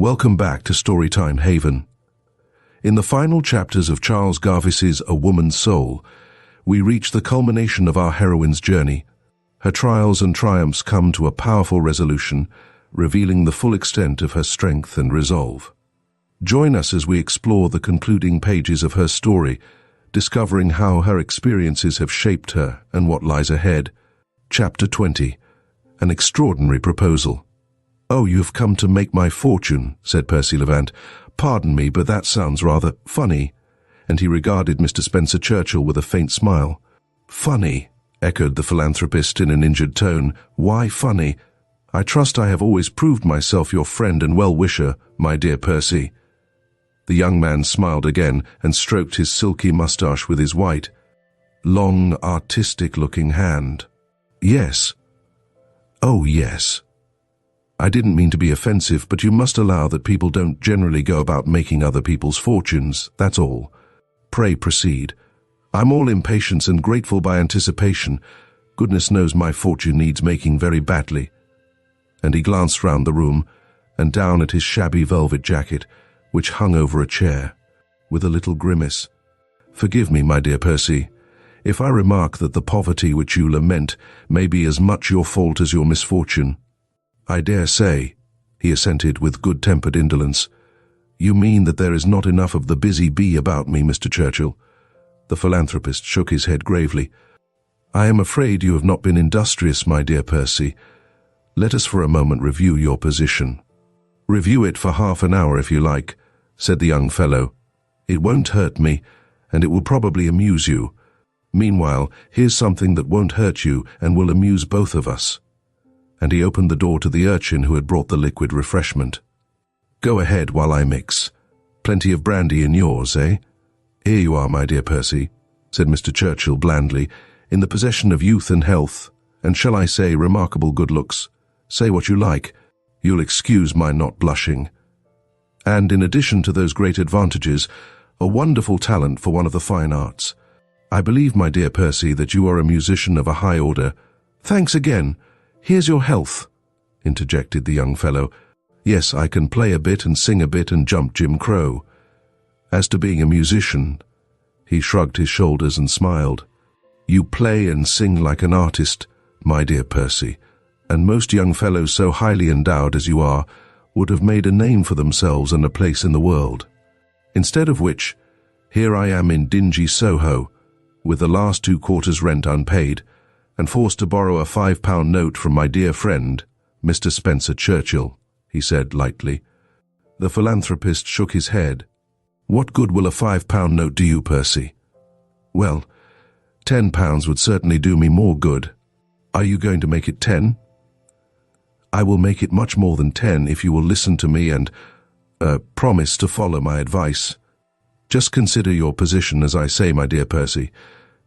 Welcome back to Storytime Haven. In the final chapters of Charles Garvice's A Woman's Soul, we reach the culmination of our heroine's journey. Her trials and triumphs come to a powerful resolution, revealing the full extent of her strength and resolve. Join us as we explore the concluding pages of her story, discovering how her experiences have shaped her and what lies ahead. Chapter 20. An Extraordinary Proposal. "Oh, you've come to make my fortune," said Percy Levant. "Pardon me, but that sounds rather funny." And he regarded Mr. Spencer Churchill with a faint smile. "Funny," echoed the philanthropist in an injured tone. "Why funny? I trust I have always proved myself your friend and well-wisher, my dear Percy." The young man smiled again and stroked his silky moustache with his white, long, artistic-looking hand. "Yes. Oh, yes. I didn't mean to be offensive, but you must allow that people don't generally go about making other people's fortunes, that's all. Pray proceed. I'm all impatience and grateful by anticipation. Goodness knows my fortune needs making very badly." And he glanced round the room and down at his shabby velvet jacket, which hung over a chair, with a little grimace. "Forgive me, my dear Percy, if I remark that the poverty which you lament may be as much your fault as your misfortune." "I dare say," he assented with good-tempered indolence. "You mean that there is not enough of the busy bee about me, Mr. Churchill?" The philanthropist shook his head gravely. "I am afraid you have not been industrious, my dear Percy. Let us for a moment review your position." "Review it for half an hour if you like," said the young fellow. "It won't hurt me, and it will probably amuse you. Meanwhile, here's something that won't hurt you and will amuse both of us." And he opened the door to the urchin who had brought the liquid refreshment. "Go ahead while I mix. Plenty of brandy in yours, eh?" "Here you are, my dear Percy," said Mr. Churchill blandly, "in the possession of youth and health, and shall I say remarkable good looks. Say what you like. You'll excuse my not blushing. And in addition to those great advantages, a wonderful talent for one of the fine arts. I believe, my dear Percy, that you are a musician of a high order." "Thanks again. Here's your health," interjected the young fellow. "Yes, I can play a bit and sing a bit and jump Jim Crow. As to being a musician," he shrugged his shoulders and smiled. "You play and sing like an artist, my dear Percy, and most young fellows so highly endowed as you are would have made a name for themselves and a place in the world. Instead of which, here I am in dingy Soho, with the last 2 quarters' rent unpaid, and forced to borrow a £5 note from my dear friend, Mr. Spencer Churchill," he said lightly. The philanthropist shook his head. "What good will a £5 note do you, Percy?" "Well, £10 would certainly do me more good." "Are you going to make it 10? "I will make it much more than 10 if you will listen to me and, promise to follow my advice. Just consider your position as I say, my dear Percy.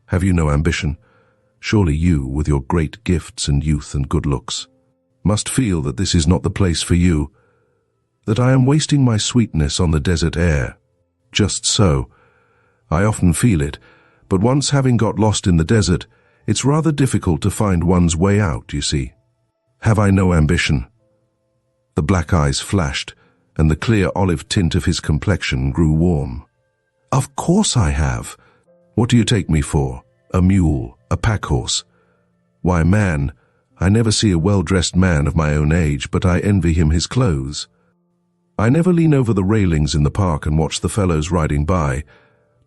Have you no ambition? Surely you, with your great gifts and youth and good looks, must feel that this is not the place for you, that I am wasting my sweetness on the desert air. Just so. I often feel it, but once having got lost in the desert, it's rather difficult to find one's way out, you see. Have I no ambition?" The black eyes flashed, and the clear olive tint of his complexion grew warm. "Of course I have. What do you take me for? A mule, a pack horse? Why, man, I never see a well-dressed man of my own age, but I envy him his clothes. I never lean over the railings in the park and watch the fellows riding by,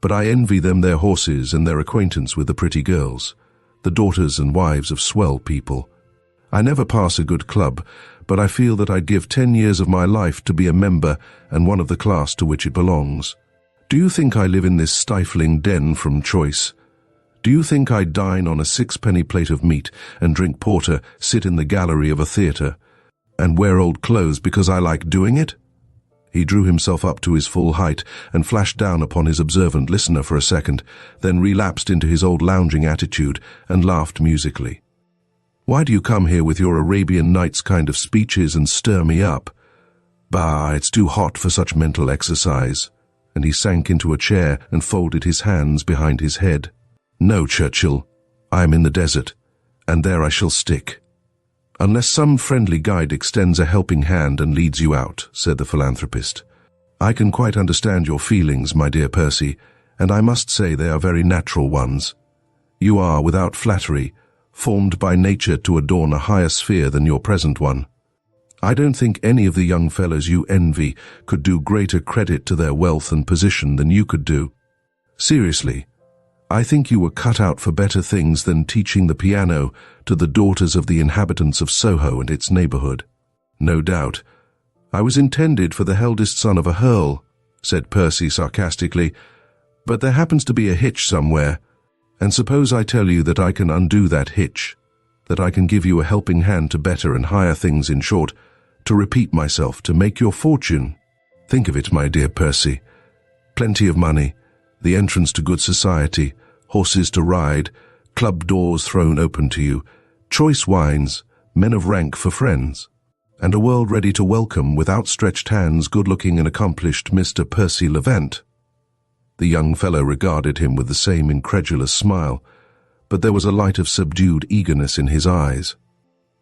but I envy them their horses and their acquaintance with the pretty girls, the daughters and wives of swell people. I never pass a good club, but I feel that I'd give 10 years of my life to be a member and one of the class to which it belongs. Do you think I live in this stifling den from choice? Do you think I dine on a 6-penny plate of meat and drink porter, sit in the gallery of a theatre, and wear old clothes because I like doing it?" He drew himself up to his full height and flashed down upon his observant listener for a second, then relapsed into his old lounging attitude and laughed musically. "Why do you come here with your Arabian Nights kind of speeches and stir me up? Bah, it's too hot for such mental exercise." And he sank into a chair and folded his hands behind his head. "No, Churchill, I am in the desert, and there I shall stick. "Unless some friendly guide extends a helping hand and leads you out," said the philanthropist. "I can quite understand your feelings, my dear Percy, and I must say they are very natural ones. You are, without flattery, formed by nature to adorn a higher sphere than your present one. I don't think any of the young fellows you envy could do greater credit to their wealth and position than you could do. Seriously, I think you were cut out for better things than teaching the piano to the daughters of the inhabitants of Soho and its neighborhood." "No doubt. I was intended for the eldest son of a Earl," said Percy sarcastically, "but there happens to be a hitch somewhere, and suppose I tell you that I can undo that hitch, that I can give you a helping hand to better and higher things, in short, to repeat myself, to make your fortune. Think of it, my dear Percy. Plenty of money, the entrance to good society, horses to ride, club doors thrown open to you, choice wines, men of rank for friends, and a world ready to welcome with outstretched hands good-looking and accomplished Mr. Percy Levant." The young fellow regarded him with the same incredulous smile, but there was a light of subdued eagerness in his eyes,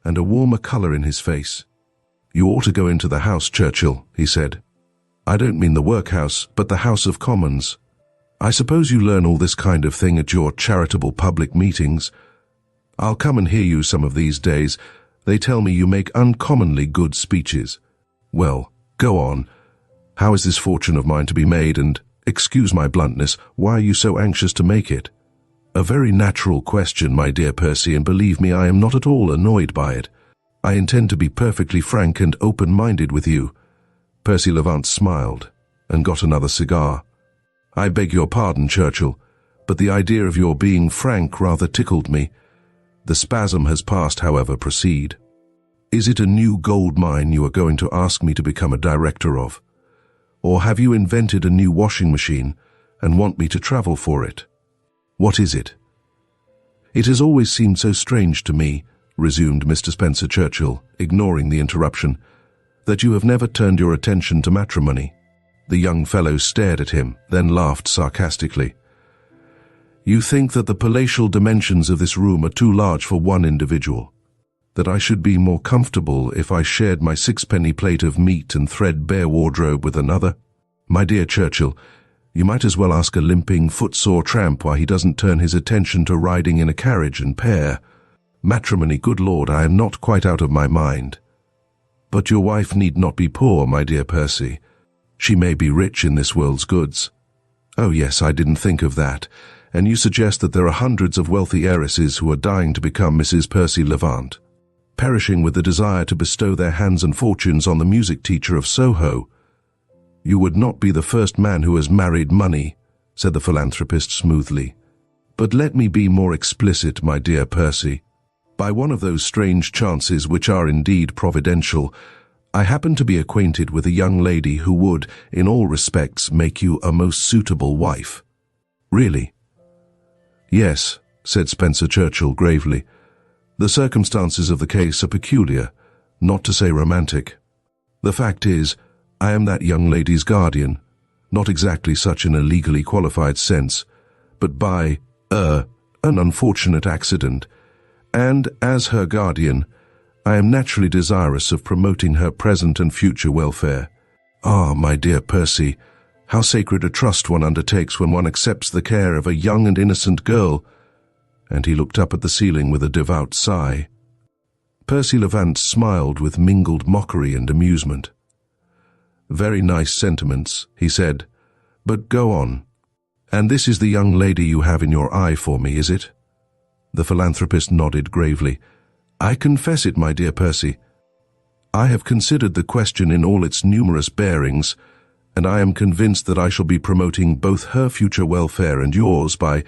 and a warmer colour in his face. "You ought to go into the House, Churchill," he said. "I don't mean the workhouse, but the House of Commons. I suppose you learn all this kind of thing at your charitable public meetings. I'll come and hear you some of these days. They tell me you make uncommonly good speeches. Well, go on. How is this fortune of mine to be made, and, excuse my bluntness, why are you so anxious to make it?" "A very natural question, my dear Percy, and believe me, I am not at all annoyed by it. I intend to be perfectly frank and open-minded with you." Percy Levant smiled and got another cigar. "I beg your pardon, Churchill, but the idea of your being frank rather tickled me. The spasm has passed, however. Proceed. Is it a new gold mine you are going to ask me to become a director of? Or have you invented a new washing machine and want me to travel for it? What is it?" "It has always seemed so strange to me," resumed Mr. Spencer Churchill, ignoring the interruption, "that you have never turned your attention to matrimony." The young fellow stared at him, then laughed sarcastically. "You think that the palatial dimensions of this room are too large for one individual? That I should be more comfortable if I shared my sixpenny plate of meat and threadbare wardrobe with another? My dear Churchill, you might as well ask a limping, footsore tramp why he doesn't turn his attention to riding in a carriage and pair. Matrimony, good Lord, I am not quite out of my mind. But your wife need not be poor, my dear Percy. She may be rich in this world's goods." "Oh yes, I didn't think of that. And you suggest that there are hundreds of wealthy heiresses who are dying to become Mrs. Percy Levant, perishing with the desire to bestow their hands and fortunes on the music teacher of Soho." "You would not be the first man who has married money," said the philanthropist smoothly. "But let me be more explicit, my dear Percy. By one of those strange chances which are indeed providential, I happen to be acquainted with a young lady who would, in all respects, make you a most suitable wife." "Really?" "Yes," said Spencer Churchill gravely. "The circumstances of the case are peculiar, not to say romantic. The fact is, I am that young lady's guardian, not exactly such in a legally qualified sense, but by, an unfortunate accident, and as her guardian, I am naturally desirous of promoting her present and future welfare. Ah, my dear Percy, how sacred a trust one undertakes when one accepts the care of a young and innocent girl." And he looked up at the ceiling with a devout sigh. Percy Levant smiled with mingled mockery and amusement. "Very nice sentiments," he said, "but go on. And this is the young lady you have in your eye for me, is it?" The philanthropist nodded gravely. "I confess it, my dear Percy. I have considered the question in all its numerous bearings, and I am convinced that I shall be promoting both her future welfare and yours by,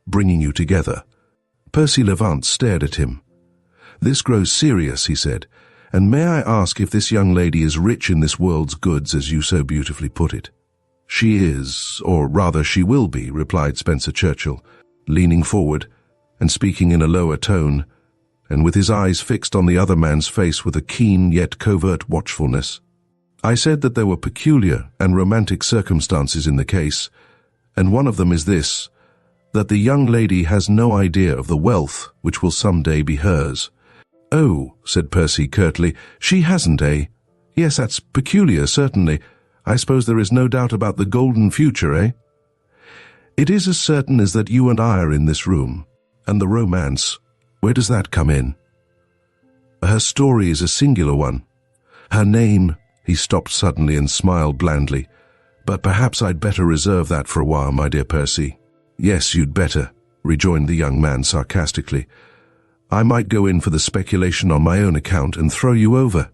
bringing you together." Percy Levant stared at him. "This grows serious," he said, "and may I ask if this young lady is rich in this world's goods, as you so beautifully put it?" "She is, or rather she will be," replied Spencer Churchill, leaning forward and speaking in a lower tone, and with his eyes fixed on the other man's face with a keen yet covert watchfulness. "I said that there were peculiar and romantic circumstances in the case, and one of them is this, that the young lady has no idea of the wealth which will some day be hers. "Oh," said Percy curtly, "she hasn't, eh? Yes, that's peculiar, certainly. I suppose there is no doubt about the golden future, eh?" "It is as certain as that you and I are in this room. And the romance, where does that come in?" "Her story is a singular one. Her name—" He stopped suddenly and smiled blandly. "But perhaps I'd better reserve that for a while, my dear Percy." "Yes, you'd better," rejoined the young man sarcastically. "I might go in for the speculation on my own account and throw you over.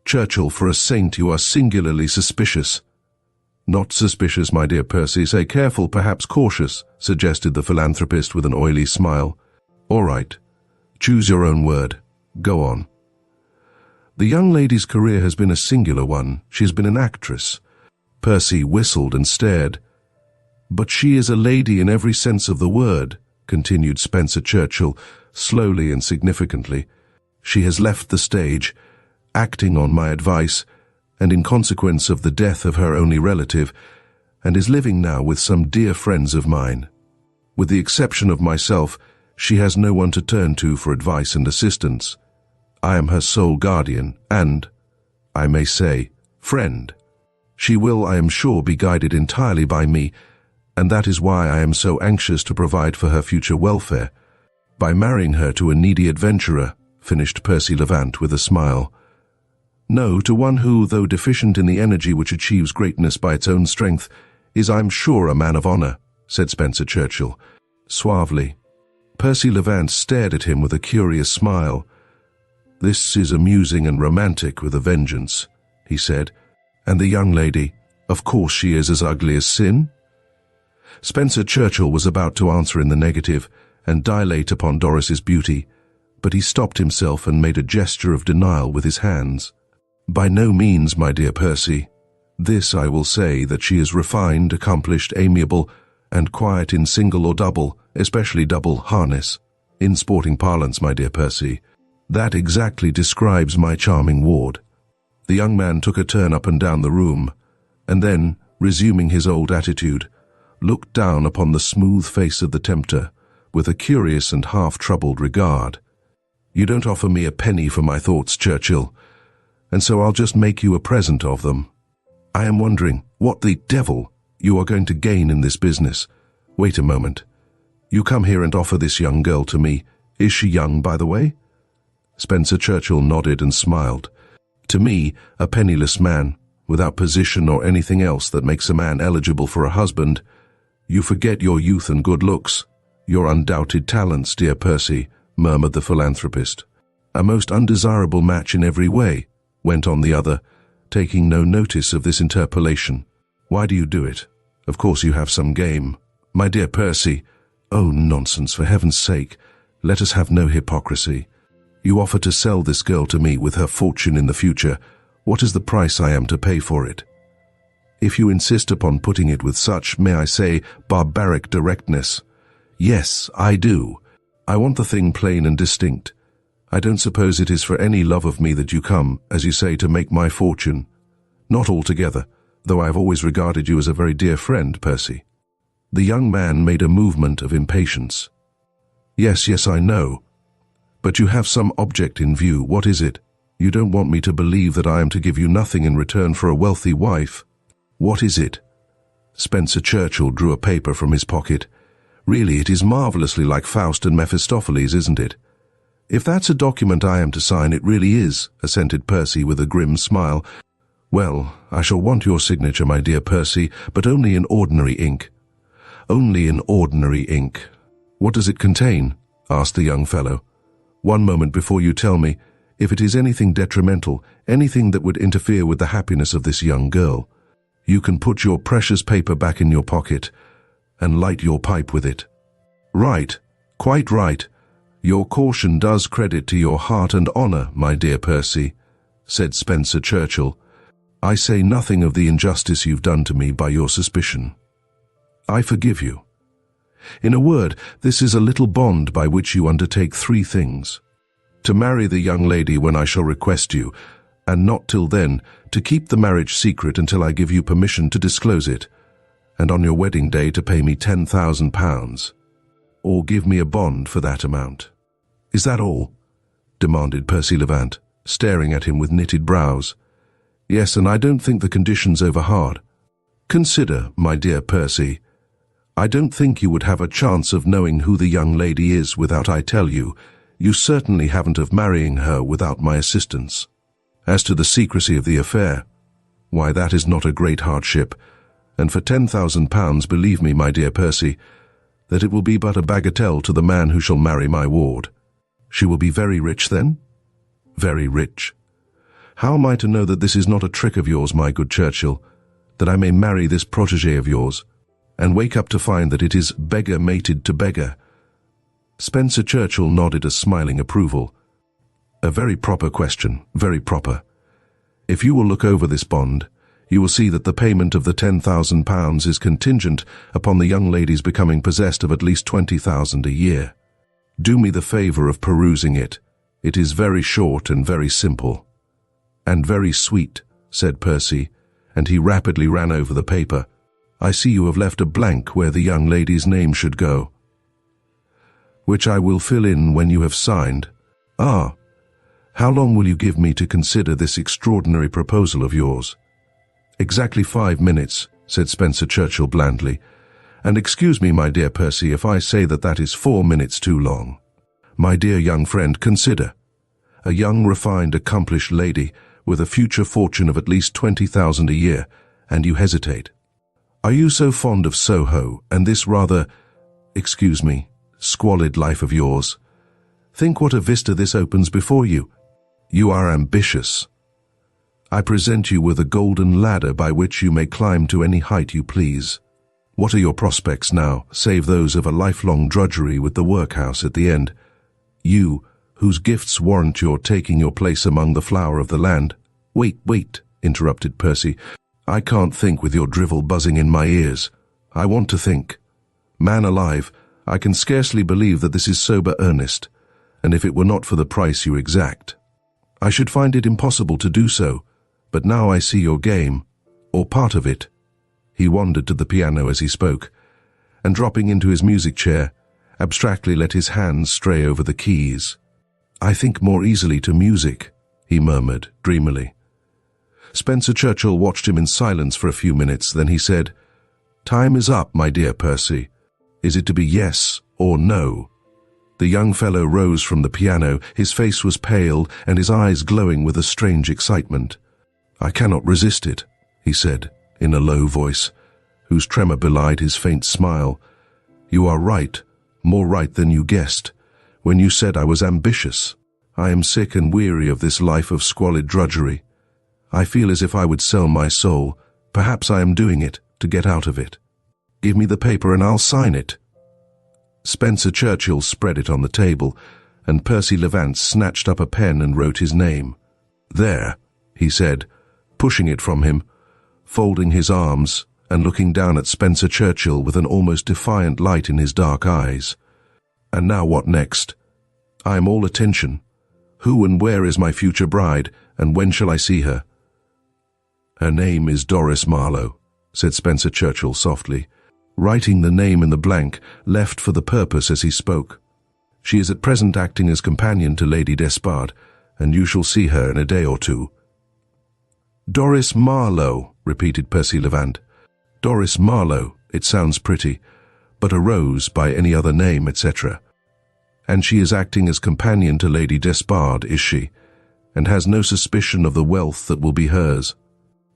Churchill, for a saint you are singularly suspicious." "Not suspicious, my dear Percy. Say careful, perhaps cautious," suggested the philanthropist with an oily smile. "All right. Choose your own word. Go on." "The young lady's career has been a singular one. She has been an actress." Percy whistled and stared. "But she is a lady in every sense of the word," continued Spencer Churchill, slowly and significantly. "She has left the stage, acting on my advice, and in consequence of the death of her only relative, and is living now with some dear friends of mine. With the exception of myself, she has no one to turn to for advice and assistance. I am her sole guardian and, I may say, friend. She will, I am sure, be guided entirely by me, and that is why I am so anxious to provide for her future welfare. By marrying her to a needy adventurer," finished Percy Levant with a smile. "No, to one who, though deficient in the energy which achieves greatness by its own strength, is, I'm sure, a man of honor," said Spencer Churchill, suavely. Percy Levant stared at him with a curious smile. "This is amusing and romantic with a vengeance," he said. "And the young lady, of course she is as ugly as sin?" Spencer Churchill was about to answer in the negative and dilate upon Doris's beauty, but he stopped himself and made a gesture of denial with his hands. "By no means, my dear Percy. This I will say, that she is refined, accomplished, amiable, and quiet in single or double, especially double, harness. In sporting parlance, my dear Percy. That exactly describes my charming ward." The young man took a turn up and down the room, and then, resuming his old attitude, looked down upon the smooth face of the tempter with a curious and half-troubled regard. "You don't offer me a penny for my thoughts, Churchill, and so I'll just make you a present of them. I am wondering what the devil you are going to gain in this business. Wait a moment. You come here and offer this young girl to me. Is she young, by the way?" Spencer Churchill nodded and smiled. "To me, a penniless man, without position or anything else that makes a man eligible for a husband. You forget your youth and good looks, your undoubted talents, dear Percy," murmured the philanthropist. "A most undesirable match in every way," went on the other, taking no notice of this interpolation. "Why do you do it? Of course you have some game." "My dear Percy—" "Oh, nonsense, for heaven's sake. Let us have no hypocrisy. You offer to sell this girl to me with her fortune in the future. What is the price I am to pay for it? If you insist upon putting it with such, may I say, barbaric directness—" "Yes, I do. I want the thing plain and distinct. I don't suppose it is for any love of me that you come, as you say, to make my fortune. Not altogether, though I have always regarded you as a very dear friend, Percy." The young man made a movement of impatience. Yes, I know. But you have some object in view. What is it? You don't want me to believe that I am to give you nothing in return for a wealthy wife. What is it?" Spencer Churchill drew a paper from his pocket. "Really, it is marvelously like Faust and Mephistopheles, isn't it?" "If that's a document I am to sign, it really is," assented Percy with a grim smile. "Well, I shall want your signature, my dear Percy, but only in ordinary ink." "Only in ordinary ink. What does it contain?" asked the young fellow. "One moment before you tell me. If it is anything detrimental, anything that would interfere with the happiness of this young girl, you can put your precious paper back in your pocket and light your pipe with it." "Right, quite right. Your caution does credit to your heart and honor, my dear Percy," said Spencer Churchill. "I say nothing of the injustice you've done to me by your suspicion. I forgive you. In a word, this is a little bond by which you undertake 3 things. To marry the young lady when I shall request you, and not till then, to keep the marriage secret until I give you permission to disclose it, and on your wedding day to pay me £10,000, or give me a bond for that amount. Is that all?" demanded Percy Levant, staring at him with knitted brows. Yes, and I don't think the condition's over hard. Consider, my dear Percy, I don't think you would have a chance of knowing who the young lady is without I tell you. You certainly haven't of marrying her without my assistance. As to the secrecy of the affair, why, that is not a great hardship, and for £10,000, believe me, my dear Percy, that it will be but a bagatelle to the man who shall marry my ward. She will be very rich then? Very rich. How am I to know that this is not a trick of yours, my good Churchill, that I may marry this protégé of yours, and wake up to find that it is beggar mated to beggar? Spencer Churchill nodded a smiling approval. A very proper question, very proper. If you will look over this bond, you will see that the payment of the £10,000 is contingent upon the young lady's becoming possessed of at least £20,000 a year. Do me the favour of perusing it. It is very short and very simple. And very sweet, said Percy, and he rapidly ran over the paper. I see you have left a blank where the young lady's name should go, which I will fill in when you have signed. Ah, how long will you give me to consider this extraordinary proposal of yours? Exactly 5 minutes, said Spencer Churchill blandly. And excuse me, my dear Percy, if I say that that is 4 minutes too long. My dear young friend, consider. A young, refined, accomplished lady with a future fortune of at least £20,000 a year, and you hesitate. Are you so fond of Soho and this rather, excuse me, squalid life of yours? Think what a vista this opens before you. You are ambitious. I present you with a golden ladder by which you may climb to any height you please. What are your prospects now, save those of a lifelong drudgery with the workhouse at the end? You, whose gifts warrant your taking your place among the flower of the land. Wait, interrupted Percy. I can't think with your drivel buzzing in my ears. I want to think. Man alive, I can scarcely believe that this is sober earnest, and if it were not for the price you exact, I should find it impossible to do so. But now I see your game, or part of it. He wandered to the piano as he spoke, and dropping into his music chair, abstractly let his hands stray over the keys. I think more easily to music, he murmured dreamily. Spencer Churchill watched him in silence for a few minutes, then he said, Time is up, my dear Percy. Is it to be yes or no? The young fellow rose from the piano, his face was pale and his eyes glowing with a strange excitement. I cannot resist it, he said, in a low voice, whose tremor belied his faint smile. You are right, more right than you guessed, when you said I was ambitious. I am sick and weary of this life of squalid drudgery. I feel as if I would sell my soul. Perhaps I am doing it to get out of it. Give me the paper and I'll sign it. Spencer Churchill spread it on the table, and Percy Levant snatched up a pen and wrote his name. There, he said, pushing it from him, folding his arms and looking down at Spencer Churchill with an almost defiant light in his dark eyes. And now what next? I am all attention. Who and where is my future bride, and when shall I see her? Her name is Doris Marlowe, said Spencer Churchill softly, writing the name in the blank, left for the purpose as he spoke. She is at present acting as companion to Lady Despard, and you shall see her in a day or two. Doris Marlowe, repeated Percy Levant. Doris Marlowe, it sounds pretty, but a rose by any other name, etc. And she is acting as companion to Lady Despard, is she, and has no suspicion of the wealth that will be hers.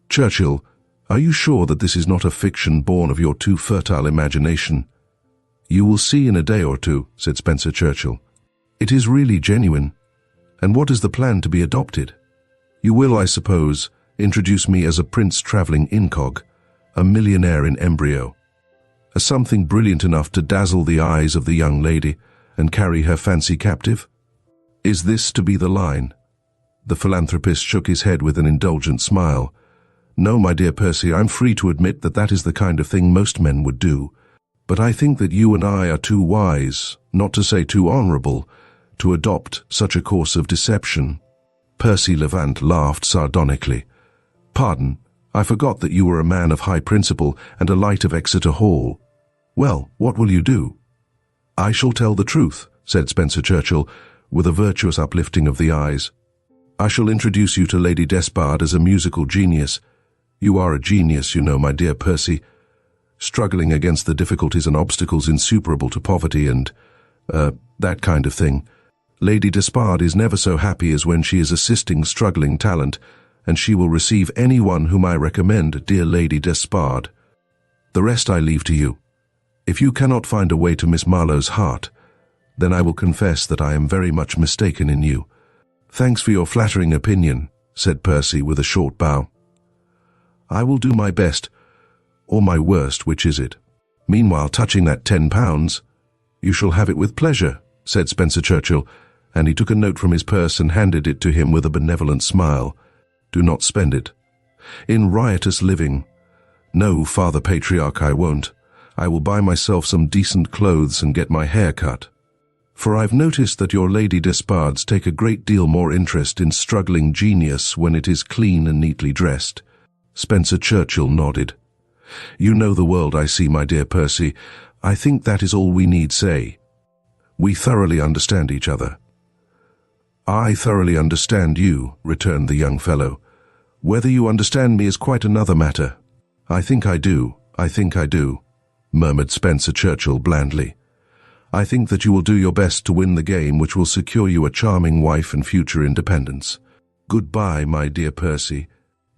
Churchill, are you sure that this is not a fiction born of your too fertile imagination? You will see in a day or two, said Spencer Churchill. It is really genuine. And what is the plan to be adopted? You will, I suppose, introduce me as a prince travelling incog, a millionaire in embryo, as something brilliant enough to dazzle the eyes of the young lady and carry her fancy captive? Is this to be the line? The philanthropist shook his head with an indulgent smile. No, my dear Percy, I'm free to admit that that is the kind of thing most men would do. But I think that you and I are too wise, not to say too honourable, to adopt such a course of deception. Percy Levant laughed sardonically. Pardon, I forgot that you were a man of high principle and a light of Exeter Hall. Well, what will you do? I shall tell the truth, said Spencer Churchill, with a virtuous uplifting of the eyes. "I shall introduce you to Lady Despard as a musical genius. You are a genius, you know, my dear Percy, struggling against the difficulties and obstacles insuperable to poverty and, that kind of thing. Lady Despard is never so happy as when she is assisting struggling talent, and she will receive anyone whom I recommend, dear Lady Despard. The rest I leave to you. If you cannot find a way to Miss Marlowe's heart, then I will confess that I am very much mistaken in you." "Thanks for your flattering opinion," said Percy with a short bow. "I will do my best, or my worst, which is it? Meanwhile, touching that £10, you shall have it with pleasure," said Spencer Churchill, and he took a note from his purse and handed it to him with a benevolent smile. "Do not spend it in riotous living. No, Father Patriarch, I won't. I will buy myself some decent clothes and get my hair cut. For I've noticed that your Lady Despards take a great deal more interest in struggling genius when it is clean and neatly dressed." Spencer Churchill nodded. "You know the world, I see, my dear Percy. I think that is all we need say. We thoroughly understand each other." "I thoroughly understand you," returned the young fellow. "Whether you understand me is quite another matter." I think I do, murmured Spencer Churchill blandly. "I think that you will do your best to win the game which will secure you a charming wife and future independence. Goodbye, my dear Percy.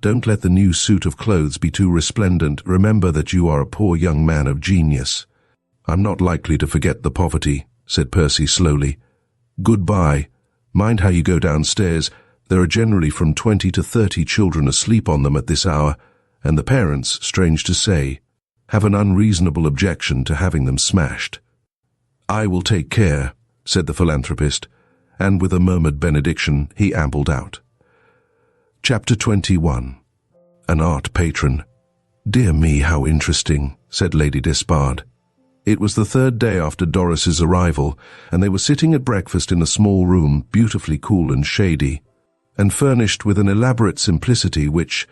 Don't let the new suit of clothes be too resplendent. Remember that you are a poor young man of genius." "I'm not likely to forget the poverty," said Percy slowly. "Goodbye. Mind how you go downstairs. There are generally from 20 to 30 children asleep on them at this hour, and the parents, strange to say, have an unreasonable objection to having them smashed." "I will take care," said the philanthropist, and with a murmured benediction he ambled out. Chapter 21. An Art Patron. "Dear me, how interesting," said Lady Despard. It was the third day after Doris's arrival, and they were sitting at breakfast in a small room, beautifully cool and shady, and furnished with an elaborate simplicity which,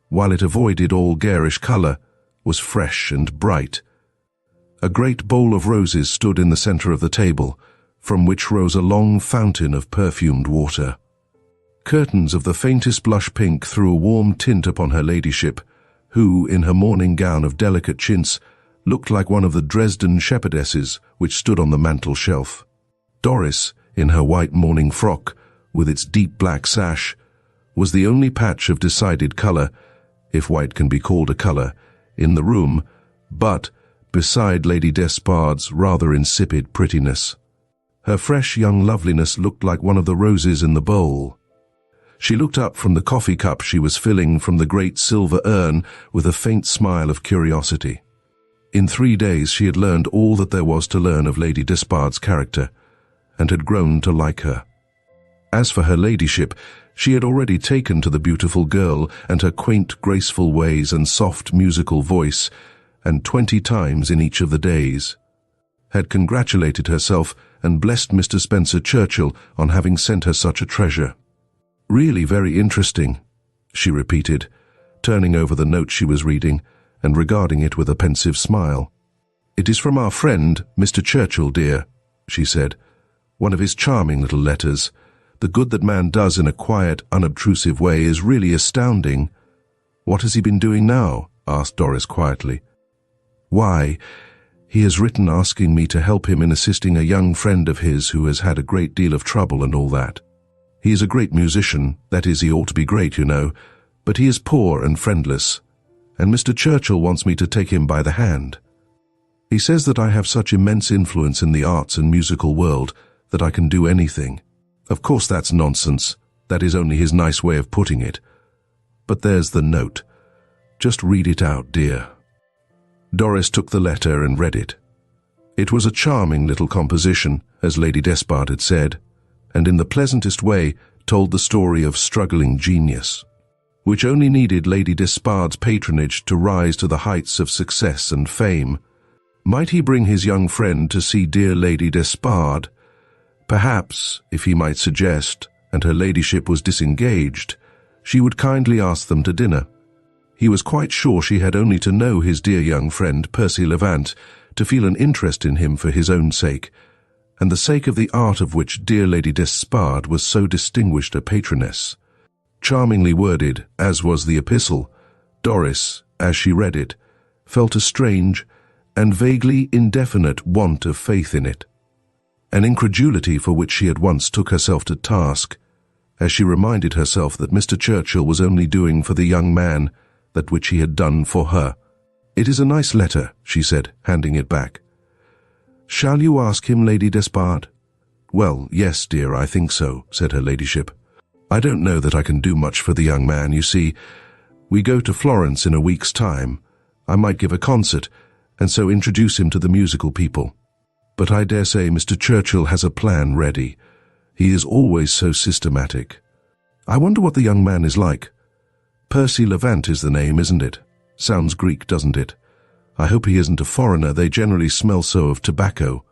while it avoided all garish colour, was fresh and bright. A great bowl of roses stood in the centre of the table, from which rose a long fountain of perfumed water. Curtains of the faintest blush pink threw a warm tint upon her ladyship, who, in her morning gown of delicate chintz, looked like one of the Dresden shepherdesses which stood on the mantel shelf. Doris, in her white morning frock, with its deep black sash, was the only patch of decided colour, if white can be called a colour, in the room, but, beside Lady Despard's rather insipid prettiness, her fresh young loveliness looked like one of the roses in the bowl. She looked up from the coffee cup she was filling from the great silver urn with a faint smile of curiosity. In 3 days she had learned all that there was to learn of Lady Despard's character, and had grown to like her. As for her ladyship, she had already taken to the beautiful girl and her quaint, graceful ways and soft, musical voice, and 20 times in each of the days had congratulated herself and blessed Mr. Spencer Churchill on having sent her such a treasure. "Really very interesting," she repeated, turning over the note she was reading and regarding it with a pensive smile. "It is from our friend, Mr. Churchill, dear," she said. "One of his charming little letters. The good that man does in a quiet, unobtrusive way is really astounding." "What has he been doing now?" asked Doris quietly. "Why, he has written asking me to help him in assisting a young friend of his who has had a great deal of trouble and all that. He is a great musician, that is, he ought to be great, you know, but he is poor and friendless, and Mr. Churchill wants me to take him by the hand. He says that I have such immense influence in the arts and musical world that I can do anything. Of course that's nonsense. That is only his nice way of putting it. But there's the note. Just read it out, dear." Doris took the letter and read it. It was a charming little composition, as Lady Despard had said, and in the pleasantest way told the story of struggling genius, which only needed Lady Despard's patronage to rise to the heights of success and fame. Might he bring his young friend to see dear Lady Despard? Perhaps, if he might suggest, and her ladyship was disengaged, she would kindly ask them to dinner. He was quite sure she had only to know his dear young friend Percy Levant to feel an interest in him for his own sake, and the sake of the art of which dear Lady Despard was so distinguished a patroness. Charmingly worded, as was the epistle, Doris, as she read it, felt a strange and vaguely indefinite want of faith in it, an incredulity for which she at once took herself to task, as she reminded herself that Mr. Churchill was only doing for the young man that which he had done for her. "It is a nice letter," she said, handing it back. "Shall you ask him, Lady Despard?" "Well, yes, dear, I think so," said her ladyship. "I don't know that I can do much for the young man. You see, we go to Florence in a week's time. I might give a concert, and so introduce him to the musical people. But I dare say Mr. Churchill has a plan ready. He is always so systematic. I wonder what the young man is like. Percy Levant is the name, isn't it? Sounds Greek, doesn't it? I hope he isn't a foreigner. They generally smell so of tobacco,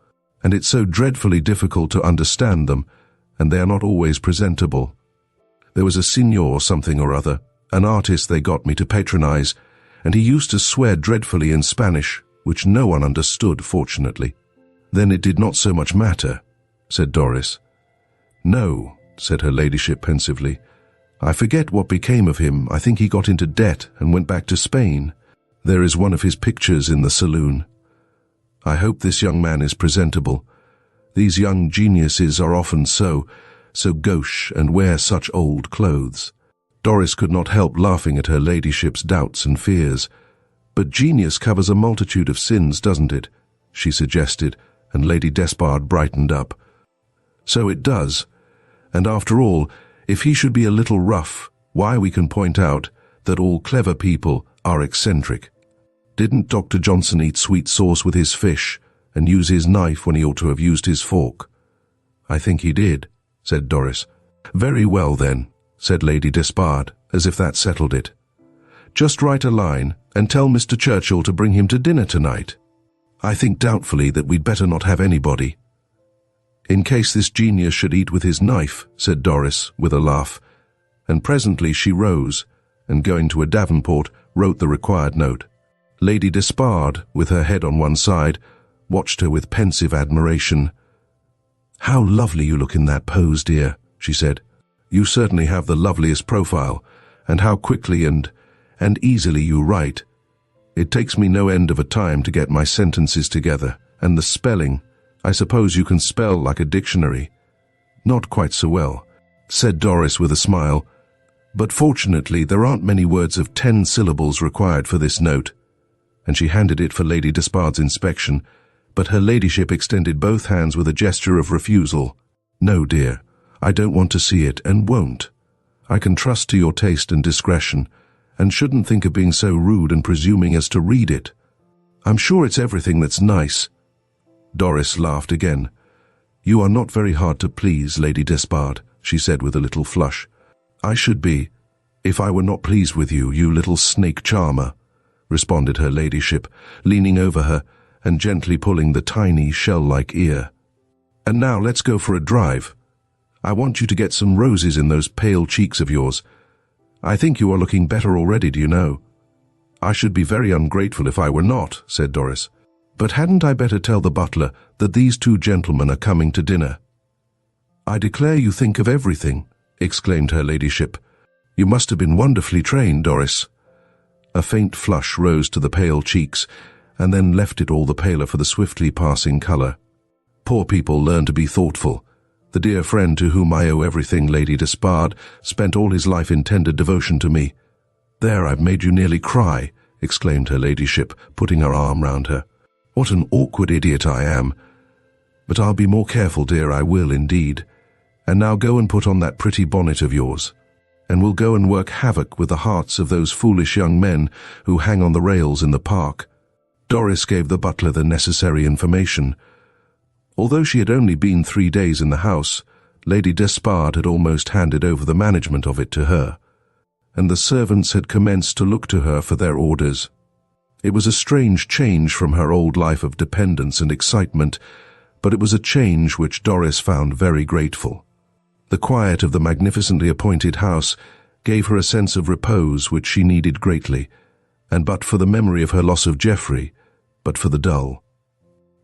and it's so dreadfully difficult to understand them, and they are not always presentable. There was a signor something or other, an artist they got me to patronize, and he used to swear dreadfully in Spanish, which no one understood, fortunately." "Then it did not so much matter," said Doris. "No," said her ladyship pensively. "I forget what became of him. I think he got into debt and went back to Spain. There is one of his pictures in the saloon. I hope this young man is presentable. These young geniuses are often so gauche and wear such old clothes." Doris could not help laughing at her ladyship's doubts and fears. "But genius covers a multitude of sins, doesn't it?" she suggested, and Lady Despard brightened up. "So it does. And after all, if he should be a little rough, why, we can point out that all clever people are eccentric. Didn't Dr. Johnson eat sweet sauce with his fish and use his knife when he ought to have used his fork?" "I think he did," said Doris. "Very well then," said Lady Despard, as if that settled it. "Just write a line and tell Mr. Churchill to bring him to dinner tonight. I think doubtfully that we'd better not have anybody." "In case this genius should eat with his knife," said Doris, with a laugh, and presently she rose, and going to a davenport, wrote the required note. Lady Despard, with her head on one side, watched her with pensive admiration. "How lovely you look in that pose, dear," she said. "You certainly have the loveliest profile, and how quickly and easily you write. It takes me no end of a time to get my sentences together, and the spelling, I suppose you can spell like a dictionary." "Not quite so well," said Doris with a smile, "but fortunately there aren't many words of 10 syllables required for this note," and she handed it for Lady Despard's inspection, but her ladyship extended both hands with a gesture of refusal. "No, dear, I don't want to see it, and won't. I can trust to your taste and discretion, and shouldn't think of being so rude and presuming as to read it. I'm sure it's everything that's nice." Doris laughed again. "You are not very hard to please, Lady Despard," she said with a little flush. "I should be, if I were not pleased with you, you little snake charmer," responded her ladyship, leaning over her and gently pulling the tiny shell-like ear. "And now let's go for a drive. I want you to get some roses in those pale cheeks of yours. I think you are looking better already, do you know?" "I should be very ungrateful if I were not," said Doris. "But hadn't I better tell the butler that these 2 gentlemen are coming to dinner?" "I declare you think of everything," exclaimed her ladyship. "You must have been wonderfully trained, Doris." A faint flush rose to the pale cheeks, and then left it all the paler for the swiftly passing colour. "Poor people learn to be thoughtful. The dear friend to whom I owe everything, Lady Despard, spent all his life in tender devotion to me." "There, I've made you nearly cry," exclaimed her ladyship, putting her arm round her. "What an awkward idiot I am. But I'll be more careful, dear, I will indeed. And now go and put on that pretty bonnet of yours, and we'll go and work havoc with the hearts of those foolish young men who hang on the rails in the park." Doris gave the butler the necessary information. Although she had only been 3 days in the house, Lady Despard had almost handed over the management of it to her, and the servants had commenced to look to her for their orders. It was a strange change from her old life of dependence and excitement, but it was a change which Doris found very grateful. The quiet of the magnificently appointed house gave her a sense of repose which she needed greatly, and but for the memory of her loss of Geoffrey, but for the dull.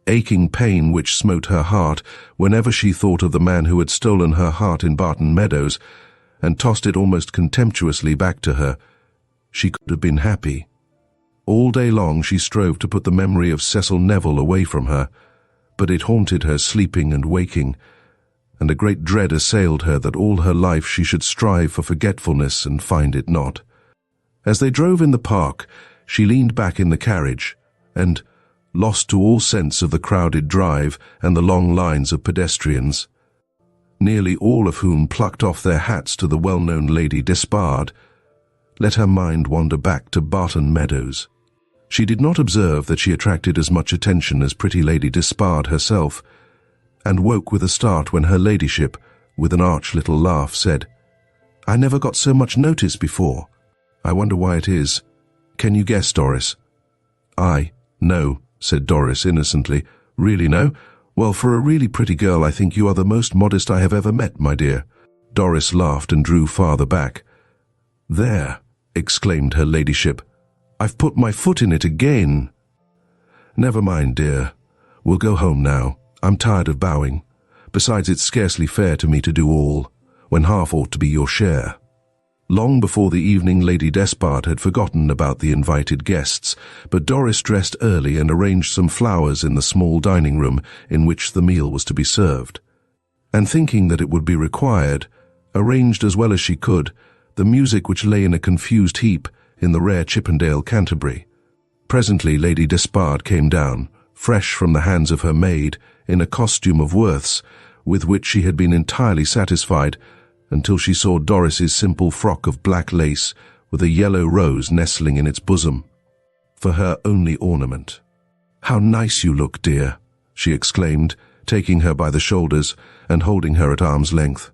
aching pain which smote her heart whenever she thought of the man who had stolen her heart in Barton Meadows and tossed it almost contemptuously back to her. She could have been happy. All day long she strove to put the memory of Cecil Neville away from her, but it haunted her sleeping and waking, and a great dread assailed her that all her life she should strive for forgetfulness and find it not. As they drove in the park, she leaned back in the carriage, and, lost to all sense of the crowded drive and the long lines of pedestrians, nearly all of whom plucked off their hats to the well-known Lady Despard, let her mind wander back to Barton Meadows. She did not observe that she attracted as much attention as pretty Lady Despard herself, and woke with a start when her ladyship, with an arch little laugh, said, "I never got so much notice before. I wonder why it is. Can you guess, Doris?" "No," said Doris innocently. "Really no? Well, for a really pretty girl, I think you are the most modest I have ever met, my dear." Doris laughed and drew farther back. "There," exclaimed her ladyship. "I've put my foot in it again." "Never mind, dear. We'll go home now. I'm tired of bowing. Besides, it's scarcely fair to me to do all, when half ought to be your share." Long before the evening, Lady Despard had forgotten about the invited guests, but Doris dressed early and arranged some flowers in the small dining room in which the meal was to be served, and thinking that it would be required, arranged as well as she could the music which lay in a confused heap in the rare Chippendale Canterbury. Presently Lady Despard came down, fresh from the hands of her maid, in a costume of Worth's, with which she had been entirely satisfied, until she saw Doris's simple frock of black lace with a yellow rose nestling in its bosom, for her only ornament. "How nice you look, dear," she exclaimed, taking her by the shoulders and holding her at arm's length.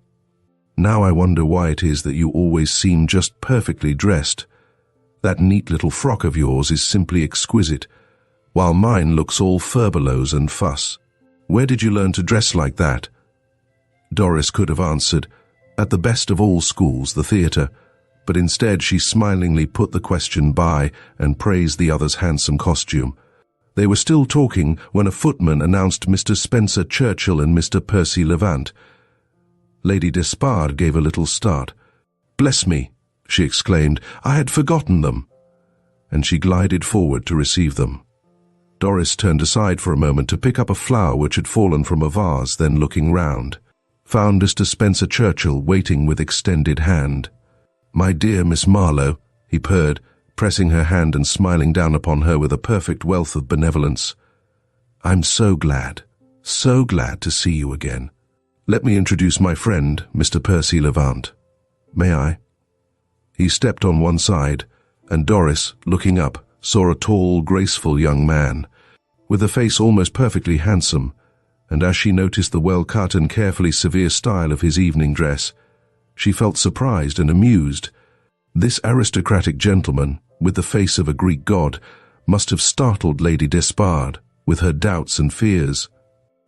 "Now I wonder why it is that you always seem just perfectly dressed. That neat little frock of yours is simply exquisite, while mine looks all furbelows and fuss. Where did you learn to dress like that?" Doris could have answered, "At the best of all schools, the theatre," but instead she smilingly put the question by and praised the other's handsome costume. They were still talking when a footman announced Mr. Spencer Churchill and Mr. Percy Levant. Lady Despard gave a little start. "Bless me," she exclaimed, "I had forgotten them," and she glided forward to receive them. Doris turned aside for a moment to pick up a flower which had fallen from a vase, then looking round, found Mr. Spencer Churchill waiting with extended hand. "My dear Miss Marlowe," he purred, pressing her hand and smiling down upon her with a perfect wealth of benevolence. "I'm so glad to see you again. Let me introduce my friend, Mr. Percy Levant. May I?" He stepped on one side, and Doris, looking up, saw a tall, graceful young man, with a face almost perfectly handsome, and as she noticed the well-cut and carefully severe style of his evening dress, she felt surprised and amused. This aristocratic gentleman, with the face of a Greek god, must have startled Lady Despard, with her doubts and fears.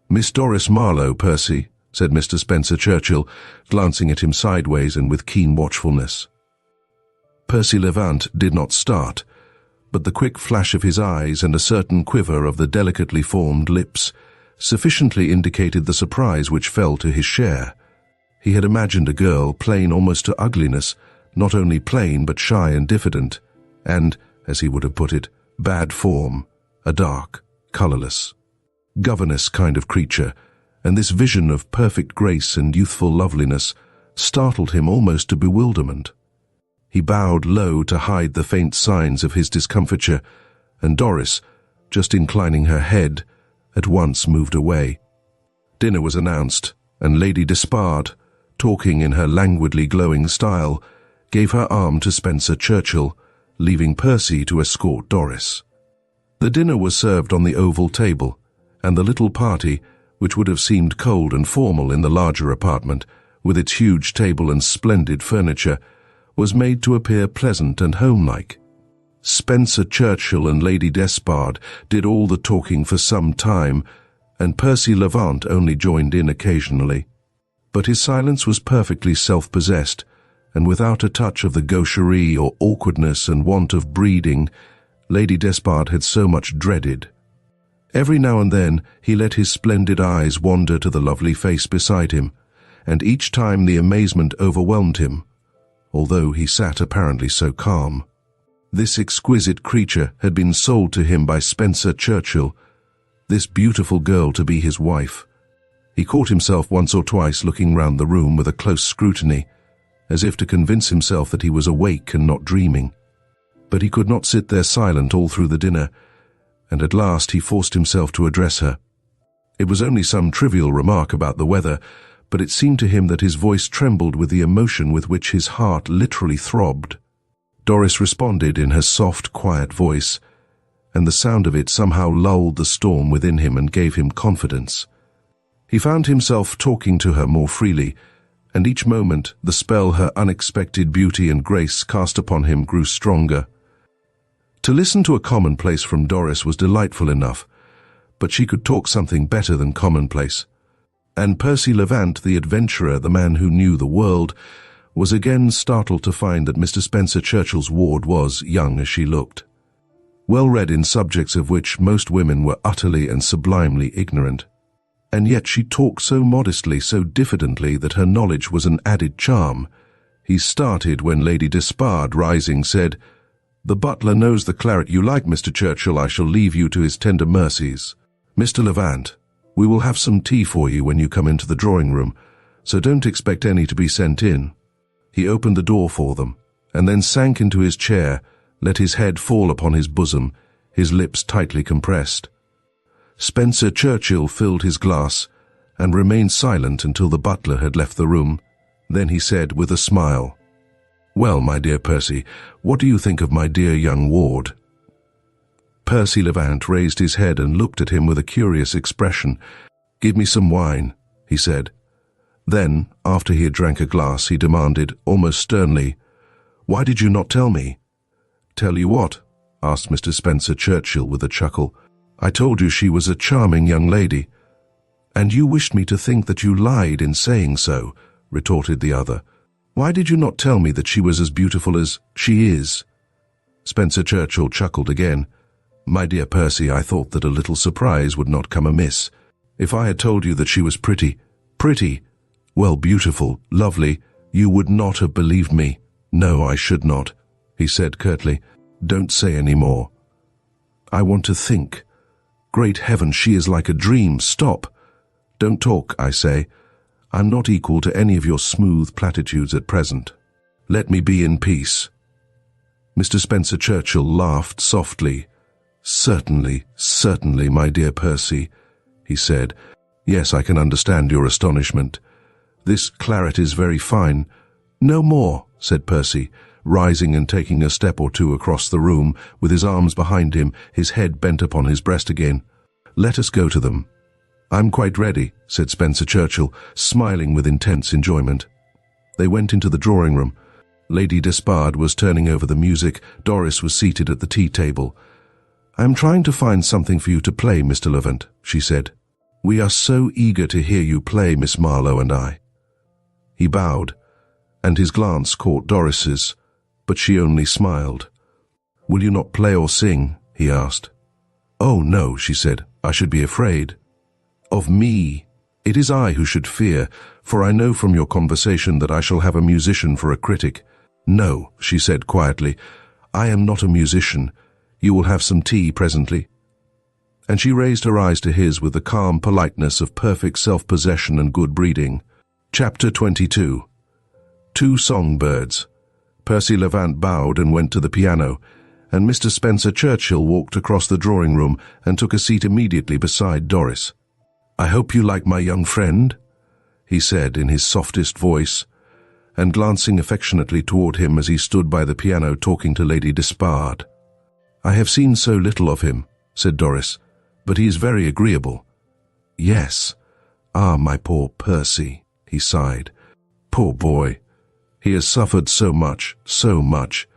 "Miss Doris Marlowe, Percy," said Mr. Spencer Churchill, glancing at him sideways and with keen watchfulness. Percy Levant did not start, but the quick flash of his eyes and a certain quiver of the delicately formed lips sufficiently indicated the surprise which fell to his share. He had imagined a girl, plain almost to ugliness, not only plain but shy and diffident, and, as he would have put it, bad form, a dark, colourless, governess kind of creature, and this vision of perfect grace and youthful loveliness startled him almost to bewilderment. He bowed low to hide the faint signs of his discomfiture, and Doris, just inclining her head, at once moved away. Dinner was announced, and Lady Despard, talking in her languidly glowing style, gave her arm to Spencer Churchill, leaving Percy to escort Doris. The dinner was served on the oval table, and the little party, which would have seemed cold and formal in the larger apartment, with its huge table and splendid furniture, was made to appear pleasant and homelike. Spencer Churchill and Lady Despard did all the talking for some time, and Percy Levant only joined in occasionally. But his silence was perfectly self-possessed, and without a touch of the gaucherie or awkwardness and want of breeding Lady Despard had so much dreaded. Every now and then he let his splendid eyes wander to the lovely face beside him, and each time the amazement overwhelmed him, although he sat apparently so calm. This exquisite creature had been sold to him by Spencer Churchill, this beautiful girl to be his wife. He caught himself once or twice looking round the room with a close scrutiny, as if to convince himself that he was awake and not dreaming. But he could not sit there silent all through the dinner, and at last he forced himself to address her. It was only some trivial remark about the weather, but it seemed to him that his voice trembled with the emotion with which his heart literally throbbed. Doris responded in her soft, quiet voice, and the sound of it somehow lulled the storm within him and gave him confidence. He found himself talking to her more freely, and each moment the spell her unexpected beauty and grace cast upon him grew stronger. To listen to a commonplace from Doris was delightful enough, but she could talk something better than commonplace. And Percy Levant, the adventurer, the man who knew the world, was again startled to find that Mr. Spencer Churchill's ward was, young as she looked, well read in subjects of which most women were utterly and sublimely ignorant. And yet she talked so modestly, so diffidently, that her knowledge was an added charm. He started when Lady Despard, rising, said, "The butler knows the claret you like, Mr. Churchill. I shall leave you to his tender mercies. Mr. Levant, we will have some tea for you when you come into the drawing-room, so don't expect any to be sent in." He opened the door for them, and then sank into his chair, let his head fall upon his bosom, his lips tightly compressed. Spencer Churchill filled his glass and remained silent until the butler had left the room. Then he said with a smile, "Well, my dear Percy, what do you think of my dear young ward?" Percy Levant raised his head and looked at him with a curious expression. "Give me some wine," he said. Then, after he had drank a glass, he demanded, almost sternly, "Why did you not tell me?" "Tell you what?" asked Mr. Spencer Churchill with a chuckle. "I told you she was a charming young lady." "And you wished me to think that you lied in saying so," retorted the other. "Why did you not tell me that she was as beautiful as she is?" Spencer Churchill chuckled again. "My dear Percy, I thought that a little surprise would not come amiss. If I had told you that she was pretty, well, beautiful, lovely, you would not have believed me." "No, I should not," he said curtly. "Don't say any more. I want to think. Great heaven, she is like a dream. Stop. Don't talk, I say. I'm not equal to any of your smooth platitudes at present. Let me be in peace." Mr. Spencer Churchill laughed softly. Certainly, my dear Percy," he said. "Yes, I can understand your astonishment. This claret is very fine." "No more," said Percy, rising and taking a step or two across the room, with his arms behind him, his head bent upon his breast again. "Let us go to them." "I'm quite ready," said Spencer Churchill, smiling with intense enjoyment. They went into the drawing-room. Lady Despard was turning over the music. Doris was seated at the tea table. "I am trying to find something for you to play, Mr. Levant," she said. "We are so eager to hear you play, Miss Marlowe and I." He bowed, and his glance caught Doris's, but she only smiled. "Will you not play or sing?" he asked. "Oh, no," she said. "I should be afraid." "Of me? It is I who should fear, for I know from your conversation that I shall have a musician for a critic." "No," she said quietly. "I am not a musician. You will have some tea presently." And she raised her eyes to his with the calm politeness of perfect self-possession and good breeding. Chapter 22. Two Songbirds. Percy Levant bowed and went to the piano, and Mr. Spencer Churchill walked across the drawing-room and took a seat immediately beside Doris. "I hope you like my young friend," he said in his softest voice, and glancing affectionately toward him as he stood by the piano talking to Lady Despard. "I have seen so little of him," said Doris, "but he is very agreeable." "Yes. Ah, my poor Percy," he sighed. "Poor boy. He has suffered so much, so much.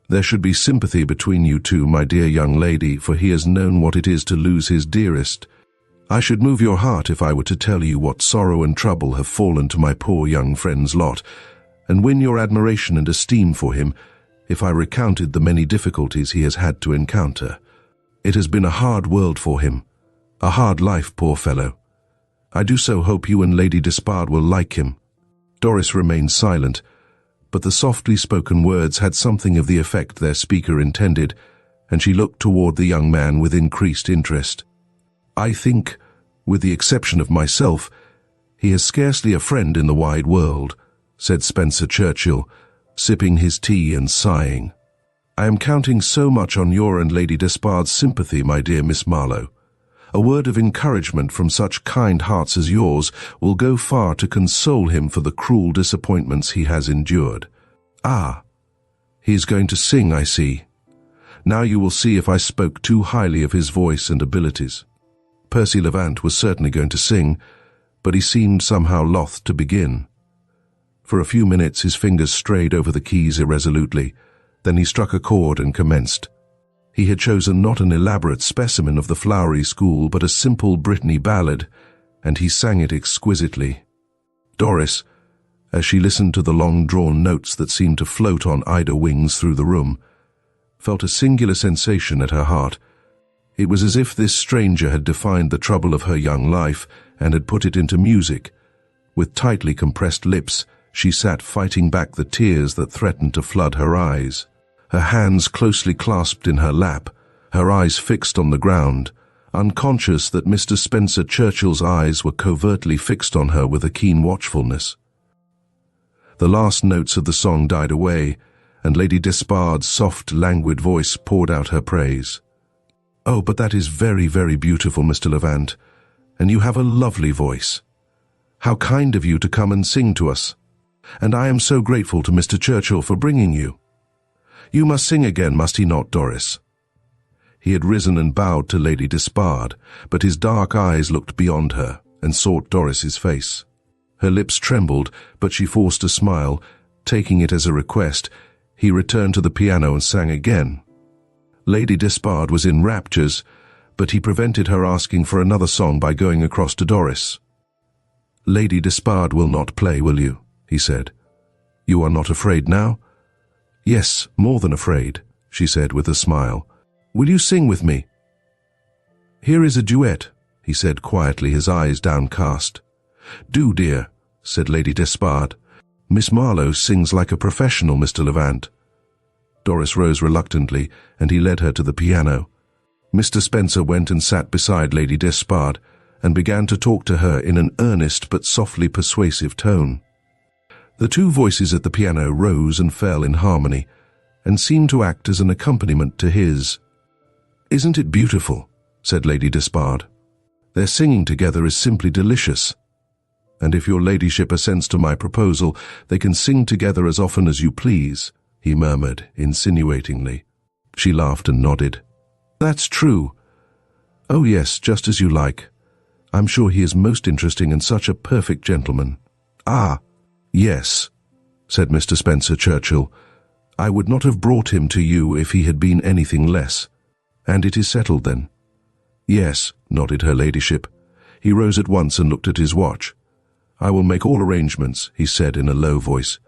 There should be sympathy between you two, my dear young lady, for he has known what it is to lose his dearest. I should move your heart if I were to tell you what sorrow and trouble have fallen to my poor young friend's lot, and win your admiration and esteem for him if I recounted the many difficulties he has had to encounter. It has been a hard world for him, A hard life, poor fellow. I do so hope you and Lady Despard will like him." Doris remained silent, but the softly spoken words had something of the effect their speaker intended, and she looked toward the young man with increased interest. "I think, with the exception of myself, he has scarcely a friend in the wide world," said Spencer Churchill, sipping his tea and sighing. "I am counting so much on your and Lady Despard's sympathy, my dear Miss Marlowe. A word of encouragement from such kind hearts as yours will go far to console him for the cruel disappointments he has endured. Ah, he is going to sing, I see. Now you will see if I spoke too highly of his voice and abilities." Percy Levant was certainly going to sing, but he seemed somehow loth to begin. For a few minutes his fingers strayed over the keys irresolutely, then he struck a chord and commenced. He had chosen not an elaborate specimen of the flowery school, but a simple Brittany ballad, and he sang it exquisitely. Doris, as she listened to the long-drawn notes that seemed to float on eider wings through the room, felt a singular sensation at her heart. It was as if this stranger had defined the trouble of her young life and had put it into music. With tightly compressed lips, she sat fighting back the tears that threatened to flood her eyes. Her hands closely clasped in her lap, her eyes fixed on the ground, unconscious that Mr. Spencer Churchill's eyes were covertly fixed on her with a keen watchfulness. The last notes of the song died away, and Lady Despard's soft, languid voice poured out her praise. "Oh, but that is very, very beautiful, Mr. Levant, and you have a lovely voice. How kind of you to come and sing to us. And I am so grateful to Mr. Churchill for bringing you. You must sing again, must he not, Doris?" He had risen and bowed to Lady Despard, but his dark eyes looked beyond her and sought Doris's face. Her lips trembled, but she forced a smile. Taking it as a request, he returned to the piano and sang again. Lady Despard was in raptures, but he prevented her asking for another song by going across to Doris. "Lady Despard will not play, will you?" he said. "You are not afraid now?" "Yes, more than afraid," she said with a smile. "Will you sing with me?" "Here is a duet," he said quietly, his eyes downcast. "Do, dear," said Lady Despard. "Miss Marlowe sings like a professional, Mr. Levant." Doris rose reluctantly, and he led her to the piano. Mr. Spencer went and sat beside Lady Despard, and began to talk to her in an earnest but softly persuasive tone. The two voices at the piano rose and fell in harmony, and seemed to act as an accompaniment to his. "Isn't it beautiful?" said Lady Despard. "Their singing together is simply delicious. And if your ladyship assents to my proposal, they can sing together as often as you please," he murmured insinuatingly. She laughed and nodded. "That's true. Oh yes, just as you like. I'm sure he is most interesting and such a perfect gentleman." "Ah, yes," said Mr. Spencer Churchill. "I would not have brought him to you if he had been anything less. And it is settled then?" "Yes," nodded her ladyship. He rose at once and looked at his watch. "I will make all arrangements," he said in a low voice.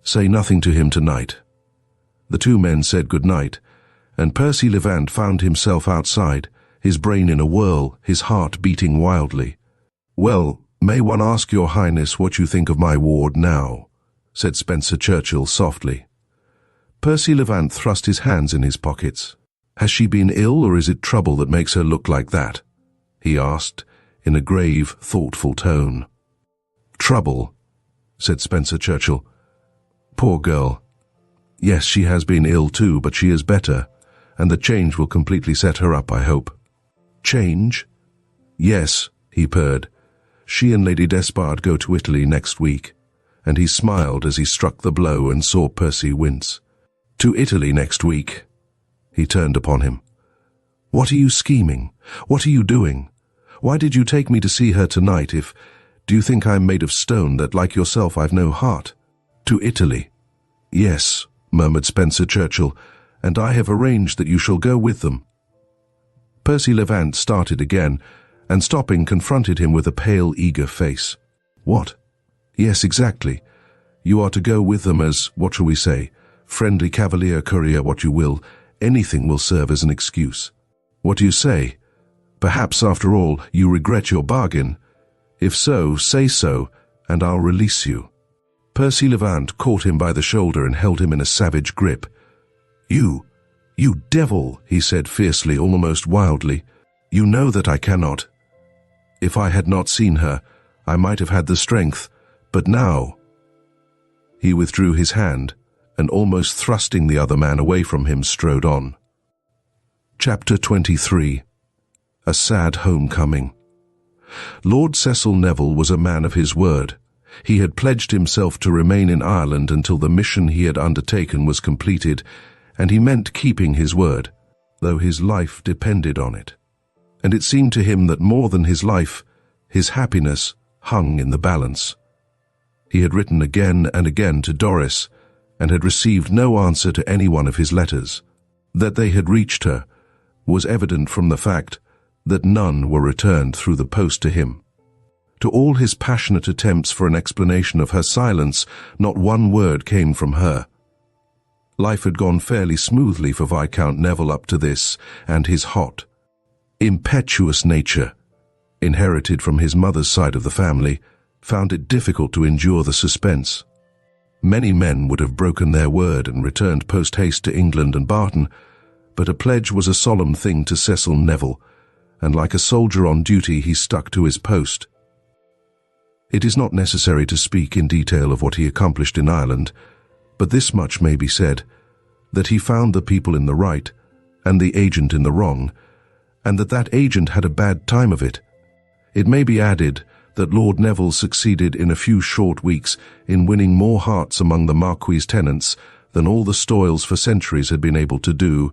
"Say nothing to him tonight." The two men said good night, and Percy Levant found himself outside, his brain in a whirl, his heart beating wildly. "Well, may one ask your highness what you think of my ward now?" said Spencer Churchill softly. Percy Levant thrust his hands in his pockets. "Has she been ill, or is it trouble that makes her look like that?" he asked, in a grave, thoughtful tone. "Trouble," said Spencer Churchill. "Poor girl. Yes, she has been ill too, but she is better, and the change will completely set her up, I hope." "Change?" "Yes," he purred. "She and Lady Despard go to Italy next week," and he smiled as he struck the blow and saw Percy wince. "To Italy next week?" He turned upon him. "What are you scheming? What are you doing? Why did you take me to see her tonight if... Do you think I'm made of stone, that like yourself I've no heart? To Italy?" "Yes," murmured Spencer Churchill, "and I have arranged that you shall go with them." Percy Levant started again, and stopping confronted him with a pale, eager face. "What?" "Yes, exactly. You are to go with them as, what shall we say, friendly cavalier, courier, what you will. Anything will serve as an excuse." "What do you say?" Perhaps, after all, you regret your bargain. If so, say so, and I'll release you." Percy Levant caught him by the shoulder and held him in a savage grip. You devil," he said fiercely, almost wildly. "You know that I cannot. If I had not seen her, I might have had the strength, but now—" He withdrew his hand, and almost thrusting the other man away from him, strode on. Chapter 23. A Sad Homecoming. Lord Cecil Neville was a man of his word. He had pledged himself to remain in Ireland until the mission he had undertaken was completed, and he meant keeping his word, though his life depended on it. And it seemed to him that more than his life, his happiness hung in the balance. He had written again and again to Doris, and had received no answer to any one of his letters. That they had reached her was evident from the fact that none were returned through the post to him. To all his passionate attempts for an explanation of her silence, not one word came from her. Life had gone fairly smoothly for Viscount Neville up to this, and his hot, impetuous nature, inherited from his mother's side of the family, found it difficult to endure the suspense. Many men would have broken their word and returned post-haste to England and Barton, but a pledge was a solemn thing to Cecil Neville, and like a soldier on duty he stuck to his post. It is not necessary to speak in detail of what he accomplished in Ireland, but this much may be said, that he found the people in the right and the agent in the wrong, and that agent had a bad time of it. It may be added that Lord Neville succeeded in a few short weeks in winning more hearts among the Marquis's tenants than all the Stoyles for centuries had been able to do,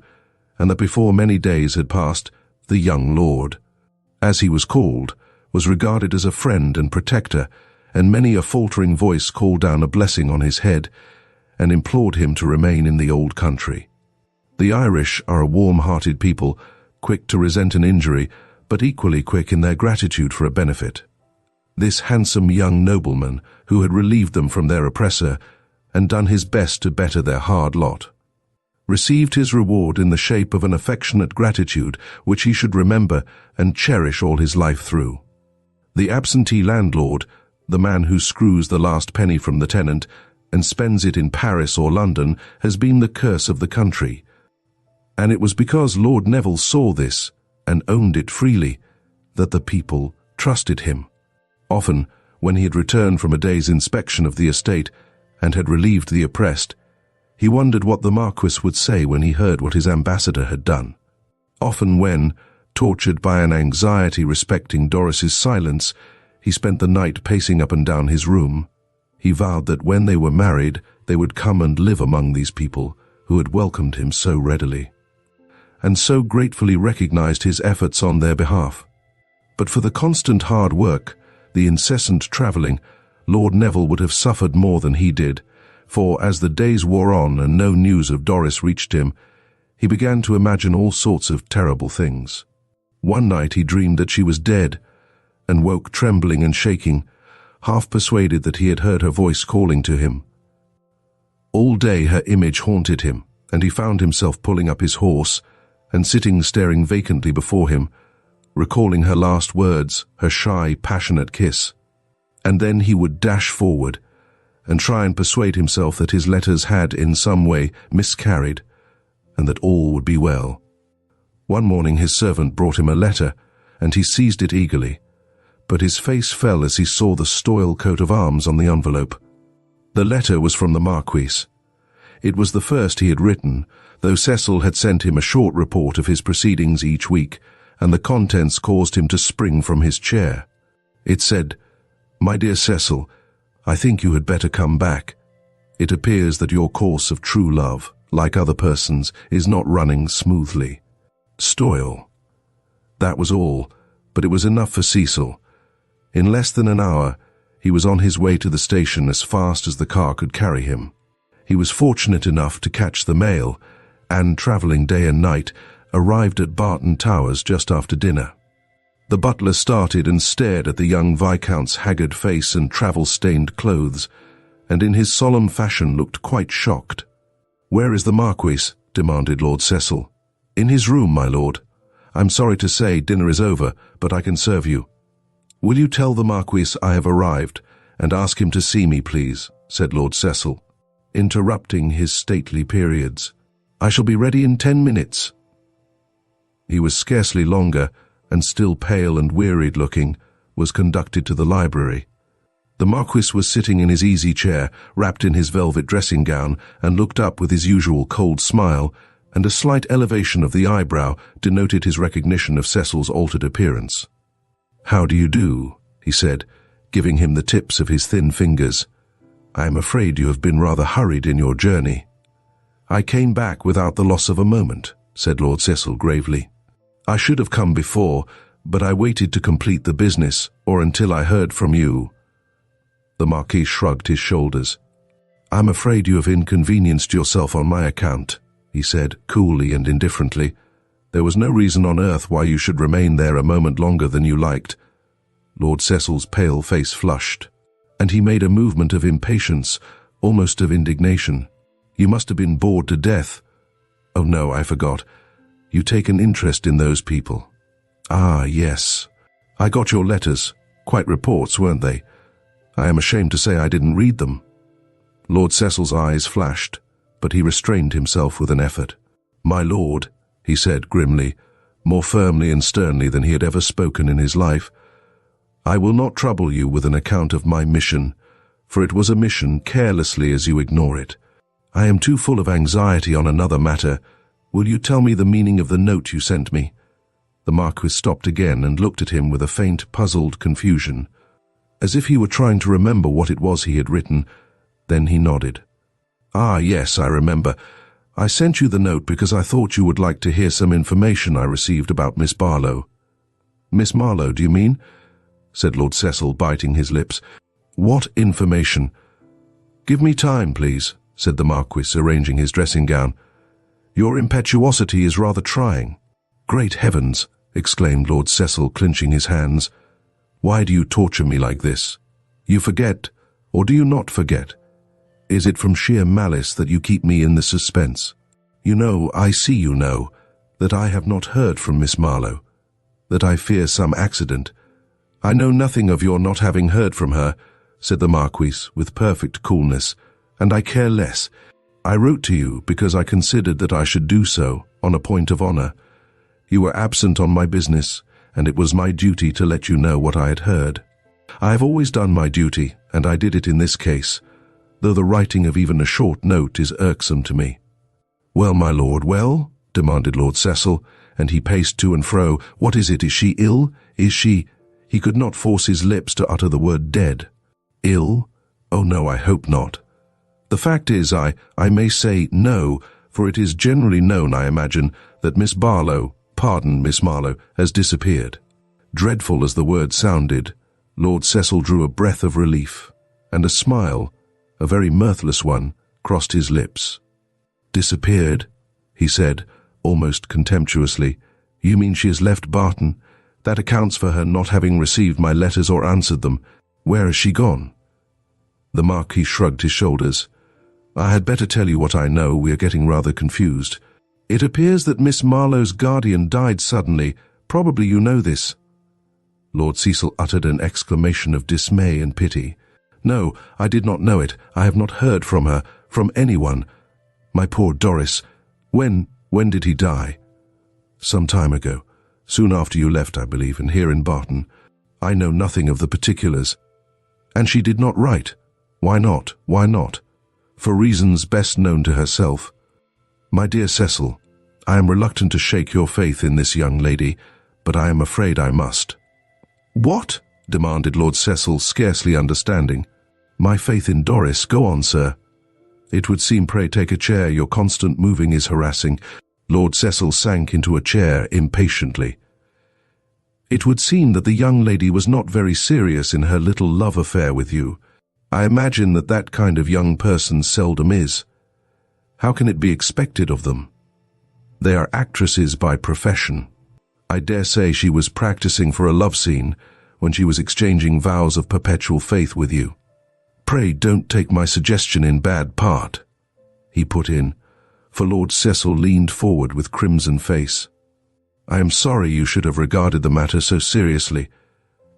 and that before many days had passed, the young lord, as he was called, was regarded as a friend and protector, and many a faltering voice called down a blessing on his head and implored him to remain in the old country. The Irish are a warm-hearted people, quick to resent an injury, but equally quick in their gratitude for a benefit. This handsome young nobleman, who had relieved them from their oppressor and done his best to better their hard lot, received his reward in the shape of an affectionate gratitude which he should remember and cherish all his life through. The absentee landlord, the man who screws the last penny from the tenant and spends it in Paris or London, has been the curse of the country. And it was because Lord Neville saw this and owned it freely that the people trusted him. Often, when he had returned from a day's inspection of the estate and had relieved the oppressed, he wondered what the Marquis would say when he heard what his ambassador had done. Often when, tortured by an anxiety respecting Doris's silence, he spent the night pacing up and down his room, he vowed that when they were married, they would come and live among these people who had welcomed him so readily, and so gratefully recognized his efforts on their behalf. But for the constant hard work, the incessant travelling, Lord Neville would have suffered more than he did, for as the days wore on and no news of Doris reached him, he began to imagine all sorts of terrible things. One night he dreamed that she was dead, and woke trembling and shaking, half persuaded that he had heard her voice calling to him. All day her image haunted him, and he found himself pulling up his horse and sitting staring vacantly before him, recalling her last words, her shy, passionate kiss. And then he would dash forward and try and persuade himself that his letters had in some way miscarried and that all would be well. One morning his servant brought him a letter, and he seized it eagerly, but his face fell as he saw the Stoyle coat of arms on the envelope. The letter was from the Marquis. It was the first he had written, though Cecil had sent him a short report of his proceedings each week, and the contents caused him to spring from his chair. It said, "My dear Cecil, I think you had better come back. It appears that your course of true love, like other persons, is not running smoothly. Stoyle." That was all, but it was enough for Cecil. In less than an hour, he was on his way to the station as fast as the car could carry him. He was fortunate enough to catch the mail, and, travelling day and night, arrived at Barton Towers just after dinner. The butler started and stared at the young Viscount's haggard face and travel-stained clothes, and in his solemn fashion looked quite shocked. "Where is the Marquis?" demanded Lord Cecil. "In his room, my lord. I'm sorry to say dinner is over, but I can serve you." "Will you tell the Marquis I have arrived, and ask him to see me, please," said Lord Cecil, interrupting his stately periods. "I shall be ready in 10 minutes." He was scarcely longer, and still pale and wearied-looking, was conducted to the library. The Marquis was sitting in his easy chair, wrapped in his velvet dressing gown, and looked up with his usual cold smile, and a slight elevation of the eyebrow denoted his recognition of Cecil's altered appearance. "How do you do?" he said, giving him the tips of his thin fingers. "I am afraid you have been rather hurried in your journey." "I came back without the loss of a moment," said Lord Cecil gravely. "I should have come before, but I waited to complete the business, or until I heard from you." The Marquis shrugged his shoulders. "I'm afraid you have inconvenienced yourself on my account," he said, coolly and indifferently. "There was no reason on earth why you should remain there a moment longer than you liked." Lord Cecil's pale face flushed, and he made a movement of impatience, almost of indignation. "You must have been bored to death. Oh no, I forgot. You take an interest in those people." "Ah, yes. I got your letters. Quite reports, weren't they? I am ashamed to say I didn't read them." Lord Cecil's eyes flashed, but he restrained himself with an effort. "My lord," he said grimly, more firmly and sternly than he had ever spoken in his life, "I will not trouble you with an account of my mission, for it was a mission carelessly as you ignore it. I am too full of anxiety on another matter. Will you tell me the meaning of the note you sent me?" The Marquis stopped again and looked at him with a faint, puzzled confusion, as if he were trying to remember what it was he had written. Then he nodded. "Ah, yes, I remember. I sent you the note because I thought you would like to hear some information I received about Miss Barlow." "Miss Marlowe, do you mean?" said Lord Cecil, biting his lips. "What information?" "Give me time, please," said the Marquis, arranging his dressing gown. "Your impetuosity is rather trying." "Great heavens!" exclaimed Lord Cecil, clenching his hands. "Why do you torture me like this? You forget, or do you not forget? Is it from sheer malice that you keep me in the suspense? You know, I see you know, that I have not heard from Miss Marlowe, that I fear some accident." "I know nothing of your not having heard from her," said the Marquis with perfect coolness, "and I care less. I wrote to you because I considered that I should do so, on a point of honor. You were absent on my business, and it was my duty to let you know what I had heard. I have always done my duty, and I did it in this case, though the writing of even a short note is irksome to me." "Well, my lord, well?" demanded Lord Cecil, and he paced to and fro. "What is it? Is she ill? Is she—" He could not force his lips to utter the word dead. "Ill? Oh no, I hope not. The fact is, I may say no, for it is generally known, I imagine, that Miss Barlow, pardon, Miss Marlowe, has disappeared." Dreadful as the word sounded, Lord Cecil drew a breath of relief, and a smile, a very mirthless one, crossed his lips. "Disappeared?" he said, almost contemptuously. "You mean she has left Barton? That accounts for her not having received my letters or answered them. Where has she gone?" The Marquis shrugged his shoulders. "I had better tell you what I know. We are getting rather confused. It appears that Miss Marlowe's guardian died suddenly. Probably you know this." Lord Cecil uttered an exclamation of dismay and pity. "No, I did not know it. I have not heard from her, from anyone. My poor Doris. When did he die?" "Some time ago. Soon after you left, I believe, and here in Barton. I know nothing of the particulars." "And she did not write? Why not? Why not?" "For reasons best known to herself." "My dear Cecil, I am reluctant to shake your faith in this young lady, but I am afraid I must." "What?" demanded Lord Cecil, scarcely understanding. "My faith in Doris. Go on, sir." "It would seem, pray take a chair. Your constant moving is harassing." Lord Cecil sank into a chair impatiently. "It would seem that the young lady was not very serious in her little love affair with you. I imagine that that kind of young person seldom is. How can it be expected of them? They are actresses by profession. I dare say she was practicing for a love scene when she was exchanging vows of perpetual faith with you. Pray don't take my suggestion in bad part," he put in, for Lord Cecil leaned forward with crimson face. I am sorry you should have regarded the matter so seriously.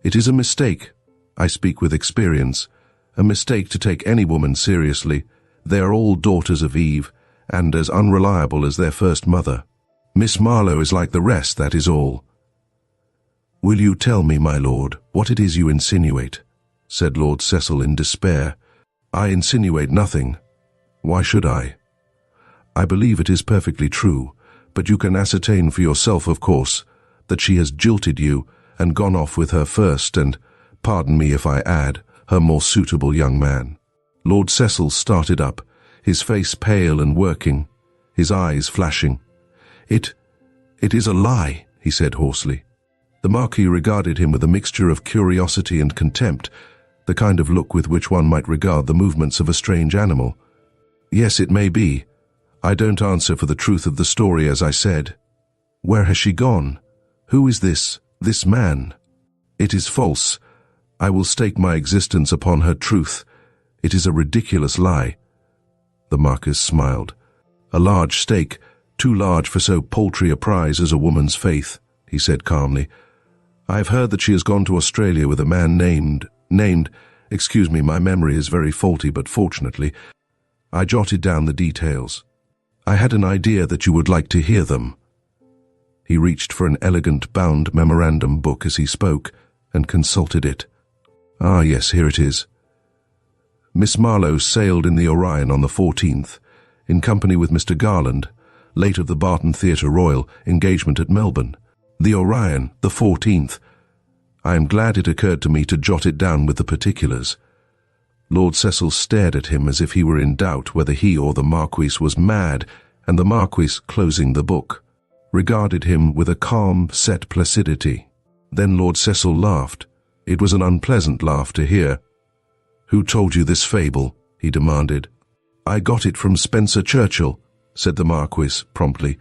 It is a mistake. I speak with experience. A mistake to take any woman seriously. They are all daughters of Eve, and as unreliable as their first mother. Miss Marlowe is like the rest, that is all." "Will you tell me, my lord, what it is you insinuate?" said Lord Cecil in despair. "I insinuate nothing. Why should I? I believe it is perfectly true, but you can ascertain for yourself, of course, that she has jilted you and gone off with her first and, pardon me if I add, her more suitable young man." Lord Cecil started up, his face pale and working, his eyes flashing. It is a lie," he said hoarsely. The Marquis regarded him with a mixture of curiosity and contempt, the kind of look with which one might regard the movements of a strange animal. "Yes, it may be. I don't answer for the truth of the story, as I said." "Where has she gone? Who is this man?" "It is false. I will stake my existence upon her truth. It is a ridiculous lie." The Marquis smiled. "A large stake, too large for so paltry a prize as a woman's faith," he said calmly. "I have heard that she has gone to Australia with a man named, excuse me, my memory is very faulty, but fortunately, I jotted down the details. I had an idea that you would like to hear them." He reached for an elegant bound memorandum book as he spoke, and consulted it. "Ah, yes, here it is. Miss Marlowe sailed in the Orion on the 14th, in company with Mr. Garland, late of the Barton Theatre Royal, engagement at Melbourne. The Orion, the 14th. I am glad it occurred to me to jot it down with the particulars." Lord Cecil stared at him as if he were in doubt whether he or the Marquis was mad, and the Marquis, closing the book, regarded him with a calm, set placidity. Then Lord Cecil laughed. It was an unpleasant laugh to hear. "Who told you this fable?" he demanded. "I got it from Spencer Churchill," said the Marquis promptly.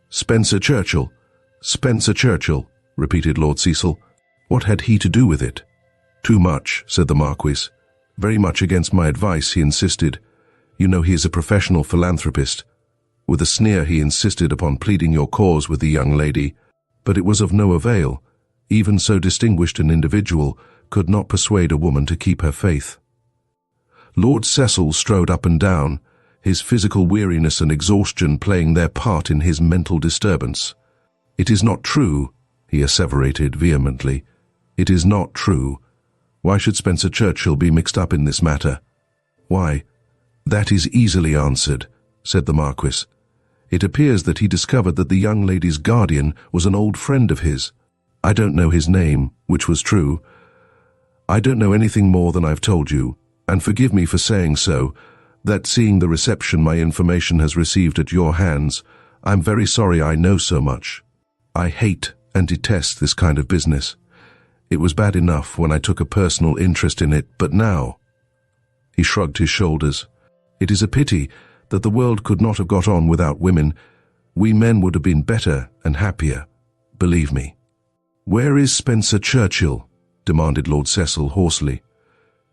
"Spencer Churchill, Spencer Churchill," repeated Lord Cecil. "What had he to do with it?" "Too much," said the Marquis. "Very much against my advice, he insisted. You know he is a professional philanthropist. With a sneer he insisted upon pleading your cause with the young lady, but it was of no avail. Even so distinguished an individual could not persuade a woman to keep her faith." Lord Cecil strode up and down, his physical weariness and exhaustion playing their part in his mental disturbance. "It is not true," he asseverated vehemently. "It is not true. Why should Spencer Churchill be mixed up in this matter?" "Why, that is easily answered," said the Marquis. "It appears that he discovered that the young lady's guardian was an old friend of his. I don't know his name, which was true. I don't know anything more than I've told you, and forgive me for saying so, that seeing the reception my information has received at your hands, I'm very sorry I know so much. I hate and detest this kind of business. It was bad enough when I took a personal interest in it, but now—" He shrugged his shoulders. "It is a pity that the world could not have got on without women. We men would have been better and happier, believe me." "Where is Spencer Churchill?" demanded Lord Cecil hoarsely.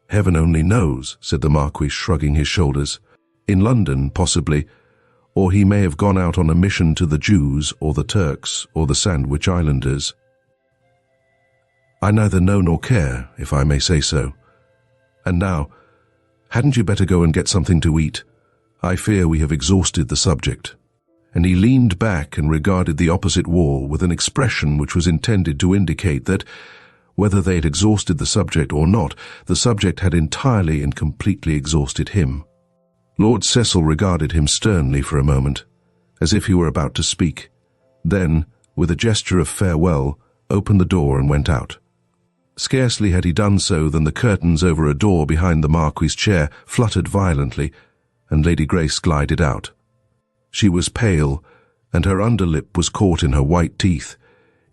"Heaven only knows," said the Marquis, shrugging his shoulders. "In London, possibly, or he may have gone out on a mission to the Jews or the Turks or the Sandwich Islanders. I neither know nor care, if I may say so. And now, hadn't you better go and get something to eat? I fear we have exhausted the subject." And he leaned back and regarded the opposite wall with an expression which was intended to indicate that, whether they had exhausted the subject or not, the subject had entirely and completely exhausted him. Lord Cecil regarded him sternly for a moment, as if he were about to speak, then, with a gesture of farewell, opened the door and went out. Scarcely had he done so than the curtains over a door behind the Marquis's chair fluttered violently, and Lady Grace glided out. She was pale, and her underlip was caught in her white teeth,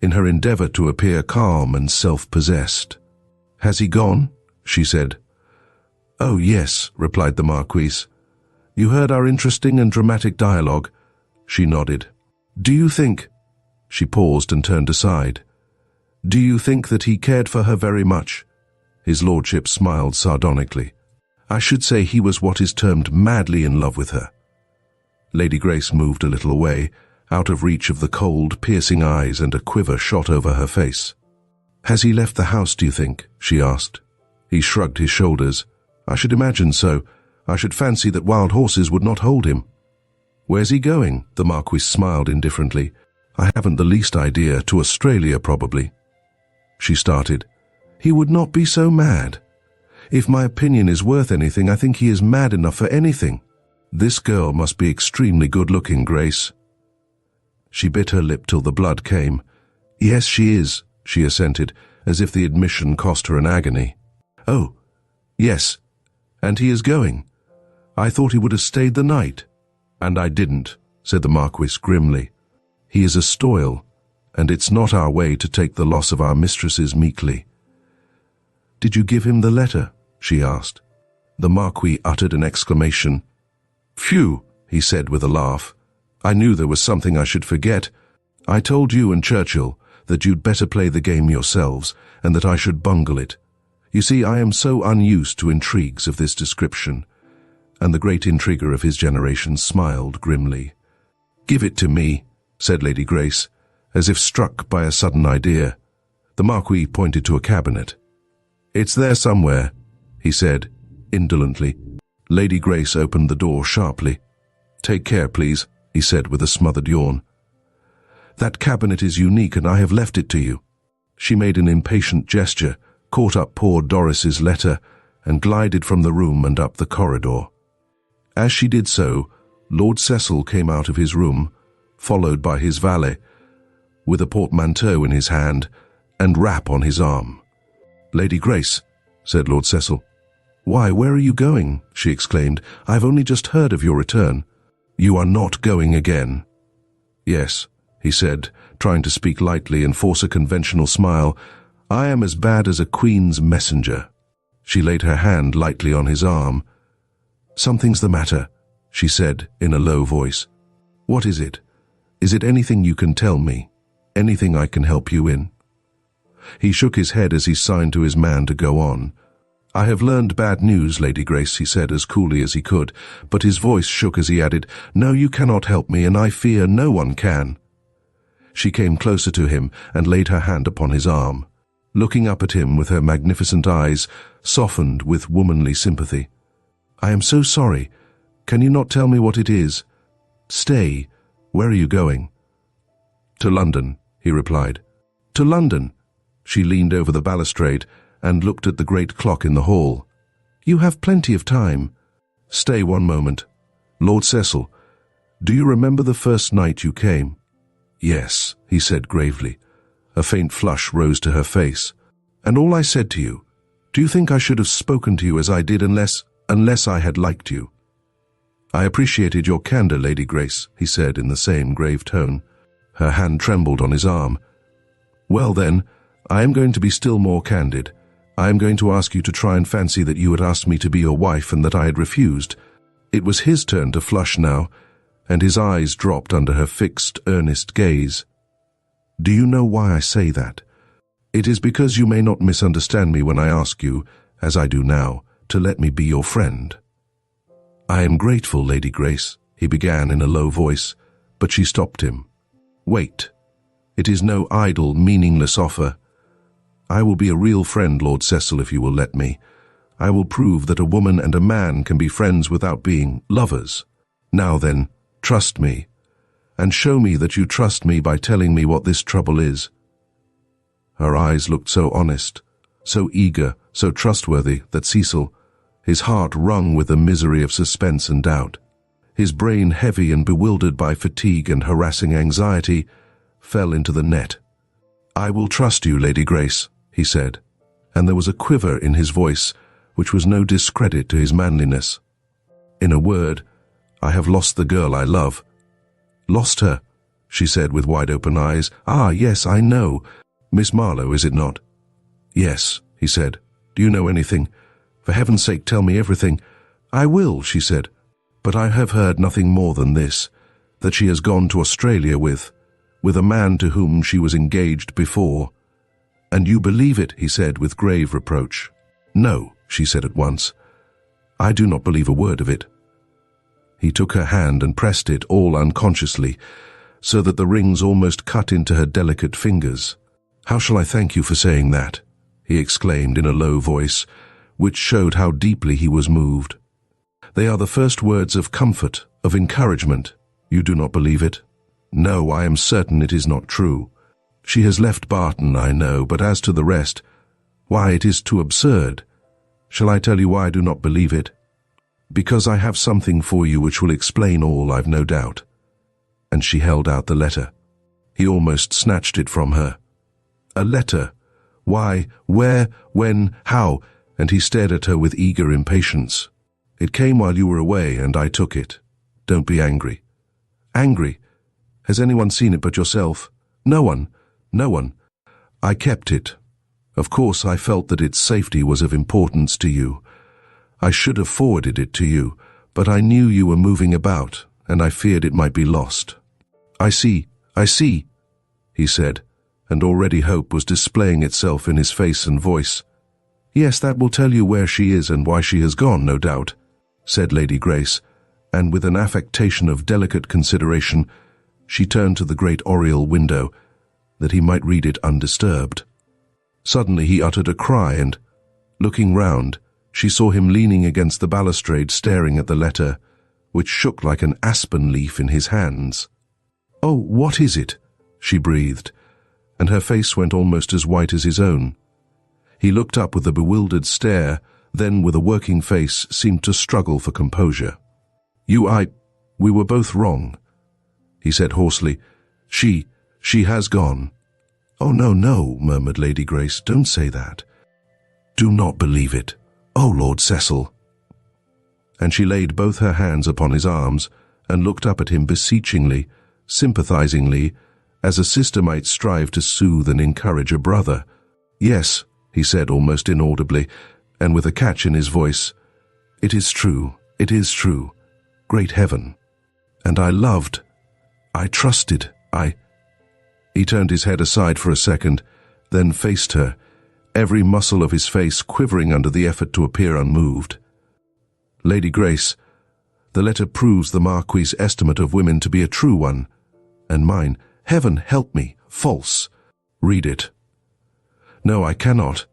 in her endeavour to appear calm and self-possessed. "Has he gone?" she said. "Oh, yes," replied the Marquis. "You heard our interesting and dramatic dialogue?" She nodded. "Do you think—" She paused and turned aside. "Do you think that he cared for her very much?" His lordship smiled sardonically. "I should say he was what is termed madly in love with her." Lady Grace moved a little away, out of reach of the cold, piercing eyes, and a quiver shot over her face. "Has he left the house, do you think?" she asked. He shrugged his shoulders. "I should imagine so. I should fancy that wild horses would not hold him." "Where's he going?" The Marquis smiled indifferently. "I haven't the least idea. To Australia, probably." She started. "He would not be so mad. If my opinion is worth anything, I think he is mad enough for anything. This girl must be extremely good-looking, Grace." She bit her lip till the blood came. "Yes, she is," she assented, as if the admission cost her an agony. "Oh, yes. And he is going. I thought he would have stayed the night." "And I didn't," said the Marquis grimly. "He is a stoil, and it's not our way to take the loss of our mistresses meekly." "Did you give him the letter?" she asked. The Marquis uttered an exclamation. "Phew," he said with a laugh. "I knew there was something I should forget. I told you and Churchill that you'd better play the game yourselves, and that I should bungle it. You see, I am so unused to intrigues of this description." And the great intriguer of his generation smiled grimly. "Give it to me," said Lady Grace, as if struck by a sudden idea. The Marquis pointed to a cabinet. "It's there somewhere," he said, indolently. Lady Grace opened the door sharply. "Take care, please," he said with a smothered yawn. "That cabinet is unique, and I have left it to you." She made an impatient gesture, caught up poor Doris's letter, and glided from the room and up the corridor. As she did so, Lord Cecil came out of his room, followed by his valet, with a portmanteau in his hand and wrap on his arm. "Lady Grace," said Lord Cecil. "Why, where are you going?" she exclaimed. "I've only just heard of your return." "You are not going again." "Yes," he said, trying to speak lightly and force a conventional smile. "I am as bad as a queen's messenger." She laid her hand lightly on his arm. "Something's the matter," she said in a low voice. "What is it? Is it anything you can tell me? Anything I can help you in?" He shook his head as he signed to his man to go on. "I have learned bad news, Lady Grace," he said as coolly as he could, but his voice shook as he added, "No, you cannot help me, and I fear no one can." She came closer to him and laid her hand upon his arm, looking up at him with her magnificent eyes, softened with womanly sympathy. "I am so sorry. Can you not tell me what it is? Stay. Where are you going?" "To London," he replied. "To London?" She leaned over the balustrade and looked at the great clock in the hall. "You have plenty of time." "Stay one moment. Lord Cecil, do you remember the first night you came?" "Yes," he said gravely. A faint flush rose to her face. "And all I said to you, do you think I should have spoken to you as I did unless I had liked you?" "I appreciated your candor, Lady Grace," he said in the same grave tone. Her hand trembled on his arm. "Well then, I am going to be still more candid. I am going to ask you to try and fancy that you had asked me to be your wife and that I had refused." It was his turn to flush now, and his eyes dropped under her fixed, earnest gaze. "Do you know why I say that? It is because you may not misunderstand me when I ask you, as I do now, to let me be your friend." "I am grateful, Lady Grace," he began in a low voice, but she stopped him. "Wait. It is no idle, meaningless offer. I will be a real friend, Lord Cecil, if you will let me. I will prove that a woman and a man can be friends without being lovers. Now then, trust me, and show me that you trust me by telling me what this trouble is." Her eyes looked so honest, so eager, so trustworthy that Cecil, his heart wrung with the misery of suspense and doubt, his brain heavy and bewildered by fatigue and harassing anxiety, fell into the net. "I will trust you, Lady Grace," he said, and there was a quiver in his voice which was no discredit to his manliness. "In a word, I have lost the girl I love." "Lost her?" she said with wide-open eyes. "Ah, yes, I know. Miss Marlowe, is it not?" "Yes," he said. "Do you know anything? For heaven's sake, tell me everything." "I will," she said. "But I have heard nothing more than this, that she has gone to Australia with a man to whom she was engaged before." "And you believe it?" he said with grave reproach. "No," she said at once. "I do not believe a word of it." He took her hand and pressed it all unconsciously, so that the rings almost cut into her delicate fingers. "How shall I thank you for saying that?" he exclaimed in a low voice, which showed how deeply he was moved. "They are the first words of comfort, of encouragement. You do not believe it?" "No, I am certain it is not true. She has left Barton, I know, but as to the rest, why, it is too absurd. Shall I tell you why I do not believe it? Because I have something for you which will explain all, I've no doubt." And she held out the letter. He almost snatched it from her. "A letter? Why, where, when, how?" And he stared at her with eager impatience. "It came while you were away, and I took it. Don't be angry." "Angry? Has anyone seen it but yourself?" "No one. No one. I kept it. Of course, I felt that its safety was of importance to you. I should have forwarded it to you, but I knew you were moving about, and I feared it might be lost." I see, he said, and already hope was displaying itself in his face and voice. "Yes, that will tell you where she is and why she has gone, no doubt," said Lady Grace, and with an affectation of delicate consideration, she turned to the great oriel window, that he might read it undisturbed. Suddenly he uttered a cry and, looking round, she saw him leaning against the balustrade staring at the letter, which shook like an aspen leaf in his hands. "Oh, what is it?" she breathed, and her face went almost as white as his own. He looked up with a bewildered stare, then with a working face seemed to struggle for composure. We were both wrong," he said hoarsely. She has gone." "Oh, no," murmured Lady Grace, "don't say that. Do not believe it. Oh, Lord Cecil." And she laid both her hands upon his arms and looked up at him beseechingly, sympathizingly, as a sister might strive to soothe and encourage a brother. "Yes," he said almost inaudibly, and with a catch in his voice, it is true. Great heaven. And I loved, I trusted, He turned his head aside for a second, then faced her, every muscle of his face quivering under the effort to appear unmoved. "Lady Grace, the letter proves the Marquis's estimate of women to be a true one, and mine, heaven help me, false. Read it." "No, I cannot.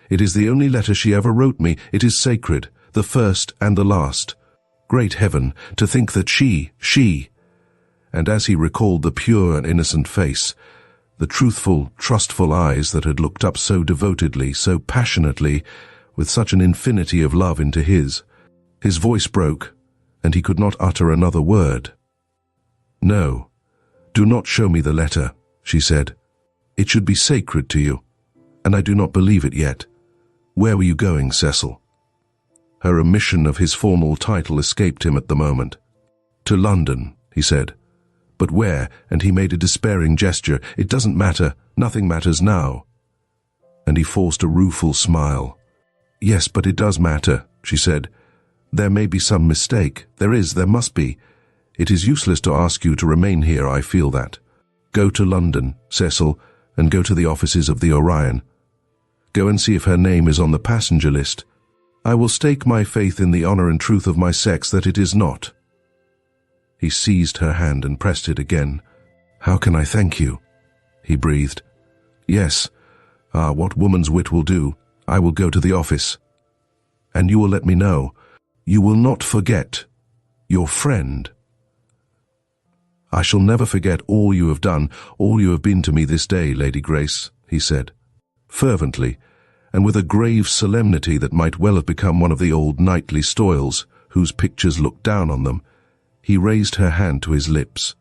It is the only letter she ever wrote me. It is sacred, the first and the last. Great heaven, to think that she, and as he recalled the pure and innocent face, the truthful, trustful eyes that had looked up so devotedly, so passionately, with such an infinity of love into his voice broke, and he could not utter another word. "No, do not show me the letter," she said. "It should be sacred to you, and I do not believe it yet. Where were you going, Cecil?" Her omission of his formal title escaped him at the moment. "To London," he said. "But where?" And he made a despairing gesture. "It doesn't matter. Nothing matters now." And he forced a rueful smile. "Yes, but it does matter," she said. "There may be some mistake. There must be. It is useless to ask you to remain here, I feel that. Go to London, Cecil, and go to the offices of the Orion. Go and see if her name is on the passenger list. I will stake my faith in the honor and truth of my sex that it is not." He seized her hand and pressed it again. "How can I thank you?" he breathed. "Yes. What woman's wit will do. I will go to the office. And you will let me know. You will not forget. Your friend." "I shall never forget all you have done, all you have been to me this day, Lady Grace," he said, fervently, and with a grave solemnity that might well have become one of the old knightly stoils, whose pictures looked down on them. He raised her hand to his lips.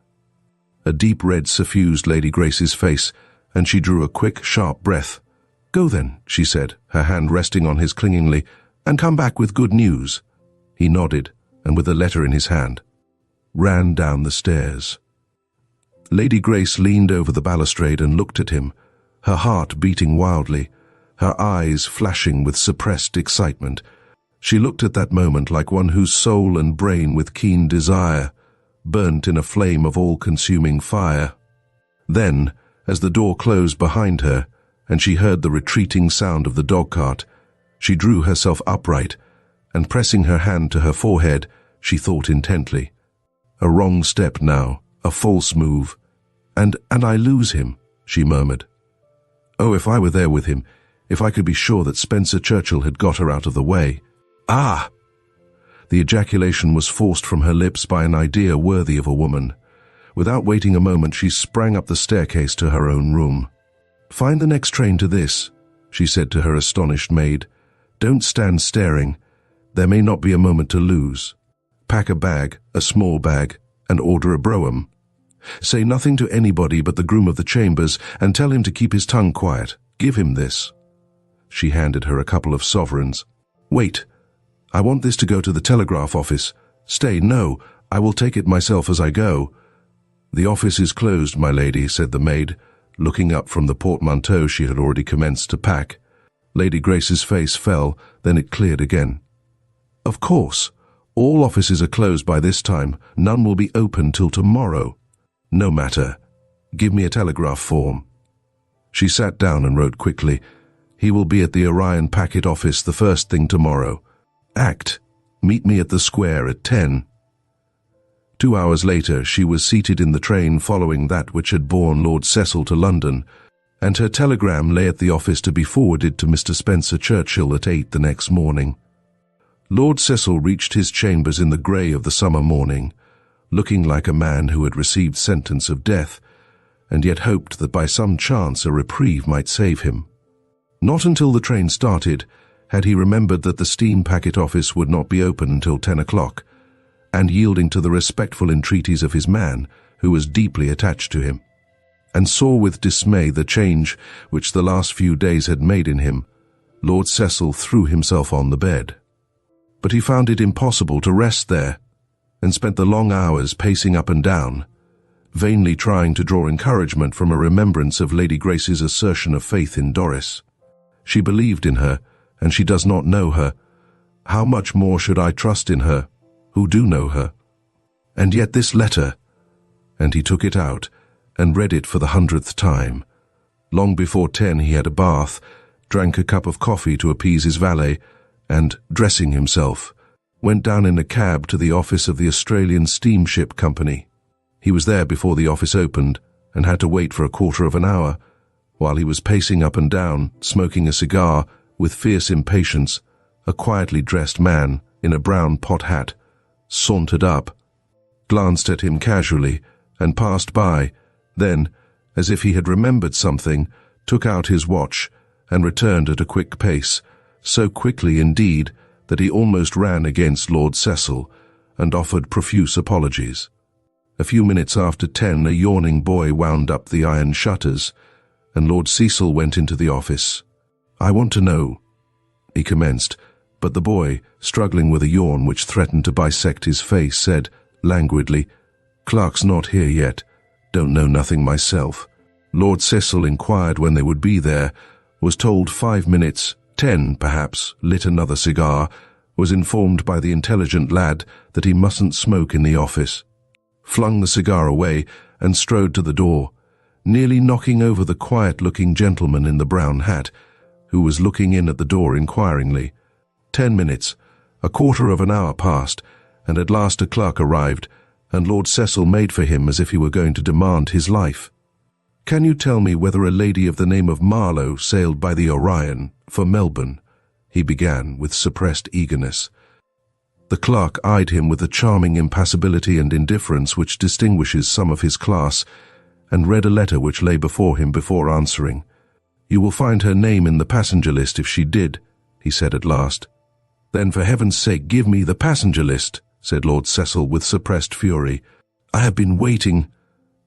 A deep red suffused Lady Grace's face, and she drew a quick, sharp breath. "Go then," she said, her hand resting on his clingingly, "and come back with good news." He nodded, and with the letter in his hand, ran down the stairs. Lady Grace leaned over the balustrade and looked at him, her heart beating wildly, her eyes flashing with suppressed excitement. She looked at that moment like one whose soul and brain with keen desire burnt in a flame of all-consuming fire. Then, as the door closed behind her, and she heard the retreating sound of the dog-cart, she drew herself upright, and pressing her hand to her forehead, she thought intently. A wrong step now, a false move. And I lose him," she murmured. "Oh, if I were there with him, if I could be sure that Spencer Churchill had got her out of the way." "Ah!" The ejaculation was forced from her lips by an idea worthy of a woman. Without waiting a moment, she sprang up the staircase to her own room. "Find the next train to this," she said to her astonished maid. "Don't stand staring. There may not be a moment to lose. Pack a bag, a small bag, and order a brougham. Say nothing to anybody but the groom of the chambers, and tell him to keep his tongue quiet. Give him this." She handed her a couple of sovereigns. "Wait. I want this to go to the telegraph office. Stay, no, I will take it myself as I go." "The office is closed, my lady," said the maid, looking up from the portmanteau she had already commenced to pack. Lady Grace's face fell, then it cleared again. "Of course. All offices are closed by this time. None will be open till tomorrow." "No matter. Give me a telegraph form." She sat down and wrote quickly, "He will be at the Orion packet office the first thing tomorrow. Act. Meet me at the square at 10. 2 hours later, she was seated in the train following that which had borne Lord Cecil to London, and her telegram lay at the office to be forwarded to Mr. Spencer Churchill at 8 the next morning. Lord Cecil reached his chambers in the grey of the summer morning, looking like a man who had received sentence of death, and yet hoped that by some chance a reprieve might save him. Not until the train started had he remembered that the steam packet office would not be open until 10 o'clock, and yielding to the respectful entreaties of his man, who was deeply attached to him, and saw with dismay the change which the last few days had made in him, Lord Cecil threw himself on the bed. But he found it impossible to rest there, and spent the long hours pacing up and down, vainly trying to draw encouragement from a remembrance of Lady Grace's assertion of faith in Doris. She believed in her, and she does not know her. How much more should I trust in her, who do know her? And yet this letter, and he took it out and read it for the 100th time. Long before 10 he had a bath, drank a cup of coffee to appease his valet, and, dressing himself, went down in a cab to the office of the Australian Steamship Company. He was there before the office opened, and had to wait for a quarter of an hour. While he was pacing up and down, smoking a cigar, with fierce impatience, a quietly dressed man, in a brown pot hat, sauntered up, glanced at him casually, and passed by, then, as if he had remembered something, took out his watch, and returned at a quick pace, so quickly indeed that he almost ran against Lord Cecil, and offered profuse apologies. A few minutes after 10, a yawning boy wound up the iron shutters, and Lord Cecil went into the office. "I want to know," he commenced, but the boy, struggling with a yawn which threatened to bisect his face, said, languidly, "Clark's not here yet. Don't know nothing myself." Lord Cecil inquired when they would be there, was told 5 minutes, 10 perhaps, lit another cigar, was informed by the intelligent lad that he mustn't smoke in the office, flung the cigar away, and strode to the door, nearly knocking over the quiet-looking gentleman in the brown hat, who was looking in at the door inquiringly. 10 minutes, a quarter of an hour passed, and at last a clerk arrived, and Lord Cecil made for him as if he were going to demand his life. "Can you tell me whether a lady of the name of Marlowe sailed by the Orion for Melbourne?" he began with suppressed eagerness. The clerk eyed him with the charming impassibility and indifference which distinguishes some of his class, and read a letter which lay before him before answering. "You will find her name in the passenger list if she did," he said at last. "Then for heaven's sake give me the passenger list," said Lord Cecil with suppressed fury. "I have been waiting."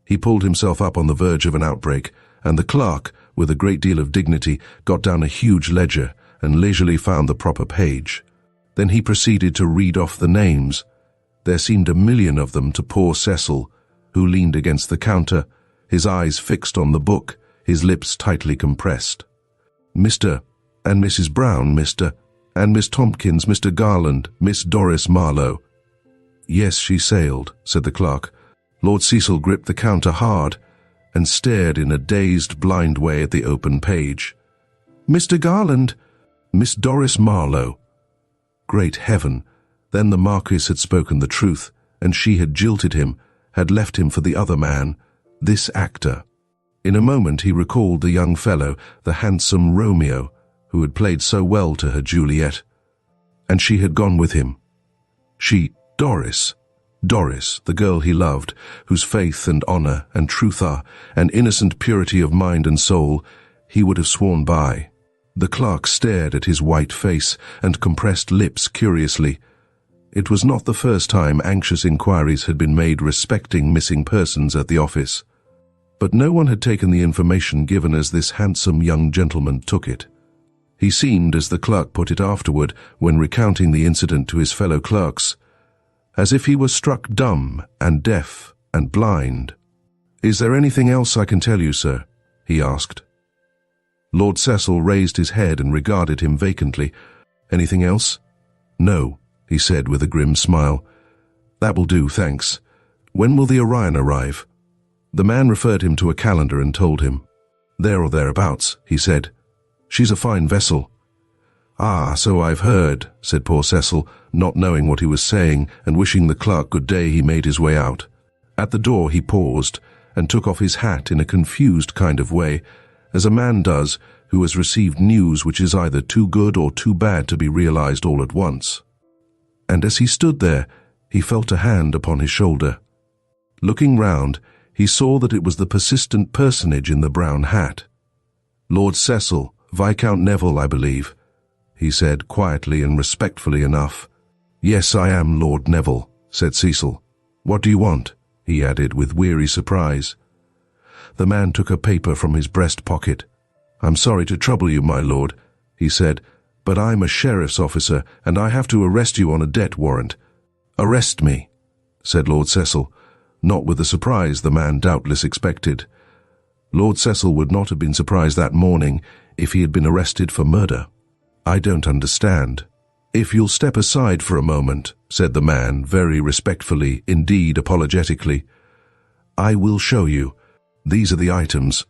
He pulled himself up on the verge of an outbreak, and the clerk, with a great deal of dignity, got down a huge ledger and leisurely found the proper page. Then he proceeded to read off the names. There seemed a million of them to poor Cecil, who leaned against the counter, his eyes fixed on the book, his lips tightly compressed. "Mr. and Mrs. Brown, Mr. and Miss Tompkins, Mr. Garland, Miss Doris Marlowe." "Yes, she sailed," said the clerk. Lord Cecil gripped the counter hard and stared in a dazed, blind way at the open page. "Mr. Garland, Miss Doris Marlowe." Great heaven! Then the Marquis had spoken the truth, and she had jilted him, had left him for the other man. This actor. In a moment he recalled the young fellow, the handsome Romeo, who had played so well to her Juliet. And she had gone with him. She, Doris, the girl he loved, whose faith and honor and truth and innocent purity of mind and soul he would have sworn by. The clerk stared at his white face and compressed lips curiously. It was not the first time anxious inquiries had been made respecting missing persons at the office. But no one had taken the information given as this handsome young gentleman took it. He seemed, as the clerk put it afterward when recounting the incident to his fellow clerks, as if he were struck dumb and deaf and blind. "Is there anything else I can tell you, sir?" he asked. Lord Cecil raised his head and regarded him vacantly. "Anything else?" "No," he said with a grim smile. "That will do, thanks. When will the Orion arrive?" The man referred him to a calendar and told him. "There or thereabouts," he said. "She's a fine vessel." "Ah, so I've heard," said poor Cecil, not knowing what he was saying and wishing the clerk good day. He made his way out. At the door he paused and took off his hat in a confused kind of way, as a man does who has received news which is either too good or too bad to be realized all at once. And as he stood there, he felt a hand upon his shoulder. Looking round, he saw that it was the persistent personage in the brown hat. "Lord Cecil, Viscount Neville, I believe," he said quietly and respectfully enough. "Yes, I am Lord Neville," said Cecil. "What do you want?" he added with weary surprise. The man took a paper from his breast pocket. "I'm sorry to trouble you, my lord," he said, "but I'm a sheriff's officer and I have to arrest you on a debt warrant." "Arrest me," said Lord Cecil, not with the surprise the man doubtless expected. Lord Cecil would not have been surprised that morning if he had been arrested for murder. "I don't understand." "If you'll step aside for a moment," said the man, very respectfully, indeed apologetically, "I will show you. These are the items,"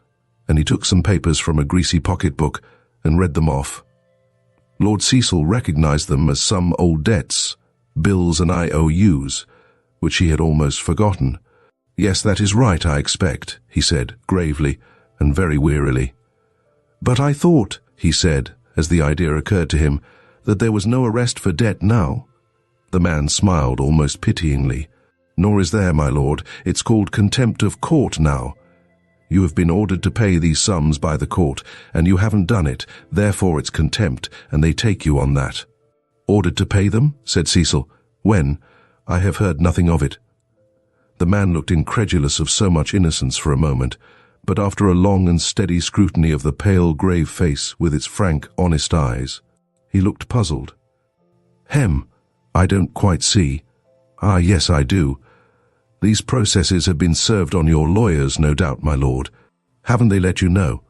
and he took some papers from a greasy pocketbook and read them off. Lord Cecil recognized them as some old debts, bills and IOUs, which he had almost forgotten. "Yes, that is right, I expect," he said, gravely and very wearily. "But I thought," he said, as the idea occurred to him, "that there was no arrest for debt now." The man smiled almost pityingly. "Nor is there, my lord. It's called contempt of court now. You have been ordered to pay these sums by the court, and you haven't done it, therefore it's contempt, and they take you on that." "Ordered to pay them?" said Cecil. "When? I have heard nothing of it." The man looked incredulous of so much innocence for a moment, but after a long and steady scrutiny of the pale, grave face with its frank, honest eyes, he looked puzzled. I don't quite see." "Ah, yes, I do. These processes have been served on your lawyers, no doubt, my lord. Haven't they let you know?"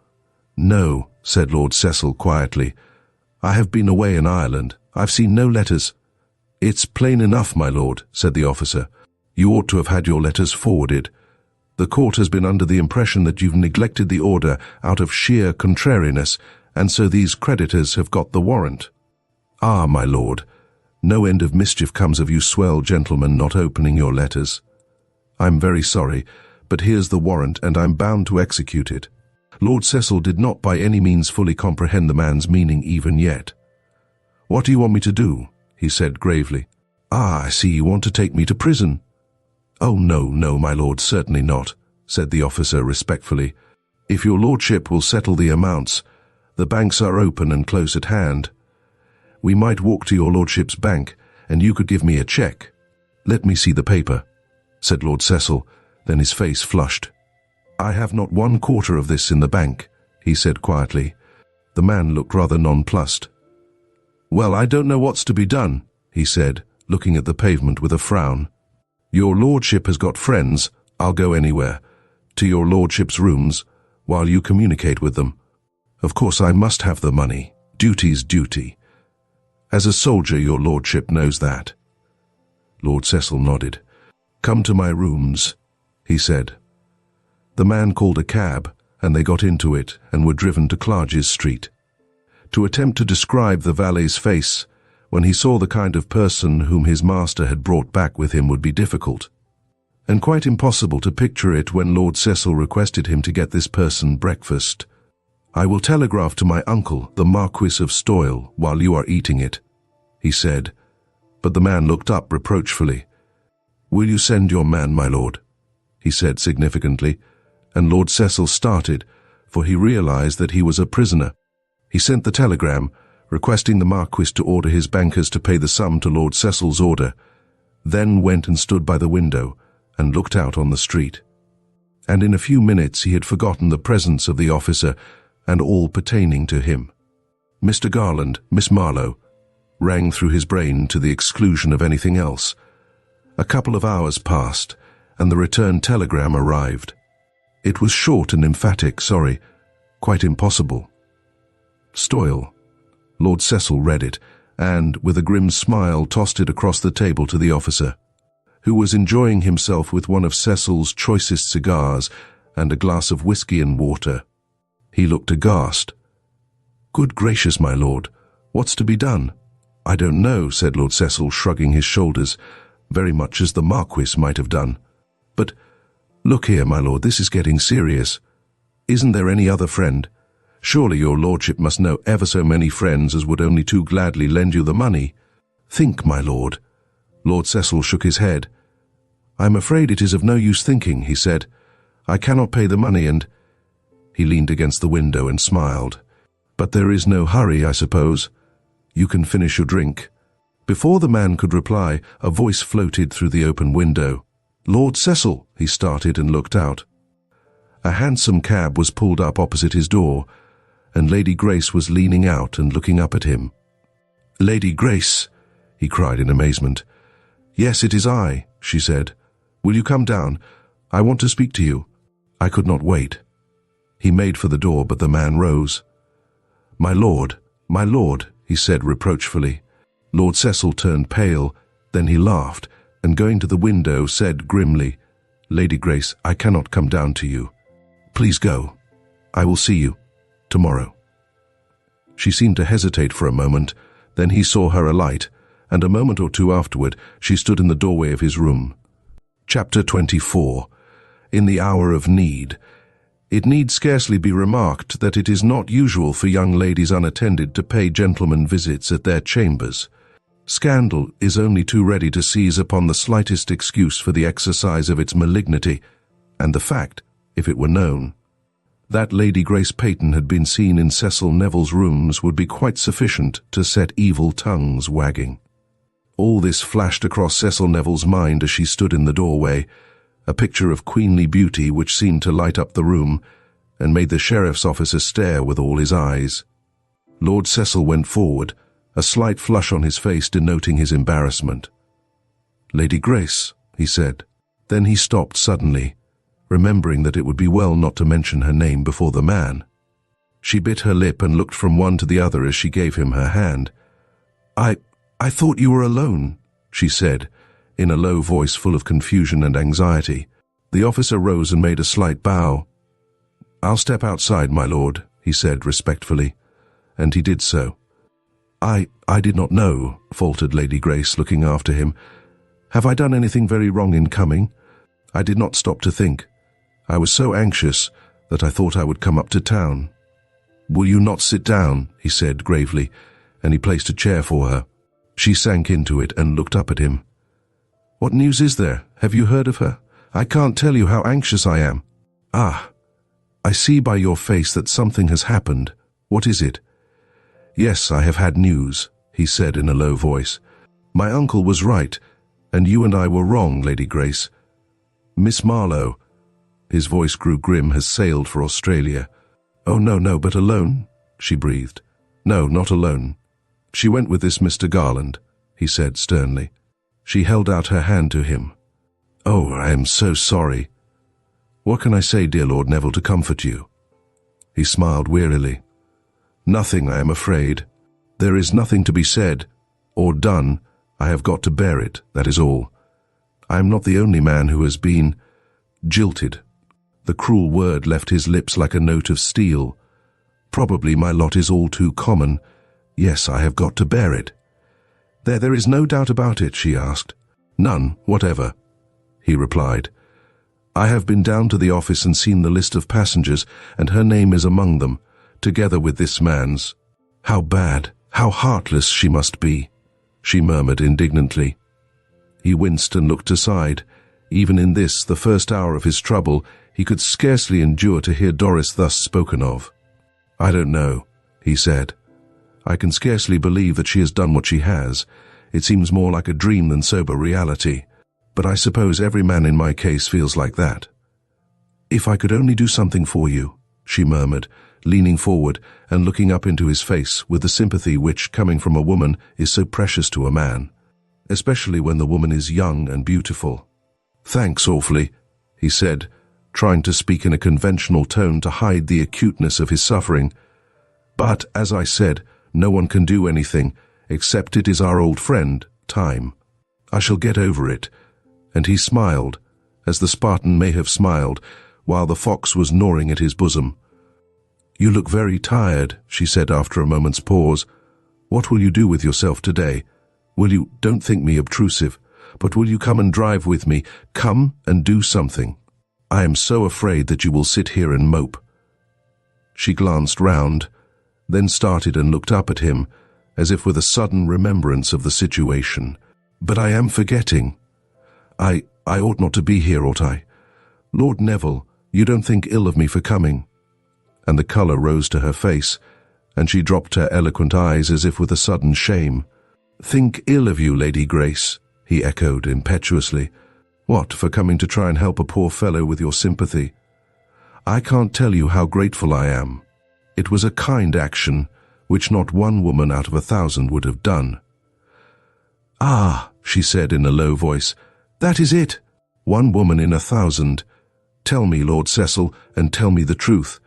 "No," said Lord Cecil quietly. "I have been away in Ireland. I've seen no letters." "It's plain enough, my lord," said the officer. "You ought to have had your letters forwarded. The court has been under the impression that you've neglected the order out of sheer contrariness, and so these creditors have got the warrant." "Ah, my lord, no end of mischief comes of you swell gentlemen not opening your letters. I'm very sorry, but here's the warrant and I'm bound to execute it." Lord Cecil did not by any means fully comprehend the man's meaning even yet. "What do you want me to do?" he said gravely. "Ah, I see you want to take me to prison." "Oh, no, my lord, certainly not," said the officer respectfully. "If your lordship will settle the amounts, the banks are open and close at hand. We might walk to your lordship's bank, and you could give me a cheque." "Let me see the paper," said Lord Cecil, then his face flushed. "I have not 1/4 of this in the bank," he said quietly. The man looked rather nonplussed. "Well, I don't know what's to be done," he said, looking at the pavement with a frown. "Your lordship has got friends. I'll go anywhere. To your lordship's rooms, while you communicate with them. Of course I must have the money. Duty's duty. As a soldier, your lordship knows that." Lord Cecil nodded. "Come to my rooms," he said. The man called a cab, and they got into it and were driven to Clarges Street. To attempt to describe the valet's face when he saw the kind of person whom his master had brought back with him would be difficult. and quite impossible to picture it when Lord Cecil requested him to get this person breakfast. "I will telegraph to my uncle, the Marquis of Stoyle, while you are eating it," he said, but the man looked up reproachfully. "Will you send your man, my lord?" he said significantly, and Lord Cecil started, for he realized that he was a prisoner. He sent the telegram, requesting the Marquis to order his bankers to pay the sum to Lord Cecil's order, then went and stood by the window and looked out on the street. And in a few minutes he had forgotten the presence of the officer and all pertaining to him. "Mr. Garland, Miss Marlowe," rang through his brain to the exclusion of anything else. A couple of hours passed, and the return telegram arrived. It was short and emphatic, sorry, quite impossible. Stoyle. Lord Cecil read it, and, with a grim smile, tossed it across the table to the officer, who was enjoying himself with one of Cecil's choicest cigars and a glass of whiskey and water. He looked aghast. "Good gracious, my lord, what's to be done?" "I don't know," said Lord Cecil, shrugging his shoulders, very much as the Marquis might have done. "But, look here, my lord, this is getting serious. Isn't there any other friend? Surely your lordship must know ever so many friends as would only too gladly lend you the money. Think, my lord." Lord Cecil shook his head. "I'm afraid it is of no use thinking," he said. "I cannot pay the money and—" He leaned against the window and smiled. "But there is no hurry, I suppose. You can finish your drink." Before the man could reply, a voice floated through the open window. "Lord Cecil," he started and looked out. A hansom cab was pulled up opposite his door, and Lady Grace was leaning out and looking up at him. "Lady Grace!" he cried in amazement. "Yes, it is I," she said. "Will you come down? I want to speak to you." I could not wait. He made for the door, but the man rose. My lord," he said reproachfully. Lord Cecil turned pale, then he laughed, and going to the window said grimly, "Lady Grace, I cannot come down to you. Please go. I will see you tomorrow." She seemed to hesitate for a moment, then he saw her alight, and a moment or two afterward she stood in the doorway of his room. Chapter 24. In the Hour of Need. It need scarcely be remarked that it is not usual for young ladies unattended to pay gentlemen visits at their chambers. Scandal is only too ready to seize upon the slightest excuse for the exercise of its malignity, and the fact, if it were known, that Lady Grace Peyton had been seen in Cecil Neville's rooms would be quite sufficient to set evil tongues wagging. All this flashed across Cecil Neville's mind as she stood in the doorway, a picture of queenly beauty which seemed to light up the room and made the sheriff's officer stare with all his eyes. Lord Cecil went forward, a slight flush on his face denoting his embarrassment. "Lady Grace," he said. Then he stopped suddenly, remembering that it would be well not to mention her name before the man. She bit her lip and looked from one to the other as she gave him her hand. I thought you were alone," she said, in a low voice full of confusion and anxiety. The officer rose and made a slight bow. "I'll step outside, my lord," he said respectfully, and he did so. I did not know," faltered Lady Grace, looking after him. "Have I done anything very wrong in coming? I did not stop to think. I was so anxious that I thought I would come up to town." "Will you not sit down?" he said gravely, and he placed a chair for her. She sank into it and looked up at him. "What news is there? Have you heard of her? I can't tell you how anxious I am." "Ah, I see by your face that something has happened. What is it?" "Yes, I have had news," he said in a low voice. "My uncle was right, and you and I were wrong, Lady Grace. Miss Marlowe," his voice grew grim, "has sailed for Australia." "Oh, no, but alone?" she breathed. "No, not alone. She went with this Mr. Garland," he said sternly. She held out her hand to him. "Oh, I am so sorry. What can I say, dear Lord Neville, to comfort you?" He smiled wearily. "Nothing, I am afraid. There is nothing to be said or done. I have got to bear it, that is all. I am not the only man who has been jilted." The cruel word left his lips like a note of steel. "Probably my lot is all too common. Yes, I have got to bear it." There is no doubt about it?" she asked. "None whatever." he replied. "I have been down to the office and seen the list of passengers, and her name is among them, together with this man's. How bad, how heartless she must be," she murmured indignantly. He winced and looked aside. Even in this, the first hour of his trouble, he could scarcely endure to hear Doris thus spoken of. "I don't know," he said. "I can scarcely believe that she has done what she has. It seems more like a dream than sober reality. But I suppose every man in my case feels like that." "If I could only do something for you," she murmured, leaning forward and looking up into his face with the sympathy which, coming from a woman, is so precious to a man, especially when the woman is young and beautiful. "Thanks awfully," he said, trying to speak in a conventional tone to hide the acuteness of his suffering. "But, as I said, no one can do anything, except it is our old friend, time. I shall get over it." And he smiled, as the Spartan may have smiled, while the fox was gnawing at his bosom. "You look very tired," she said after a moment's pause. "What will you do with yourself today? Don't think me obtrusive, but will you come and drive with me? Come and do something. I am so afraid that you will sit here and mope." She glanced round, then started and looked up at him, as if with a sudden remembrance of the situation. "But I am forgetting. I ought not to be here, ought I? Lord Neville, you don't think ill of me for coming?" And the colour rose to her face, and she dropped her eloquent eyes as if with a sudden shame. "Think ill of you, Lady Grace?" he echoed impetuously. "What, for coming to try and help a poor fellow with your sympathy? I can't tell you how grateful I am. It was a kind action, which not one woman out of 1,000 would have done." "Ah," she said in a low voice, "that is it. One woman in 1,000. Tell me, Lord Cecil, and tell me the truth.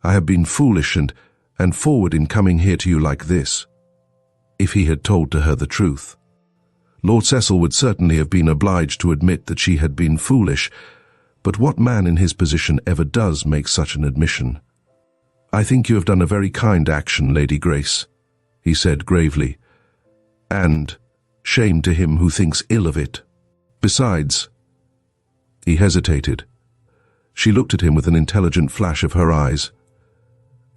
I have been foolish and forward in coming here to you like this." If he had told to her the truth, Lord Cecil would certainly have been obliged to admit that she had been foolish, but what man in his position ever does make such an admission? "I think you have done a very kind action, Lady Grace," he said gravely. "And shame to him who thinks ill of it. Besides—" He hesitated. She looked at him with an intelligent flash of her eyes.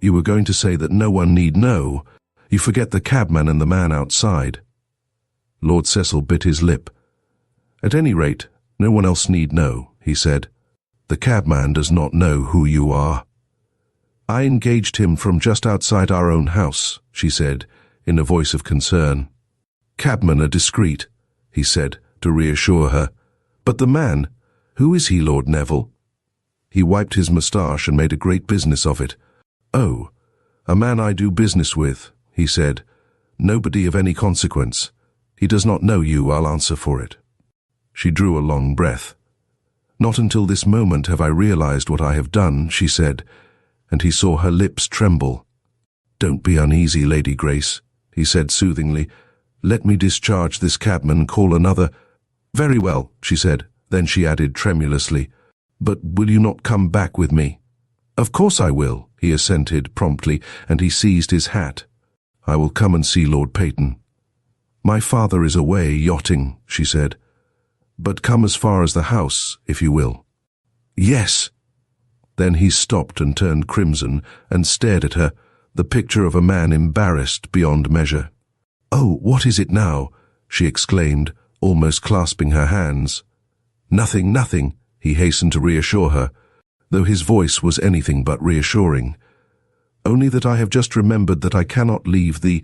"You were going to say that no one need know. You forget the cabman and the man outside." Lord Cecil bit his lip. "At any rate, no one else need know," he said. "The cabman does not know who you are." "I engaged him from just outside our own house," she said, in a voice of concern. "Cabmen are discreet," he said, to reassure her. "But the man, who is he, Lord Neville?" He wiped his moustache and made a great business of it. "Oh, a man I do business with," he said. "Nobody of any consequence. He does not know you, I'll answer for it." She drew a long breath. "Not until this moment have I realized what I have done," she said, and he saw her lips tremble. "Don't be uneasy, Lady Grace," he said soothingly. "Let me discharge this cabman and call another—" "Very well," she said. Then she added tremulously, "But will you not come back with me?" "Of course I will," he assented promptly, and he seized his hat. "I will come and see Lord Peyton." "My father is away yachting," she said. "But come as far as the house, if you will." "Yes." Then he stopped and turned crimson and stared at her, the picture of a man embarrassed beyond measure. "Oh, what is it now?" she exclaimed, almost clasping her hands. "Nothing, nothing," he hastened to reassure her, though his voice was anything but reassuring. "Only that I have just remembered that I cannot leave the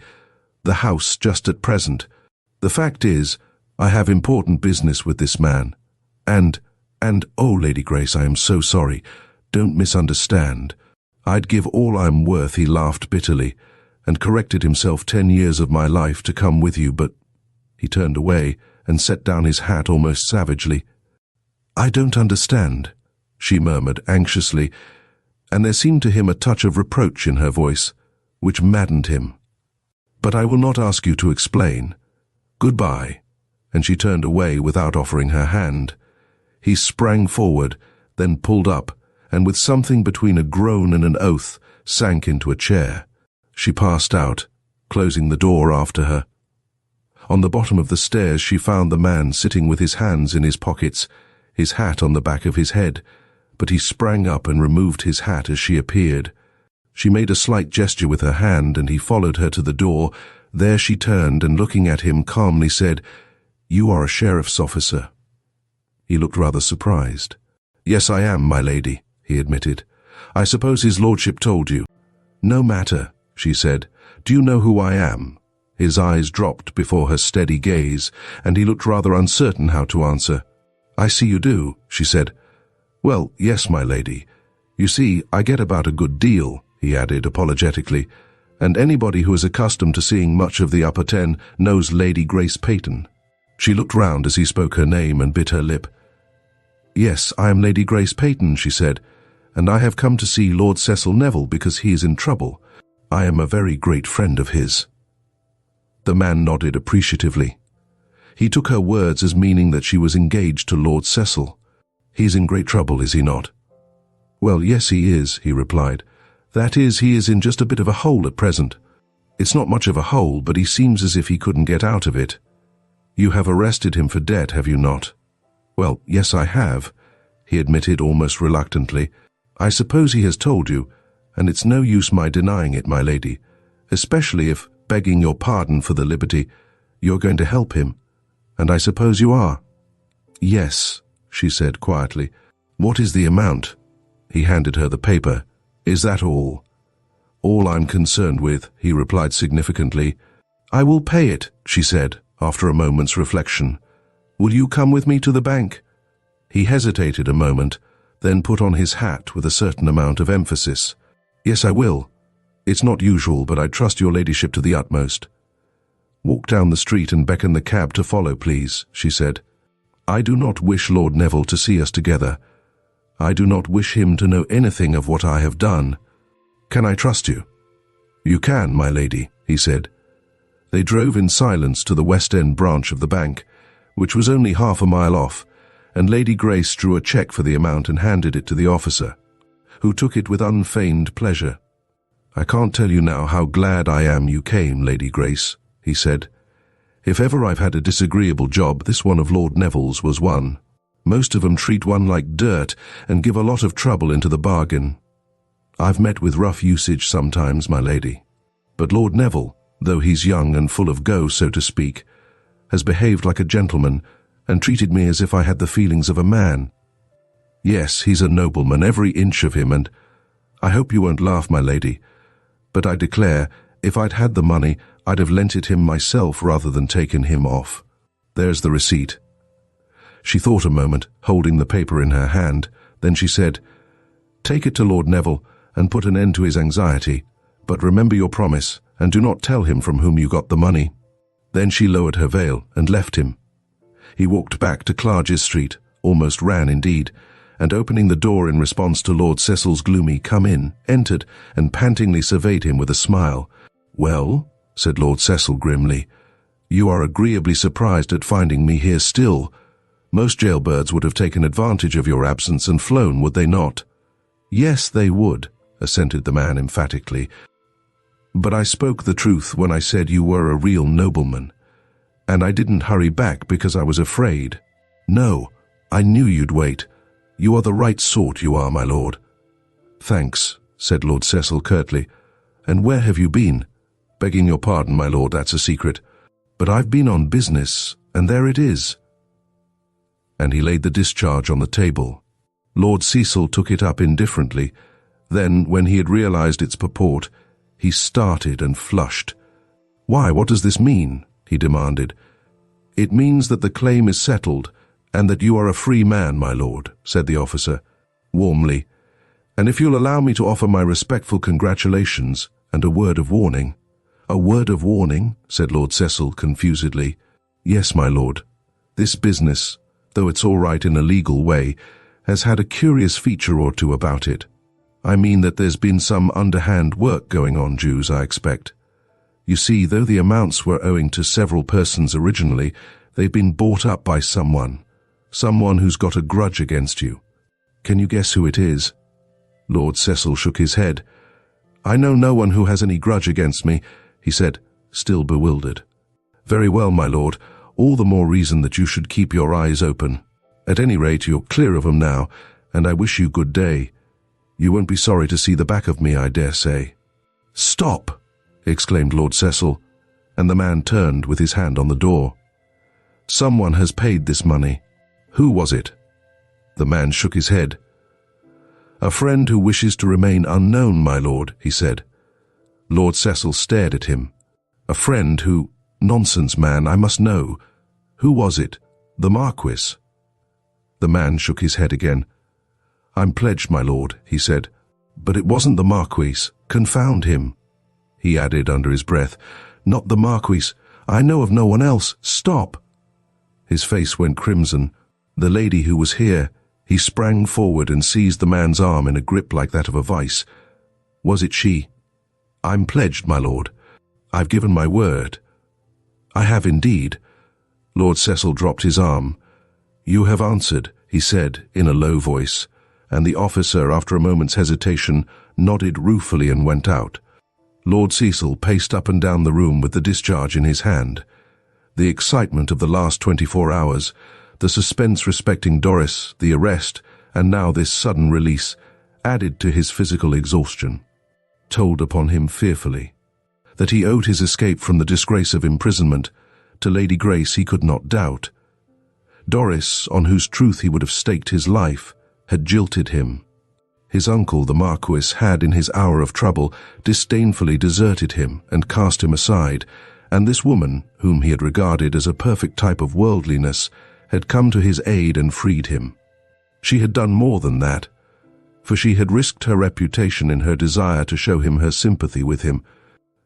house just at present. The fact is, I have important business with this man. And, oh, Lady Grace, I am so sorry. Don't misunderstand. I'd give all I'm worth," he laughed bitterly, and corrected himself, 10 years of my life to come with you, but— He turned away and set down his hat almost savagely. "I don't understand," she murmured anxiously, and there seemed to him a touch of reproach in her voice, which maddened him. "But I will not ask you to explain. Goodbye," and she turned away without offering her hand. He sprang forward, then pulled up, and with something between a groan and an oath, sank into a chair. She passed out, closing the door after her. On the bottom of the stairs she found the man sitting with his hands in his pockets, his hat on the back of his head, but he sprang up and removed his hat as she appeared. She made a slight gesture with her hand, and he followed her to the door. There she turned and, looking at him, calmly said, "You are a sheriff's officer." He looked rather surprised. "Yes, I am, my lady," he admitted. "I suppose his lordship told you." "No matter," she said. "Do you know who I am?" His eyes dropped before her steady gaze, and he looked rather uncertain how to answer. "I see you do," she said. "Well, yes, my lady. You see, I get about a good deal," he added apologetically, "and anybody who is accustomed to seeing much of the Upper Ten knows Lady Grace Peyton." She looked round as he spoke her name and bit her lip. "Yes, I am Lady Grace Peyton," she said, "and I have come to see Lord Cecil Neville because he is in trouble. I am a very great friend of his." The man nodded appreciatively. He took her words as meaning that she was engaged to Lord Cecil. "He's in great trouble, is he not?" "Well, yes, he is," he replied. "That is, he is in just a bit of a hole at present. It's not much of a hole, but he seems as if he couldn't get out of it." "You have arrested him for debt, have you not?" "Well, yes, I have," he admitted almost reluctantly. "I suppose he has told you, and it's no use my denying it, my lady, especially if, begging your pardon for the liberty, you're going to help him. And I suppose you are." "Yes," she said quietly. "What is the amount?" He handed her the paper. "Is that all?" "All I'm concerned with," he replied significantly. "I will pay it," she said, after a moment's reflection. "Will you come with me to the bank?" He hesitated a moment, then put on his hat with a certain amount of emphasis. "Yes, I will. It's not usual, but I trust your ladyship to the utmost." "Walk down the street and beckon the cab to follow, please," she said. "I do not wish Lord Neville to see us together. I do not wish him to know anything of what I have done. Can I trust you?" "You can, my lady," he said. They drove in silence to the West End branch of the bank, which was only half a mile off, and Lady Grace drew a cheque for the amount and handed it to the officer, who took it with unfeigned pleasure. "I can't tell you now how glad I am you came, Lady Grace," he said. "If ever I've had a disagreeable job, this one of Lord Neville's was one. Most of 'em treat one like dirt and give a lot of trouble into the bargain. I've met with rough usage sometimes, my lady. But Lord Neville, though he's young and full of go, so to speak, has behaved like a gentleman and treated me as if I had the feelings of a man. Yes, he's a nobleman, every inch of him, and I hope you won't laugh, my lady, but I declare, if I'd had the money, I'd have lent it him myself rather than taken him off. There's the receipt." She thought a moment, holding the paper in her hand. Then she said, "Take it to Lord Neville and put an end to his anxiety, but remember your promise and do not tell him from whom you got the money." Then she lowered her veil and left him. He walked back to Clarges Street, almost ran indeed, and opening the door in response to Lord Cecil's gloomy "Come in," entered and pantingly surveyed him with a smile. "Well," said Lord Cecil grimly, "you are agreeably surprised at finding me here still. Most jailbirds would have taken advantage of your absence and flown, would they not?" "Yes, they would," assented the man emphatically. "But I spoke the truth when I said you were a real nobleman. And I didn't hurry back because I was afraid. No, I knew you'd wait. You are the right sort, you are, my lord." "Thanks," said Lord Cecil curtly. "And where have you been?" "Begging your pardon, my lord, that's a secret. But I've been on business, and there it is." And he laid the discharge on the table. Lord Cecil took it up indifferently. Then, when he had realized its purport, he started and flushed. "Why, what does this mean?" he demanded. "It means that the claim is settled, and that you are a free man, my lord," said the officer, warmly. "And if you'll allow me to offer my respectful congratulations and a word of warning." "A word of warning?" said Lord Cecil confusedly. "Yes, my lord. This business, though it's all right in a legal way, has had a curious feature or two about it. I mean that there's been some underhand work going on, Jews, I expect. You see, though the amounts were owing to several persons originally, they've been bought up by someone who's got a grudge against you. Can you guess who it is?" Lord Cecil shook his head. "I know no one who has any grudge against me," he said, still bewildered. "Very well, my lord. All the more reason that you should keep your eyes open." At any rate, you're clear of 'em now, and I wish you good day. You won't be sorry to see the back of me, I dare say." "Stop!" exclaimed Lord Cecil, and the man turned with his hand on the door. "Someone has paid this money. Who was it?" The man shook his head. "A friend who wishes to remain unknown, my lord," he said. Lord Cecil stared at him. "A friend who— Nonsense, man, I must know. Who was it? The Marquis?" The man shook his head again. "I'm pledged, my lord," he said. "But it wasn't the Marquis. Confound him," he added under his breath. "Not the Marquis. I know of no one else. Stop!" His face went crimson. The lady who was here— He sprang forward and seized the man's arm in a grip like that of a vice. "Was it she?" "I'm pledged, my lord. I've given my word." "I have indeed." Lord Cecil dropped his arm. "You have answered," he said in a low voice, and the officer, after a moment's hesitation, nodded ruefully and went out. Lord Cecil paced up and down the room with the discharge in his hand. The excitement of the last 24 hours, the suspense respecting Doris, the arrest, and now this sudden release, added to his physical exhaustion, told upon him fearfully. That he owed his escape from the disgrace of imprisonment to Lady Grace he could not doubt. Doris, on whose truth he would have staked his life, had jilted him. His uncle, the Marquis, had, in his hour of trouble, disdainfully deserted him and cast him aside, and this woman, whom he had regarded as a perfect type of worldliness, had come to his aid and freed him. She had done more than that, for she had risked her reputation in her desire to show him her sympathy with him.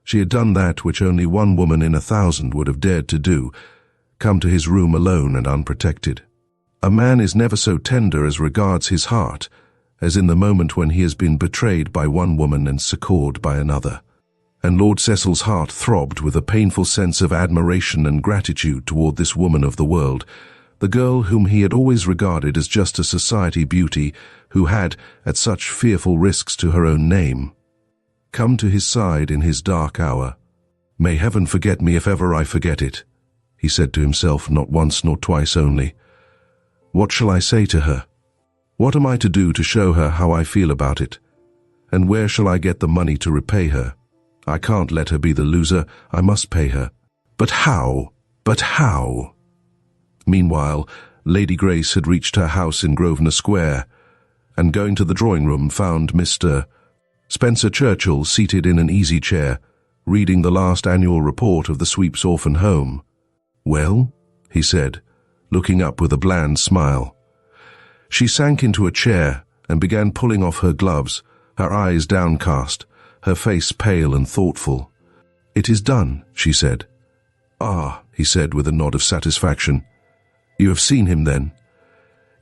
She had done that which only one woman in 1,000 would have dared to do— come to his room alone and unprotected. A man is never so tender as regards his heart as in the moment when he has been betrayed by one woman and succored by another. And Lord Cecil's heart throbbed with a painful sense of admiration and gratitude toward this woman of the world, the girl whom he had always regarded as just a society beauty who had, at such fearful risks to her own name, come to his side in his dark hour. "May heaven forget me if ever I forget it," he said to himself, not once nor twice only. "What shall I say to her? What am I to do to show her how I feel about it? And where shall I get the money to repay her? I can't let her be the loser. I must pay her. But how? But how?" Meanwhile, Lady Grace had reached her house in Grosvenor Square, and going to the drawing-room found Mr. Spencer Churchill seated in an easy-chair, reading the last annual report of the Sweeps Orphan Home. "Well?" he said, looking up with a bland smile. She sank into a chair and began pulling off her gloves, her eyes downcast, her face pale and thoughtful. "It is done," she said. "Ah," he said with a nod of satisfaction. "You have seen him, then?"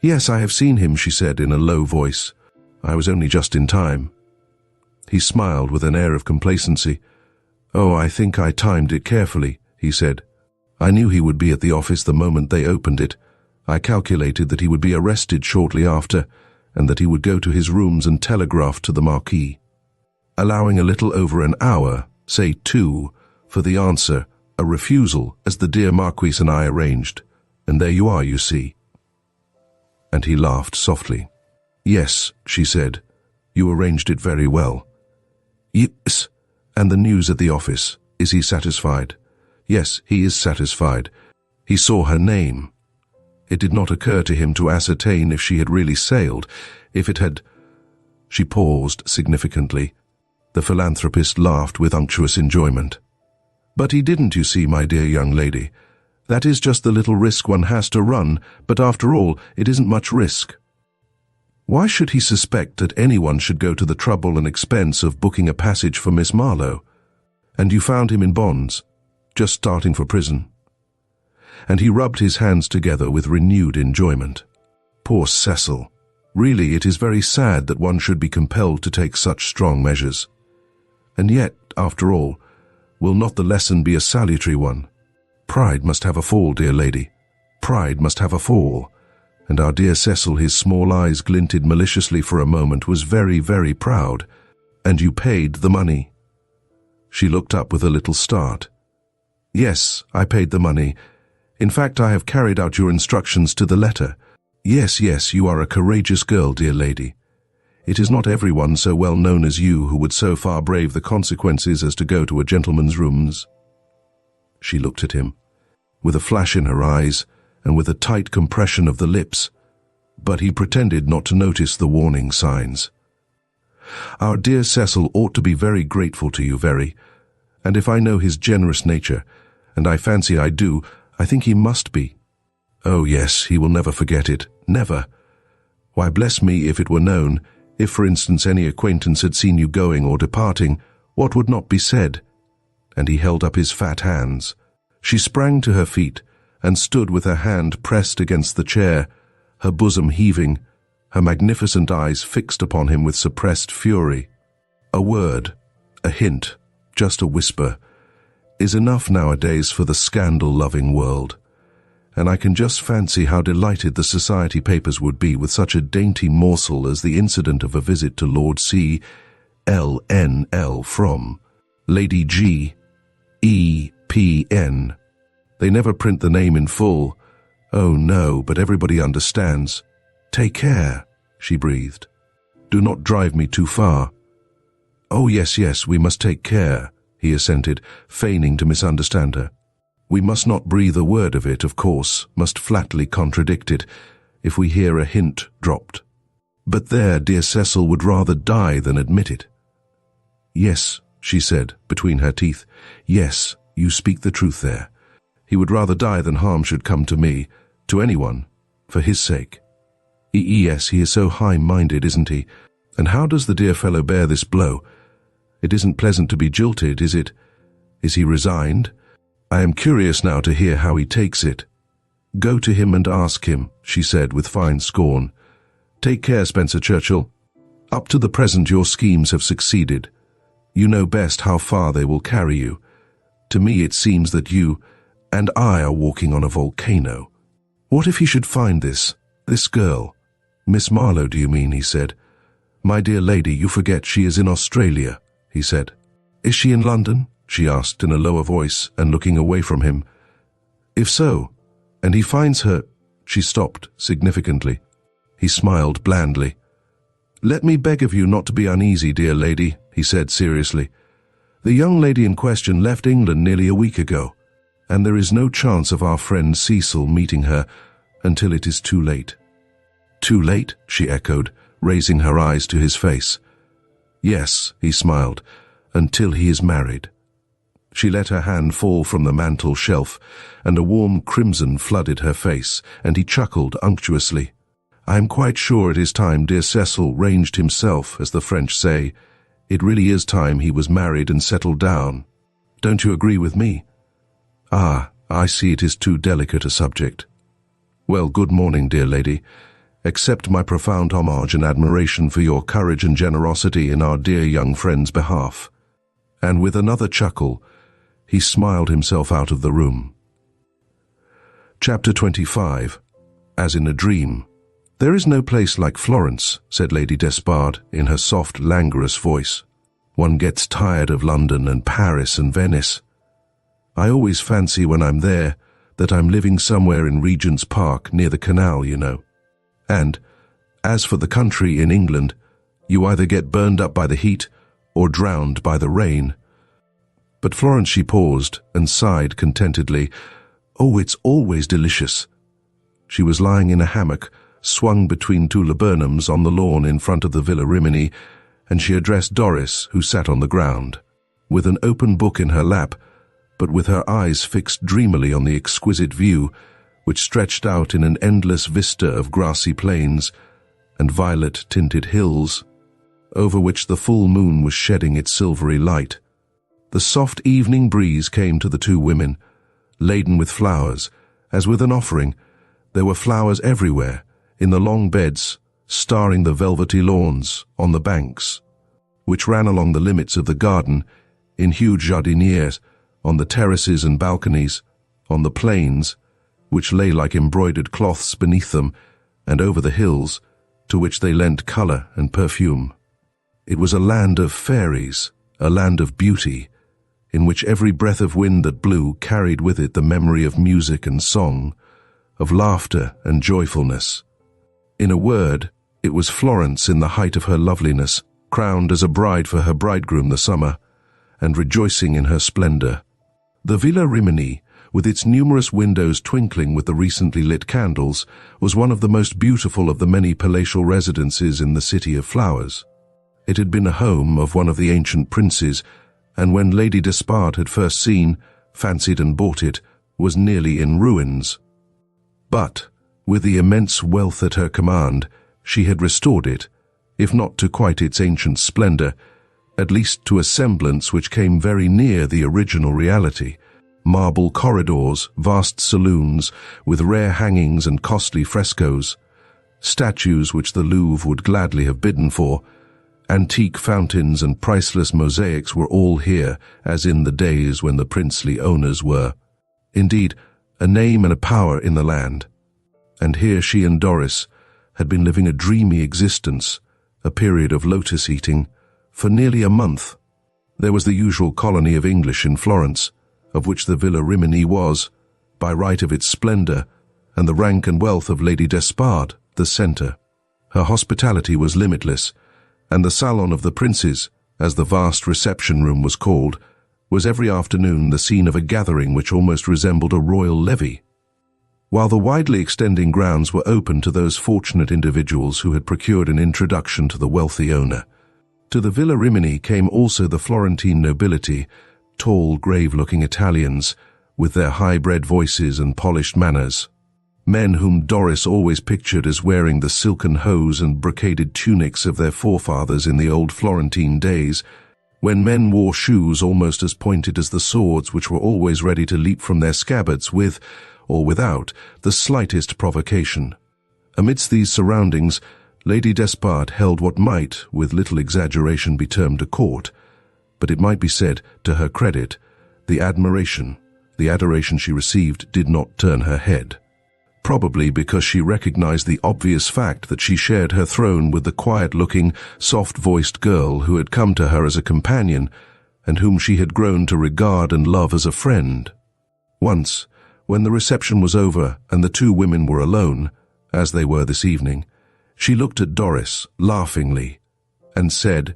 "Yes, I have seen him," she said in a low voice. "I was only just in time." He smiled with an air of complacency. "Oh, I think I timed it carefully," he said. "I knew he would be at the office the moment they opened it. I calculated that he would be arrested shortly after, and that he would go to his rooms and telegraph to the Marquis, allowing a little over an hour, say 2, for the answer, a refusal, as the dear Marquis and I arranged. And there you are, you see." And he laughed softly. "Yes," she said, "you arranged it very well." "Yes, and the news at the office, is he satisfied?" "Yes, he is satisfied. He saw her name. It did not occur to him to ascertain if she had really sailed, if it had—" She paused significantly. The philanthropist laughed with unctuous enjoyment. "But he didn't, you see, my dear young lady. That is just the little risk one has to run, but after all, it isn't much risk. Why should he suspect that anyone should go to the trouble and expense of booking a passage for Miss Marlowe? And you found him in bonds, just starting for prison." And he rubbed his hands together with renewed enjoyment. Poor Cecil. Really, it is very sad that one should be compelled to take such strong measures. And yet, after all, will not the lesson be a salutary one? Pride must have a fall, dear lady. Pride must have a fall. And our dear Cecil, his small eyes glinted maliciously for a moment, was very, very proud. "And you paid the money?" She looked up with a little start. "Yes, I paid the money. In fact, I have carried out your instructions to the letter. Yes, yes, you are a courageous girl, dear lady. It is not everyone so well known as you who would so far brave the consequences as to go to a gentleman's rooms." She looked at him, with a flash in her eyes and with a tight compression of the lips, but he pretended not to notice the warning signs. "Our dear Cecil ought to be very grateful to you, very, and if I know his generous nature, and I fancy I do, I think he must be. Oh yes, he will never forget it, never. Why, bless me, if it were known, if for instance any acquaintance had seen you going or departing, what would not be said?" And he held up his fat hands. She sprang to her feet and stood with her hand pressed against the chair, her bosom heaving, her magnificent eyes fixed upon him with suppressed fury. A word, a hint, just a whisper, is enough nowadays for the scandal-loving world, and I can just fancy how delighted the society papers would be with such a dainty morsel as the incident of a visit to Lord C. L.N.L. from Lady G. E.P.N. They never print the name in full. Oh no, but everybody understands. "Take care," she breathed. "Do not drive me too far." "Oh yes, yes, we must take care," he assented, feigning to misunderstand her. "We must not breathe a word of it, of course, must flatly contradict it, if we hear a hint dropped. But there, dear Cecil would rather die than admit it." "Yes," she said, between her teeth. "Yes, you speak the truth there. He would rather die than harm should come to me, to anyone, for his sake. Yes, he is so high-minded, isn't he? And how does the dear fellow bear this blow? It isn't pleasant to be jilted, is it? Is he resigned? I am curious now to hear how he takes it." "Go to him and ask him," she said with fine scorn. "Take care, Spencer Churchill. Up to the present your schemes have succeeded. You know best how far they will carry you. To me it seems that you and I are walking on a volcano. What if he should find this girl? Miss Marlowe, do you mean?" he said. "My dear lady, you forget she is in Australia," he said. "Is she in London?" she asked in a lower voice and looking away from him. "If so, and he finds her—" She stopped significantly. He smiled blandly. "Let me beg of you not to be uneasy, dear lady," he said seriously. "The young lady in question left England nearly a week ago, and there is no chance of our friend Cecil meeting her until it is too late." "Too late?" she echoed, raising her eyes to his face. "Yes," he smiled, "until he is married." She let her hand fall from the mantel shelf, and a warm crimson flooded her face, and he chuckled unctuously. "I am quite sure it is time dear Cecil ranged himself, as the French say. It really is time he was married and settled down. Don't you agree with me?" "Ah, I see it is too delicate a subject. Well, good morning, dear lady. Accept my profound homage and admiration for your courage and generosity in our dear young friend's behalf." And with another chuckle, he smiled himself out of the room. Chapter 25. As in a Dream. "There is no place like Florence," said Lady Despard in her soft, languorous voice. "One gets tired of London and Paris and Venice. I always fancy when I'm there that I'm living somewhere in Regent's Park near the canal, you know. And, as for the country in England, you either get burned up by the heat or drowned by the rain." But Florence, she paused and sighed contentedly. "Oh, it's always delicious." She was lying in a hammock, swung between two laburnums on the lawn in front of the Villa Rimini, and she addressed Doris, who sat on the ground, with an open book in her lap, but with her eyes fixed dreamily on the exquisite view, which stretched out in an endless vista of grassy plains and violet-tinted hills, over which the full moon was shedding its silvery light. The soft evening breeze came to the two women, laden with flowers, as with an offering. There were flowers everywhere, in the long beds, starring the velvety lawns, on the banks, which ran along the limits of the garden, in huge jardinières, on the terraces and balconies, on the plains, which lay like embroidered cloths beneath them, and over the hills, to which they lent colour and perfume. It was a land of fairies, a land of beauty, in which every breath of wind that blew carried with it the memory of music and song, of laughter and joyfulness. In a word, it was Florence in the height of her loveliness, crowned as a bride for her bridegroom the summer, and rejoicing in her splendor. The Villa Rimini, with its numerous windows twinkling with the recently lit candles, was one of the most beautiful of the many palatial residences in the City of Flowers. It had been a home of one of the ancient princes, and when Lady Despard had first seen, fancied and bought it, was nearly in ruins. But, with the immense wealth at her command, she had restored it, if not to quite its ancient splendor, at least to a semblance which came very near the original reality. Marble corridors, vast saloons, with rare hangings and costly frescoes, statues which the Louvre would gladly have bidden for, antique fountains and priceless mosaics were all here, as in the days when the princely owners were, indeed, a name and a power in the land. And here she and Doris had been living a dreamy existence, a period of lotus-eating, for nearly a month. There was the usual colony of English in Florence, of which the Villa Rimini was, by right of its splendor, and the rank and wealth of Lady Despard, the center. Her hospitality was limitless, and the salon of the princes, as the vast reception room was called, was every afternoon the scene of a gathering which almost resembled a royal levee. While the widely extending grounds were open to those fortunate individuals who had procured an introduction to the wealthy owner, to the Villa Rimini came also the Florentine nobility, tall, grave-looking Italians, with their high-bred voices and polished manners. Men whom Doris always pictured as wearing the silken hose and brocaded tunics of their forefathers in the old Florentine days, when men wore shoes almost as pointed as the swords which were always ready to leap from their scabbards with, or without, the slightest provocation. Amidst these surroundings, Lady Despard held what might, with little exaggeration, be termed a court, but it might be said, to her credit, the adoration she received did not turn her head. Probably because she recognized the obvious fact that she shared her throne with the quiet-looking, soft-voiced girl who had come to her as a companion, and whom she had grown to regard and love as a friend. Once, when the reception was over and the two women were alone, as they were this evening, she looked at Doris, laughingly, and said,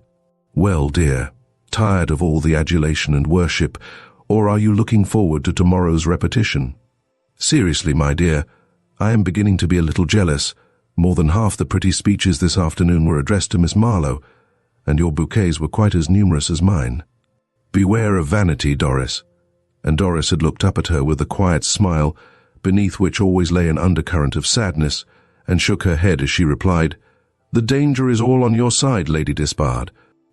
"Well, dear, tired of all the adulation and worship, or are you looking forward to tomorrow's repetition? Seriously, my dear, I am beginning to be a little jealous. More than half the pretty speeches this afternoon were addressed to Miss Marlowe, and your bouquets were quite as numerous as mine. Beware of vanity, Doris." And Doris had looked up at her with a quiet smile, beneath which always lay an undercurrent of sadness, and shook her head as she replied, "The danger is all on your side, Lady Despard.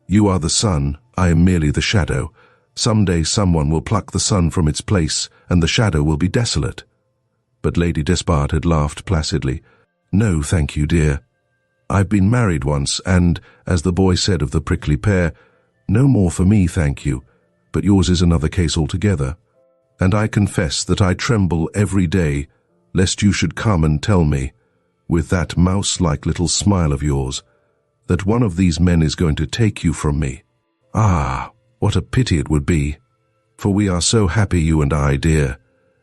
You are the sun, I am merely the shadow. Some day someone will pluck the sun from its place, and the shadow will be desolate." But Lady Despard had laughed placidly. "No, thank you, dear. I've been married once, and, as the boy said of the prickly pear, no more for me, thank you, but yours is another case altogether. And I confess that I tremble every day, lest you should come and tell me, with that mouse-like little smile of yours, that one of these men is going to take you from me. Ah, what a pity it would be, for we are so happy, you and I, dear.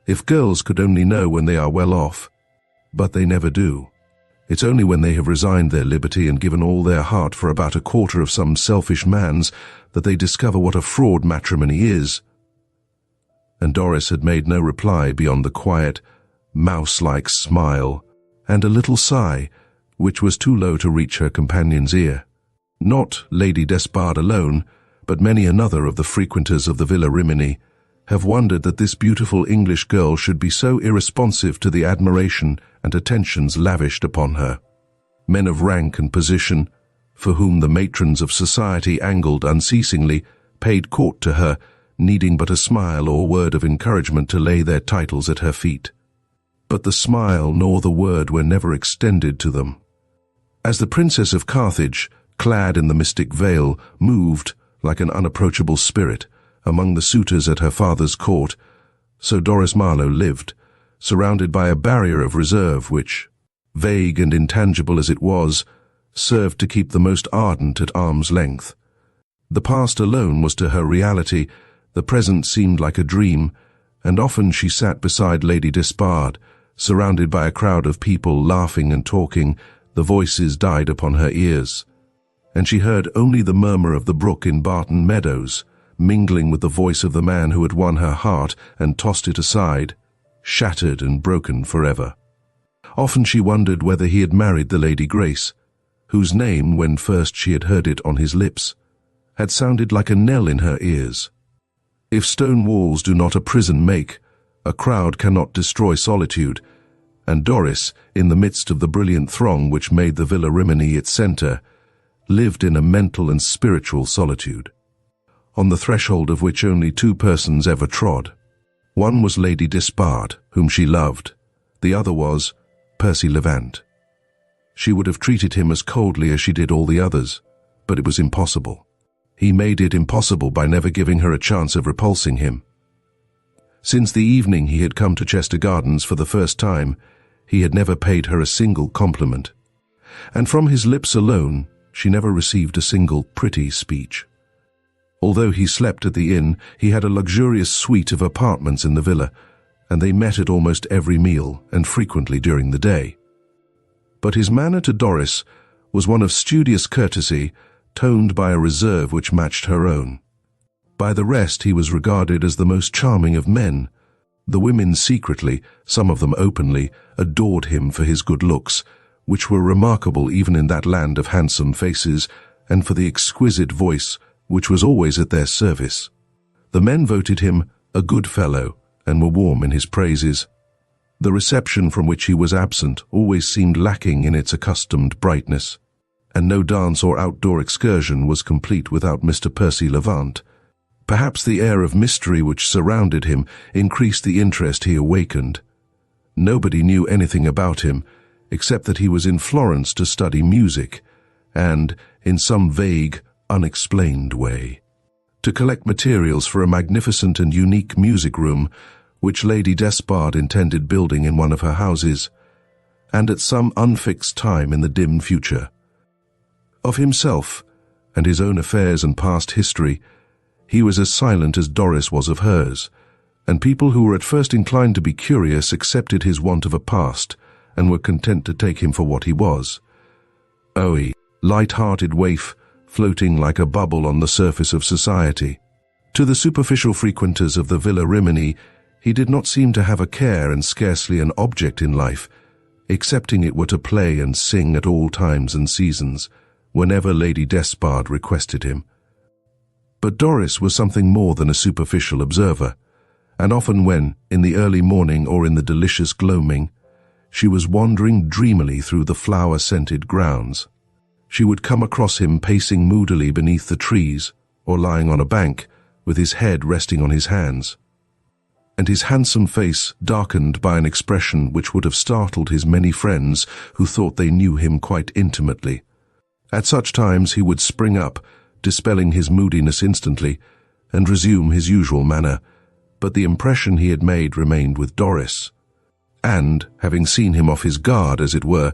If girls could only know when they are well off, but they never do. It's only when they have resigned their liberty and given all their heart for about a quarter of some selfish man's that they discover what a fraud matrimony is." And Doris had made no reply beyond the quiet, mouse-like smile and a little sigh, which was too low to reach her companion's ear. Not Lady Despard alone, but many another of the frequenters of the Villa Rimini have wondered that this beautiful English girl should be so irresponsive to the admiration and attentions lavished upon her. Men of rank and position, for whom the matrons of society angled unceasingly, paid court to her, needing but a smile or word of encouragement to lay their titles at her feet. But the smile nor the word were never extended to them. As the Princess of Carthage, clad in the mystic veil, moved, like an unapproachable spirit, among the suitors at her father's court, so Doris Marlowe lived, surrounded by a barrier of reserve which, vague and intangible as it was, served to keep the most ardent at arm's length. The past alone was to her reality, the present seemed like a dream, and often she sat beside Lady Despard, surrounded by a crowd of people laughing and talking, The voices died upon her ears, and she heard only the murmur of the brook in Barton Meadows, mingling with the voice of the man who had won her heart and tossed it aside, shattered and broken forever. Often she wondered whether he had married the Lady Grace, whose name, when first she had heard it on his lips, had sounded like a knell in her ears. If stone walls do not a prison make, a crowd cannot destroy solitude, and Doris, in the midst of the brilliant throng which made the Villa Rimini its centre, lived in a mental and spiritual solitude, on the threshold of which only two persons ever trod. One was Lady Despard, whom she loved. The other was Percy Levant. She would have treated him as coldly as she did all the others, but it was impossible. He made it impossible by never giving her a chance of repulsing him. Since the evening he had come to Chester Gardens for the first time, he had never paid her a single compliment, and from his lips alone she never received a single pretty speech. Although he slept at the inn, he had a luxurious suite of apartments in the villa, and they met at almost every meal and frequently during the day. But his manner to Doris was one of studious courtesy, toned by a reserve which matched her own. By the rest he was regarded as the most charming of men. The women secretly, some of them openly, adored him for his good looks, which were remarkable even in that land of handsome faces, and for the exquisite voice which was always at their service. The men voted him a good fellow and were warm in his praises. The reception from which he was absent always seemed lacking in its accustomed brightness, and no dance or outdoor excursion was complete without Mr. Percy Levant. Perhaps the air of mystery which surrounded him increased the interest he awakened. Nobody knew anything about him, except that he was in Florence to study music, and, in some vague, unexplained way, to collect materials for a magnificent and unique music room which Lady Despard intended building in one of her houses, and at some unfixed time in the dim future. Of himself, and his own affairs and past history, he was as silent as Doris was of hers, and people who were at first inclined to be curious accepted his want of a past and were content to take him for what he was. A light-hearted waif floating like a bubble on the surface of society. To the superficial frequenters of the Villa Rimini, he did not seem to have a care and scarcely an object in life, excepting it were to play and sing at all times and seasons, whenever Lady Despard requested him. But Doris was something more than a superficial observer, and often when, in the early morning or in the delicious gloaming, she was wandering dreamily through the flower-scented grounds, she would come across him pacing moodily beneath the trees or lying on a bank with his head resting on his hands, and his handsome face darkened by an expression which would have startled his many friends who thought they knew him quite intimately. At such times he would spring up, dispelling his moodiness instantly, and resume his usual manner, but the impression he had made remained with Doris, and, having seen him off his guard, as it were,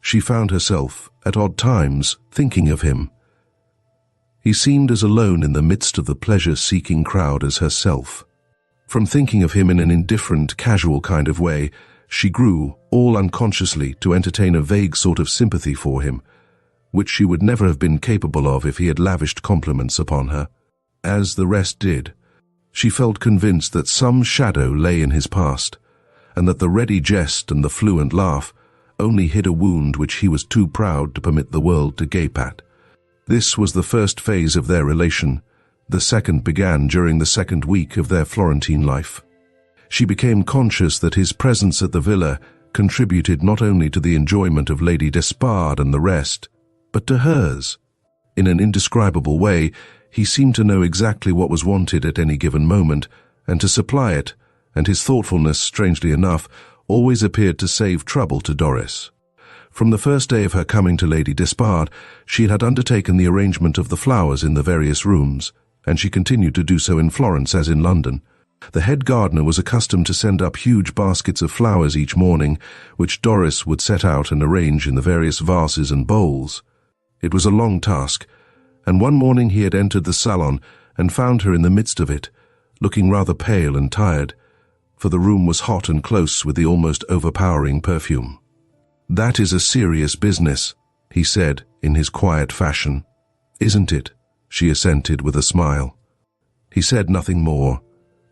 she found herself, at odd times, thinking of him. He seemed as alone in the midst of the pleasure-seeking crowd as herself. From thinking of him in an indifferent, casual kind of way, she grew, all unconsciously, to entertain a vague sort of sympathy for him, which she would never have been capable of if he had lavished compliments upon her. As the rest did, she felt convinced that some shadow lay in his past, and that the ready jest and the fluent laugh only hid a wound which he was too proud to permit the world to gape at. This was the first phase of their relation. The second began during the second week of their Florentine life. She became conscious that his presence at the villa contributed not only to the enjoyment of Lady Despard and the rest, but to hers. In an indescribable way, he seemed to know exactly what was wanted at any given moment, and to supply it, and his thoughtfulness, strangely enough, always appeared to save trouble to Doris. From the first day of her coming to Lady Despard, she had undertaken the arrangement of the flowers in the various rooms, and she continued to do so in Florence as in London. The head gardener was accustomed to send up huge baskets of flowers each morning, which Doris would set out and arrange in the various vases and bowls. It was a long task, and one morning he had entered the salon and found her in the midst of it, looking rather pale and tired, for the room was hot and close with the almost overpowering perfume. "That is a serious business," he said in his quiet fashion. "Isn't it?" she assented with a smile. He said nothing more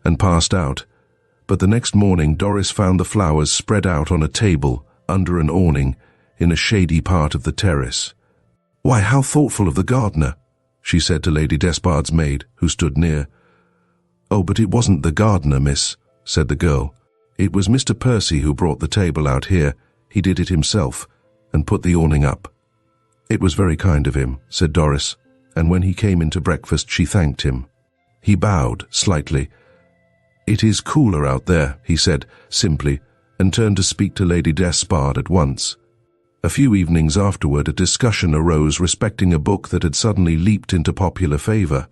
and passed out, but the next morning Doris found the flowers spread out on a table under an awning in a shady part of the terrace. "Why, how thoughtful of the gardener," she said to Lady Despard's maid, who stood near. "Oh, but it wasn't the gardener, miss," said the girl. "It was Mr. Percy who brought the table out here. He did it himself and put the awning up." "It was very kind of him," said Doris, and when he came in to breakfast she thanked him. He bowed slightly. "It is cooler out there," he said simply, and turned to speak to Lady Despard at once. A few evenings afterward, a discussion arose respecting a book that had suddenly leaped into popular favor.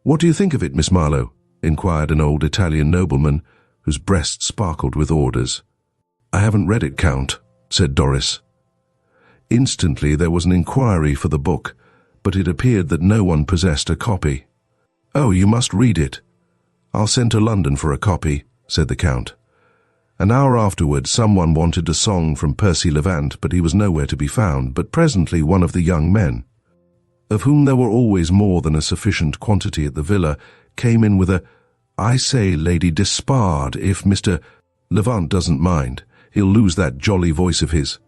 "What do you think of it, Miss Marlowe?" inquired an old Italian nobleman, whose breast sparkled with orders. "I haven't read it, Count," said Doris. Instantly there was an inquiry for the book, but it appeared that no one possessed a copy. "Oh, you must read it. I'll send to London for a copy," said the Count. An hour afterward someone wanted a song from Percy Levant, but he was nowhere to be found. But presently one of the young men, of whom there were always more than a sufficient quantity at the villa, came in with a, "I say, Lady Despard, if Mr. Levant doesn't mind, he'll lose that jolly voice of his.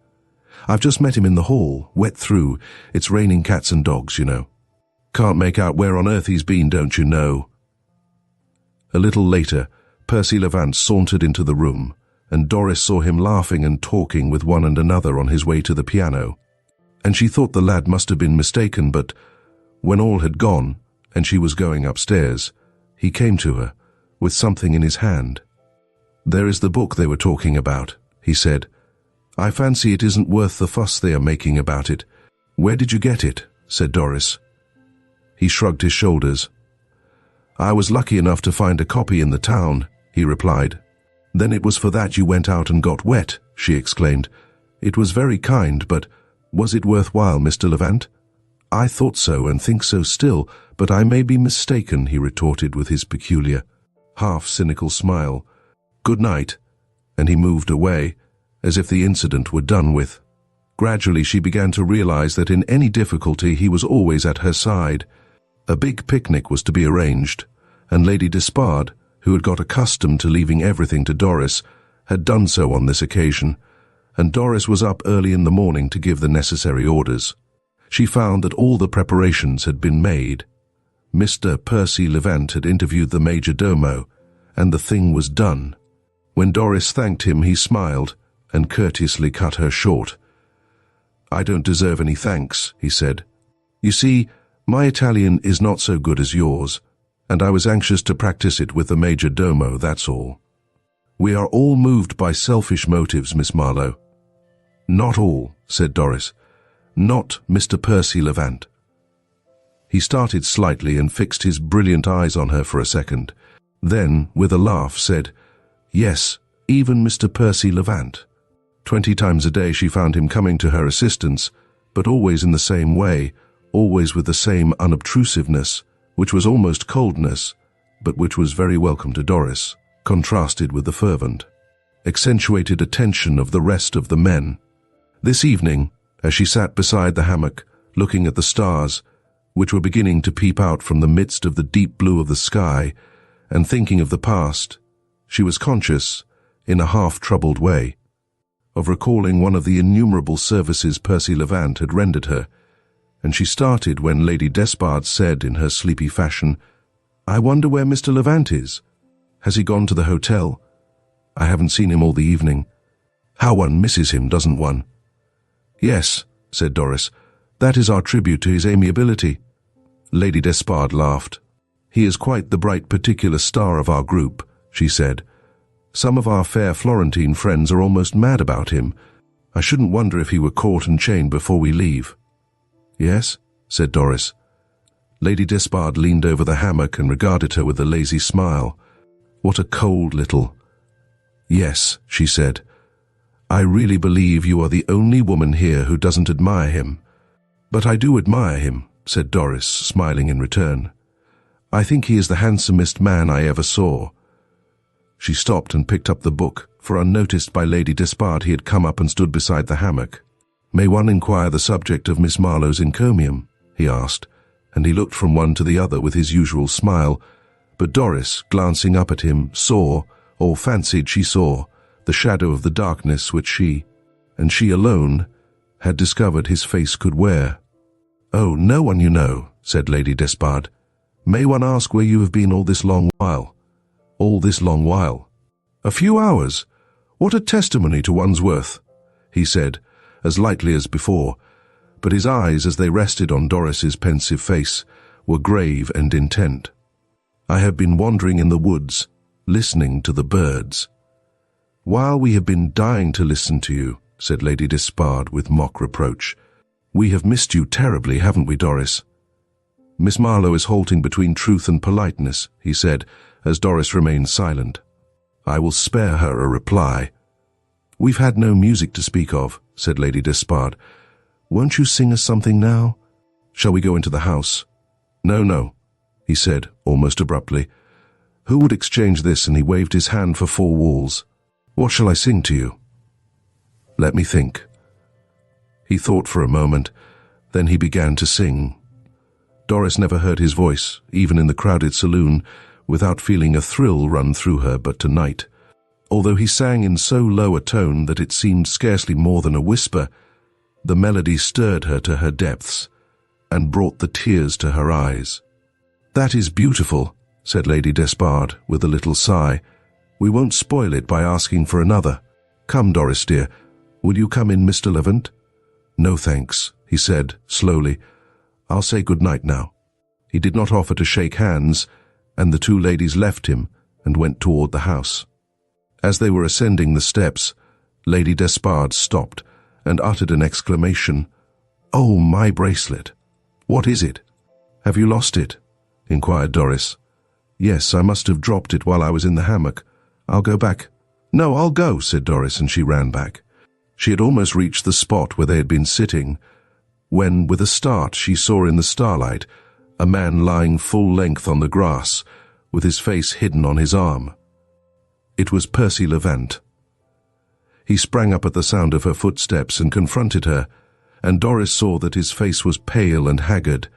I've just met him in the hall, wet through. It's raining cats and dogs, you know. Can't make out where on earth he's been, don't you know?" A little later, Percy Levant sauntered into the room, and Doris saw him laughing and talking with one and another on his way to the piano, and she thought the lad must have been mistaken, but when all had gone, and she was going upstairs, he came to her, with something in his hand. "There is the book they were talking about," he said. "I fancy it isn't worth the fuss they are making about it." "Where did you get it?" said Doris. He shrugged his shoulders. "I was lucky enough to find a copy in the town," he replied. "Then it was for that you went out and got wet," she exclaimed. "It was very kind, but was it worthwhile, Mr. Levant?" "I thought so and think so still, but I may be mistaken," he retorted with his peculiar, half-cynical smile. "Good night," and he moved away, as if the incident were done with. Gradually she began to realize that in any difficulty he was always at her side. A big picnic was to be arranged, and Lady Despard, who had got accustomed to leaving everything to Doris, had done so on this occasion, and Doris was up early in the morning to give the necessary orders. She found that all the preparations had been made. Mr. Percy Levant had interviewed the major domo, and the thing was done. When Doris thanked him, he smiled and courteously cut her short. "I don't deserve any thanks," he said. "You see, my Italian is not so good as yours, and I was anxious to practice it with the major domo, that's all. We are all moved by selfish motives, Miss Marlowe." "Not all," said Doris. "Not Mr. Percy Levant." He started slightly and fixed his brilliant eyes on her for a second. Then, with a laugh, said, "Yes, even Mr. Percy Levant." 20 times a day she found him coming to her assistance, but always in the same way, always with the same unobtrusiveness, which was almost coldness, but which was very welcome to Doris, contrasted with the fervent, accentuated attention of the rest of the men. This evening, as she sat beside the hammock, looking at the stars, which were beginning to peep out from the midst of the deep blue of the sky, and thinking of the past, she was conscious, in a half-troubled way, of recalling one of the innumerable services Percy Levant had rendered her, and she started when Lady Despard said in her sleepy fashion, "I wonder where Mr. Levant is. Has he gone to the hotel? I haven't seen him all the evening. How one misses him, doesn't one?" "Yes," said Doris, "that is our tribute to his amiability." Lady Despard laughed. "He is quite the bright particular star of our group," she said. "Some of our fair Florentine friends are almost mad about him. I shouldn't wonder if he were caught and chained before we leave." "Yes?" said Doris. Lady Despard leaned over the hammock and regarded her with a lazy smile. What a cold little... "Yes," she said. "I really believe you are the only woman here who doesn't admire him." "But I do admire him," said Doris, smiling in return. "I think he is the handsomest man I ever saw." She stopped and picked up the book, for unnoticed by Lady Despard he had come up and stood beside the hammock. "May one inquire the subject of Miss Marlowe's encomium?" he asked, and he looked from one to the other with his usual smile, but Doris, glancing up at him, saw, or fancied she saw, the shadow of the darkness which she, and she alone, had discovered his face could wear. "Oh, no one you know," said Lady Despard. "May one ask where you have been all this long while?" "All this long while?" "A few hours. What a testimony to one's worth," he said, as lightly as before, but his eyes, as they rested on Doris's pensive face, were grave and intent. "I have been wandering in the woods, listening to the birds." "While we have been dying to listen to you," said Lady Despard with mock reproach. "We have missed you terribly, haven't we, Doris?" "Miss Marlowe is halting between truth and politeness," he said, as Doris remained silent. "I will spare her a reply." "We've had no music to speak of," said Lady Despard. "Won't you sing us something now? Shall we go into the house?" No, he said, almost abruptly. "Who would exchange this?" And he waved his hand for four walls. "What shall I sing to you?" "Let me think." He thought for a moment, then he began to sing. Doris never heard his voice, even in the crowded saloon, without feeling a thrill run through her, but tonight, although he sang in so low a tone that it seemed scarcely more than a whisper, the melody stirred her to her depths and brought the tears to her eyes. "That is beautiful," said Lady Despard with a little sigh. "We won't spoil it by asking for another. Come, Doris dear, will you come in, Mr. Levant?" "No, thanks," he said slowly. "I'll say good night now." He did not offer to shake hands, and the two ladies left him and went toward the house. As they were ascending the steps, Lady Despard stopped and uttered an exclamation. "Oh, my bracelet! What is it?" "Have you lost it?" inquired Doris. "Yes, I must have dropped it while I was in the hammock. I'll go back." "No, I'll go," said Doris, and she ran back. She had almost reached the spot where they had been sitting, when, with a start, she saw in the starlight a man lying full length on the grass, with his face hidden on his arm. It was Percy Levant. He sprang up at the sound of her footsteps and confronted her, and Doris saw that his face was pale and haggard,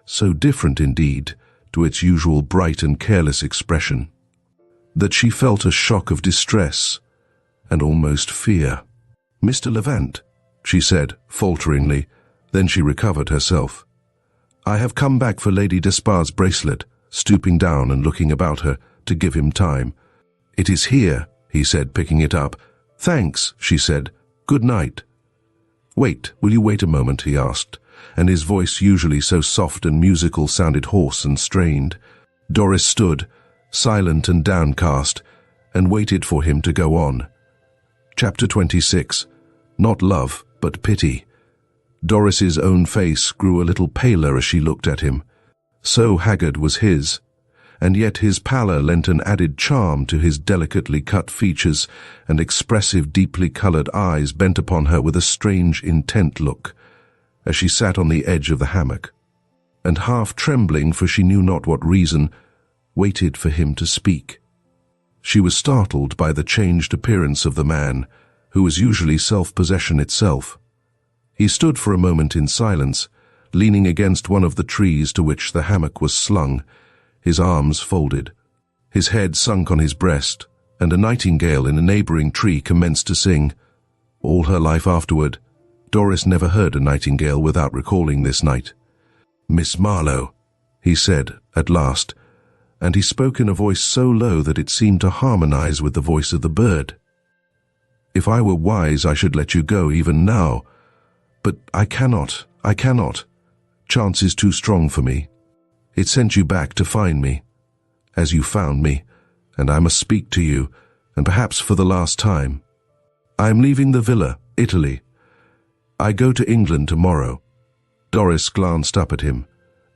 so different indeed to its usual bright and careless expression, that she felt a shock of distress and almost fear. "Mr. Levant," she said falteringly, then she recovered herself. "I have come back for Lady Despard's bracelet," stooping down and looking about her to give him time. "It is here," he said, picking it up. "Thanks," she said. "Good night." "Wait, will you wait a moment?" he asked, and his voice, usually so soft and musical, sounded hoarse and strained. Doris stood, silent and downcast, and waited for him to go on. Chapter 26. Not love, but pity. Doris's own face grew a little paler as she looked at him. So haggard was his, and yet his pallor lent an added charm to his delicately cut features and expressive, deeply colored eyes bent upon her with a strange, intent look, as she sat on the edge of the hammock, and half trembling, for she knew not what reason, waited for him to speak. She was startled by the changed appearance of the man, who was usually self-possession itself. He stood for a moment in silence, leaning against one of the trees to which the hammock was slung, his arms folded, his head sunk on his breast, and a nightingale in a neighboring tree commenced to sing. All her life afterward, Doris never heard a nightingale without recalling this night. "Miss Marlowe," he said at last, and he spoke in a voice so low that it seemed to harmonize with the voice of the bird. "If I were wise, I should let you go even now, but I cannot. Chance is too strong for me. It sent you back to find me, as you found me, and I must speak to you, and perhaps for the last time. I am leaving the villa, Italy. I go to England tomorrow." Doris glanced up at him.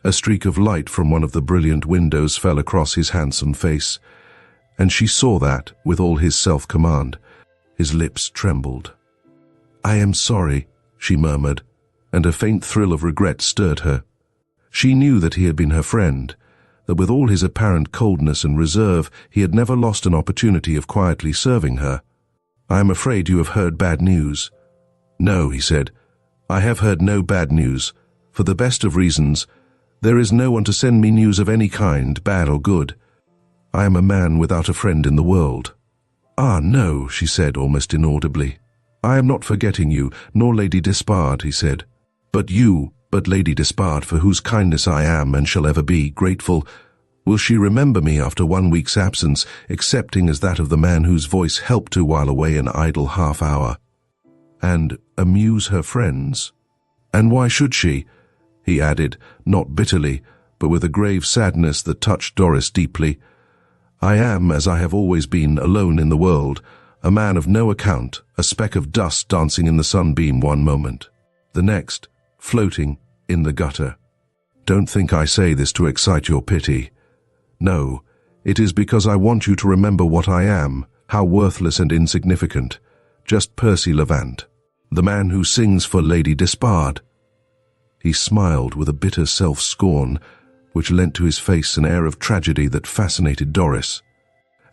A streak of light from one of the brilliant windows fell across his handsome face, and she saw that, with all his self-command, his lips trembled. "I am sorry," she murmured, and a faint thrill of regret stirred her. She knew that he had been her friend, that with all his apparent coldness and reserve, he had never lost an opportunity of quietly serving her. "I am afraid you have heard bad news." "No," he said, "I have heard no bad news. For the best of reasons, there is no one to send me news of any kind, bad or good. I am a man without a friend in the world." "Ah, no," she said almost inaudibly. "I am not forgetting you, nor Lady Despard," he said. But Lady Despard, for whose kindness I am and shall ever be grateful, will she remember me after 1 week's absence, accepting as that of the man whose voice helped to while away an idle half-hour? And amuse her friends? And why should she?" he added, not bitterly, but with a grave sadness that touched Doris deeply. "I am, as I have always been, alone in the world, a man of no account, a speck of dust dancing in the sunbeam one moment, the next, floating in the gutter. Don't think I say this to excite your pity. No, it is because I want you to remember what I am, how worthless and insignificant, just Percy Levant, the man who sings for Lady Despard." He smiled with a bitter self-scorn, which lent to his face an air of tragedy that fascinated Doris.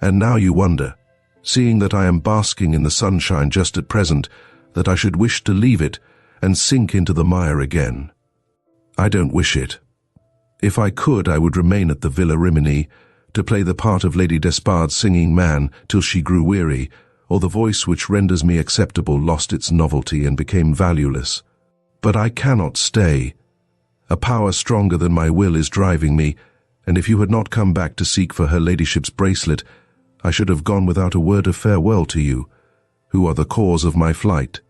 "And now you wonder, seeing that I am basking in the sunshine just at present, that I should wish to leave it and sink into the mire again. I don't wish it. If I could, I would remain at the Villa Rimini, to play the part of Lady Despard's singing man till she grew weary, or the voice which renders me acceptable lost its novelty and became valueless. But I cannot stay. A power stronger than my will is driving me, and if you had not come back to seek for her ladyship's bracelet, I should have gone without a word of farewell to you, who are the cause of my flight."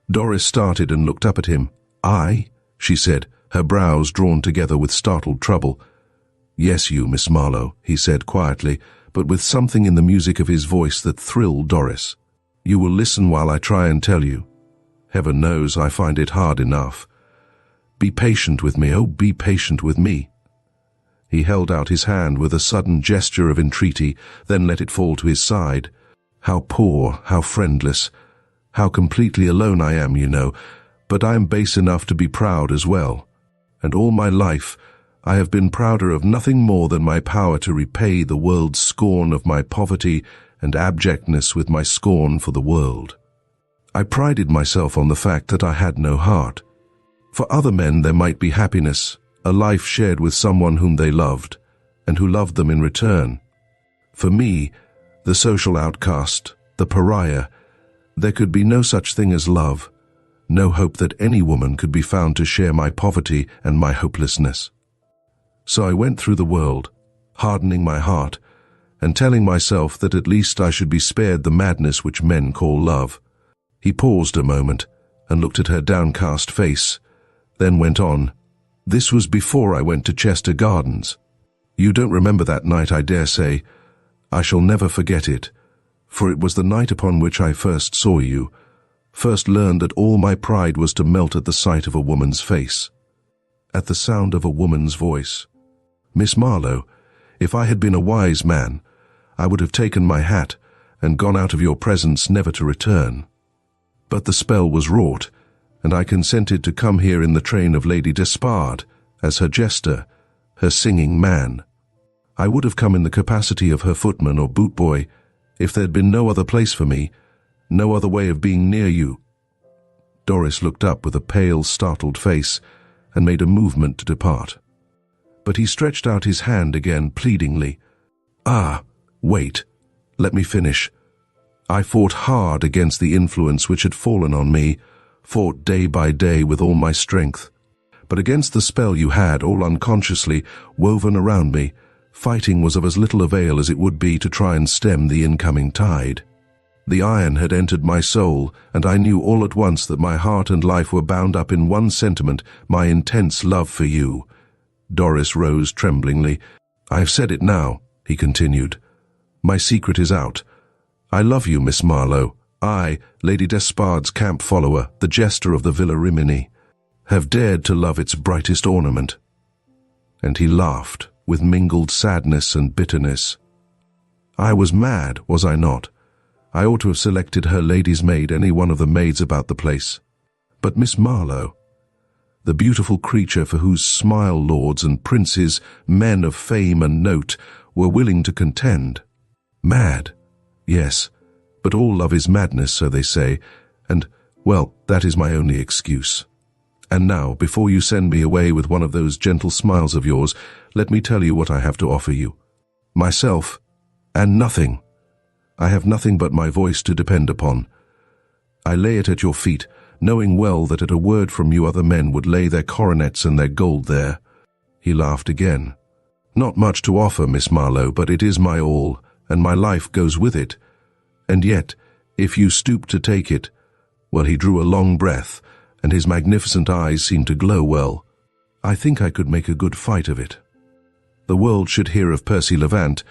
Doris started and looked up at him. "I?" she said, her brows drawn together with startled trouble. "Yes, you, Miss Marlowe," he said quietly, but with something in the music of his voice that thrilled Doris. "You will listen while I try and tell you. Heaven knows I find it hard enough. Be patient with me, oh, be patient with me." He held out his hand with a sudden gesture of entreaty, then let it fall to his side. "How poor, how friendless, how completely alone I am, you know, but I am base enough to be proud as well. And all my life I have been prouder of nothing more than my power to repay the world's scorn of my poverty and abjectness with my scorn for the world. I prided myself on the fact that I had no heart. For other men there might be happiness, a life shared with someone whom they loved, and who loved them in return. For me, the social outcast, the pariah, there could be no such thing as love, no hope that any woman could be found to share my poverty and my hopelessness. So I went through the world, hardening my heart, and telling myself that at least I should be spared the madness which men call love." He paused a moment and looked at her downcast face, then went on, "This was before I went to Chester Gardens. You don't remember that night, I dare say. I shall never forget it, for it was the night upon which I first saw you, first learned that all my pride was to melt at the sight of a woman's face, at the sound of a woman's voice. Miss Marlowe, if I had been a wise man, I would have taken my hat and gone out of your presence never to return. But the spell was wrought, and I consented to come here in the train of Lady Despard, as her jester, her singing man. I would have come in the capacity of her footman or bootboy, if there had been no other place for me, no other way of being near you." Doris looked up with a pale, startled face, and made a movement to depart. But he stretched out his hand again, pleadingly. "Ah, wait, let me finish. I fought hard against the influence which had fallen on me, fought day by day with all my strength. But against the spell you had, all unconsciously, woven around me, fighting was of as little avail as it would be to try and stem the incoming tide. The iron had entered my soul, and I knew all at once that my heart and life were bound up in one sentiment, my intense love for you." Doris rose tremblingly. "I have said it now," he continued. "My secret is out. I love you, Miss Marlowe. I, Lady Despard's camp follower, the jester of the Villa Rimini, have dared to love its brightest ornament." And he laughed, with mingled sadness and bitterness. "I was mad, was I not? I ought to have selected her lady's maid, any one of the maids about the place. But Miss Marlowe, the beautiful creature for whose smile lords and princes, men of fame and note, were willing to contend. Mad, yes, but all love is madness, so they say, and, well, that is my only excuse. And now, before you send me away with one of those gentle smiles of yours, let me tell you what I have to offer you. Myself, and nothing. I have nothing but my voice to depend upon. I lay it at your feet, knowing well that at a word from you other men would lay their coronets and their gold there. He laughed again. Not much to offer, Miss Marlowe, but it is my all, and my life goes with it. And yet, if you stoop to take it, well, he drew a long breath, and his magnificent eyes seemed to glow well. I think I could make a good fight of it. The world should hear of Percy Levant,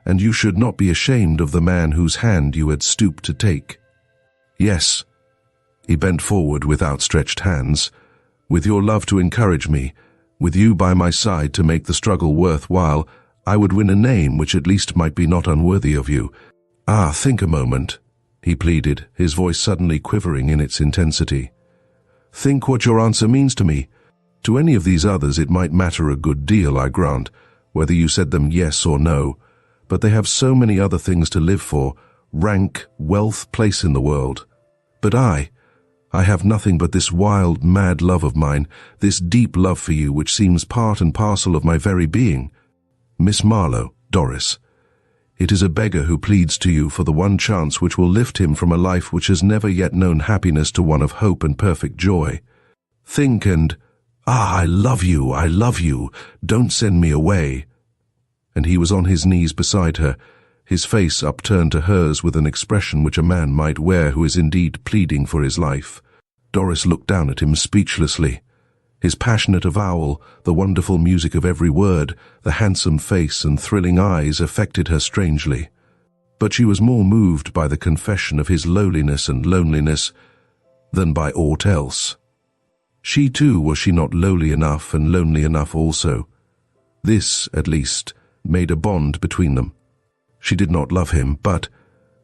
and you should not be ashamed of the man whose hand you had stooped to take. Yes, he bent forward with outstretched hands, with your love to encourage me, with you by my side to make the struggle worthwhile, I would win a name which at least might be not unworthy of you. Ah, think a moment, he pleaded, his voice suddenly quivering in its intensity. Think what your answer means to me. To any of these others it might matter a good deal, I grant, whether you said them yes or no, but they have so many other things to live for, rank, wealth, place in the world. But I have nothing but this wild, mad love of mine, this deep love for you which seems part and parcel of my very being. Miss Marlowe, Doris, it is a beggar who pleads to you for the one chance which will lift him from a life which has never yet known happiness to one of hope and perfect joy. Think and, I love you, don't send me away. And he was on his knees beside her, his face upturned to hers with an expression which a man might wear who is indeed pleading for his life. Doris looked down at him speechlessly. His passionate avowal, the wonderful music of every word, the handsome face and thrilling eyes affected her strangely. But she was more moved by the confession of his lowliness and loneliness than by aught else. She too, was she not lowly enough and lonely enough also? This, at least, made a bond between them. She did not love him, but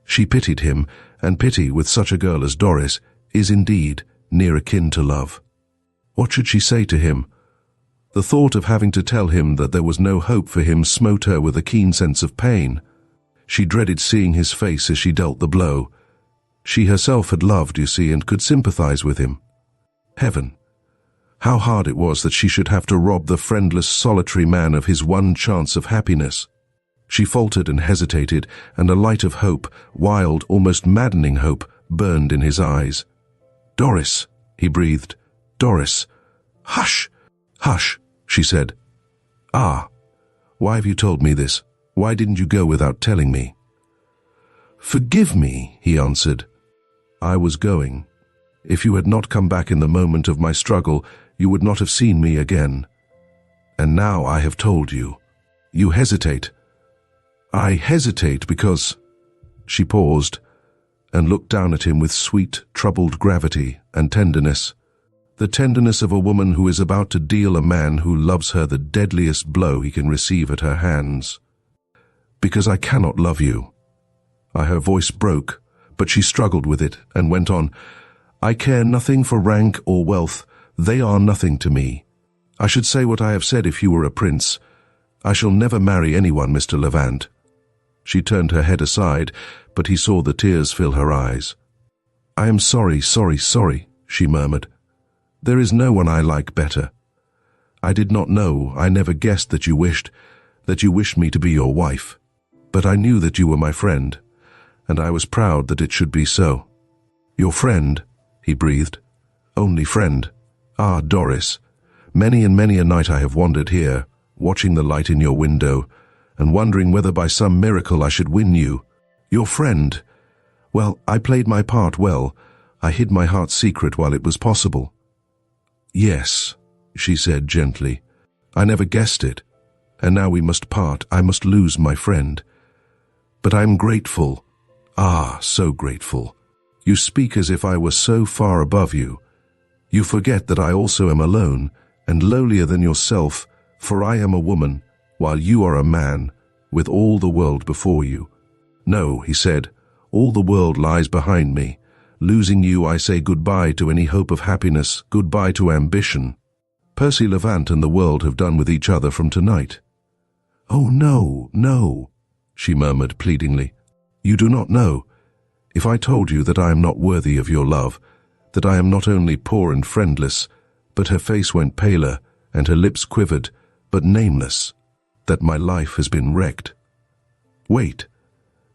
she pitied him, and pity with such a girl as Doris is indeed near akin to love. What should she say to him? The thought of having to tell him that there was no hope for him smote her with a keen sense of pain. She dreaded seeing his face as she dealt the blow. She herself had loved, you see, and could sympathize with him. Heaven! How hard it was that she should have to rob the friendless, solitary man of his one chance of happiness. She faltered and hesitated, and a light of hope, wild, almost maddening hope, burned in his eyes. Doris, he breathed. Doris. Hush! Hush, she said. Ah, why have you told me this? Why didn't you go without telling me? Forgive me, he answered. I was going. If you had not come back in the moment of my struggle, you would not have seen me again. And now I have told you. You hesitate. I hesitate because... She paused and looked down at him with sweet, troubled gravity and tenderness. The tenderness of a woman who is about to deal a man who loves her the deadliest blow he can receive at her hands. Because I cannot love you. Her voice broke, but she struggled with it and went on. I care nothing for rank or wealth. They are nothing to me. I should say what I have said if you were a prince. I shall never marry anyone, Mr. Levant. She turned her head aside, but he saw the tears fill her eyes. I am sorry, she murmured. There is no one I like better. I did not know, I never guessed that you wished me to be your wife. But I knew that you were my friend, and I was proud that it should be so. Your friend, he breathed. Only friend. Ah, Doris, many and many a night I have wandered here, watching the light in your window, and wondering whether by some miracle I should win you. Your friend. Well, I played my part well. I hid my heart's secret while it was possible. Yes, she said gently. I never guessed it. And now we must part. I must lose my friend. But I am grateful. Ah, so grateful. You speak as if I were so far above you. You forget that I also am alone, and lowlier than yourself, for I am a woman, while you are a man, with all the world before you. No, he said, all the world lies behind me. Losing you, I say goodbye to any hope of happiness, goodbye to ambition. Percy Levant and the world have done with each other from tonight." "Oh, no, no," she murmured pleadingly. "You do not know. If I told you that I am not worthy of your love, that I am not only poor and friendless," but her face went paler and her lips quivered, but nameless, "that my life has been wrecked." "Wait,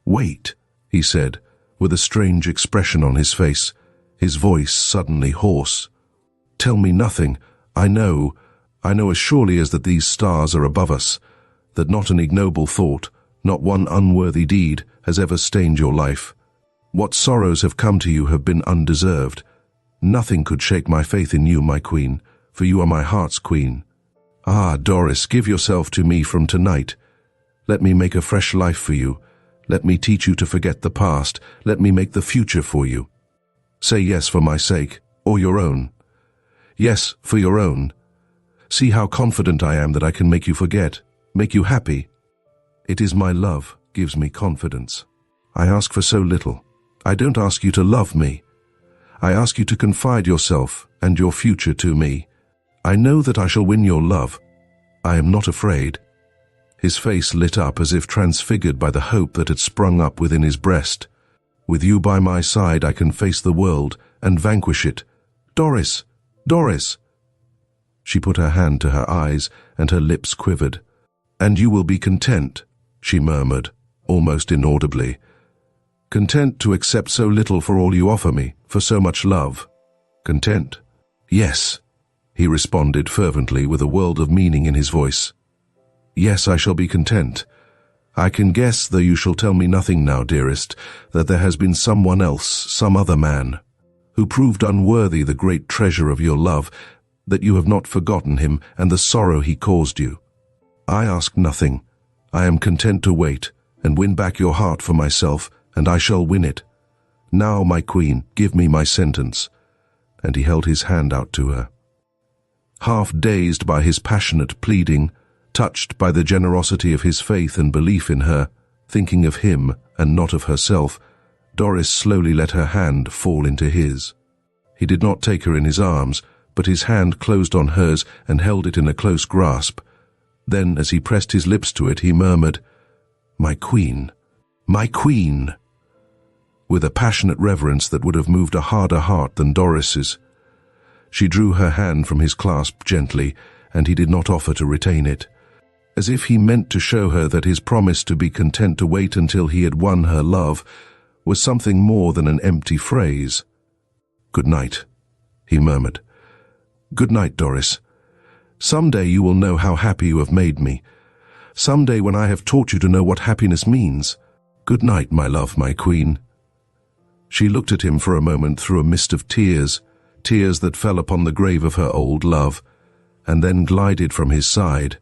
wait," he said, with a strange expression on his face, his voice suddenly hoarse. "Tell me nothing. I know as surely as that these stars are above us, that not an ignoble thought, not one unworthy deed has ever stained your life. What sorrows have come to you have been undeserved. Nothing could shake my faith in you, my queen, for you are my heart's queen. Ah, Doris, give yourself to me from tonight. Let me make a fresh life for you. Let me teach you to forget the past. Let me make the future for you. Say yes for my sake, or your own. Yes, for your own. See how confident I am that I can make you forget, make you happy. It is my love gives me confidence. I ask for so little. I don't ask you to love me. I ask you to confide yourself and your future to me. I know that I shall win your love. I am not afraid." His face lit up as if transfigured by the hope that had sprung up within his breast. "With you by my side I can face the world and vanquish it. Doris! Doris!" She put her hand to her eyes and her lips quivered. "And you will be content," she murmured, almost inaudibly. "Content to accept so little for all you offer me, for so much love." "Content? Yes," he responded fervently with a world of meaning in his voice. "Yes, I shall be content. I can guess, though you shall tell me nothing now, dearest, that there has been someone else, some other man, who proved unworthy the great treasure of your love, that you have not forgotten him and the sorrow he caused you. I ask nothing. I am content to wait and win back your heart for myself, and I shall win it. Now, my queen, give me my sentence." And he held his hand out to her. Half dazed by his passionate pleading, touched by the generosity of his faith and belief in her, thinking of him and not of herself, Doris slowly let her hand fall into his. He did not take her in his arms, but his hand closed on hers and held it in a close grasp. Then, as he pressed his lips to it, he murmured, "My queen, my queen," with a passionate reverence that would have moved a harder heart than Doris's. She drew her hand from his clasp gently, and he did not offer to retain it, as if he meant to show her that his promise to be content to wait until he had won her love was something more than an empty phrase. "Good night," he murmured. "Good night, Doris. Some day you will know how happy you have made me. Some day when I have taught you to know what happiness means. Good night, my love, my queen." She looked at him for a moment through a mist of tears, tears that fell upon the grave of her old love, and then glided from his side.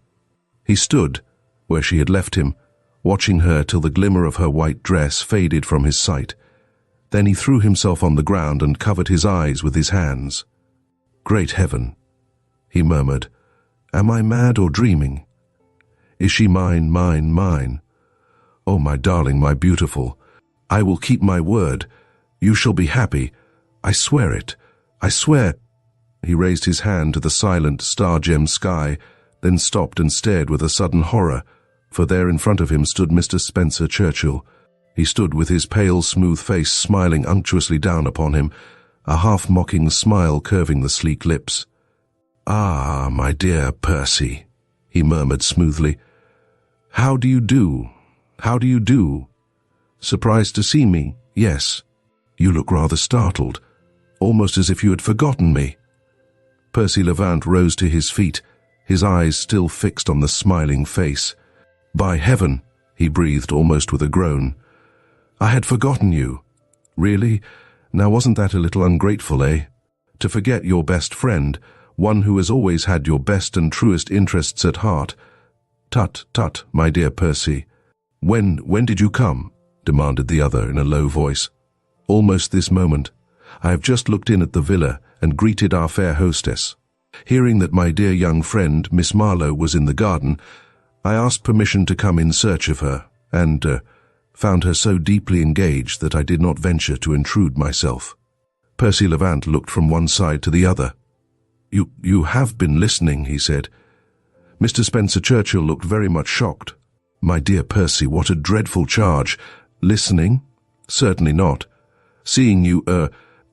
He stood where she had left him, watching her till the glimmer of her white dress faded from his sight. Then he threw himself on the ground and covered his eyes with his hands. "Great heaven," he murmured, "am I mad or dreaming? Is she mine, mine, mine? Oh, my darling, my beautiful, I will keep my word. You shall be happy. I swear it. I swear—" He raised his hand to the silent, star-gemmed sky, then stopped and stared with a sudden horror, for there in front of him stood Mr. Spencer Churchill. He stood with his pale, smooth face smiling unctuously down upon him, a half-mocking smile curving the sleek lips. "Ah, my dear Percy," he murmured smoothly. "How do you do? How do you do? Surprised to see me? Yes. You look rather startled, almost as if you had forgotten me." Percy Levant rose to his feet, his eyes still fixed on the smiling face. "By heaven," he breathed almost with a groan. "I had forgotten you. Really? Now wasn't that a little ungrateful, eh? To forget your best friend, one who has always had your best and truest interests at heart. Tut, tut, my dear Percy. When did you come?" demanded the other in a low voice. "Almost this moment. I have just looked in at the villa and greeted our fair hostess. Hearing that my dear young friend, Miss Marlowe, was in the garden, I asked permission to come in search of her, and found her so deeply engaged that I did not venture to intrude myself." Percy Levant looked from one side to the other. You have been listening," he said. Mr. Spencer Churchill looked very much shocked. "My dear Percy, what a dreadful charge. Listening? Certainly not. Seeing you,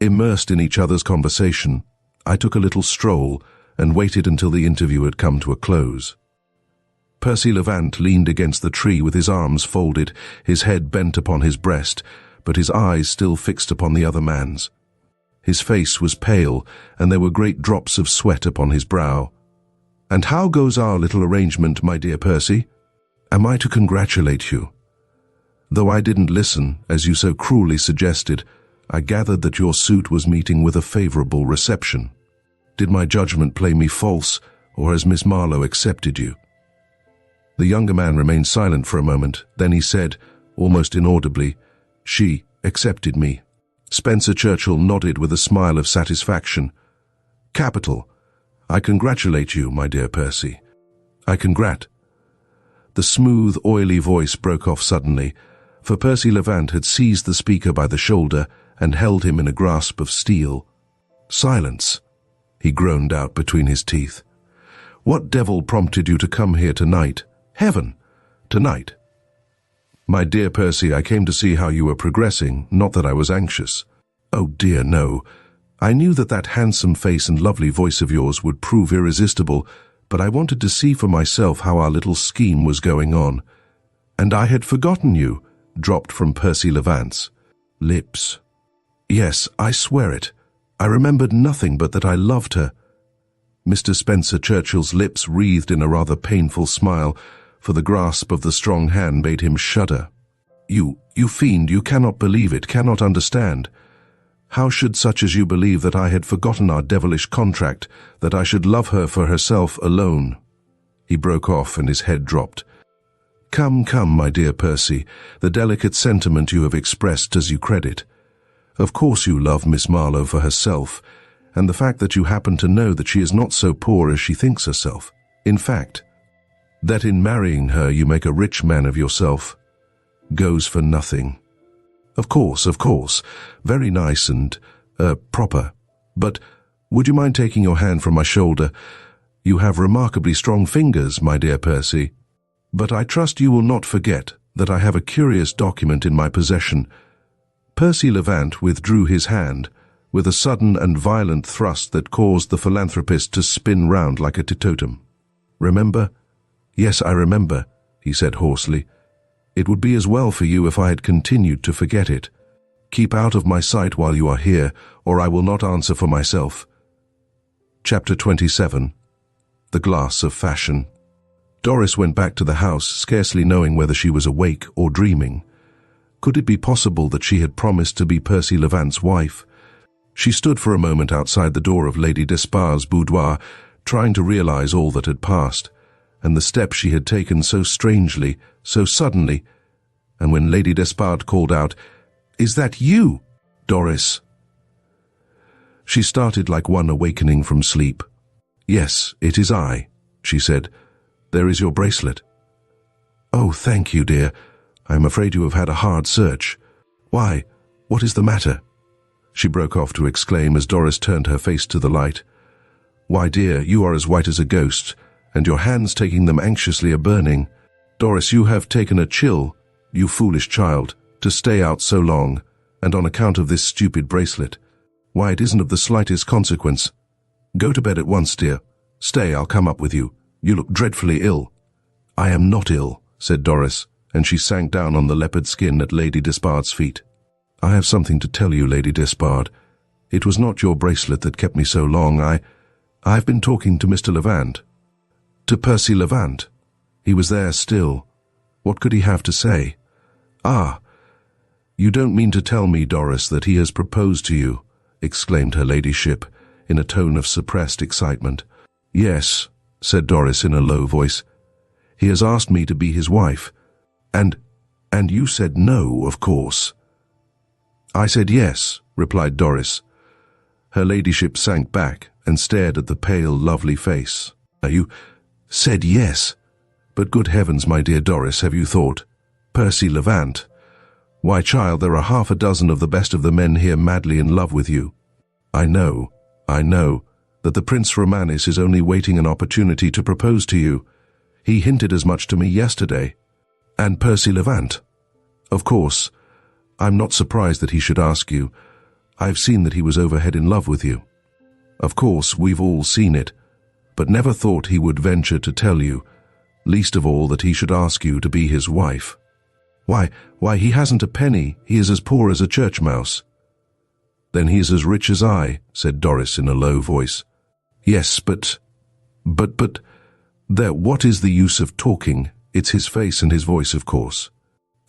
immersed in each other's conversation, I took a little stroll and waited until the interview had come to a close." Percy Levant leaned against the tree with his arms folded, his head bent upon his breast, but his eyes still fixed upon the other man's. His face was pale, and there were great drops of sweat upon his brow. "And how goes our little arrangement, my dear Percy? Am I to congratulate you? Though I didn't listen, as you so cruelly suggested, I gathered that your suit was meeting with a favorable reception. Did my judgment play me false, or has Miss Marlowe accepted you?" The younger man remained silent for a moment. Then he said, almost inaudibly, "She accepted me." Spencer Churchill nodded with a smile of satisfaction. "Capital. I congratulate you, my dear Percy. I congrat—" The smooth, oily voice broke off suddenly, for Percy Levant had seized the speaker by the shoulder and held him in a grasp of steel. "Silence," he groaned out between his teeth. "What devil prompted you to come here tonight? Heaven! Tonight." "My dear Percy, I came to see how you were progressing, not that I was anxious." "Oh dear, no. I knew that handsome face and lovely voice of yours would prove irresistible, but I wanted to see for myself how our little scheme was going on. And I had forgotten you," dropped from Percy Levant's lips. "Yes, I swear it. I remembered nothing but that I loved her." Mr. Spencer Churchill's lips wreathed in a rather painful smile, for the grasp of the strong hand made him shudder. You fiend, you cannot believe it, cannot understand. How should such as you believe that I had forgotten our devilish contract, that I should love her for herself alone?" He broke off and his head dropped. Come, my dear Percy, the delicate sentiment you have expressed does you credit. Of course you love Miss Marlowe for herself, and the fact that you happen to know that she is not so poor as she thinks herself. In fact, that in marrying her you make a rich man of yourself, goes for nothing. Of course, very nice and, proper. But would you mind taking your hand from my shoulder? You have remarkably strong fingers, my dear Percy. But I trust you will not forget that I have a curious document in my possession. Percy Levant withdrew his hand, with a sudden and violent thrust that caused the philanthropist to spin round like a teetotum. "Remember?" "Yes, I remember," he said hoarsely. "It would be as well for you if I had continued to forget it. Keep out of my sight while you are here, or I will not answer for myself." Chapter 27. The Glass of Fashion. Doris went back to the house, scarcely knowing whether she was awake or dreaming. Could it be possible that she had promised to be Percy Levant's wife? She stood for a moment outside the door of Lady Despard's boudoir, trying to realize all that had passed, and the step she had taken so strangely, so suddenly, and when Lady Despard called out, "Is that you, Doris?" She started like one awakening from sleep. "Yes, it is I," she said. "There is your bracelet." "Oh, thank you, dear. I am afraid you have had a hard search. Why, what is the matter?" she broke off to exclaim as Doris turned her face to the light. "Why, dear, you are as white as a ghost, and your hands taking them anxiously are burning. Doris, you have taken a chill, you foolish child, to stay out so long, and on account of this stupid bracelet. Why, it isn't of the slightest consequence. Go to bed at once, dear. Stay, I'll come up with you. You look dreadfully ill." "I am not ill," said Doris, and she sank down on the leopard skin at Lady Despard's feet. "I have something to tell you, Lady Despard. It was not your bracelet that kept me so long. I've been talking to Mr. Levant." "To Percy Levant?" He was there still. What could he have to say? "Ah, you don't mean to tell me, Doris, that he has proposed to you?" exclaimed her ladyship, in a tone of suppressed excitement. "Yes," said Doris in a low voice. "He has asked me to be his wife. And you said no, of course." "I said yes," replied Doris. Her ladyship sank back and stared at the pale, lovely face. "You said yes? But good heavens, my dear Doris, have you thought? Percy Levant? Why, child, there are half a dozen of the best of the men here madly in love with you." I know, that the Prince Romanus is only waiting an opportunity to propose to you. He hinted as much to me yesterday. And Percy Levant. Of course, I'm not surprised that he should ask you. I've seen that he was overhead in love with you. Of course, we've all seen it, but never thought he would venture to tell you, least of all that he should ask you to be his wife. Why, he hasn't a penny. He is as poor as a church mouse. Then he's as rich as I, said Doris in a low voice. Yes, but, there, what is the use of talking? It's his face and his voice, of course.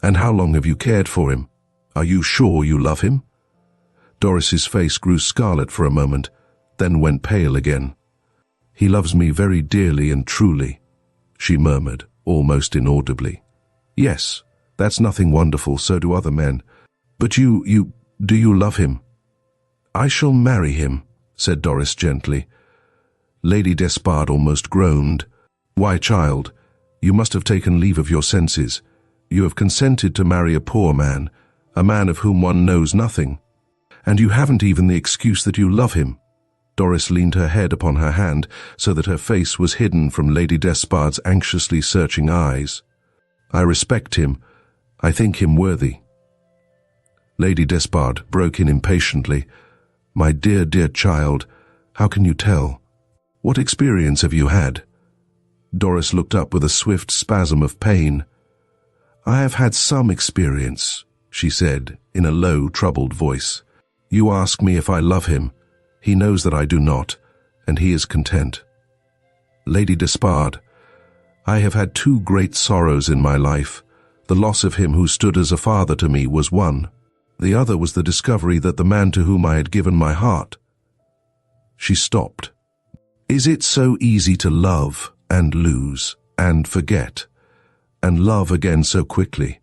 And how long have you cared for him? Are you sure you love him? Doris's face grew scarlet for a moment, then went pale again. He loves me very dearly and truly, she murmured, almost inaudibly. Yes, that's nothing wonderful, so do other men. But do you love him? I shall marry him, said Doris gently. Lady Despard almost groaned. Why, child, you must have taken leave of your senses. You have consented to marry a poor man, a man of whom one knows nothing. And you haven't even the excuse that you love him. Doris leaned her head upon her hand so that her face was hidden from Lady Despard's anxiously searching eyes. I respect him. I think him worthy. Lady Despard broke in impatiently. My dear, dear child, how can you tell? What experience have you had? Doris looked up with a swift spasm of pain. I have had some experience, she said in a low, troubled voice. You ask me if I love him. He knows that I do not, and he is content. Lady Despard, I have had two great sorrows in my life. The loss of him who stood as a father to me was one. The other was the discovery that the man to whom I had given my heart. She stopped. Is it so easy to love and lose and forget, and love again so quickly?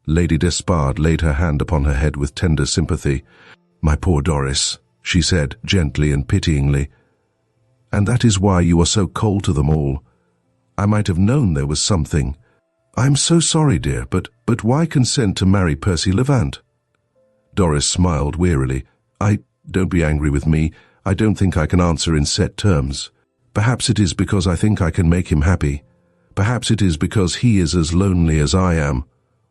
Lady Despard laid her hand upon her head with tender sympathy. My poor Doris, she said gently and pityingly, and that is why you are so cold to them all. I might have known there was something. I'm so sorry, dear, but why consent to marry Percy Levant? Doris smiled wearily. Don't be angry with me. I don't think I can answer in set terms. Perhaps it is because I think I can make him happy. Perhaps it is because he is as lonely as I am,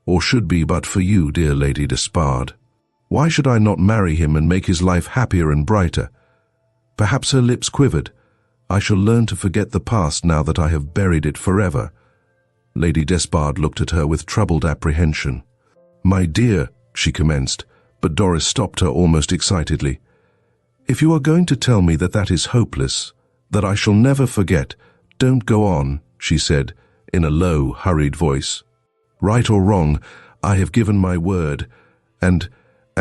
or should be but for you, dear Lady Despard. Why should I not marry him and make his life happier and brighter? Perhaps her lips quivered. I shall learn to forget the past now that I have buried it forever. Lady Despard looked at her with troubled apprehension. My dear, she commenced, but Doris stopped her almost excitedly. If you are going to tell me that that is hopeless, that I shall never forget, don't go on, she said, in a low, hurried voice. Right or wrong, I have given my word, and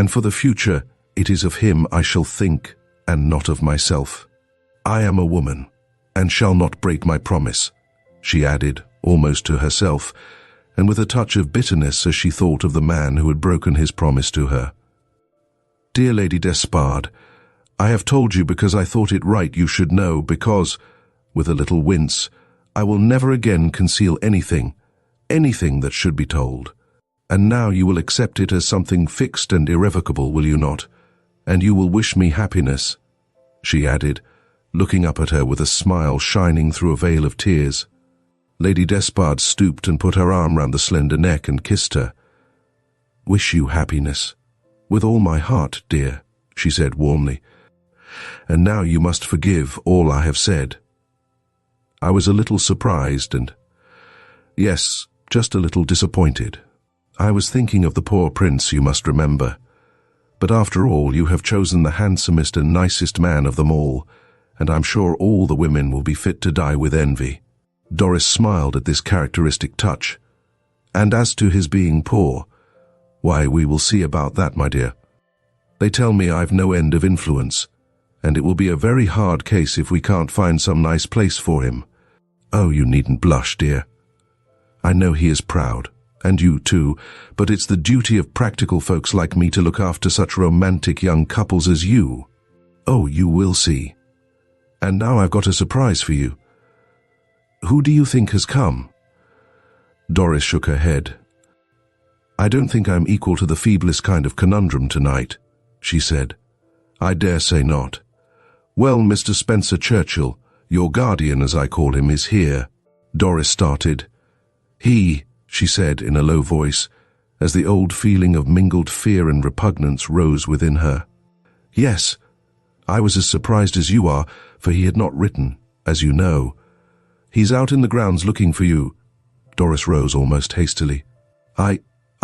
for the future, it is of him I shall think, and not of myself. I am a woman, and shall not break my promise, she added, almost to herself, and with a touch of bitterness as she thought of the man who had broken his promise to her. Dear Lady Despard, I have told you because I thought it right you should know, because, with a little wince, I will never again conceal anything that should be told. And now you will accept it as something fixed and irrevocable, will you not? And you will wish me happiness, she added, looking up at her with a smile shining through a veil of tears. Lady Despard stooped and put her arm round the slender neck and kissed her. Wish you happiness. With all my heart, dear, she said warmly. And now you must forgive all I have said. I was a little surprised and, yes, just a little disappointed. I was thinking of the poor prince, you must remember. But after all, you have chosen the handsomest and nicest man of them all, and I'm sure all the women will be fit to die with envy. Doris smiled at this characteristic touch. And as to his being poor, why, we will see about that, my dear. They tell me I've no end of influence, and it will be a very hard case if we can't find some nice place for him. Oh, you needn't blush, dear. I know he is proud, and you too, but it's the duty of practical folks like me to look after such romantic young couples as you. Oh, you will see. And now I've got a surprise for you. Who do you think has come? Doris shook her head. I don't think I'm equal to the feeblest kind of conundrum tonight, she said. I dare say not. Well, Mr. Spencer Churchill, your guardian, as I call him, is here. Doris started. He, she said in a low voice, as the old feeling of mingled fear and repugnance rose within her. Yes, I was as surprised as you are, for he had not written, as you know. He's out in the grounds looking for you. Doris rose almost hastily. I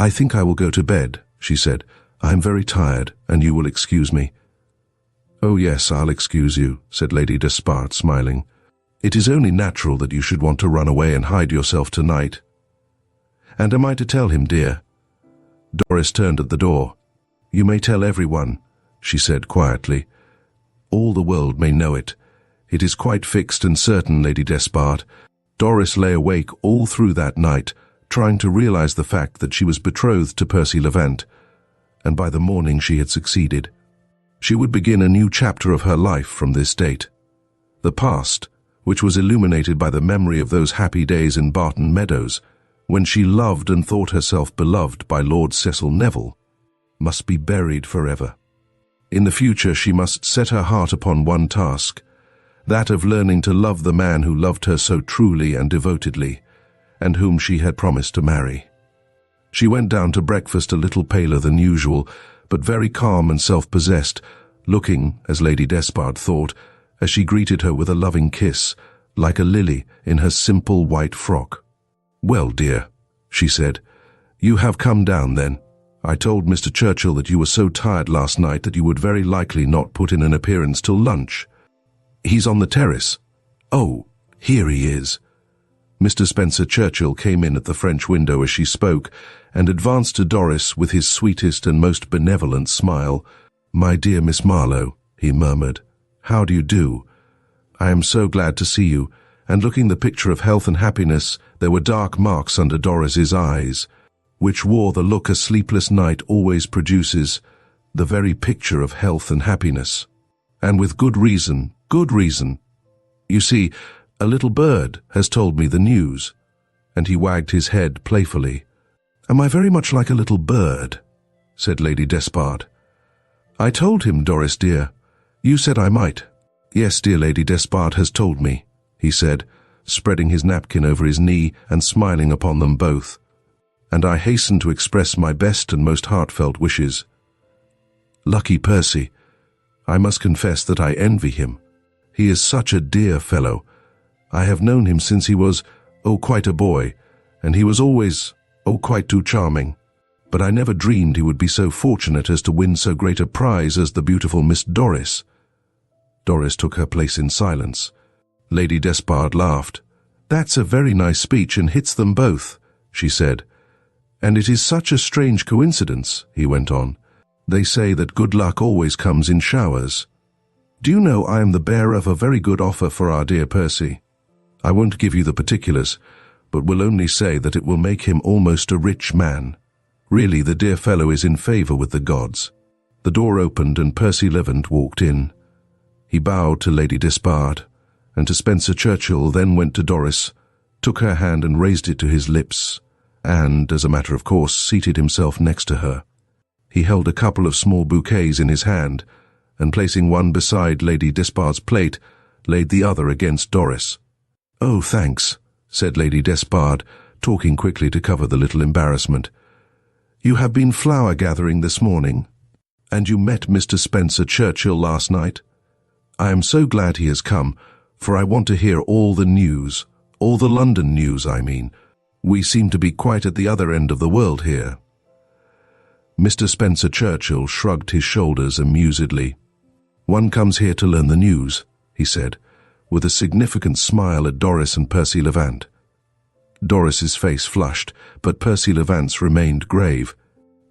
think I will go to bed, she said. I am very tired, and you will excuse me. Oh yes, I'll excuse you, said Lady Despard, smiling. It is only natural that you should want to run away and hide yourself tonight. And am I to tell him, dear? Doris turned at the door. You may tell everyone, she said quietly. All the world may know it. It is quite fixed and certain, Lady Despard. Doris lay awake all through that night, trying to realize the fact that she was betrothed to Percy Levant, and by the morning she had succeeded. She would begin a new chapter of her life from this date. The past, which was illuminated by the memory of those happy days in Barton Meadows, when she loved and thought herself beloved by Lord Cecil Neville, must be buried forever. In the future she must set her heart upon one task, that of learning to love the man who loved her so truly and devotedly, and whom she had promised to marry. She went down to breakfast a little paler than usual, but very calm and self-possessed, looking, as Lady Despard thought, as she greeted her with a loving kiss, like a lily in her simple white frock. Well, dear, she said, you have come down then. I told Mr. Churchill that you were so tired last night that you would very likely not put in an appearance till lunch. He's on the terrace. Oh, here he is. Mr. Spencer Churchill came in at the French window as she spoke, and advanced to Doris with his sweetest and most benevolent smile. My dear Miss Marlowe, he murmured, how do you do? I am so glad to see you, and looking the picture of health and happiness, there were dark marks under Doris's eyes, which wore the look a sleepless night always produces, the very picture of health and happiness. And with good reason, good reason. You see, a little bird has told me the news, and he wagged his head playfully. Am I very much like a little bird? Said Lady Despard. I told him, Doris dear. You said I might. Yes, dear Lady Despard has told me, he said, spreading his napkin over his knee and smiling upon them both. And I hasten to express my best and most heartfelt wishes. Lucky Percy. I must confess that I envy him. He is such a dear fellow. I have known him since he was, quite a boy, and he was always, quite too charming. But I never dreamed he would be so fortunate as to win so great a prize as the beautiful Miss Doris. Doris took her place in silence. Lady Despard laughed. That's a very nice speech and hits them both, she said. And it is such a strange coincidence, he went on. They say that good luck always comes in showers. Do you know I am the bearer of a very good offer for our dear Percy? I won't give you the particulars, but will only say that it will make him almost a rich man. Really, the dear fellow is in favour with the gods. The door opened and Percy Levant walked in. He bowed to Lady Despard, and to Spencer Churchill, then went to Doris, took her hand and raised it to his lips, and, as a matter of course, seated himself next to her. He held a couple of small bouquets in his hand, and placing one beside Lady Despard's plate, laid the other against Doris. Oh, thanks, said Lady Despard, talking quickly to cover the little embarrassment. You have been flower-gathering this morning, and you met Mr. Spencer Churchill last night. I am so glad he has come, for I want to hear all the news, all the London news, I mean. We seem to be quite at the other end of the world here. Mr. Spencer Churchill shrugged his shoulders amusedly. One comes here to learn the news, he said, with a significant smile at Doris and Percy Levant. Doris's face flushed, but Percy Levant's remained grave.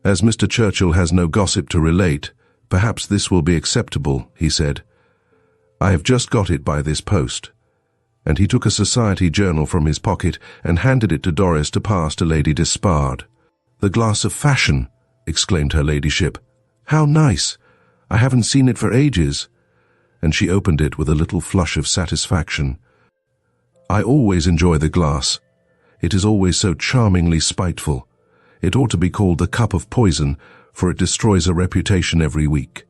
As Mr. Churchill has no gossip to relate, perhaps this will be acceptable, he said. I have just got it by this post. And he took a society journal from his pocket and handed it to Doris to pass to Lady Despard. The glass of fashion, exclaimed her ladyship. How nice! I haven't seen it for ages. And she opened it with a little flush of satisfaction. I always enjoy the glass. It is always so charmingly spiteful. It ought to be called the cup of poison, for it destroys a reputation every week.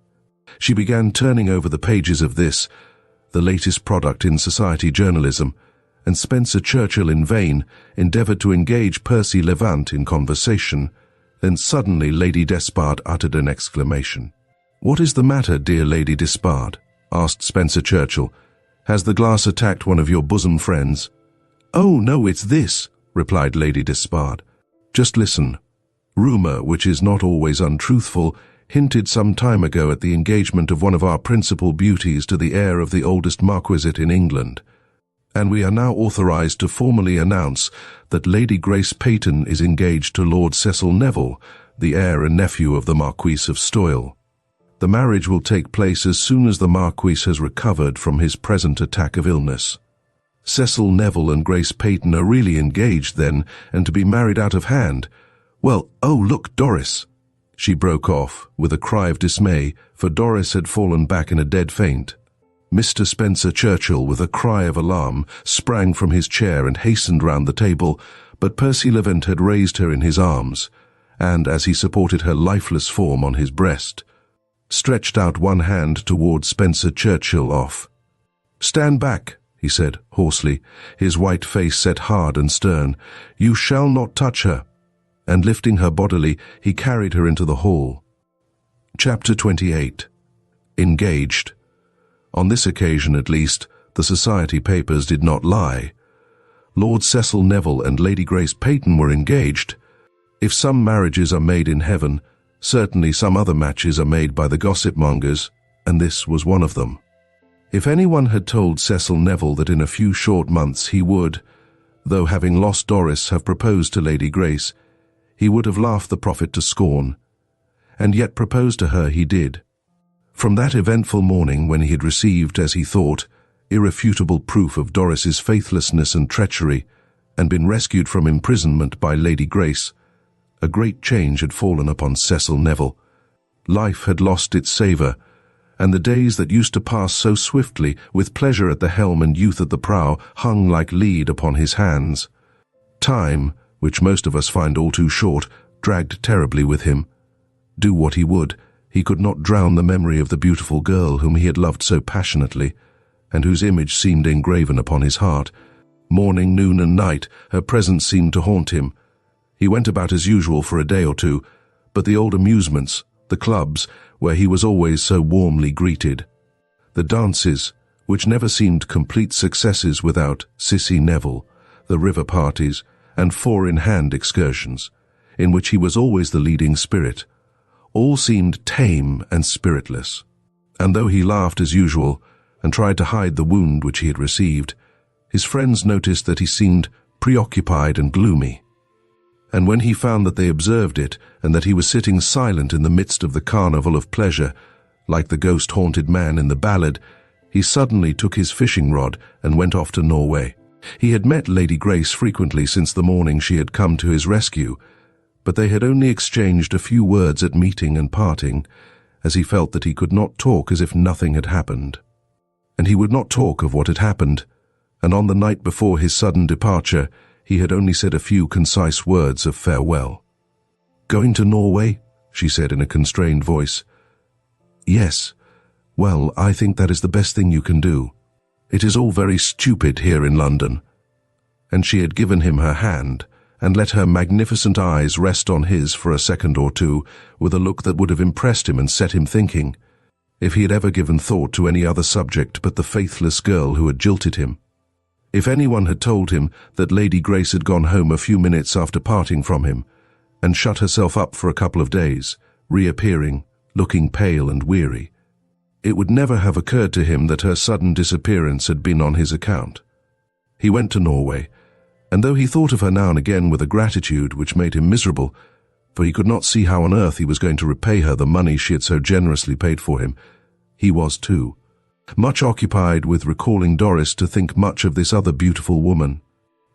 She began turning over the pages of this, the latest product in society journalism, and Spencer Churchill in vain endeavoured to engage Percy Levant in conversation. Then suddenly Lady Despard uttered an exclamation. "What is the matter, dear Lady Despard?" asked Spencer Churchill. "Has the glass attacked one of your bosom friends?" "Oh, no, it's this," replied Lady Despard. "Just listen. Rumour, which is not always untruthful, hinted some time ago at the engagement of one of our principal beauties to the heir of the oldest marquisate in England. And we are now authorised to formally announce that Lady Grace Peyton is engaged to Lord Cecil Neville, the heir and nephew of the Marquis of Stoyle. The marriage will take place as soon as the Marquis has recovered from his present attack of illness. Cecil Neville and Grace Peyton are really engaged then, and to be married out of hand. Well, oh, look, Doris!" She broke off with a cry of dismay, for Doris had fallen back in a dead faint. Mr. Spencer Churchill, with a cry of alarm, sprang from his chair and hastened round the table, but Percy Levant had raised her in his arms, and, as he supported her lifeless form on his breast, stretched out one hand toward Spencer Churchill off. "Stand back," he said hoarsely, his white face set hard and stern. "You shall not touch her." And lifting her bodily, he carried her into the hall. Chapter 28. Engaged. On this occasion, at least, the society papers did not lie. Lord Cecil Neville and Lady Grace Peyton were engaged. If some marriages are made in heaven, certainly some other matches are made by the gossip-mongers, and this was one of them. If anyone had told Cecil Neville that in a few short months he would, though having lost Doris, have proposed to Lady Grace, he would have laughed the prophet to scorn. And yet propose to her he did. From that eventful morning when he had received, as he thought, irrefutable proof of Doris's faithlessness and treachery, and been rescued from imprisonment by Lady Grace, a great change had fallen upon Cecil Neville. Life had lost its savour, and the days that used to pass so swiftly, with pleasure at the helm and youth at the prow, hung like lead upon his hands. Time, which most of us find all too short, dragged terribly with him. Do what he would, he could not drown the memory of the beautiful girl whom he had loved so passionately, and whose image seemed engraven upon his heart. Morning, noon, and night, her presence seemed to haunt him. He went about as usual for a day or two, but the old amusements, the clubs, where he was always so warmly greeted, the dances, which never seemed complete successes without Cissy Neville, the river parties, and four-in-hand excursions, in which he was always the leading spirit, all seemed tame and spiritless. And though he laughed as usual, and tried to hide the wound which he had received, his friends noticed that he seemed preoccupied and gloomy. And when he found that they observed it, and that he was sitting silent in the midst of the carnival of pleasure, like the ghost-haunted man in the ballad, he suddenly took his fishing rod and went off to Norway. He had met Lady Grace frequently since the morning she had come to his rescue, but they had only exchanged a few words at meeting and parting, as he felt that he could not talk as if nothing had happened. And he would not talk of what had happened, and on the night before his sudden departure, he had only said a few concise words of farewell. "Going to Norway?" she said in a constrained voice. "Yes. Well, I think that is the best thing you can do. It is all very stupid here in London." And she had given him her hand, and let her magnificent eyes rest on his for a second or two, with a look that would have impressed him and set him thinking, if he had ever given thought to any other subject but the faithless girl who had jilted him. If anyone had told him that Lady Grace had gone home a few minutes after parting from him, and shut herself up for a couple of days, reappearing, looking pale and weary, it would never have occurred to him that her sudden disappearance had been on his account. He went to Norway, and though he thought of her now and again with a gratitude which made him miserable, for he could not see how on earth he was going to repay her the money she had so generously paid for him, he was too much occupied with recalling Doris to think much of this other beautiful woman.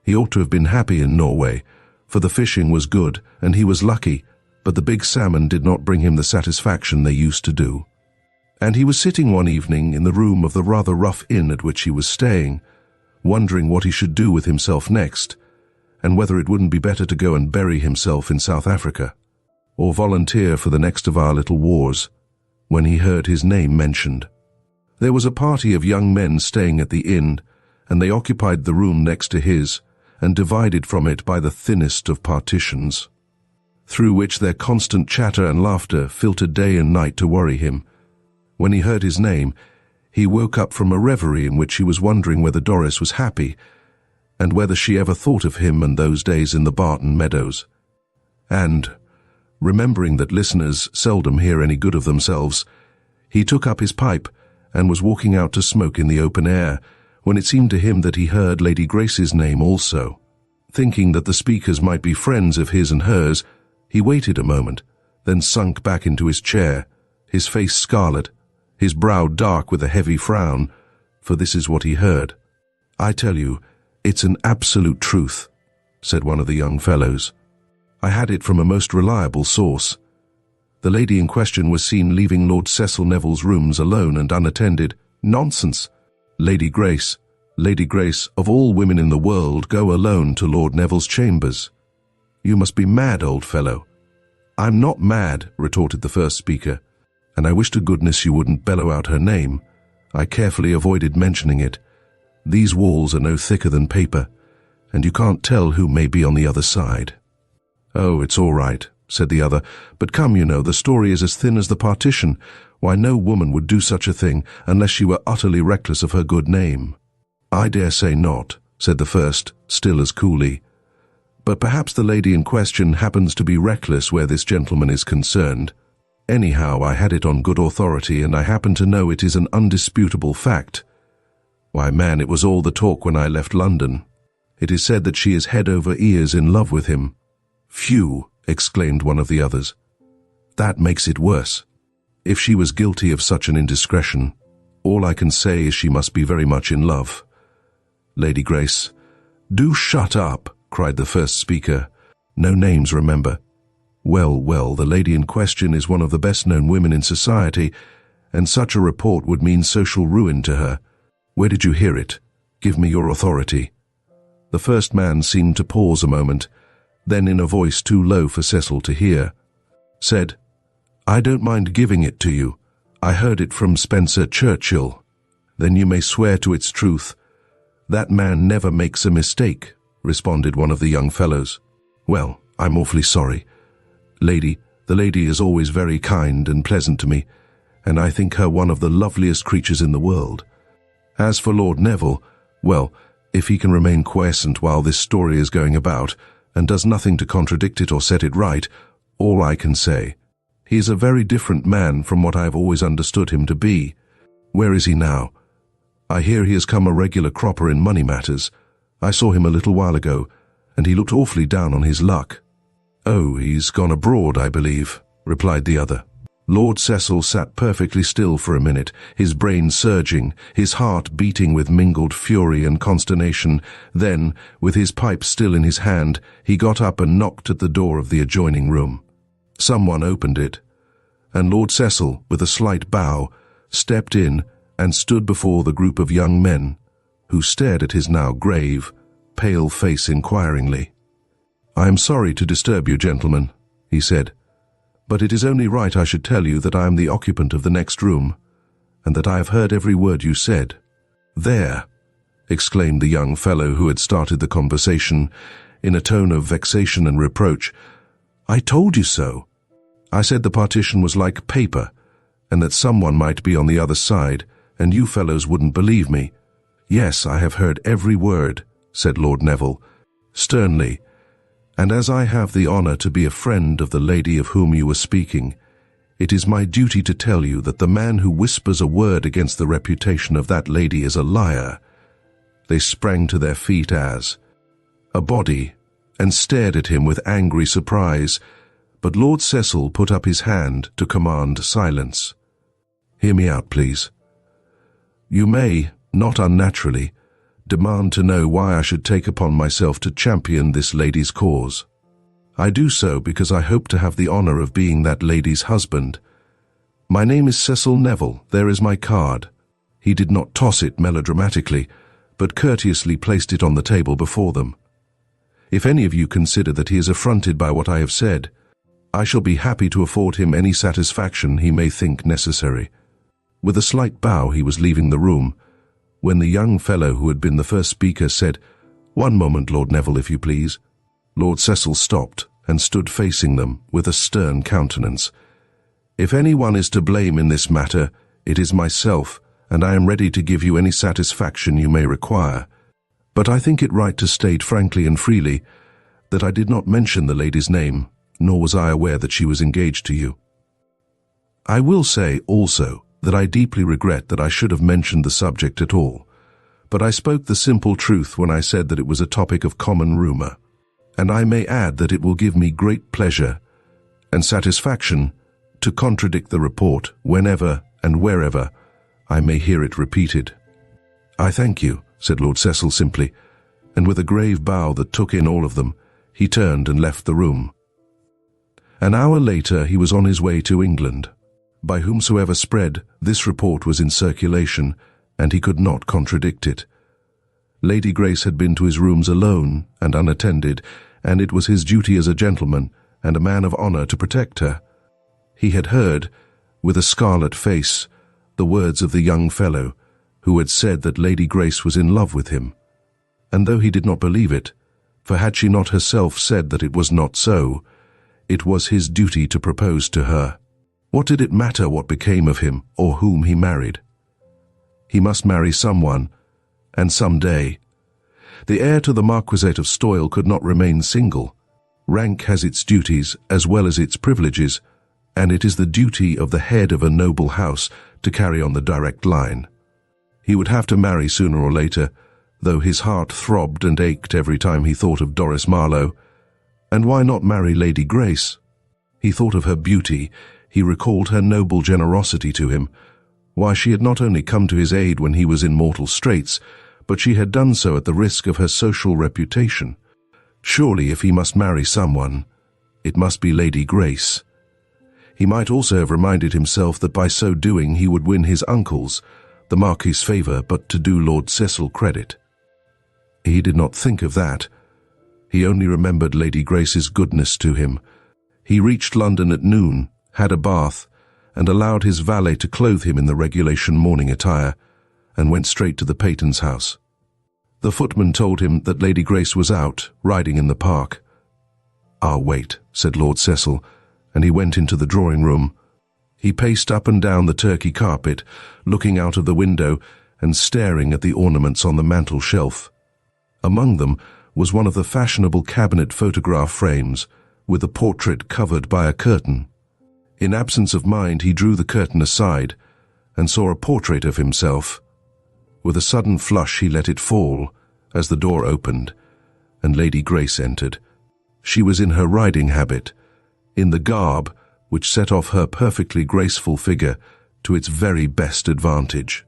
He ought to have been happy in Norway, for the fishing was good and he was lucky, but the big salmon did not bring him the satisfaction they used to do. And he was sitting one evening in the room of the rather rough inn at which he was staying, wondering what he should do with himself next, and whether it wouldn't be better to go and bury himself in South Africa, or volunteer for the next of our little wars. when he heard his name mentioned. There was a party of young men staying at the inn, and they occupied the room next to his, and divided from it by the thinnest of partitions, through which their constant chatter and laughter filtered day and night to worry him. When he heard his name, he woke up from a reverie in which he was wondering whether Doris was happy, and whether she ever thought of him and those days in the Barton Meadows. And, remembering that listeners seldom hear any good of themselves, he took up his pipe and was walking out to smoke in the open air, when it seemed to him that he heard Lady Grace's name also. Thinking that the speakers might be friends of his and hers, he waited a moment, then sunk back into his chair, his face scarlet, his brow dark with a heavy frown, for this is what he heard. "I tell you, it's an absolute truth," said one of the young fellows. "I had it from a most reliable source. The lady in question was seen leaving Lord Cecil Neville's rooms alone and unattended." "Nonsense! Lady Grace, of all women in the world, go alone to Lord Neville's chambers. You must be mad, old fellow." "I'm not mad," retorted the first speaker, "and I wish to goodness you wouldn't bellow out her name. I carefully avoided mentioning it. These walls are no thicker than paper, and you can't tell who may be on the other side." "Oh, it's all right," said the other, "but come, you know, the story is as thin as the partition. Why, no woman would do such a thing unless she were utterly reckless of her good name." "I dare say not," said the first, still as coolly. "But perhaps the lady in question happens to be reckless where this gentleman is concerned. Anyhow, I had it on good authority, and I happen to know it is an undisputable fact. Why, man, it was all the talk when I left London. It is said that she is head over ears in love with him." "Phew!" exclaimed one of the others. "That makes it worse. If she was guilty of such an indiscretion, all I can say is she must be very much in love." "Lady Grace—" "Do shut up," cried the first speaker. "No names, remember. Well, the lady in question is one of the best-known women in society, and such a report would mean social ruin to her. Where did you hear it? Give me your authority." The first man seemed to pause a moment, then in a voice too low for Cecil to hear, said, "I don't mind giving it to you. I heard it from Spencer Churchill." "Then you may swear to its truth." "That man never makes a mistake," responded one of the young fellows. "Well, I'm awfully sorry. The lady is always very kind and pleasant to me, and I think her one of the loveliest creatures in the world. As for Lord Neville, well, if he can remain quiescent while this story is going about, and does nothing to contradict it or set it right, all I can say. He is a very different man from what I have always understood him to be. Where is he now? I hear he has come a regular cropper in money matters. I saw him a little while ago, and he looked awfully down on his luck." "Oh, he's gone abroad, I believe," replied the other. Lord Cecil sat perfectly still for a minute, his brain surging, his heart beating with mingled fury and consternation. Then, with his pipe still in his hand, he got up and knocked at the door of the adjoining room. Someone opened it, and Lord Cecil, with a slight bow, stepped in and stood before the group of young men, who stared at his now grave, pale face inquiringly. "I am sorry to disturb you, gentlemen," he said, "but it is only right I should tell you that I am the occupant of the next room, and that I have heard every word you said." "There!" exclaimed the young fellow who had started the conversation, in a tone of vexation and reproach. "I told you so. I said the partition was like paper, and that someone might be on the other side, and you fellows wouldn't believe me." "Yes, I have heard every word," said Lord Neville, sternly, "and as I have the honor to be a friend of the lady of whom you were speaking, it is my duty to tell you that the man who whispers a word against the reputation of that lady is a liar." They sprang to their feet as a body and stared at him with angry surprise, but Lord Cecil put up his hand to command silence. "Hear me out, please. You may, not unnaturally, demand to know why I should take upon myself to champion this lady's cause. I do so because I hope to have the honor of being that lady's husband. My name is Cecil Neville. There is my card." He did not toss it melodramatically, but courteously placed it on the table before them. "If any of you consider that he is affronted by what I have said, I shall be happy to afford him any satisfaction he may think necessary." With a slight bow he was leaving the room, when the young fellow who had been the first speaker said, "One moment, Lord Neville, if you please." Lord Cecil stopped and stood facing them with a stern countenance. "If anyone is to blame in this matter, it is myself, and I am ready to give you any satisfaction you may require. But I think it right to state frankly and freely that I did not mention the lady's name, nor was I aware that she was engaged to you. I will say, also, that I deeply regret that I should have mentioned the subject at all, but I spoke the simple truth when I said that it was a topic of common rumor, and I may add that it will give me great pleasure and satisfaction to contradict the report whenever and wherever I may hear it repeated." "I thank you," said Lord Cecil simply, and with a grave bow that took in all of them, he turned and left the room. An hour later he was on his way to England. By whomsoever spread, this report was in circulation, and he could not contradict it. Lady Grace had been to his rooms alone and unattended, and it was his duty as a gentleman and a man of honor to protect her. He had heard, with a scarlet face, the words of the young fellow who had said that Lady Grace was in love with him, and though he did not believe it, for had she not herself said that it was not so, it was his duty to propose to her. What did it matter what became of him or whom he married? He must marry someone, and some day. The heir to the Marquisate of Stoyle could not remain single. Rank has its duties as well as its privileges, and it is the duty of the head of a noble house to carry on the direct line. He would have to marry sooner or later, though his heart throbbed and ached every time he thought of Doris Marlowe. And why not marry Lady Grace? He thought of her beauty. He recalled her noble generosity to him. Why, she had not only come to his aid when he was in mortal straits, but she had done so at the risk of her social reputation. Surely, if he must marry someone, it must be Lady Grace. He might also have reminded himself that by so doing he would win his uncle's, the Marquis's favour, but to do Lord Cecil credit. He did not think of that. He only remembered Lady Grace's goodness to him. He reached London at noon, had a bath, and allowed his valet to clothe him in the regulation morning attire, and went straight to the Peytons' house. The footman told him that Lady Grace was out, riding in the park. "I'll wait," said Lord Cecil, and he went into the drawing-room. He paced up and down the Turkey carpet, looking out of the window and staring at the ornaments on the mantel shelf. Among them was one of the fashionable cabinet photograph frames, with a portrait covered by a curtain. In absence of mind, he drew the curtain aside and saw a portrait of himself. With a sudden flush, he let it fall as the door opened, and Lady Grace entered. She was in her riding habit, in the garb which set off her perfectly graceful figure to its very best advantage.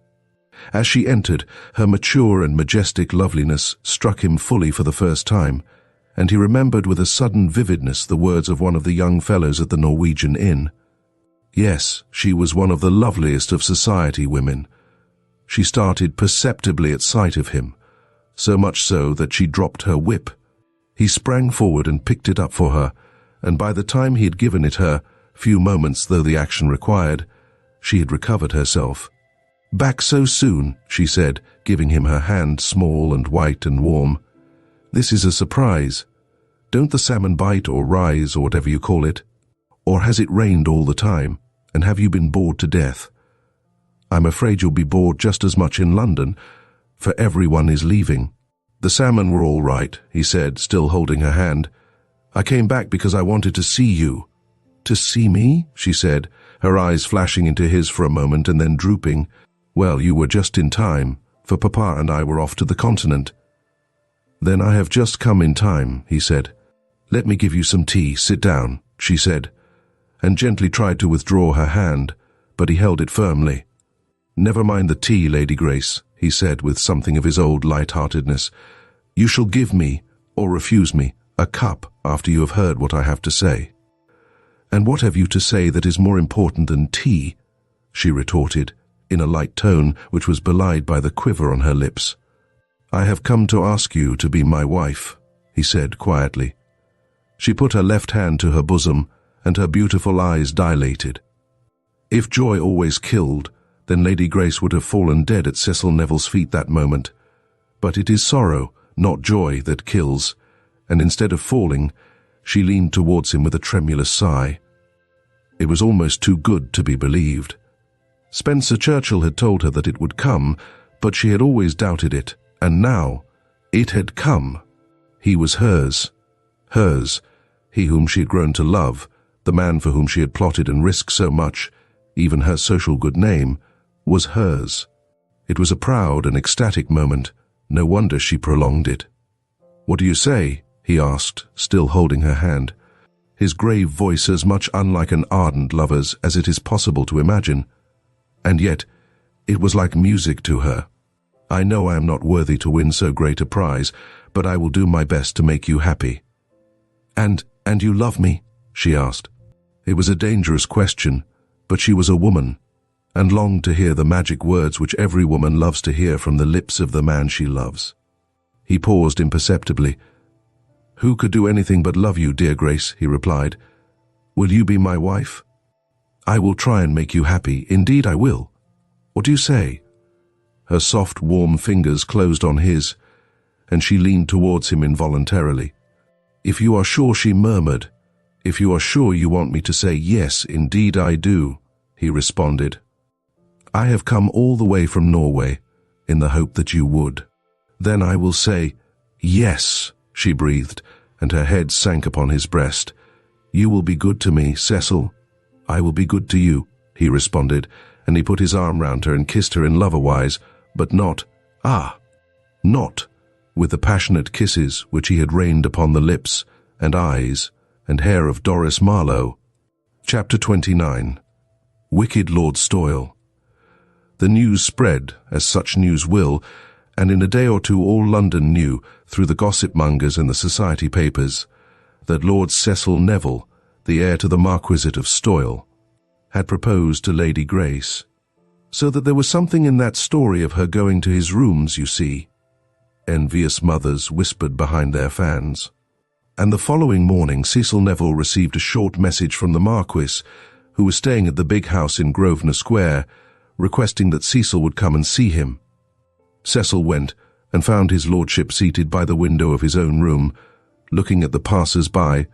As she entered, her mature and majestic loveliness struck him fully for the first time, and he remembered with a sudden vividness the words of one of the young fellows at the Norwegian inn. Yes, she was one of the loveliest of society women. She started perceptibly at sight of him, so much so that she dropped her whip. He sprang forward and picked it up for her, and by the time he had given it her, few moments though the action required, she had recovered herself. "Back so soon," she said, giving him her hand, small and white and warm. "This is a surprise. Don't the salmon bite or rise or whatever you call it? Or has it rained all the time, and have you been bored to death? I'm afraid you'll be bored just as much in London, for everyone is leaving." "The salmon were all right," he said, still holding her hand. "I came back because I wanted to see you." "To see me?" she said, her eyes flashing into his for a moment and then drooping. "Well, you were just in time, for Papa and I were off to the continent." "Then I have just come in time," he said. "Let me give you some tea. Sit down," she said, and gently tried to withdraw her hand, but he held it firmly. "Never mind the tea, Lady Grace," he said with something of his old light-heartedness. "You shall give me, or refuse me, a cup after you have heard what I have to say." "And what have you to say that is more important than tea?" she retorted, in a light tone which was belied by the quiver on her lips. "I have come to ask you to be my wife," he said quietly. She put her left hand to her bosom and her beautiful eyes dilated. If joy always killed, then Lady Grace would have fallen dead at Cecil Neville's feet that moment. But it is sorrow, not joy, that kills, and instead of falling, she leaned towards him with a tremulous sigh. It was almost too good to be believed. Spencer Churchill had told her that it would come, but she had always doubted it, and now it had come. He was hers. Hers, he whom she had grown to love, the man for whom she had plotted and risked so much, even her social good name, was hers. It was a proud and ecstatic moment. No wonder she prolonged it. "What do you say?" he asked, still holding her hand, his grave voice as much unlike an ardent lover's as it is possible to imagine. And yet, it was like music to her. "I know I am not worthy to win so great a prize, but I will do my best to make you happy." And you love me?" she asked. It was a dangerous question, but she was a woman, and longed to hear the magic words which every woman loves to hear from the lips of the man she loves. He paused imperceptibly. "Who could do anything but love you, dear Grace?" he replied. "Will you be my wife?" "I will try and make you happy. Indeed I will. What do you say?" Her soft, warm fingers closed on his, and she leaned towards him involuntarily. "If you are sure," she murmured, "if you are sure you want me to say yes, indeed I do," he responded. "I have come all the way from Norway in the hope that you would." "Then I will say yes," she breathed, and her head sank upon his breast. "You will be good to me, Cecil." "I will be good to you," he responded, and he put his arm round her and kissed her in lover-wise, but not with the passionate kisses which he had rained upon the lips and eyes and hair of Doris Marlowe. Chapter 29. Wicked Lord Stoyle. The news spread, as such news will, and in a day or two all London knew, through the gossip-mongers and the society papers, that Lord Cecil Neville, the heir to the Marquisate of Stoyle, had proposed to Lady Grace. So that there was something in that story of her going to his rooms, you see, envious mothers whispered behind their fans. And the following morning Cecil Neville received a short message from the Marquis, who was staying at the big house in Grosvenor Square, requesting that Cecil would come and see him. Cecil went and found his lordship seated by the window of his own room, looking at the passers-by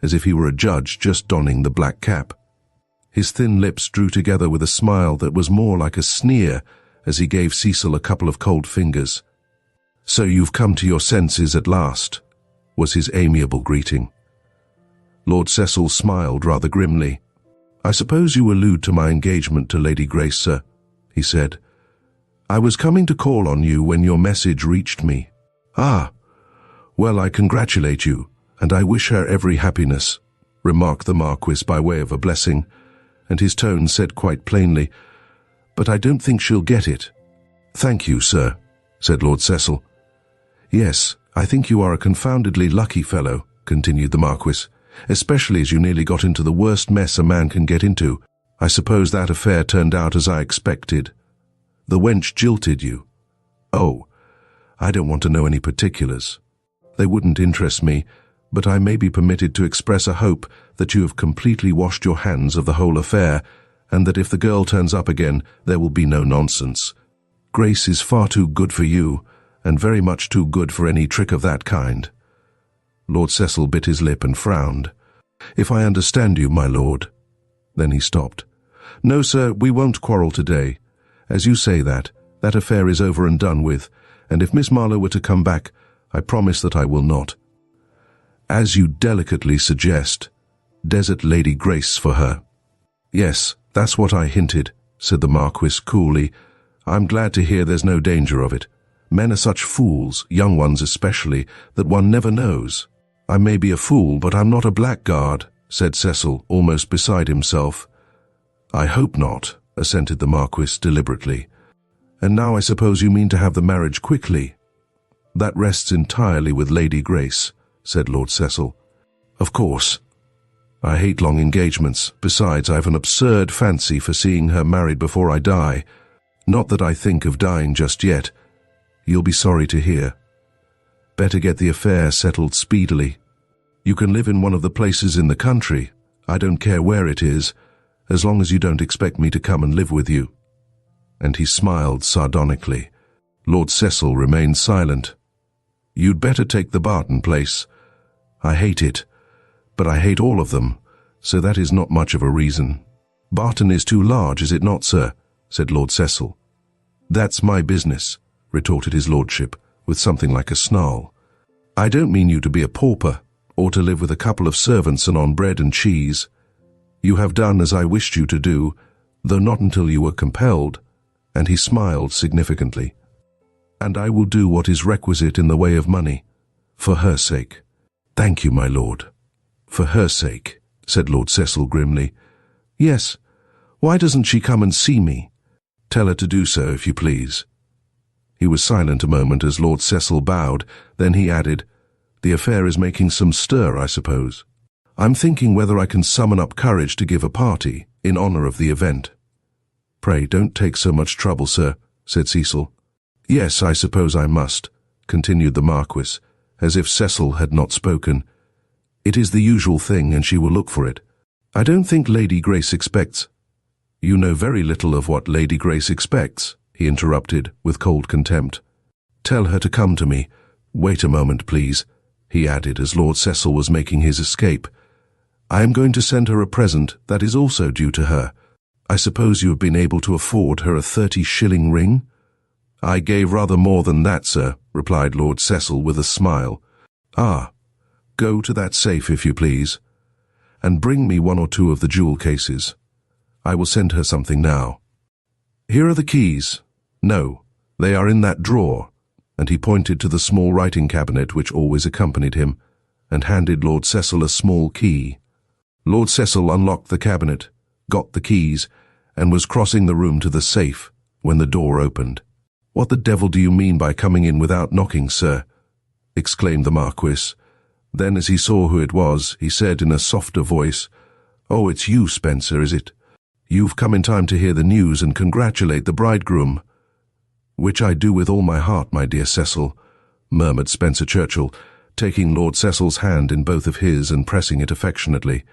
as if he were a judge just donning the black cap. His thin lips drew together with a smile that was more like a sneer as he gave Cecil a couple of cold fingers. "So you've come to your senses at last," was his amiable greeting. Lord Cecil smiled rather grimly. "I suppose you allude to my engagement to Lady Grace, sir," he said. "I was coming to call on you when your message reached me." "Ah, well, I congratulate you, and I wish her every happiness," remarked the Marquis by way of a blessing, and his tone said quite plainly, "But I don't think she'll get it." "Thank you, sir," said Lord Cecil. "Yes, I think you are a confoundedly lucky fellow," continued the Marquis, "especially as you nearly got into the worst mess a man can get into. I suppose that affair turned out as I expected. The wench jilted you." "Oh, I don't want to know any particulars. They wouldn't interest me, but I may be permitted to express a hope that you have completely washed your hands of the whole affair, and that if the girl turns up again, there will be no nonsense. Grace is far too good for you, and very much too good for any trick of that kind." Lord Cecil bit his lip and frowned. "If I understand you, my lord—" Then he stopped. "No, sir, we won't quarrel today. As you say that affair is over and done with, and if Miss Marlowe were to come back, I promise that I will not, as you delicately suggest, desert Lady Grace for her." "Yes, that's what I hinted," said the Marquis coolly. "I'm glad to hear there's no danger of it. Men are such fools, young ones especially, that one never knows." "I may be a fool, but I'm not a blackguard," said Cecil, almost beside himself. "I hope not," assented the Marquis deliberately. "And now I suppose you mean to have the marriage quickly?" "That rests entirely with Lady Grace," said Lord Cecil. "Of course. I hate long engagements. Besides, I've an absurd fancy for seeing her married before I die. Not that I think of dying just yet. You'll be sorry to hear. Better get the affair settled speedily. You can live in one of the places in the country. I don't care where it is, as long as you don't expect me to come and live with you." And he smiled sardonically. Lord Cecil remained silent. "You'd better take the Barton place. I hate it, but I hate all of them, so that is not much of a reason." "Barton is too large, is it not, sir?" said Lord Cecil. "That's my business," retorted his lordship, with something like a snarl. "I don't mean you to be a pauper, or to live with a couple of servants and on bread and cheese. You have done as I wished you to do, though not until you were compelled," and he smiled significantly. "And I will do what is requisite in the way of money, for her sake." "Thank you, my lord." "For her sake," said Lord Cecil grimly. "Yes. Why doesn't she come and see me?" "Tell her to do so, if you please." He was silent a moment as Lord Cecil bowed, then he added, "The affair is making some stir, I suppose. I'm thinking whether I can summon up courage to give a party in honor of the event." "Pray don't take so much trouble, sir," said Cecil. "Yes, I suppose I must," continued the Marquis, as if Cecil had not spoken. "It is the usual thing, and she will look for it. I don't think Lady Grace expects—" "You know very little of what Lady Grace expects," he interrupted, with cold contempt. "Tell her to come to me. Wait a moment, please," he added as Lord Cecil was making his escape. "I am going to send her a present that is also due to her. I suppose you have been able to afford her a 30-shilling ring?" "I gave rather more than that, sir," replied Lord Cecil with a smile. "Ah, go to that safe, if you please, and bring me one or two of the jewel cases. I will send her something now. Here are the keys. No, they are in that drawer," and he pointed to the small writing cabinet which always accompanied him, and handed Lord Cecil a small key. Lord Cecil unlocked the cabinet, got the keys, and was crossing the room to the safe when the door opened. "What the devil do you mean by coming in without knocking, sir?" exclaimed the Marquis. Then, as he saw who it was, he said in a softer voice, "Oh, it's you, Spencer, is it? You've come in time to hear the news and congratulate the bridegroom." "Which I do with all my heart, my dear Cecil," murmured Spencer Churchill, taking Lord Cecil's hand in both of his and pressing it affectionately,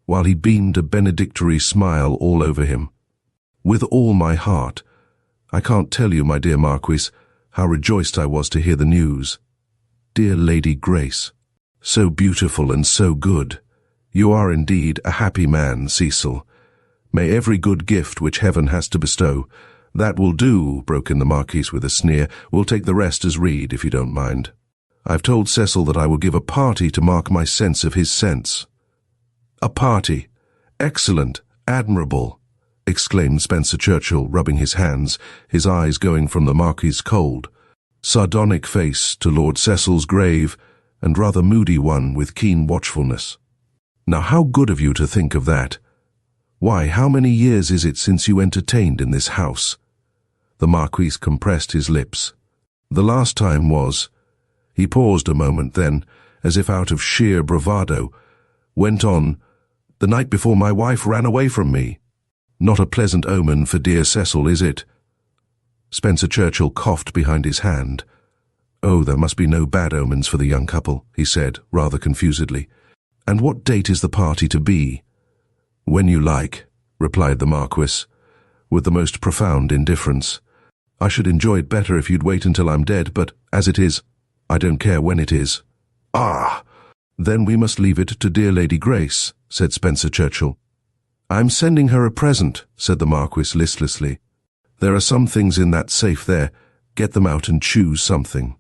while he beamed a benedictory smile all over him. "With all my heart. I can't tell you, my dear Marquis, how rejoiced I was to hear the news. Dear Lady Grace, so beautiful and so good. You are indeed a happy man, Cecil. May every good gift which heaven has to bestow—" "That will do," broke in the Marquis with a sneer. "We'll take the rest as read, if you don't mind. I've told Cecil that I will give a party to mark my sense of his sense." "A party? Excellent, admirable," exclaimed Spencer Churchill, rubbing his hands, his eyes going from the Marquis's cold, sardonic face to Lord Cecil's grave and rather moody one with keen watchfulness. "Now how good of you to think of that. Why, how many years is it since you entertained in this house?" The Marquis compressed his lips. "The last time was—" He paused a moment, then, as if out of sheer bravado, went on, "The night before my wife ran away from me. Not a pleasant omen for dear Cecil, is it?" Spencer Churchill coughed behind his hand. "Oh, there must be no bad omens for the young couple," he said, rather confusedly. "And what date is the party to be?" "When you like," replied the Marquis, with the most profound indifference. "I should enjoy it better if you'd wait until I'm dead, but as it is, I don't care when it is." "Ah! Then we must leave it to dear Lady Grace," said Spencer Churchill. "I'm sending her a present," said the Marquis listlessly. "There are some things in that safe there. Get them out and choose something."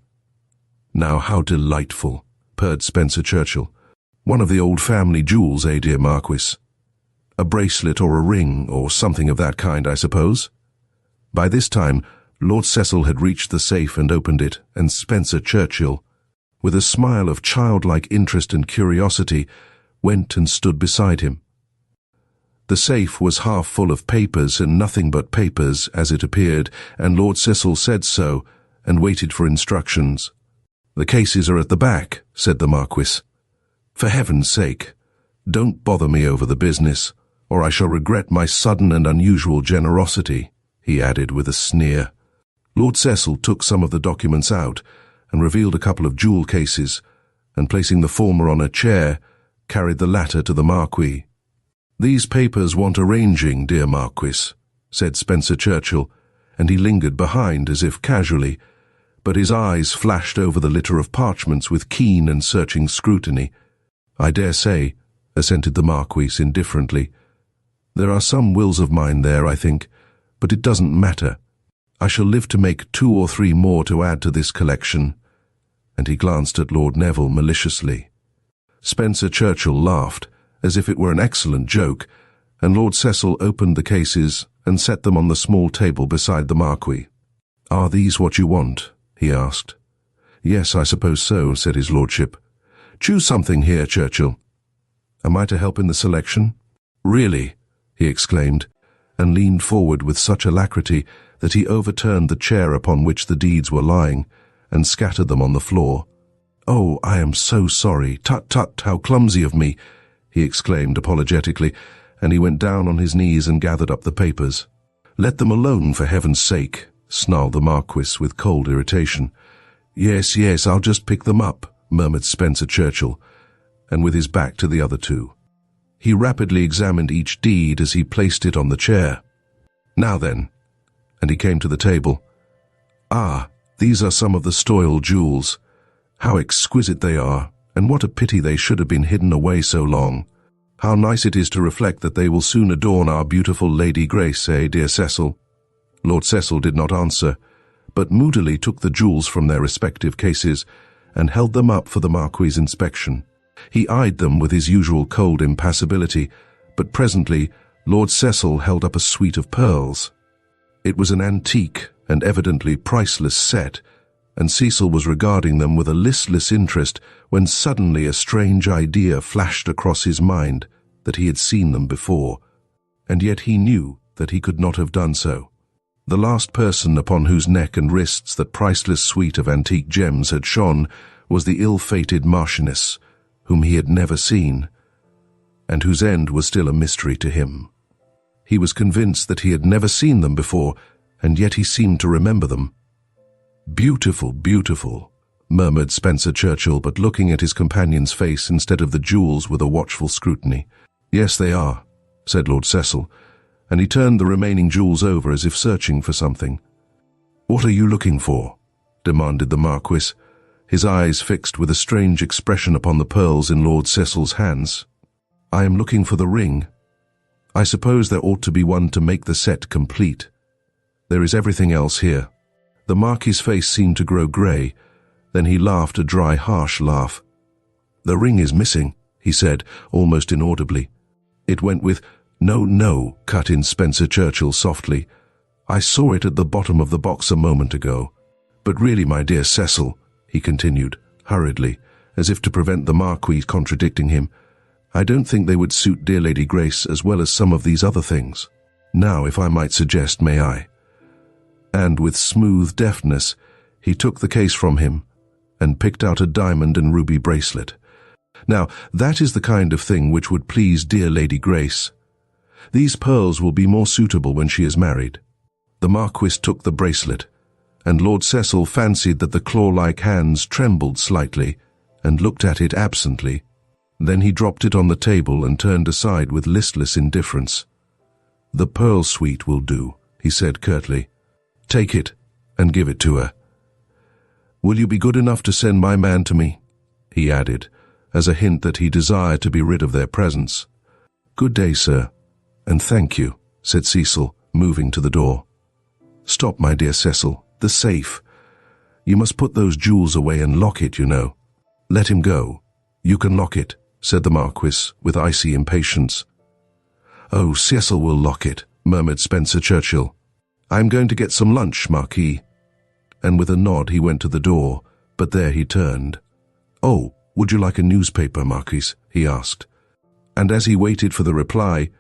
"Now how delightful," purred Spencer Churchill. "One of the old family jewels, eh, dear Marquis? A bracelet or a ring or something of that kind, I suppose?" By this time, Lord Cecil had reached the safe and opened it, and Spencer Churchill, with a smile of childlike interest and curiosity, went and stood beside him. The safe was half full of papers and nothing but papers, as it appeared, and Lord Cecil said so, and waited for instructions. "The cases are at the back," said the Marquis. "For heaven's sake, don't bother me over the business, or I shall regret my sudden and unusual generosity," he added with a sneer. Lord Cecil took some of the documents out and revealed a couple of jewel cases, and placing the former on a chair, carried the latter to the Marquis. "These papers want arranging, dear Marquis," said Spencer Churchill, and he lingered behind as if casually, but his eyes flashed over the litter of parchments with keen and searching scrutiny. "I dare say," assented the Marquis indifferently. "There are some wills of mine there, I think, but it doesn't matter. I shall live to make 2 or 3 more to add to this collection," and he glanced at Lord Neville maliciously. Spencer Churchill laughed, as if it were an excellent joke, and Lord Cecil opened the cases and set them on the small table beside the Marquis. "Are these what you want?" he asked. "Yes, I suppose so," said his lordship. "Choose something here, Churchill." "Am I to help in the selection?" "Really?" he exclaimed, and leaned forward with such alacrity that he overturned the chair upon which the deeds were lying, and scattered them on the floor. "Oh, I am so sorry. Tut, tut, how clumsy of me," he exclaimed apologetically, and he went down on his knees and gathered up the papers. "Let them alone, for heaven's sake," snarled the Marquis with cold irritation. Yes, I'll just pick them up," murmured Spencer Churchill, and with his back to the other 2. He rapidly examined each deed as he placed it on the chair. "Now then," and he came to the table. "Ah, these are some of the Stoyle jewels. How exquisite they are, and what a pity they should have been hidden away so long. How nice it is to reflect that they will soon adorn our beautiful Lady Grace, dear Cecil?" Lord Cecil did not answer, but moodily took the jewels from their respective cases and held them up for the Marquis's inspection. He eyed them with his usual cold impassibility, but presently Lord Cecil held up a suite of pearls. It was an antique and evidently priceless set, and Cecil was regarding them with a listless interest when suddenly a strange idea flashed across his mind that he had seen them before, and yet he knew that he could not have done so. The last person upon whose neck and wrists that priceless suite of antique gems had shone was the ill-fated Marchioness, whom he had never seen, and whose end was still a mystery to him. He was convinced that he had never seen them before, and yet he seemed to remember them. "Beautiful, beautiful," murmured Spencer Churchill, but looking at his companion's face instead of the jewels with a watchful scrutiny. "Yes, they are," said Lord Cecil, and he turned the remaining jewels over as if searching for something. "What are you looking for?" demanded the Marquis, his eyes fixed with a strange expression upon the pearls in Lord Cecil's hands. "I am looking for the ring. I suppose there ought to be one to make the set complete. There is everything else here." The Marquis's face seemed to grow grey, then he laughed a dry, harsh laugh. "The ring is missing," he said, almost inaudibly. "It went with—" No, cut in Spencer Churchill softly. "I saw it at the bottom of the box a moment ago. But really, my dear Cecil," he continued, hurriedly, as if to prevent the Marquis contradicting him, "I don't think they would suit dear Lady Grace as well as some of these other things. Now, if I might suggest, may I?" And with smooth deftness, he took the case from him and picked out a diamond and ruby bracelet. "Now, that is the kind of thing which would please dear Lady Grace. These pearls will be more suitable when she is married." The Marquis took the bracelet, and Lord Cecil fancied that the claw-like hands trembled slightly and looked at it absently. Then he dropped it on the table and turned aside with listless indifference. "The pearl suite will do," he said curtly. "Take it and give it to her. Will you be good enough to send my man to me?" he added, as a hint that he desired to be rid of their presence. "Good day, sir, and thank you," said Cecil, moving to the door. "Stop, my dear Cecil, the safe. You must put those jewels away and lock it, you know." "Let him go. You can lock it," said the Marquis with icy impatience. "Oh, Cecil will lock it," murmured Spencer Churchill. "I'm going to get some lunch, Marquis." And with a nod he went to the door, but there he turned. "Oh, would you like a newspaper, Marquis?" he asked. And as he waited for the reply,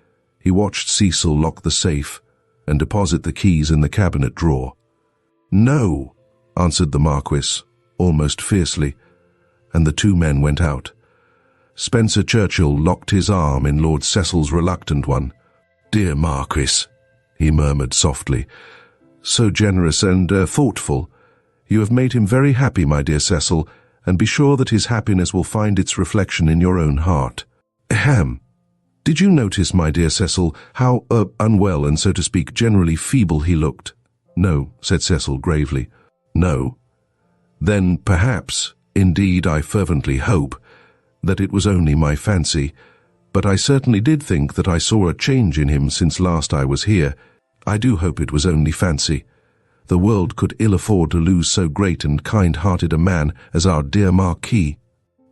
he watched Cecil lock the safe and deposit the keys in the cabinet drawer. "No," answered the Marquis, almost fiercely, and the 2 men went out. Spencer Churchill locked his arm in Lord Cecil's reluctant one. "Dear Marquis," he murmured softly, "so generous and thoughtful. You have made him very happy, my dear Cecil, and be sure that his happiness will find its reflection in your own heart." "Ahem," "Did you notice, my dear Cecil, how unwell and, so to speak, generally feeble he looked?" "No," said Cecil gravely. "No? Then perhaps, indeed I fervently hope, that it was only my fancy, but I certainly did think that I saw a change in him since last I was here. I do hope it was only fancy. The world could ill afford to lose so great and kind-hearted a man as our dear Marquis.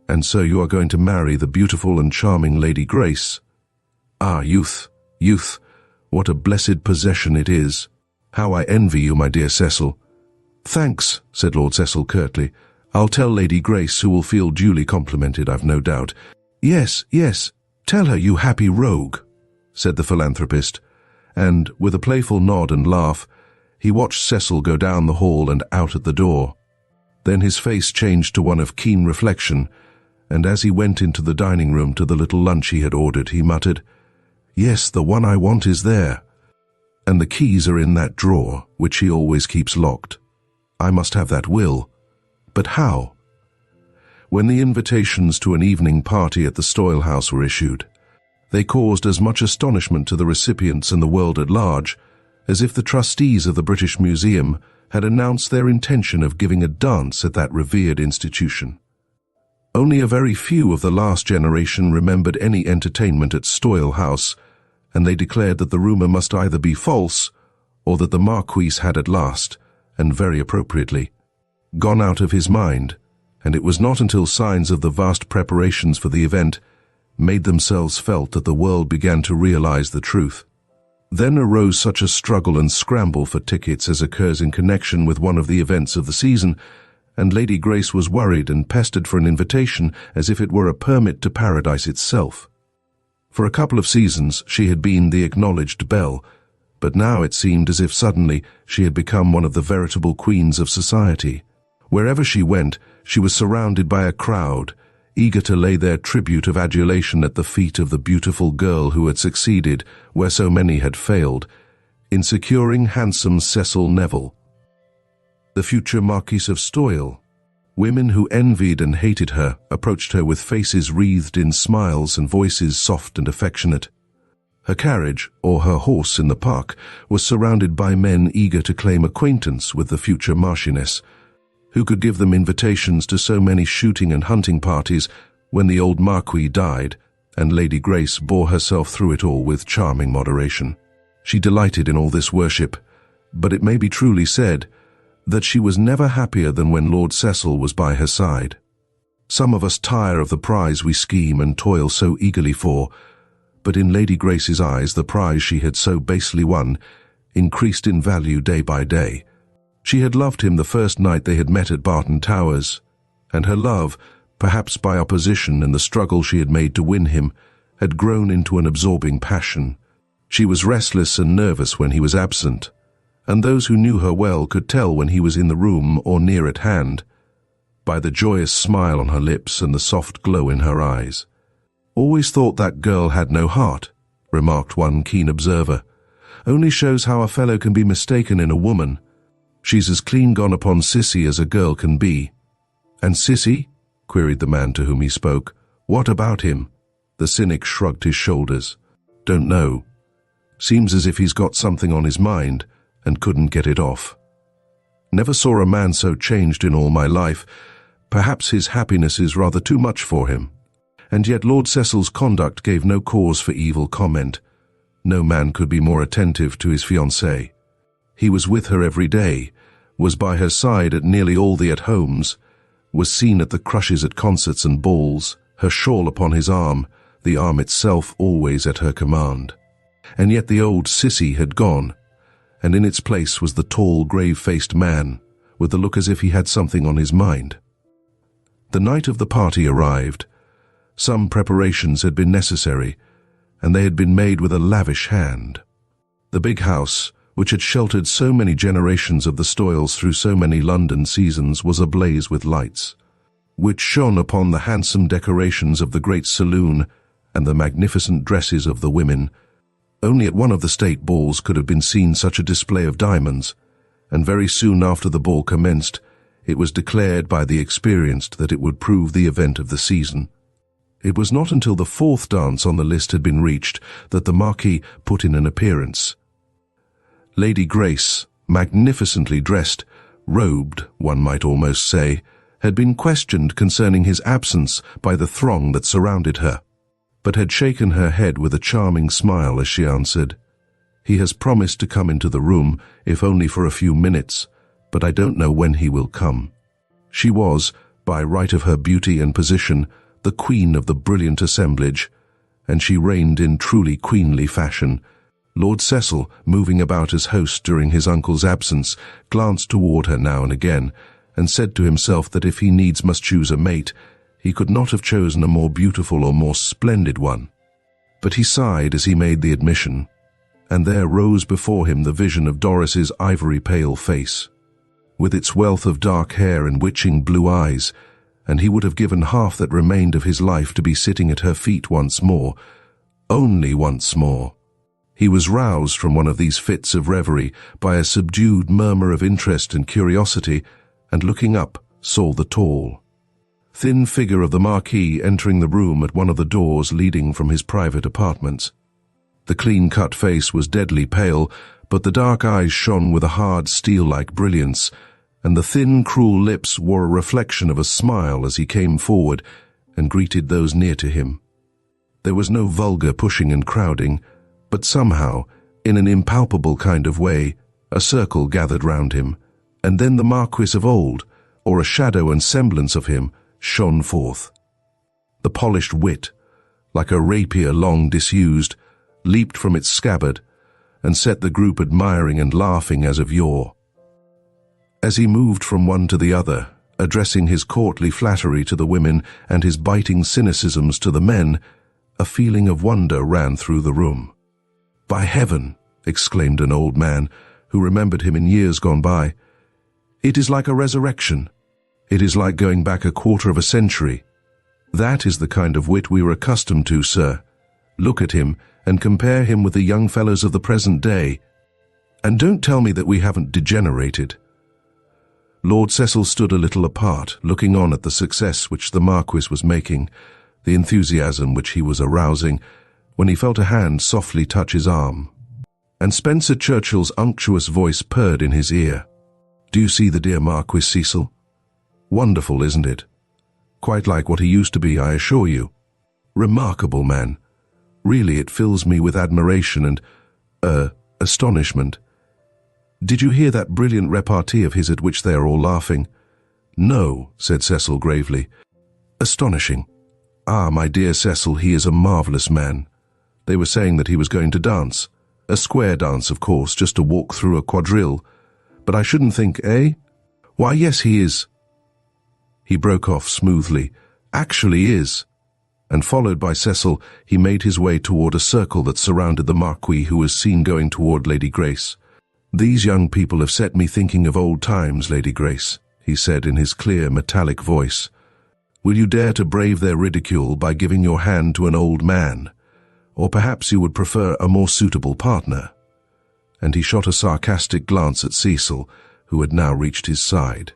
And so you are going to marry the beautiful and charming Lady Grace? Ah, youth, youth, what a blessed possession it is. How I envy you, my dear Cecil." "Thanks," said Lord Cecil curtly. "I'll tell Lady Grace, who will feel duly complimented, I've no doubt." "Yes, yes, tell her, you happy rogue," said the philanthropist, and, with a playful nod and laugh, he watched Cecil go down the hall and out at the door. Then his face changed to one of keen reflection, and as he went into the dining room to the little lunch he had ordered, he muttered, "Yes, the one I want is there. And the keys are in that drawer, which he always keeps locked. I must have that will. But how?" When the invitations to an evening party at the Stoyle House were issued, they caused as much astonishment to the recipients and the world at large as if the trustees of the British Museum had announced their intention of giving a dance at that revered institution. Only a very few of the last generation remembered any entertainment at Stoyle House, and they declared that the rumour must either be false or that the Marquis had at last, and very appropriately, gone out of his mind, and it was not until signs of the vast preparations for the event made themselves felt that the world began to realize the truth. Then arose such a struggle and scramble for tickets as occurs in connection with one of the events of the season, and Lady Grace was worried and pestered for an invitation as if it were a permit to paradise itself. For a couple of seasons she had been the acknowledged belle, but now it seemed as if suddenly she had become one of the veritable queens of society. Wherever she went, she was surrounded by a crowd, eager to lay their tribute of adulation at the feet of the beautiful girl who had succeeded, where so many had failed, in securing handsome Cecil Neville, the future Marquis of Stoyle. Women who envied and hated her approached her with faces wreathed in smiles and voices soft and affectionate. Her carriage, or her horse in the park, was surrounded by men eager to claim acquaintance with the future Marchioness, who could give them invitations to so many shooting and hunting parties when the old Marquis died, and Lady Grace bore herself through it all with charming moderation. She delighted in all this worship, but it may be truly said that she was never happier than when Lord Cecil was by her side. Some of us tire of the prize we scheme and toil so eagerly for, but in Lady Grace's eyes the prize she had so basely won increased in value day by day. She had loved him the first night they had met at Barton Towers, and her love, perhaps by opposition and the struggle she had made to win him, had grown into an absorbing passion. She was restless and nervous when he was absent, and those who knew her well could tell when he was in the room or near at hand, by the joyous smile on her lips and the soft glow in her eyes. "Always thought that girl had no heart," remarked one keen observer. "Only shows how a fellow can be mistaken in a woman. She's as clean gone upon Sissy as a girl can be." "And Sissy?" queried the man to whom he spoke. "What about him?" The cynic shrugged his shoulders. "Don't know. Seems as if he's got something on his mind and couldn't get it off. Never saw a man so changed in all my life. Perhaps his happiness is rather too much for him." And yet Lord Cecil's conduct gave no cause for evil comment. No man could be more attentive to his fiancée. He was with her every day, was by her side at nearly all the at-homes, was seen at the crushes at concerts and balls, her shawl upon his arm, the arm itself always at her command. And yet the old Sissy had gone, and in its place was the tall, grave-faced man, with the look as if he had something on his mind. The night of the party arrived. Some preparations had been necessary, and they had been made with a lavish hand. The big house, which had sheltered so many generations of the Stoyles through so many London seasons, was ablaze with lights, which shone upon the handsome decorations of the great saloon and the magnificent dresses of the women. Only at one of the state balls could have been seen such a display of diamonds, and very soon after the ball commenced, it was declared by the experienced that it would prove the event of the season. It was not until the fourth dance on the list had been reached that the Marquis put in an appearance. Lady Grace, magnificently dressed, robed, one might almost say, had been questioned concerning his absence by the throng that surrounded her, but had shaken her head with a charming smile as she answered, "He has promised to come into the room, if only for a few minutes, but I don't know when he will come." She was, by right of her beauty and position, the queen of the brilliant assemblage, and she reigned in truly queenly fashion. Lord Cecil, moving about as host during his uncle's absence, glanced toward her now and again, and said to himself that if he needs must choose a mate, he could not have chosen a more beautiful or more splendid one. But he sighed as he made the admission, and there rose before him the vision of Doris's ivory-pale face, with its wealth of dark hair and witching blue eyes, and he would have given half that remained of his life to be sitting at her feet once more, only once more. He was roused from one of these fits of reverie by a subdued murmur of interest and curiosity, and looking up, saw the tall, thin figure of the Marquis entering the room at one of the doors leading from his private apartments. The clean-cut face was deadly pale, but the dark eyes shone with a hard steel-like brilliance, and the thin, cruel lips wore a reflection of a smile as he came forward and greeted those near to him. There was no vulgar pushing and crowding, but somehow, in an impalpable kind of way, a circle gathered round him, and then the Marquis of old, or a shadow and semblance of him, shone forth. The polished wit, like a rapier long disused, leaped from its scabbard, and set the group admiring and laughing as of yore. As he moved from one to the other, addressing his courtly flattery to the women and his biting cynicisms to the men, a feeling of wonder ran through the room. "By heaven," exclaimed an old man, who remembered him in years gone by, "it is like a resurrection. It is like going back a quarter of a century. That is the kind of wit we were accustomed to, sir. Look at him, and compare him with the young fellows of the present day. And don't tell me that we haven't degenerated." Lord Cecil stood a little apart, looking on at the success which the Marquis was making, the enthusiasm which he was arousing, when he felt a hand softly touch his arm, and Spencer Churchill's unctuous voice purred in his ear. "Do you see the dear Marquis, Cecil? Wonderful, isn't it? Quite like what he used to be, I assure you. Remarkable man. Really, it fills me with admiration and, astonishment. Did you hear that brilliant repartee of his at which they are all laughing?" "No," said Cecil gravely. "Astonishing. Ah, my dear Cecil, he is a marvellous man. They were saying that he was going to dance. A square dance, of course, just to walk through a quadrille. But I shouldn't think, eh? Why, yes, he is." He broke off smoothly. "Actually is." And followed by Cecil, he made his way toward a circle that surrounded the Marquis, who was seen going toward Lady Grace. "These young people have set me thinking of old times, Lady Grace," he said in his clear, metallic voice. "Will you dare to brave their ridicule by giving your hand to an old man? Or perhaps you would prefer a more suitable partner?" And he shot a sarcastic glance at Cecil, who had now reached his side.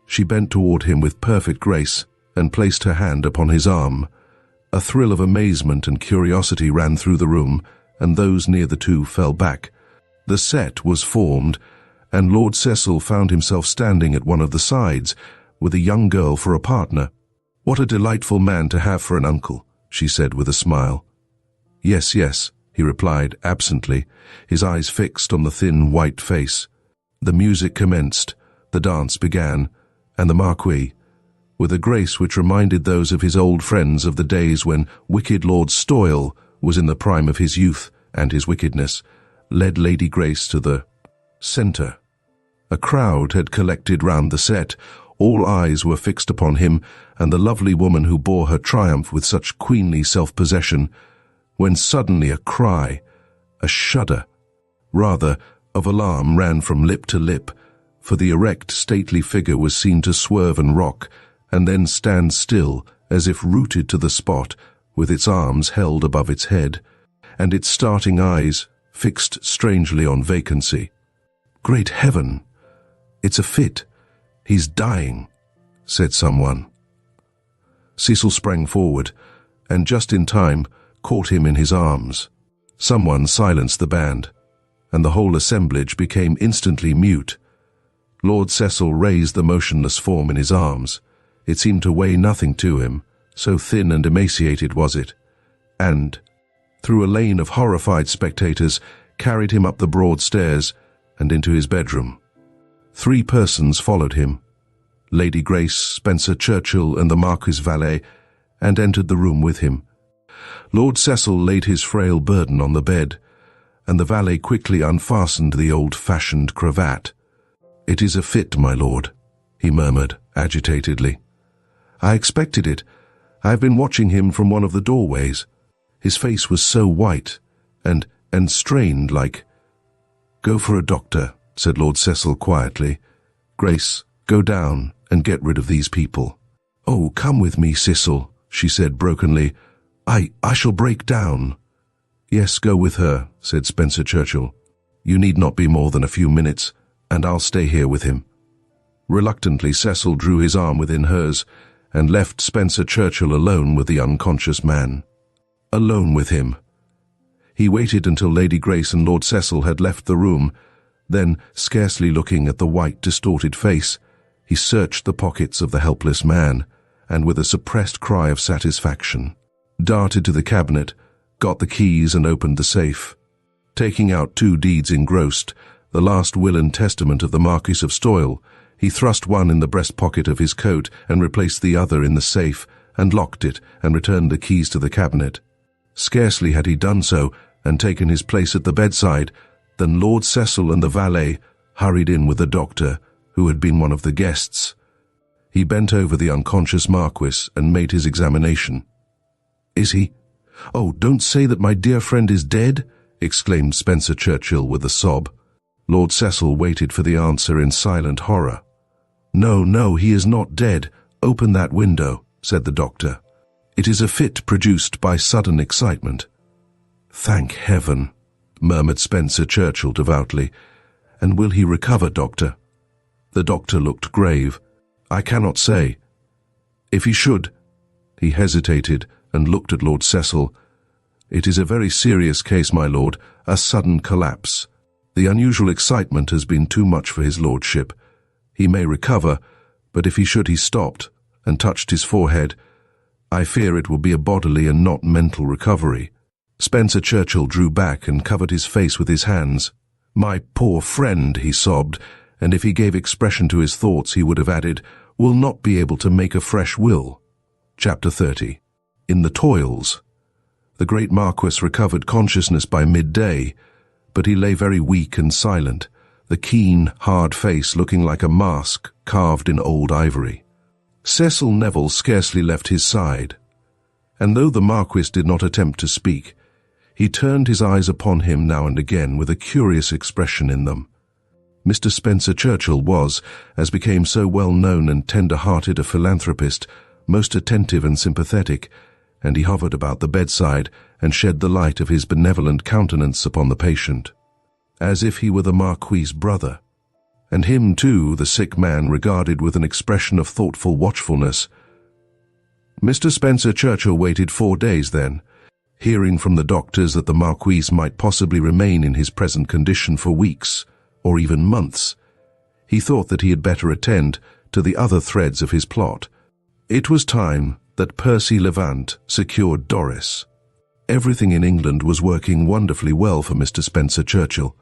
She bent toward him with perfect grace and placed her hand upon his arm. A thrill of amazement and curiosity ran through the room, and those near the two fell back. The set was formed, and Lord Cecil found himself standing at one of the sides, with a young girl for a partner. "What a delightful man to have for an uncle," she said with a smile. "Yes, yes," he replied absently, his eyes fixed on the thin white face. The music commenced, the dance began, and the Marquis, with a grace which reminded those of his old friends of the days when wicked Lord Stoyle was in the prime of his youth and his wickedness, led Lady Grace to the centre. A crowd had collected round the set. All eyes were fixed upon him and the lovely woman who bore her triumph with such queenly self-possession, when suddenly a cry, a shudder, rather, of alarm ran from lip to lip, for the erect, stately figure was seen to swerve and rock, and then stand still, as if rooted to the spot, with its arms held above its head, and its starting eyes fixed strangely on vacancy. "Great heaven! It's a fit. He's dying," said someone. Cecil sprang forward, and just in time caught him in his arms. Someone silenced the band, and the whole assemblage became instantly mute. Lord Cecil raised the motionless form in his arms. It seemed to weigh nothing to him, so thin and emaciated was it, and, through a lane of horrified spectators, carried him up the broad stairs and into his bedroom. 3 persons followed him, Lady Grace, Spencer Churchill, and the Marquis' valet, and entered the room with him. Lord Cecil laid his frail burden on the bed, and the valet quickly unfastened the old-fashioned cravat. "It is a fit, my lord," he murmured agitatedly. "I expected it. I have been watching him from one of the doorways. His face was so white and strained like—" "Go for a doctor," said Lord Cecil quietly. "Grace, go down and get rid of these people." "Oh, come with me, Cecil," she said brokenly. I shall break down." "Yes, go with her," said Spencer Churchill. "You need not be more than a few minutes, and I'll stay here with him." Reluctantly, Cecil drew his arm within hers and left Spencer Churchill alone with the unconscious man. Alone with him. He waited until Lady Grace and Lord Cecil had left the room. Then, scarcely looking at the white, distorted face, he searched the pockets of the helpless man, and with a suppressed cry of satisfaction, darted to the cabinet, got the keys and opened the safe. Taking out 2 deeds engrossed, the last will and testament of the Marquis of Stoyle, he thrust one in the breast pocket of his coat and replaced the other in the safe, and locked it and returned the keys to the cabinet. Scarcely had he done so and taken his place at the bedside than Lord Cecil and the valet hurried in with the doctor, who had been one of the guests. He bent over the unconscious Marquis and made his examination. "Is he? Oh, don't say that my dear friend is dead," exclaimed Spencer Churchill with a sob. Lord Cecil waited for the answer in silent horror. No, he is not dead. Open that window," said the doctor. "It is a fit produced by sudden excitement." "Thank heaven," murmured Spencer Churchill devoutly. "And will he recover, doctor?" The doctor looked grave. "I cannot say. If he should—" He hesitated and looked at Lord Cecil. "It is a very serious case, my lord, a sudden collapse. The unusual excitement has been too much for his lordship. He may recover, but if he should—" He stopped and touched his forehead. "I fear it will be a bodily and not mental recovery." Spencer Churchill drew back and covered his face with his hands. "My poor friend," he sobbed, and if he gave expression to his thoughts he would have added, "will not be able to make a fresh will." Chapter 30. In the toils. The great Marquis recovered consciousness by midday, but he lay very weak and silent, the keen, hard face looking like a mask carved in old ivory. Cecil Neville scarcely left his side, and though the Marquis did not attempt to speak, he turned his eyes upon him now and again with a curious expression in them. Mr. Spencer Churchill was, as became so well-known and tender-hearted a philanthropist, most attentive and sympathetic, and he hovered about the bedside and shed the light of his benevolent countenance upon the patient, as if he were the Marquis's brother. And him, too, the sick man regarded with an expression of thoughtful watchfulness. Mr. Spencer Churchill waited 4 days then, hearing from the doctors that the Marquis might possibly remain in his present condition for weeks, or even months. He thought that he had better attend to the other threads of his plot. It was time that Percy Levant secured Doris. Everything in England was working wonderfully well for Mr. Spencer Churchill,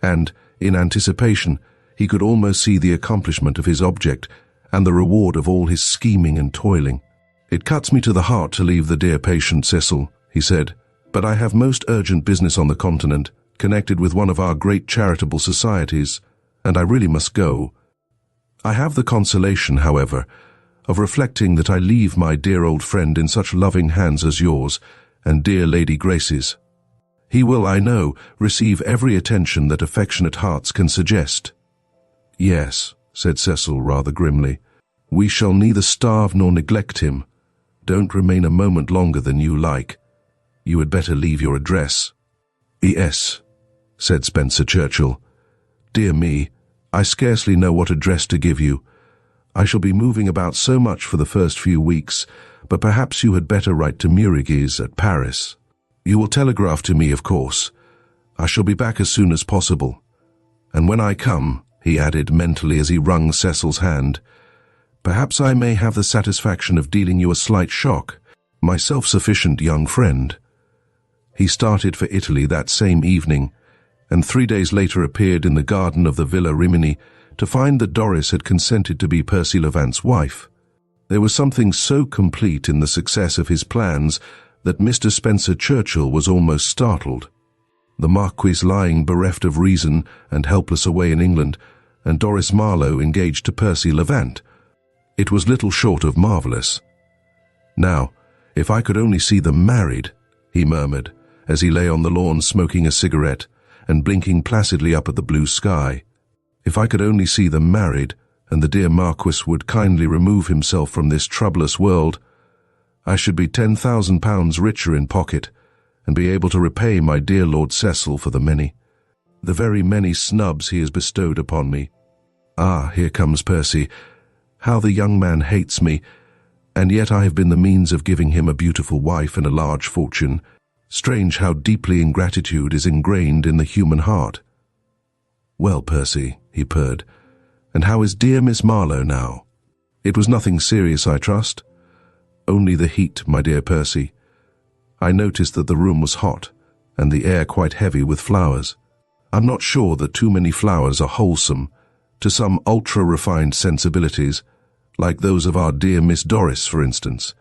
and, in anticipation, he could almost see the accomplishment of his object and the reward of all his scheming and toiling. "It cuts me to the heart to leave the dear patient, Cecil," he said, "but I have most urgent business on the continent, connected with one of our great charitable societies, and I really must go. I have the consolation, however, of reflecting that I leave my dear old friend in such loving hands as yours and dear Lady Grace's. He will, I know, receive every attention that affectionate hearts can suggest." "Yes," said Cecil rather grimly, "we shall neither starve nor neglect him. Don't remain a moment longer than you like. You had better leave your address." "Yes," said Spencer Churchill. "Dear me, I scarcely know what address to give you. I shall be moving about so much for the first few weeks, but perhaps you had better write to Murigi's at Paris. You will telegraph to me, of course. I shall be back as soon as possible. And when I come," he added mentally as he wrung Cecil's hand, "perhaps I may have the satisfaction of dealing you a slight shock, my self-sufficient young friend." He started for Italy that same evening, and 3 days later appeared in the garden of the Villa Rimini to find that Doris had consented to be Percy Levant's wife. There was something so complete in the success of his plans that Mr. Spencer Churchill was almost startled. The Marquis lying bereft of reason and helpless away in England, and Doris Marlowe engaged to Percy Levant. It was little short of marvelous. "Now, if I could only see them married," he murmured, as he lay on the lawn smoking a cigarette and blinking placidly up at the blue sky. "If I could only see them married, and the dear Marquis would kindly remove himself from this troublous world, I should be £10,000 richer in pocket, and be able to repay my dear Lord Cecil for the very many snubs he has bestowed upon me. Ah, here comes Percy. How the young man hates me, and yet I have been the means of giving him a beautiful wife and a large fortune. Strange how deeply ingratitude is ingrained in the human heart." "Well, Percy," he purred, "and how is dear Miss Marlowe now? It was nothing serious, I trust?" "Only the heat, my dear Percy. I noticed that the room was hot, and the air quite heavy with flowers. I'm not sure that too many flowers are wholesome to some ultra-refined sensibilities, like those of our dear Miss Doris, for instance.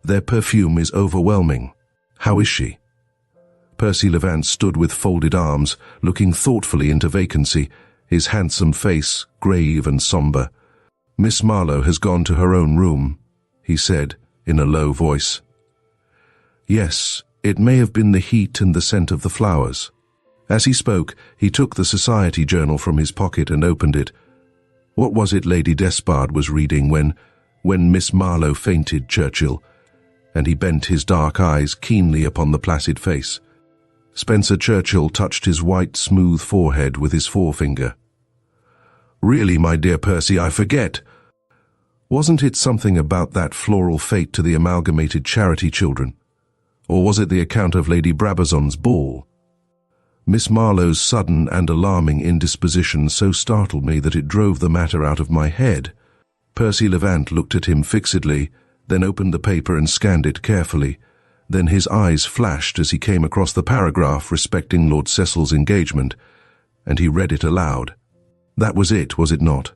Their perfume is overwhelming. How is she?" Percy Levant stood with folded arms, looking thoughtfully into vacancy, his handsome face grave and sombre. "Miss Marlowe has gone to her own room," he said in a low voice. "Yes, it may have been the heat and the scent of the flowers." As he spoke, he took the society journal from his pocket and opened it. "What was it Lady Despard was reading when Miss Marlowe fainted, Churchill?" And he bent his dark eyes keenly upon the placid face. Spencer Churchill touched his white, smooth forehead with his forefinger. "Really, my dear Percy, I forget. Wasn't it something about that floral fate to the amalgamated charity children? Or was it the account of Lady Brabazon's ball?" Miss Marlowe's sudden and alarming indisposition so startled me that it drove the matter out of my head. Percy Levant looked at him fixedly, then opened the paper and scanned it carefully. Then his eyes flashed as he came across the paragraph respecting Lord Cecil's engagement, and he read it aloud. "That was it not?"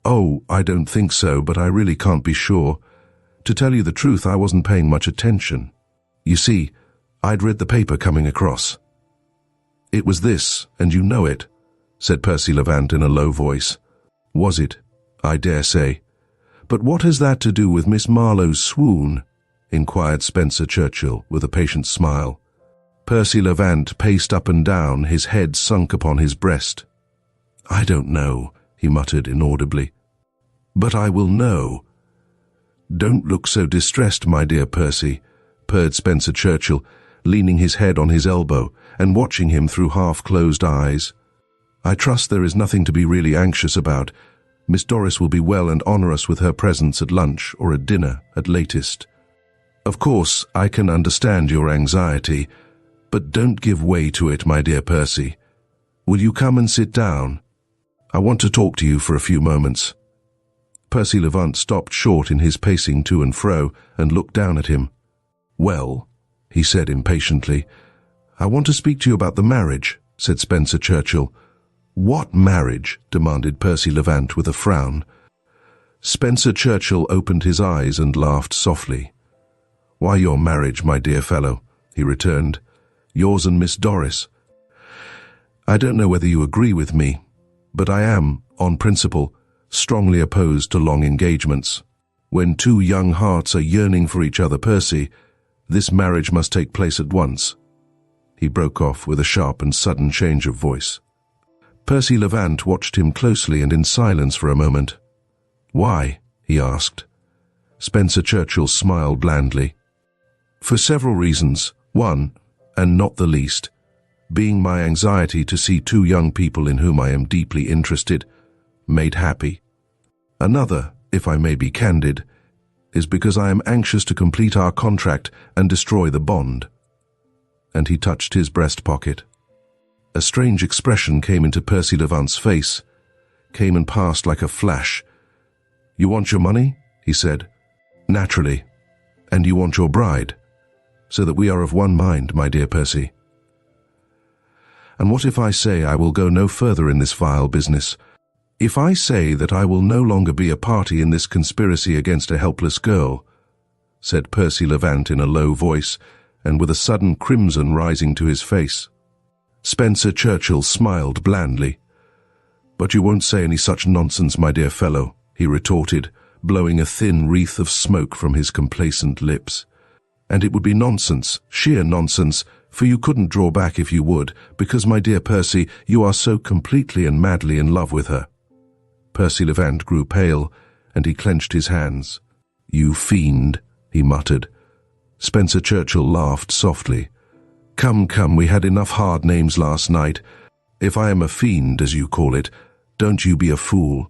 "Oh, I don't think so, but I really can't be sure. To tell you the truth, I wasn't paying much attention. You see, I'd read the paper coming across." "It was this, and you know it," said Percy Levant in a low voice. "Was it? I dare say. But what has that to do with Miss Marlowe's swoon?" inquired Spencer Churchill with a patient smile. Percy Levant paced up and down, his head sunk upon his breast. "I don't know," he muttered inaudibly. "But I will know." "Don't look so distressed, my dear Percy," purred Spencer Churchill, leaning his head on his elbow and watching him through half-closed eyes. "I trust there is nothing to be really anxious about. Miss Doris will be well and honour us with her presence at lunch or at dinner at latest. Of course, I can understand your anxiety, but don't give way to it, my dear Percy. Will you come and sit down? I want to talk to you for a few moments." Percy Levant stopped short in his pacing to and fro and looked down at him. "Well," he said impatiently. "I want to speak to you about the marriage," said Spencer Churchill. "What marriage?" demanded Percy Levant with a frown. Spencer Churchill opened his eyes and laughed softly. "Why, your marriage, my dear fellow," he returned. "Yours and Miss Doris. I don't know whether you agree with me, but I am, on principle, strongly opposed to long engagements. When two young hearts are yearning for each other, Percy, this marriage must take place at once." He broke off with a sharp and sudden change of voice. Percy Levant watched him closely and in silence for a moment. "Why?" he asked. Spencer Churchill smiled blandly. "For several reasons. One, and not the least, being my anxiety to see two young people in whom I am deeply interested made happy." Another, if I may be candid, is because I am anxious to complete our contract and destroy the bond." And he touched his breast pocket. A strange expression came into Percy Levant's face, came and passed like a flash. "You want your money?" he said. "Naturally. And you want your bride, so that we are of one mind, my dear Percy. And what if I say I will go no further in this vile business? If I say that I will no longer be a party in this conspiracy against a helpless girl," said Percy Levant in a low voice, and with a sudden crimson rising to his face. Spencer Churchill smiled blandly. "But you won't say any such nonsense, my dear fellow," he retorted, blowing a thin wreath of smoke from his complacent lips. "And it would be nonsense, sheer nonsense, for you couldn't draw back if you would, because, my dear Percy, you are so completely and madly in love with her." Percy Levant grew pale, and he clenched his hands. "You fiend," he muttered. Spencer Churchill laughed softly. Come, we had enough hard names last night. If I am a fiend, as you call it, don't you be a fool.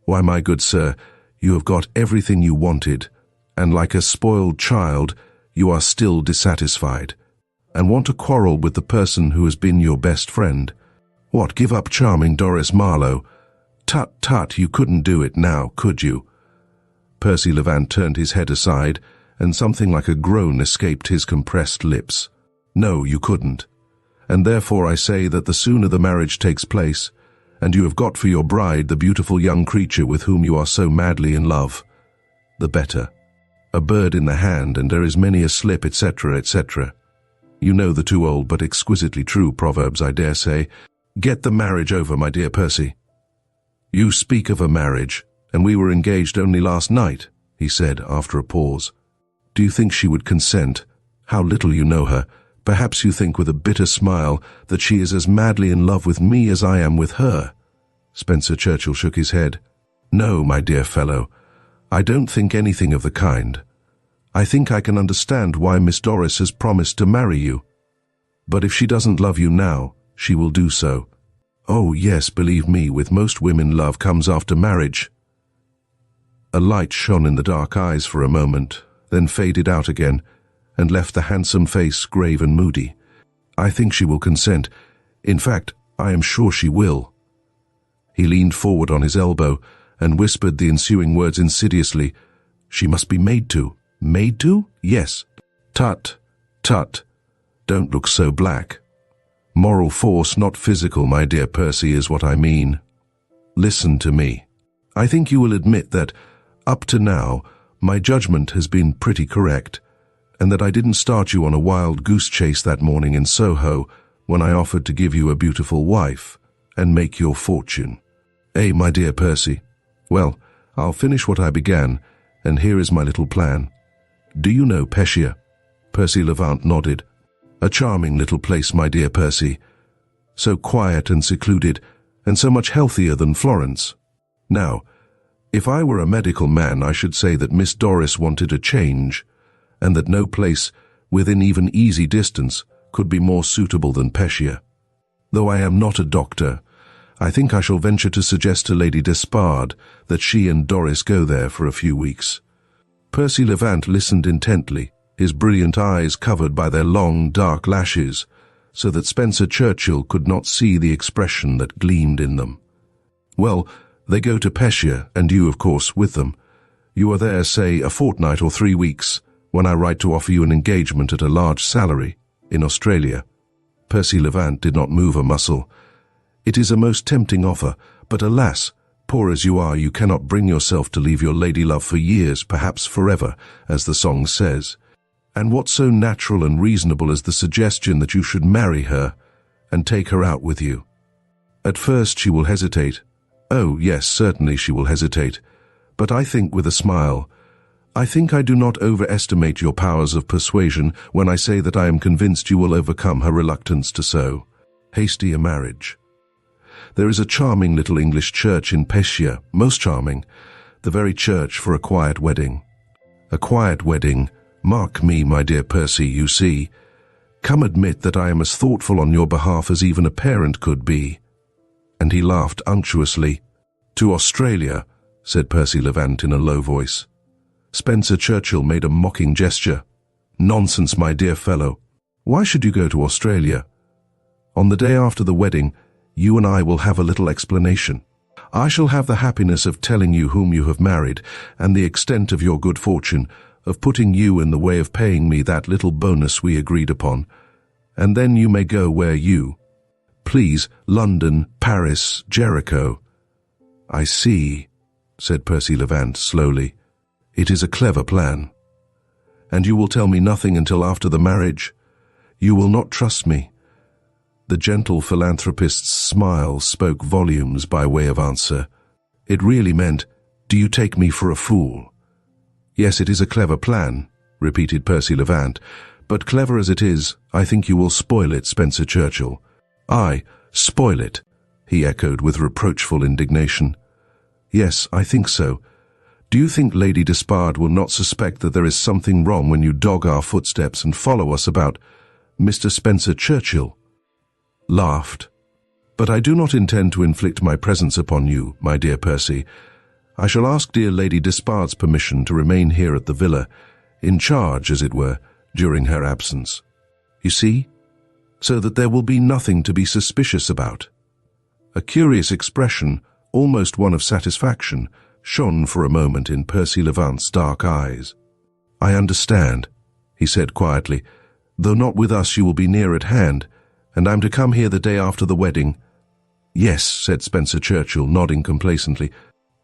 Why, my good sir, you have got everything you wanted, and like a spoiled child, you are still dissatisfied, and want to quarrel with the person who has been your best friend. What, give up charming Doris Marlowe? Tut, tut, you couldn't do it now, could you?" Percy Levant turned his head aside, and something like a groan escaped his compressed lips. "No, you couldn't. And therefore I say that the sooner the marriage takes place, and you have got for your bride the beautiful young creature with whom you are so madly in love, the better. A bird in the hand, and there is many a slip, etc., etc. You know the too old but exquisitely true proverbs, I dare say. Get the marriage over, my dear Percy." "You speak of a marriage, and we were engaged only last night," he said after a pause. "Do you think she would consent? How little you know her. Perhaps you think with a bitter smile that she is as madly in love with me as I am with her." Spencer Churchill shook his head. "No, my dear fellow, I don't think anything of the kind. I think I can understand why Miss Doris has promised to marry you. But if she doesn't love you now, she will do so. Oh yes, believe me, with most women love comes after marriage." A light shone in the dark eyes for a moment, then faded out again, and left the handsome face grave and moody. "I think she will consent. In fact, I am sure she will." He leaned forward on his elbow and whispered the ensuing words insidiously. "She must be made to." "Made to? Yes." "Tut, tut. Don't look so black. Moral force, not physical, my dear Percy, is what I mean. Listen to me. I think you will admit that, up to now, my judgment has been pretty correct, and that I didn't start you on a wild goose chase that morning in Soho when I offered to give you a beautiful wife and make your fortune. Eh, my dear Percy? Well, I'll finish what I began, and here is my little plan. Do you know Pescia?" Percy Levant nodded. "A charming little place, my dear Percy. So quiet and secluded, and so much healthier than Florence. Now, if I were a medical man, I should say that Miss Doris wanted a change, and that no place, within even easy distance, could be more suitable than Pescia. Though I am not a doctor, I think I shall venture to suggest to Lady Despard that she and Doris go there for a few weeks." Percy Levant listened intently, his brilliant eyes covered by their long, dark lashes, so that Spencer Churchill could not see the expression that gleamed in them. "Well, they go to Pescia, and you, of course, with them. You are there, say, a fortnight or 3 weeks, when I write to offer you an engagement at a large salary, in Australia." Percy Levant did not move a muscle. "It is a most tempting offer, but alas, poor as you are, you cannot bring yourself to leave your lady-love for years, perhaps forever, as the song says. And what so natural and reasonable as the suggestion that you should marry her and take her out with you? At first she will hesitate. Oh, yes, certainly she will hesitate. But I think with a smile, I think I do not overestimate your powers of persuasion when I say that I am convinced you will overcome her reluctance to so hasty a marriage. There is a charming little English church in Pescia, most charming, the very church for a quiet wedding. A quiet wedding. Mark me, my dear Percy, you see. Come admit that I am as thoughtful on your behalf as even a parent could be." And he laughed unctuously. "To Australia, said Percy Levant in a low voice. Spencer Churchill made a mocking gesture. Nonsense, my dear fellow. Why should you go to Australia? On the day after the wedding, you and I will have a little explanation. I shall have the happiness of telling you whom you have married and the extent of your good fortune, of putting you in the way of paying me that little bonus we agreed upon, and then you may go where you please, London, Paris, Jericho. I see, said Percy Levant slowly. It is a clever plan. And you will tell me nothing until after the marriage? You will not trust me? The gentle philanthropist's smile spoke volumes by way of answer. It really meant, do you take me for a fool? Yes, it is a clever plan, repeated Percy Levant, but clever as it is, I think you will spoil it, Spencer Churchill. I spoil it, he echoed with reproachful indignation. Yes, I think so. Do you think Lady Despard will not suspect that there is something wrong when you dog our footsteps and follow us about? Mr. Spencer Churchill laughed. But I do not intend to inflict my presence upon you, my dear Percy. I shall ask dear Lady Despard's permission to remain here at the villa, in charge, as it were, during her absence. You see? So that there will be nothing to be suspicious about. A curious expression, almost one of satisfaction, shone for a moment in Percy Levant's dark eyes. I understand, he said quietly. Though not with us, you will be near at hand, and I'm to come here the day after the wedding. Yes, said Spencer Churchill, nodding complacently.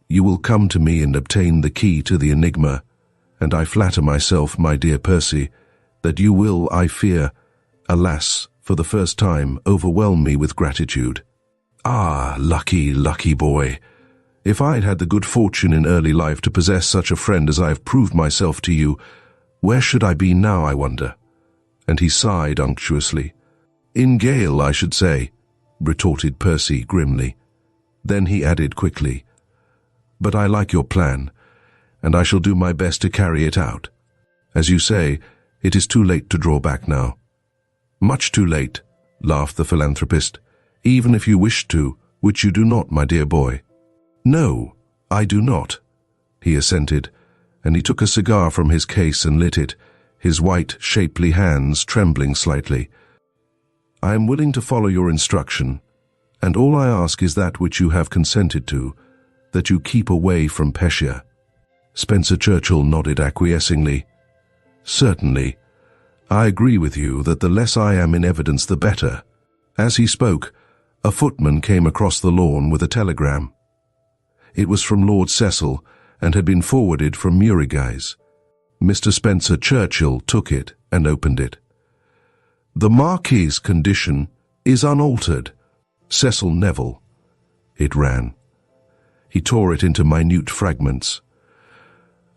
You will come to me and obtain the key to the enigma, and I flatter myself, my dear Percy, that you will, I fear, alas, for the first time, overwhelm me with gratitude. Ah, lucky, lucky boy. If I'd had the good fortune in early life to possess such a friend as I have proved myself to you, where should I be now, I wonder? And he sighed unctuously. In Gale, I should say, retorted Percy grimly. Then he added quickly, but I like your plan, and I shall do my best to carry it out. As you say, it is too late to draw back now. Much too late, laughed the philanthropist, even if you wished to, which you do not, my dear boy. No, I do not, he assented, and he took a cigar from his case and lit it, his white, shapely hands trembling slightly. I am willing to follow your instruction, and all I ask is that which you have consented to, that you keep away from Pescia. Spencer Churchill nodded acquiescingly. Certainly. I agree with you that the less I am in evidence, the better. As he spoke, a footman came across the lawn with a telegram. It was from Lord Cecil, and had been forwarded from Murrayguys. Mr. Spencer Churchill took it and opened it. The Marquis's condition is unaltered. Cecil Neville, it ran. He tore it into minute fragments.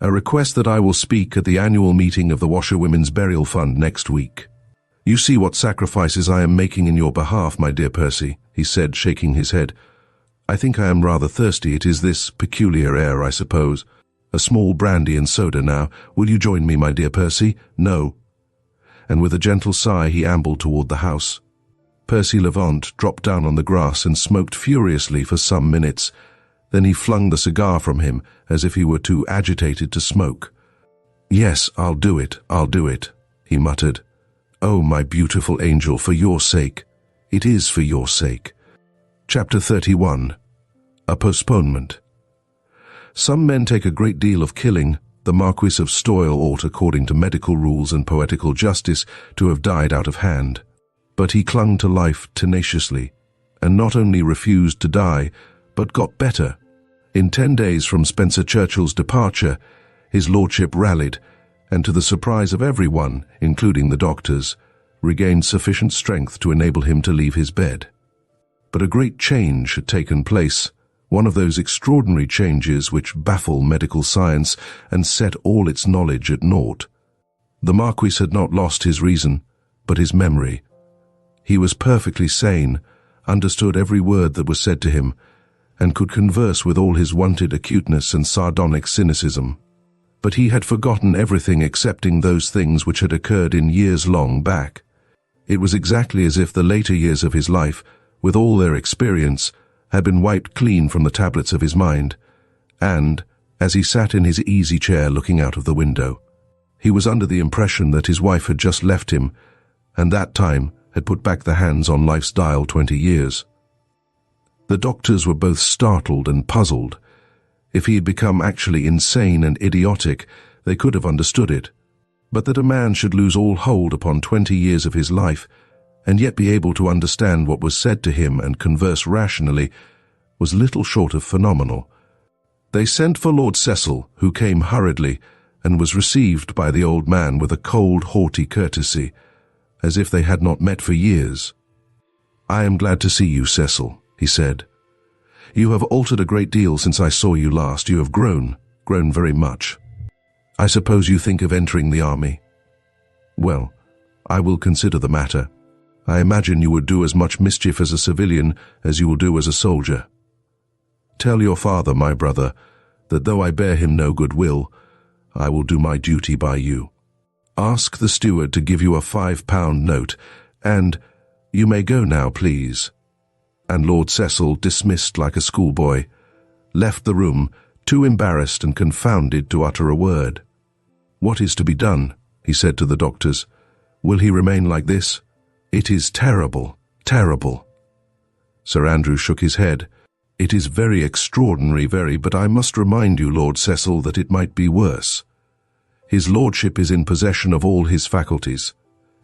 A request that I will speak at the annual meeting of the Washerwomen's Burial Fund next week. You see what sacrifices I am making in your behalf, my dear Percy, he said, shaking his head. I think I am rather thirsty. It is this peculiar air, I suppose. A small brandy and soda now. Will you join me, my dear Percy? No. And with a gentle sigh he ambled toward the house. Percy Levant dropped down on the grass and smoked furiously for some minutes. Then he flung the cigar from him as if he were too agitated to smoke. Yes, I'll do it, he muttered. Oh, my beautiful angel, for your sake. It is for your sake. Chapter 31. A Postponement. Some men take a great deal of killing. The Marquis of Stoyle ought, according to medical rules and poetical justice, to have died out of hand. But he clung to life tenaciously, and not only refused to die, but got better. In 10 days from Spencer Churchill's departure, his lordship rallied, and to the surprise of everyone, including the doctors, regained sufficient strength to enable him to leave his bed. But a great change had taken place, one of those extraordinary changes which baffle medical science and set all its knowledge at naught. The Marquis had not lost his reason, but his memory. He was perfectly sane, understood every word that was said to him, and could converse with all his wonted acuteness and sardonic cynicism. But he had forgotten everything excepting those things which had occurred in years long back. It was exactly as if the later years of his life, with all their experience, had been wiped clean from the tablets of his mind, And, as he sat in his easy chair looking out of the window, he was under the impression that his wife had just left him, and that time had put back the hands on life's dial 20 years. The doctors were both startled and puzzled. If he had become actually insane and idiotic, they could have understood it. But that a man should lose all hold upon 20 years of his life, and yet be able to understand what was said to him and converse rationally, was little short of phenomenal. They sent for Lord Cecil, who came hurriedly, and was received by the old man with a cold, haughty courtesy, as if they had not met for years. "I am glad to see you, Cecil," he said. "You have altered a great deal since I saw you last. You have grown very much. I suppose you think of entering the army. Well, I will consider the matter. I imagine you would do as much mischief as a civilian as you will do as a soldier. Tell your father, my brother, that though I bear him no good will, I will do my duty by you. Ask the steward to give you a £5 note, and you may go now, please." And Lord Cecil, dismissed like a schoolboy, left the room, too embarrassed and confounded to utter a word. "What is to be done?" he said to the doctors. "Will he remain like this? It is terrible, terrible." Sir Andrew shook his head. "It is very extraordinary, but I must remind you, Lord Cecil, that it might be worse. His lordship is in possession of all his faculties,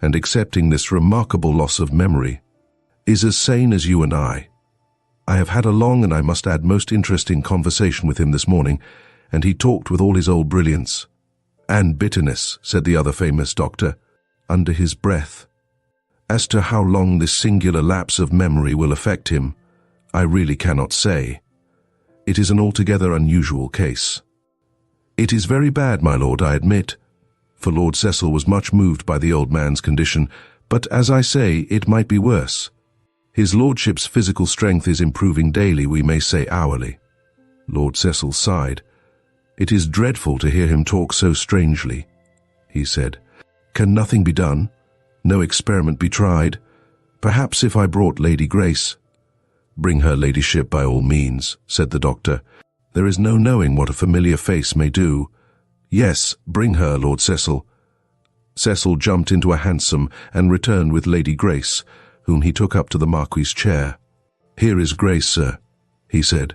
and accepting this remarkable loss of memory, is as sane as you and I. I have had a long and I must add most interesting conversation with him this morning, and he talked with all his old brilliance." "And bitterness," said the other famous doctor, under his breath. "As to how long this singular lapse of memory will affect him, I really cannot say. It is an altogether unusual case." "It is very bad, my lord, I admit," for Lord Cecil was much moved by the old man's condition, "but as I say, it might be worse. His lordship's physical strength is improving daily, we may say hourly." Lord Cecil sighed. "It is dreadful to hear him talk so strangely," he said. "Can nothing be done? No experiment be tried? Perhaps if I brought Lady Grace—" "Bring her ladyship by all means," said the doctor. "There is no knowing what a familiar face may do. Yes, bring her, Lord Cecil." Cecil jumped into a hansom and returned with Lady Grace, whom he took up to the Marquis's chair. "Here is Grace, sir," he said.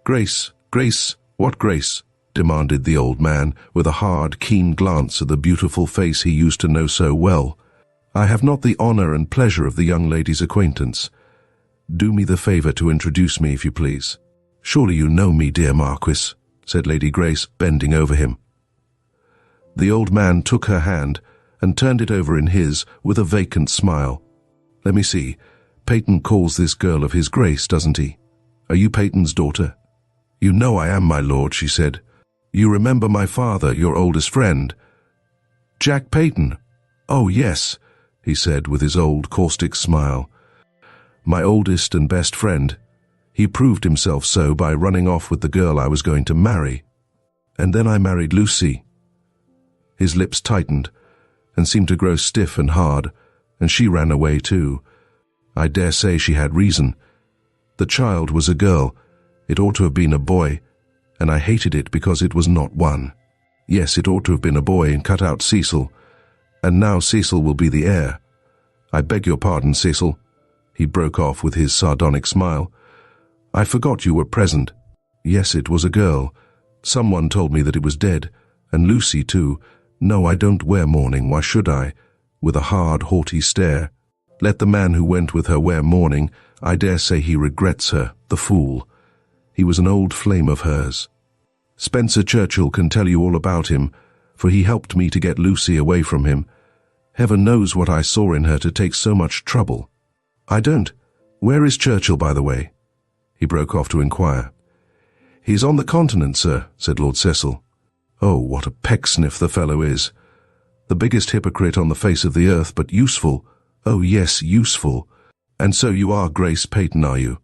"Grace, Grace, what Grace?" demanded the old man, with a hard, keen glance at the beautiful face he used to know so well. "I have not the honor and pleasure of the young lady's acquaintance. Do me the favor to introduce me, if you please." "Surely you know me, dear Marquis," said Lady Grace, bending over him. The old man took her hand and turned it over in his with a vacant smile. "Let me see. Peyton calls this girl of his grace, doesn't he? Are you Peyton's daughter?" "You know I am, my lord," she said. "You remember my father, your oldest friend?" "Jack Peyton? Oh, yes," he said with his old caustic smile. "My oldest and best friend. He proved himself so by running off with the girl I was going to marry. And then I married Lucy." His lips tightened and seemed to grow stiff and hard, and she ran away too. I dare say she had reason. The child was a girl. It ought to have been a boy, and I hated it because it was not one. Yes, it ought to have been a boy and cut out Cecil, and now Cecil will be the heir. I beg your pardon, Cecil," he broke off with his sardonic smile. "I forgot you were present. Yes, it was a girl. Someone told me that it was dead, and Lucy too. No, I don't wear mourning, why should I?" With a hard, haughty stare. "Let the man who went with her wear mourning. I dare say he regrets her, the fool. He was an old flame of hers. Spencer Churchill can tell you all about him, for he helped me to get Lucy away from him. Heaven knows what I saw in her to take so much trouble." "I don't. Where is Churchill, by the way?" he broke off to inquire. "He's on the continent, sir," said Lord Cecil. "Oh, what a pecksniff the fellow is. The biggest hypocrite on the face of the earth, but useful. Oh, yes, useful. And so you are Grace Peyton, are you?"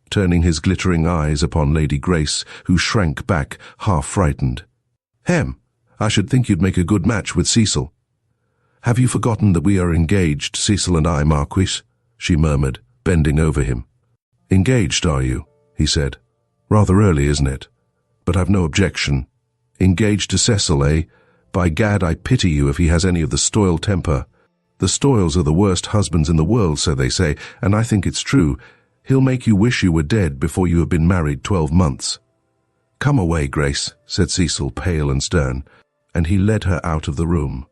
turning his glittering eyes upon Lady Grace, who shrank back, half frightened. "Hem! I should think you'd make a good match with Cecil." "Have you forgotten that we are engaged, Cecil and I, Marquis?" she murmured, bending over him. "Engaged, are you?" he said. "Rather early, isn't it? but I've no objection. Engaged to Cecil, eh? By gad, I pity you if he has any of the Stoyle temper. The Stoyles are the worst husbands in the world, so they say, and I think it's true. He'll make you wish you were dead before you have been married 12 months. Come away, Grace, said Cecil, pale and stern, and he led her out of the room.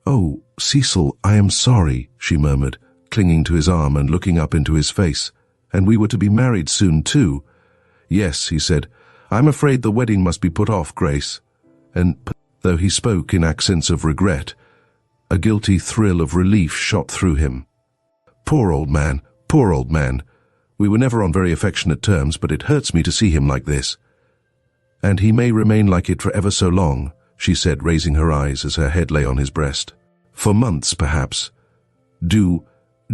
Oh, Cecil, I am sorry, she murmured, clinging to his arm and looking up into his face. And we were to be married soon, too. Yes, he said, I'm afraid the wedding must be put off, Grace. And, though he spoke in accents of regret, a guilty thrill of relief shot through him. Poor old man, poor old man. We were never on very affectionate terms, but it hurts me to see him like this. And he may remain like it for ever so long, she said, raising her eyes as her head lay on his breast. For months, perhaps. Do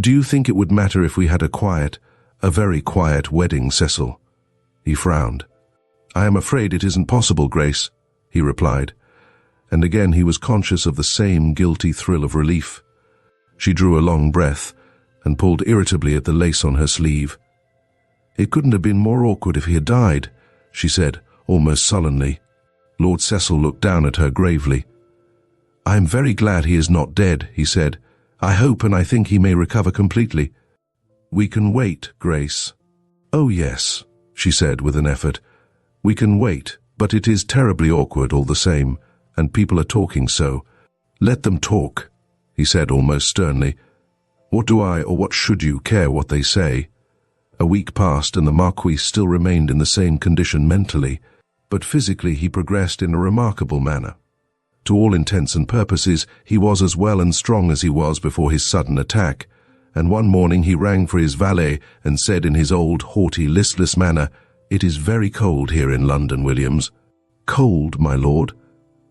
you think it would matter if we had a very quiet wedding, Cecil? He frowned. I am afraid it isn't possible, Grace, he replied. And again he was conscious of the same guilty thrill of relief. She drew a long breath and pulled irritably at the lace on her sleeve. It couldn't have been more awkward if he had died, she said, almost sullenly. Lord Cecil looked down at her gravely. I am very glad he is not dead, he said. I hope and I think he may recover completely. We can wait, Grace. Oh yes, she said with an effort. We can wait, but it is terribly awkward all the same, and people are talking so. Let them talk, he said almost sternly. What do I, or what should you, care what they say? A week passed and the Marquis still remained in the same condition mentally, but physically he progressed in a remarkable manner. To all intents and purposes, he was as well and strong as he was before his sudden attack, and one morning he rang for his valet and said in his old, haughty, listless manner, It is very cold here in London, Williams. Cold, my lord?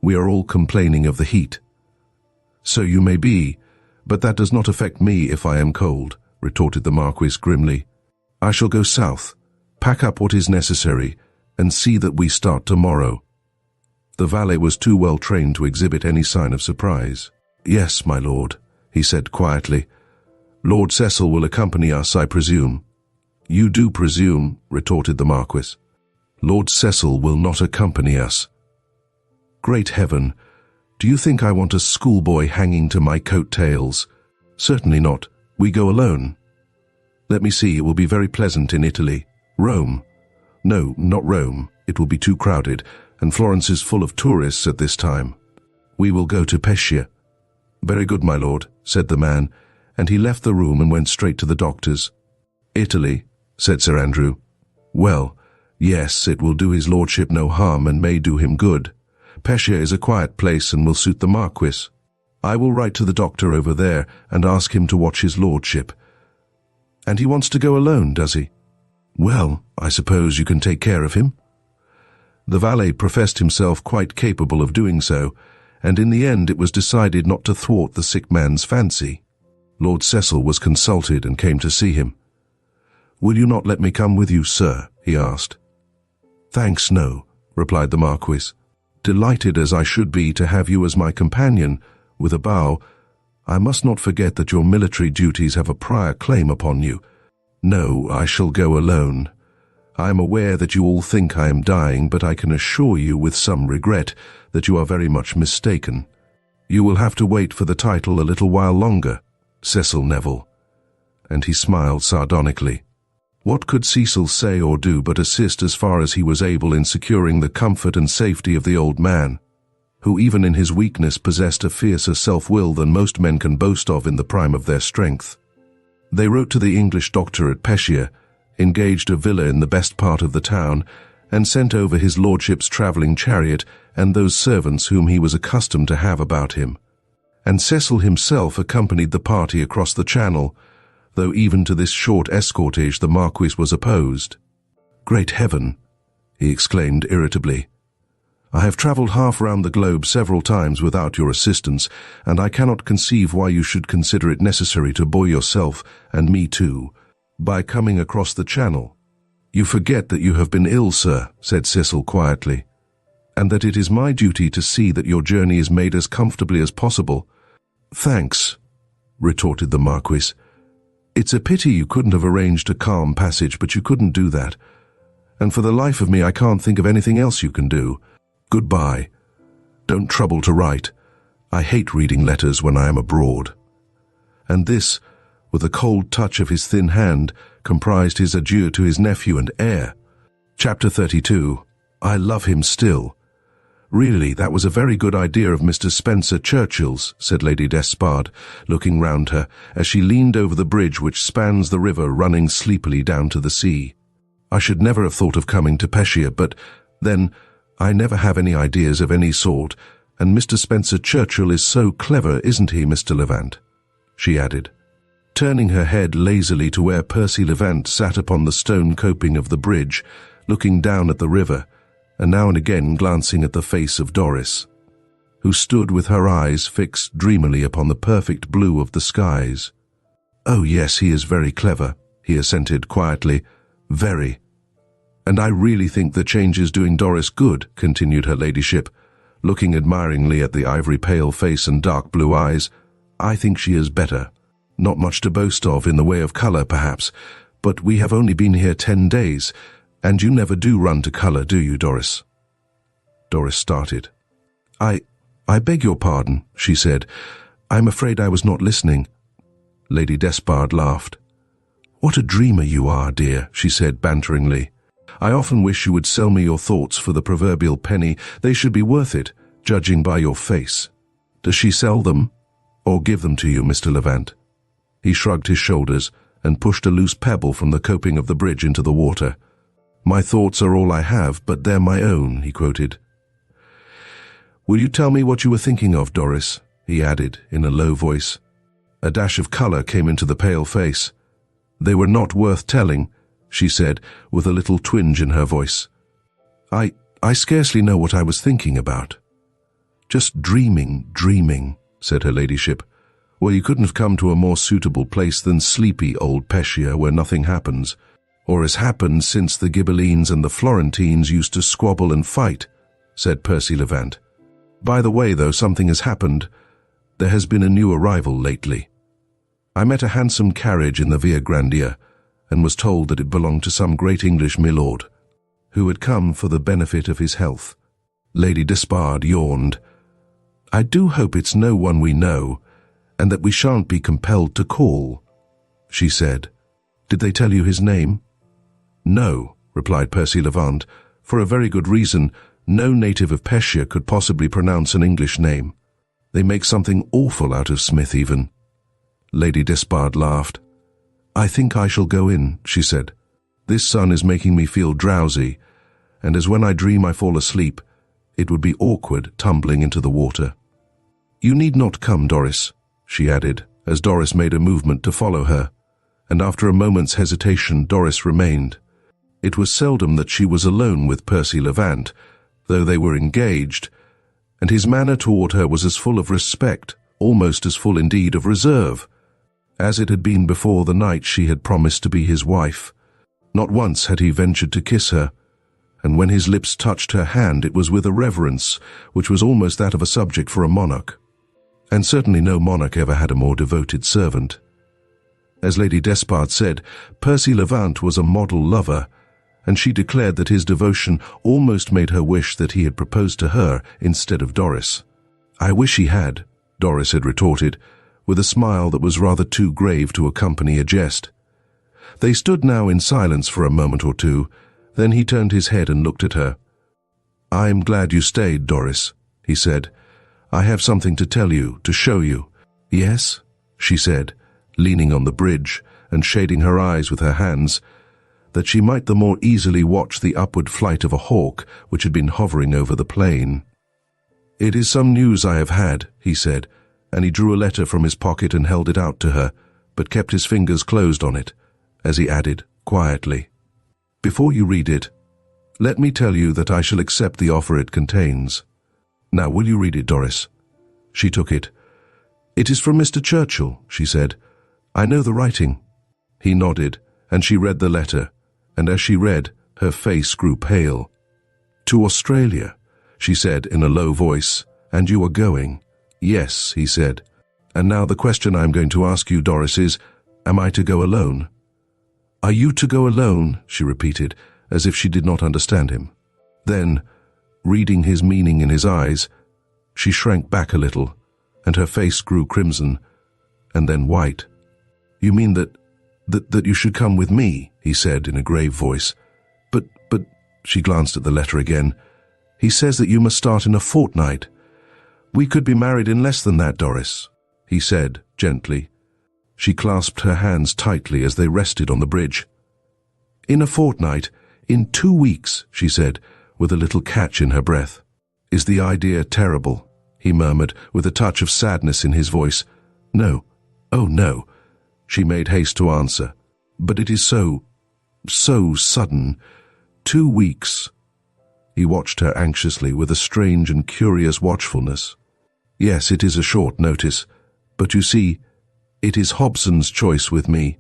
We are all complaining of the heat. So you may be, but that does not affect me if I am cold, retorted the Marquis grimly. I shall go south, pack up what is necessary, and see that we start tomorrow. The valet was too well trained to exhibit any sign of surprise. Yes, my lord, he said quietly. Lord Cecil will accompany us, I presume. You do presume, retorted the Marquis. Lord Cecil will not accompany us. Great heaven, do you think I want a schoolboy hanging to my coat-tails? Certainly not. We go alone. Let me see, it will be very pleasant in Italy. Rome. No, not Rome. It will be too crowded, and Florence is full of tourists at this time. We will go to Pescia. Very good, my lord, said the man, and he left the room and went straight to the doctor's. Italy, said Sir Andrew. Well, yes, it will do his lordship no harm and may do him good. Pescia is a quiet place and will suit the Marquis. I will write to the doctor over there and ask him to watch his lordship. And he wants to go alone, does he? Well, I suppose you can take care of him. The valet professed himself quite capable of doing so, and in the end it was decided not to thwart the sick man's fancy. Lord Cecil was consulted and came to see him. Will you not let me come with you, sir? He asked. Thanks, no, replied the Marquis. Delighted as I should be to have you as my companion, with a bow, I must not forget that your military duties have a prior claim upon you. No, I shall go alone. I am aware that you all think I am dying, but I can assure you with some regret that you are very much mistaken. You will have to wait for the title a little while longer, Cecil Neville. And he smiled sardonically. What could Cecil say or do but assist as far as he was able in securing the comfort and safety of the old man, who even in his weakness possessed a fiercer self-will than most men can boast of in the prime of their strength. They wrote to the English doctor at Pescia, engaged a villa in the best part of the town, and sent over his lordship's travelling chariot and those servants whom he was accustomed to have about him. And Cecil himself accompanied the party across the Channel, though even to this short escortage the Marquis was opposed. Great heaven, he exclaimed irritably. I have travelled half round the globe several times without your assistance, and I cannot conceive why you should consider it necessary to bore yourself, and me too, by coming across the Channel. You forget that you have been ill, sir, said Cecil quietly, and that it is my duty to see that your journey is made as comfortably as possible. Thanks, retorted the Marquis. It's a pity you couldn't have arranged a calm passage, but you couldn't do that. and for the life of me I can't think of anything else you can do. Goodbye. Don't trouble to write. I hate reading letters when I am abroad." And this, with a cold touch of his thin hand, comprised his adieu to his nephew and heir. Chapter 32. I love him still. "Really, that was a very good idea of Mr. Spencer Churchill's," said Lady Despard, looking round her, as she leaned over the bridge which spans the river running sleepily down to the sea. "I should never have thought of coming to Pescia, but then, I never have any ideas of any sort, and Mr. Spencer Churchill is so clever, isn't he, Mr. Levant?" she added, turning her head lazily to where Percy Levant sat upon the stone coping of the bridge, looking down at the river, and now and again glancing at the face of Doris, who stood with her eyes fixed dreamily upon the perfect blue of the skies. "Oh yes, he is very clever," he assented quietly. "Very. And I really think the change is doing Doris good," continued her ladyship, looking admiringly at the ivory-pale face and dark blue eyes. "I think she is better. Not much to boast of in the way of colour, perhaps, but we have only been here 10 days, and you never do run to colour, do you, Doris?" Doris started. I beg your pardon," she said. "I'm afraid I was not listening." Lady Despard laughed. "What a dreamer you are, dear," she said banteringly. "I often wish you would sell me your thoughts for the proverbial penny. They should be worth it, judging by your face. Does she sell them, or give them to you, Mr. Levant?" He shrugged his shoulders and pushed a loose pebble from the coping of the bridge into the water. "My thoughts are all I have, but they're my own," he quoted. "Will you tell me what you were thinking of, Doris?" he added in a low voice. A dash of colour came into the pale face. "They were not worth telling," she said, with a little twinge in her voice. I scarcely know what I was thinking about." "Just dreaming," said her ladyship. "Well, you couldn't have come to a more suitable place than sleepy old Pescia, where nothing happens, or has happened since the Ghibellines and the Florentines used to squabble and fight," said Percy Levant. "By the way, though, something has happened. There has been a new arrival lately. I met a handsome carriage in the Via Grandia, and was told that it belonged to some great English milord, who had come for the benefit of his health." Lady Despard yawned. "I do hope it's no one we know, and that we shan't be compelled to call," she said. "Did they tell you his name?" "No," replied Percy Levant. "For a very good reason. No native of Pescia could possibly pronounce an English name. They make something awful out of Smith even." Lady Despard laughed. "I think I shall go in," she said. "This sun is making me feel drowsy, and as when I dream I fall asleep, it would be awkward tumbling into the water." "You need not come, Doris," she added, as Doris made a movement to follow her, and after a moment's hesitation Doris remained. It was seldom that she was alone with Percy Levant, though they were engaged, and his manner toward her was as full of respect, almost as full indeed of reserve, as it had been before the night she had promised to be his wife. Not once had he ventured to kiss her, and when his lips touched her hand it was with a reverence which was almost that of a subject for a monarch. And certainly no monarch ever had a more devoted servant. As Lady Despard said, Percy Levant was a model lover, and she declared that his devotion almost made her wish that he had proposed to her instead of Doris. "I wish he had," Doris had retorted, with a smile that was rather too grave to accompany a jest. They stood now in silence for a moment or two, then he turned his head and looked at her. "I am glad you stayed, Doris," he said. "I have something to tell you, to show you." "Yes?" she said, leaning on the bridge and shading her eyes with her hands, that she might the more easily watch the upward flight of a hawk which had been hovering over the plain. "It is some news I have had," he said, and he drew a letter from his pocket and held it out to her, but kept his fingers closed on it, as he added, quietly, "Before you read it, let me tell you that I shall accept the offer it contains. Now, will you read it, Doris?" She took it. "It is from Mr. Churchill," she said. "I know the writing." He nodded, and she read the letter, and as she read, her face grew pale. "To Australia," she said in a low voice. "And you are going?" "Yes," he said. "And now the question I am going to ask you, Doris, is, am I to go alone?" "Are you to go alone?" she repeated, as if she did not understand him. Then, reading his meaning in his eyes, she shrank back a little, and her face grew crimson, and then white. "You mean that you should come with me," he said in a grave voice. But, she glanced at the letter again. "He says that you must start in a fortnight." "We could be married in less than that, Doris," he said gently. She clasped her hands tightly as they rested on the bridge. "In a fortnight, in 2 weeks," she said, with a little catch in her breath. "Is the idea terrible?" he murmured, with a touch of sadness in his voice. "No. Oh, no," she made haste to answer. "But it is so sudden. 2 weeks." He watched her anxiously with a strange and curious watchfulness. "Yes, it is a short notice, but you see, it is Hobson's choice with me.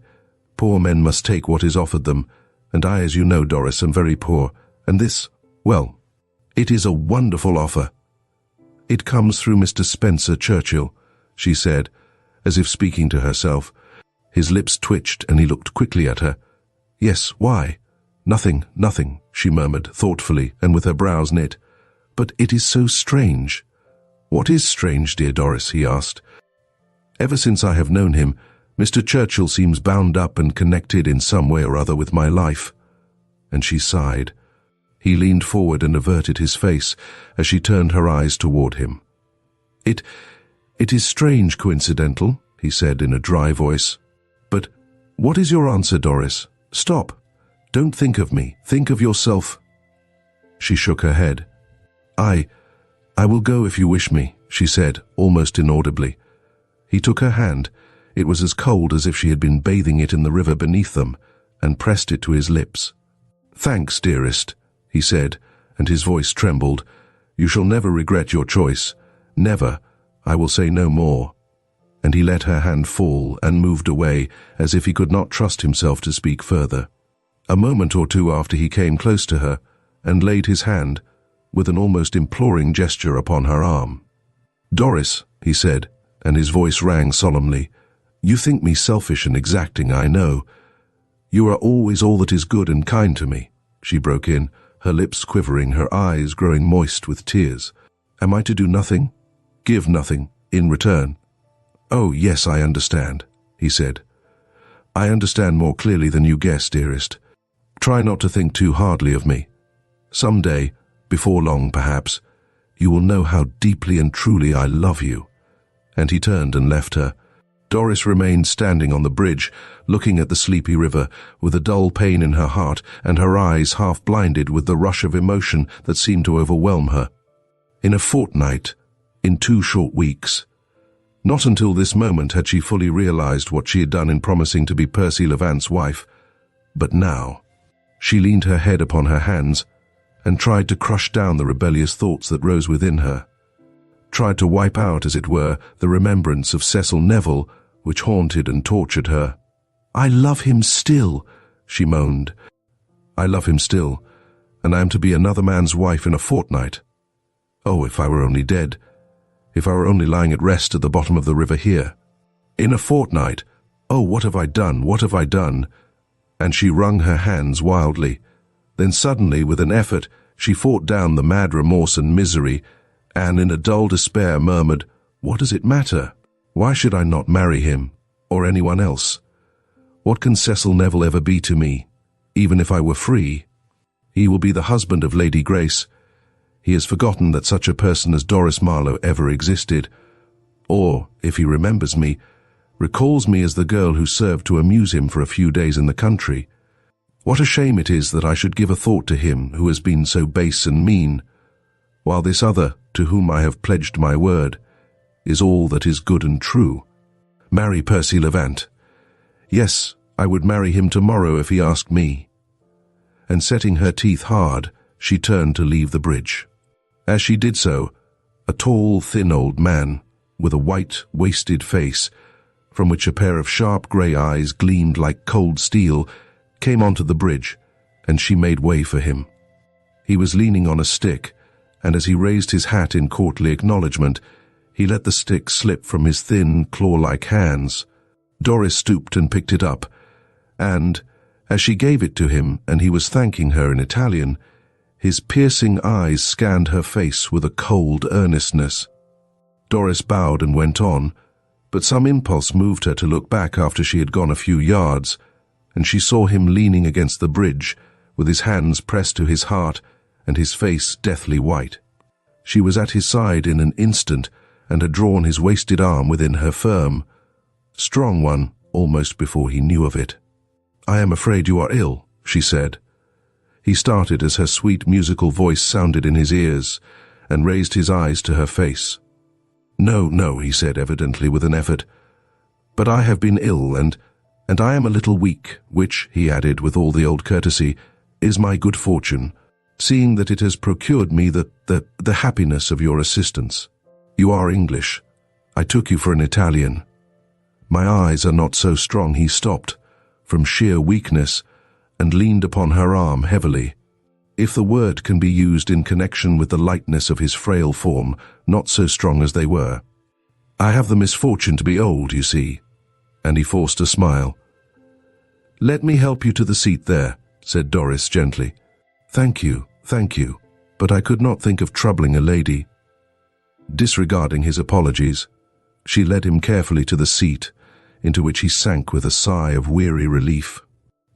Poor men must take what is offered them, and I, as you know, Doris, am very poor, and this, well, it is a wonderful offer." "It comes through Mr. Spencer Churchill," she said, as if speaking to herself. His lips twitched and he looked quickly at her. "Yes, why?" Nothing, she murmured thoughtfully and with her brows knit. "But it is so strange." "What is strange, dear Doris?" he asked. "Ever since I have known him, Mr. Churchill seems bound up and connected in some way or other with my life." And she sighed. He leaned forward and averted his face as she turned her eyes toward him. It is strange coincidental," he said in a dry voice. "But what is your answer, Doris? Stop. Don't think of me. Think of yourself." She shook her head. I will go if you wish me," she said, almost inaudibly. He took her hand. It was as cold as if she had been bathing it in the river beneath them, and pressed it to his lips. "Thanks, dearest," he said, and his voice trembled. "You shall never regret your choice. Never. I will say no more." And he let her hand fall and moved away, as if he could not trust himself to speak further. A moment or two after he came close to her, and laid his hand, with an almost imploring gesture, upon her arm. "Doris," he said, and his voice rang solemnly, "you think me selfish and exacting, I know. You are always all that is good and kind to me," she broke in, her lips quivering, her eyes growing moist with tears. "Am I to do nothing, give nothing, in return?" "Oh, yes, I understand," he said. "I understand more clearly than you guess, dearest. Try not to think too hardly of me. Some day, before long perhaps, you will know how deeply and truly I love you." And he turned and left her. Doris remained standing on the bridge, looking at the sleepy river, with a dull pain in her heart and her eyes half blinded with the rush of emotion that seemed to overwhelm her. In a fortnight, in 2 short weeks. Not until this moment had she fully realized what she had done in promising to be Percy Levant's wife. But now, she leaned her head upon her hands and tried to crush down the rebellious thoughts that rose within her. Tried to wipe out, as it were, the remembrance of Cecil Neville, which haunted and tortured her. "I love him still," she moaned. "I love him still, and I am to be another man's wife in a fortnight. Oh, if I were only dead. If I were only lying at rest at the bottom of the river here. In a fortnight. Oh, what have I done? What have I done?" And she wrung her hands wildly. Then suddenly, with an effort, she fought down the mad remorse and misery, and in a dull despair murmured, "What does it matter? Why should I not marry him, or anyone else? What can Cecil Neville ever be to me, even if I were free? He will be the husband of Lady Grace. He has forgotten that such a person as Doris Marlowe ever existed, or, if he remembers me, recalls me as the girl who served to amuse him for a few days in the country. What a shame it is that I should give a thought to him who has been so base and mean, while this other, to whom I have pledged my word, is all that is good and true. Marry Percy Levant. Yes, I would marry him tomorrow if he asked me." And setting her teeth hard, she turned to leave the bridge. As she did so, a tall, thin old man, with a white, wasted face, from which a pair of sharp grey eyes gleamed like cold steel, came onto the bridge, and she made way for him. He was leaning on a stick, and as he raised his hat in courtly acknowledgment, he let the stick slip from his thin, claw-like hands. Doris stooped and picked it up, and, As she gave it to him and he was thanking her in Italian, his piercing eyes scanned her face with a cold earnestness. Doris bowed and went on, but some impulse moved her to look back after she had gone a few yards, and she saw him leaning against the bridge, with his hands pressed to his heart and his face deathly white. She was at his side in an instant and had drawn his wasted arm within her firm, strong one almost before he knew of it. "I am afraid you are ill," she said. He started as her sweet musical voice sounded in his ears and raised his eyes to her face. No, he said, evidently with an effort. "But I have been ill and I am a little weak, which," he added with all the old courtesy, "is my good fortune, seeing that it has procured me the happiness of your assistance. You are English. I took you for an Italian." "My eyes are not so strong," he stopped, from sheer weakness, and leaned upon her arm heavily. If the word can be used in connection with the lightness of his frail form, not so strong as they were. "I have the misfortune to be old, you see," and he forced a smile. "Let me help you to the seat there," said Doris gently. Thank you, but I could not think of troubling a lady." Disregarding his apologies, she led him carefully to the seat, into which he sank with a sigh of weary relief.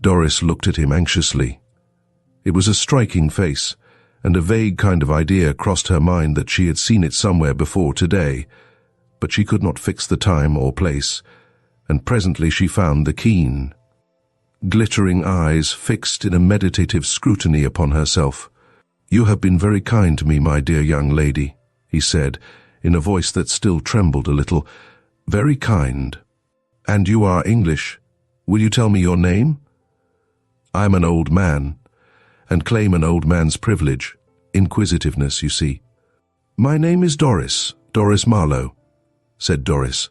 Doris looked at him anxiously. It was a striking face, and a vague kind of idea crossed her mind that she had seen it somewhere before today, but she could not fix the time or place, and presently she found the keen, glittering eyes fixed in a meditative scrutiny upon herself. "You have been very kind to me, my dear young lady," he said, in a voice that still trembled a little. "Very kind. And you are English. Will you tell me your name?" "I am an old man, and claim an old man's privilege, inquisitiveness, you see." "My name is Doris Marlowe," said Doris,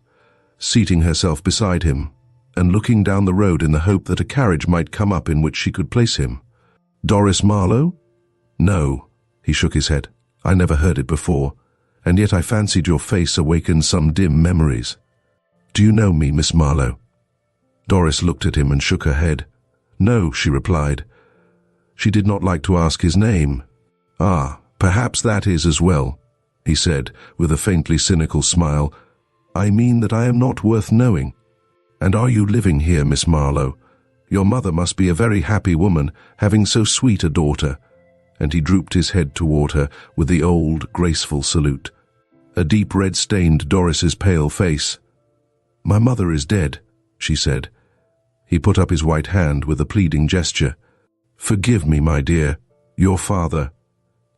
seating herself beside him, and looking down the road in the hope that a carriage might come up in which she could place him. "Doris Marlowe? No," he shook his head. "I never heard it before, and yet I fancied your face awakened some dim memories. Do you know me, Miss Marlowe?" Doris looked at him and shook her head. "No," she replied. She did not like to ask his name. "Ah, perhaps that is as well," he said, with a faintly cynical smile. "I mean that I am not worth knowing. And are you living here, Miss Marlowe? Your mother must be a very happy woman, having so sweet a daughter." And he drooped his head toward her with the old, graceful salute. A deep red stained Doris's pale face. "My mother is dead," she said. He put up his white hand with a pleading gesture. "Forgive me, my dear. Your father—"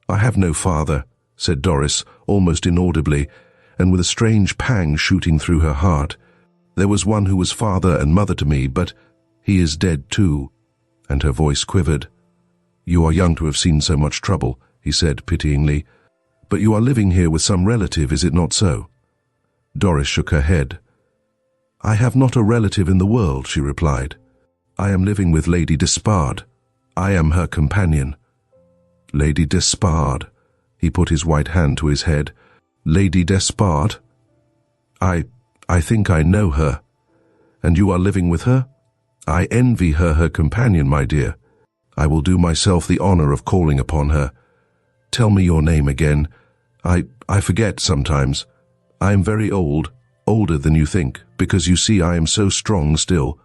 "I have no father," said Doris, almost inaudibly, and with a strange pang shooting through her heart. "There was one who was father and mother to me, but he is dead too." And her voice quivered. "You are young to have seen so much trouble," he said pityingly. "But you are living here with some relative, is it not so?" Doris shook her head. "I have not a relative in the world," she replied. "I am living with Lady Despard. I am her companion." "Lady Despard." He put his white hand to his head. "Lady Despard? I think I know her. And you are living with her? I envy her companion, my dear. I will do myself the honor of calling upon her. Tell me your name again. I forget sometimes. I am very old, older than you think, because you see I am so strong still.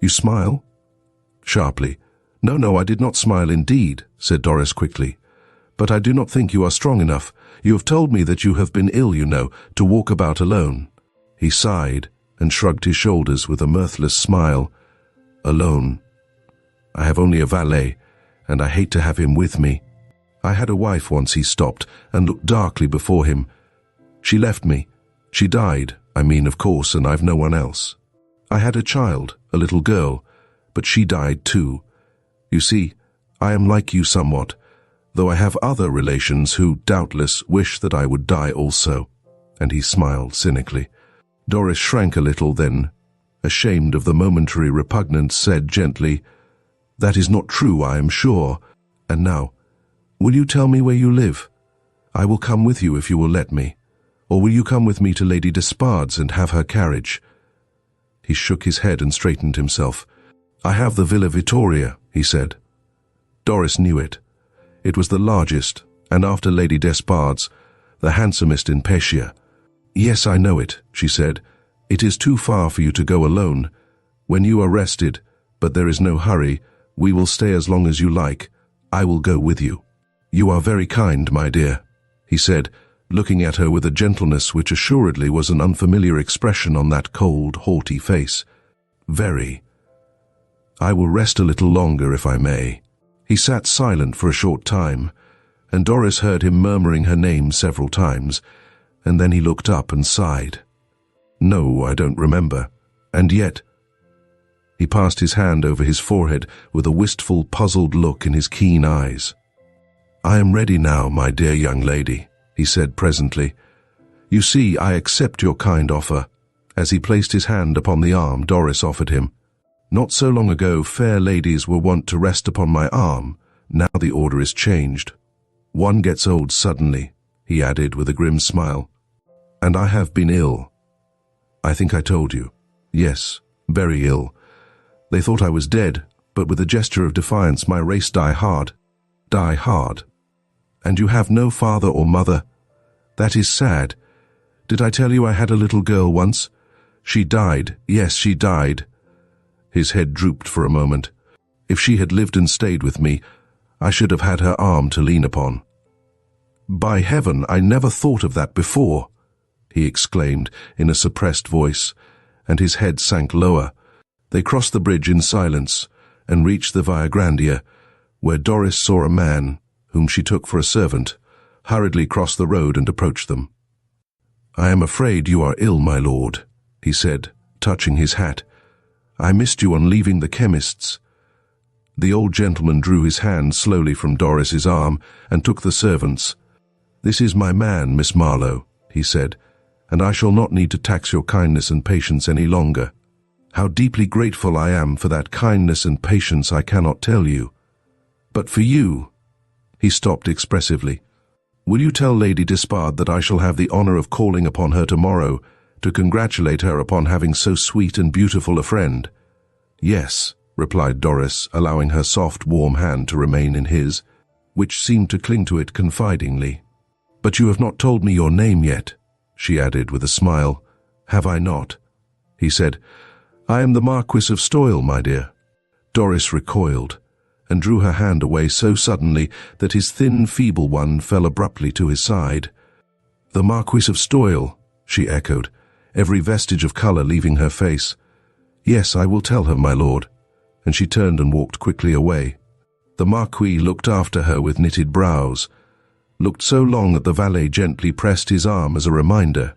You smile?" Sharply. No, I did not smile indeed," said Doris quickly. "But I do not think you are strong enough. You have told me that you have been ill, you know, to walk about alone." He sighed and shrugged his shoulders with a mirthless smile. "Alone. I have only a valet, and I hate to have him with me. I had a wife once." He stopped and looked darkly before him. "She left me. She died, I mean, of course, and I've no one else. I had a child, a little girl, but she died too. You see, I am like you somewhat, though I have other relations who doubtless wish that I would die also." And he smiled cynically. Doris shrank a little, then, ashamed of the momentary repugnance, said gently, "That is not true, I am sure. And now, will you tell me where you live? I will come with you if you will let me. Or will you come with me to Lady Despard's and have her carriage?" He shook his head and straightened himself. "I have the Villa Vittoria," he said. Doris knew it. It was the largest, and after Lady Despard's, the handsomest in Pescia. "Yes, I know it," she said. "It is too far for you to go alone. When you are rested, but there is no hurry, we will stay as long as you like. I will go with you." "You are very kind, my dear," he said, looking at her with a gentleness which assuredly was an unfamiliar expression on that cold, haughty face. "Very. I will rest a little longer if I may." He sat silent for a short time, and Doris heard him murmuring her name several times, and then he looked up and sighed. "No, I don't remember. And yet—" He passed his hand over his forehead with a wistful, puzzled look in his keen eyes. "I am ready now, my dear young lady," he said presently. "You see, I accept your kind offer," as he placed his hand upon the arm Doris offered him. "Not so long ago, fair ladies were wont to rest upon my arm. Now the order is changed. One gets old suddenly," he added with a grim smile. "And I have been ill. I think I told you. Yes, very ill. They thought I was dead, but with a gesture of defiance my race die hard. Die hard. And you have no father or mother. That is sad. Did I tell you I had a little girl once? She died. Yes, she died." His head drooped for a moment. "If she had lived and stayed with me, I should have had her arm to lean upon." "By heaven, I never thought of that before," he exclaimed in a suppressed voice, and his head sank lower. They crossed the bridge in silence and reached the Via Grandia, where Doris saw a man, whom she took for a servant, hurriedly cross the road and approach them. "I am afraid you are ill, my lord," he said, touching his hat. "I missed you on leaving the chemist's." The old gentleman drew his hand slowly from Doris's arm and took the servant's. "This is my man, Miss Marlowe," he said, "and I shall not need to tax your kindness and patience any longer. How deeply grateful I am for that kindness and patience I cannot tell you. But for you—" He stopped expressively. "Will you tell Lady Despard that I shall have the honor of calling upon her tomorrow to congratulate her upon having so sweet and beautiful a friend?" "Yes," replied Doris, allowing her soft, warm hand to remain in his, which seemed to cling to it confidingly. "But you have not told me your name yet," she added with a smile. "Have I not?" he said. "I am the Marquis of Stoyle, my dear." Doris recoiled, and drew her hand away so suddenly that his thin, feeble one fell abruptly to his side. "The Marquis of Stoyle," she echoed, every vestige of colour leaving her face. "Yes, I will tell her, my lord," and she turned and walked quickly away. The Marquis looked after her with knitted brows, looked so long that the valet gently pressed his arm as a reminder.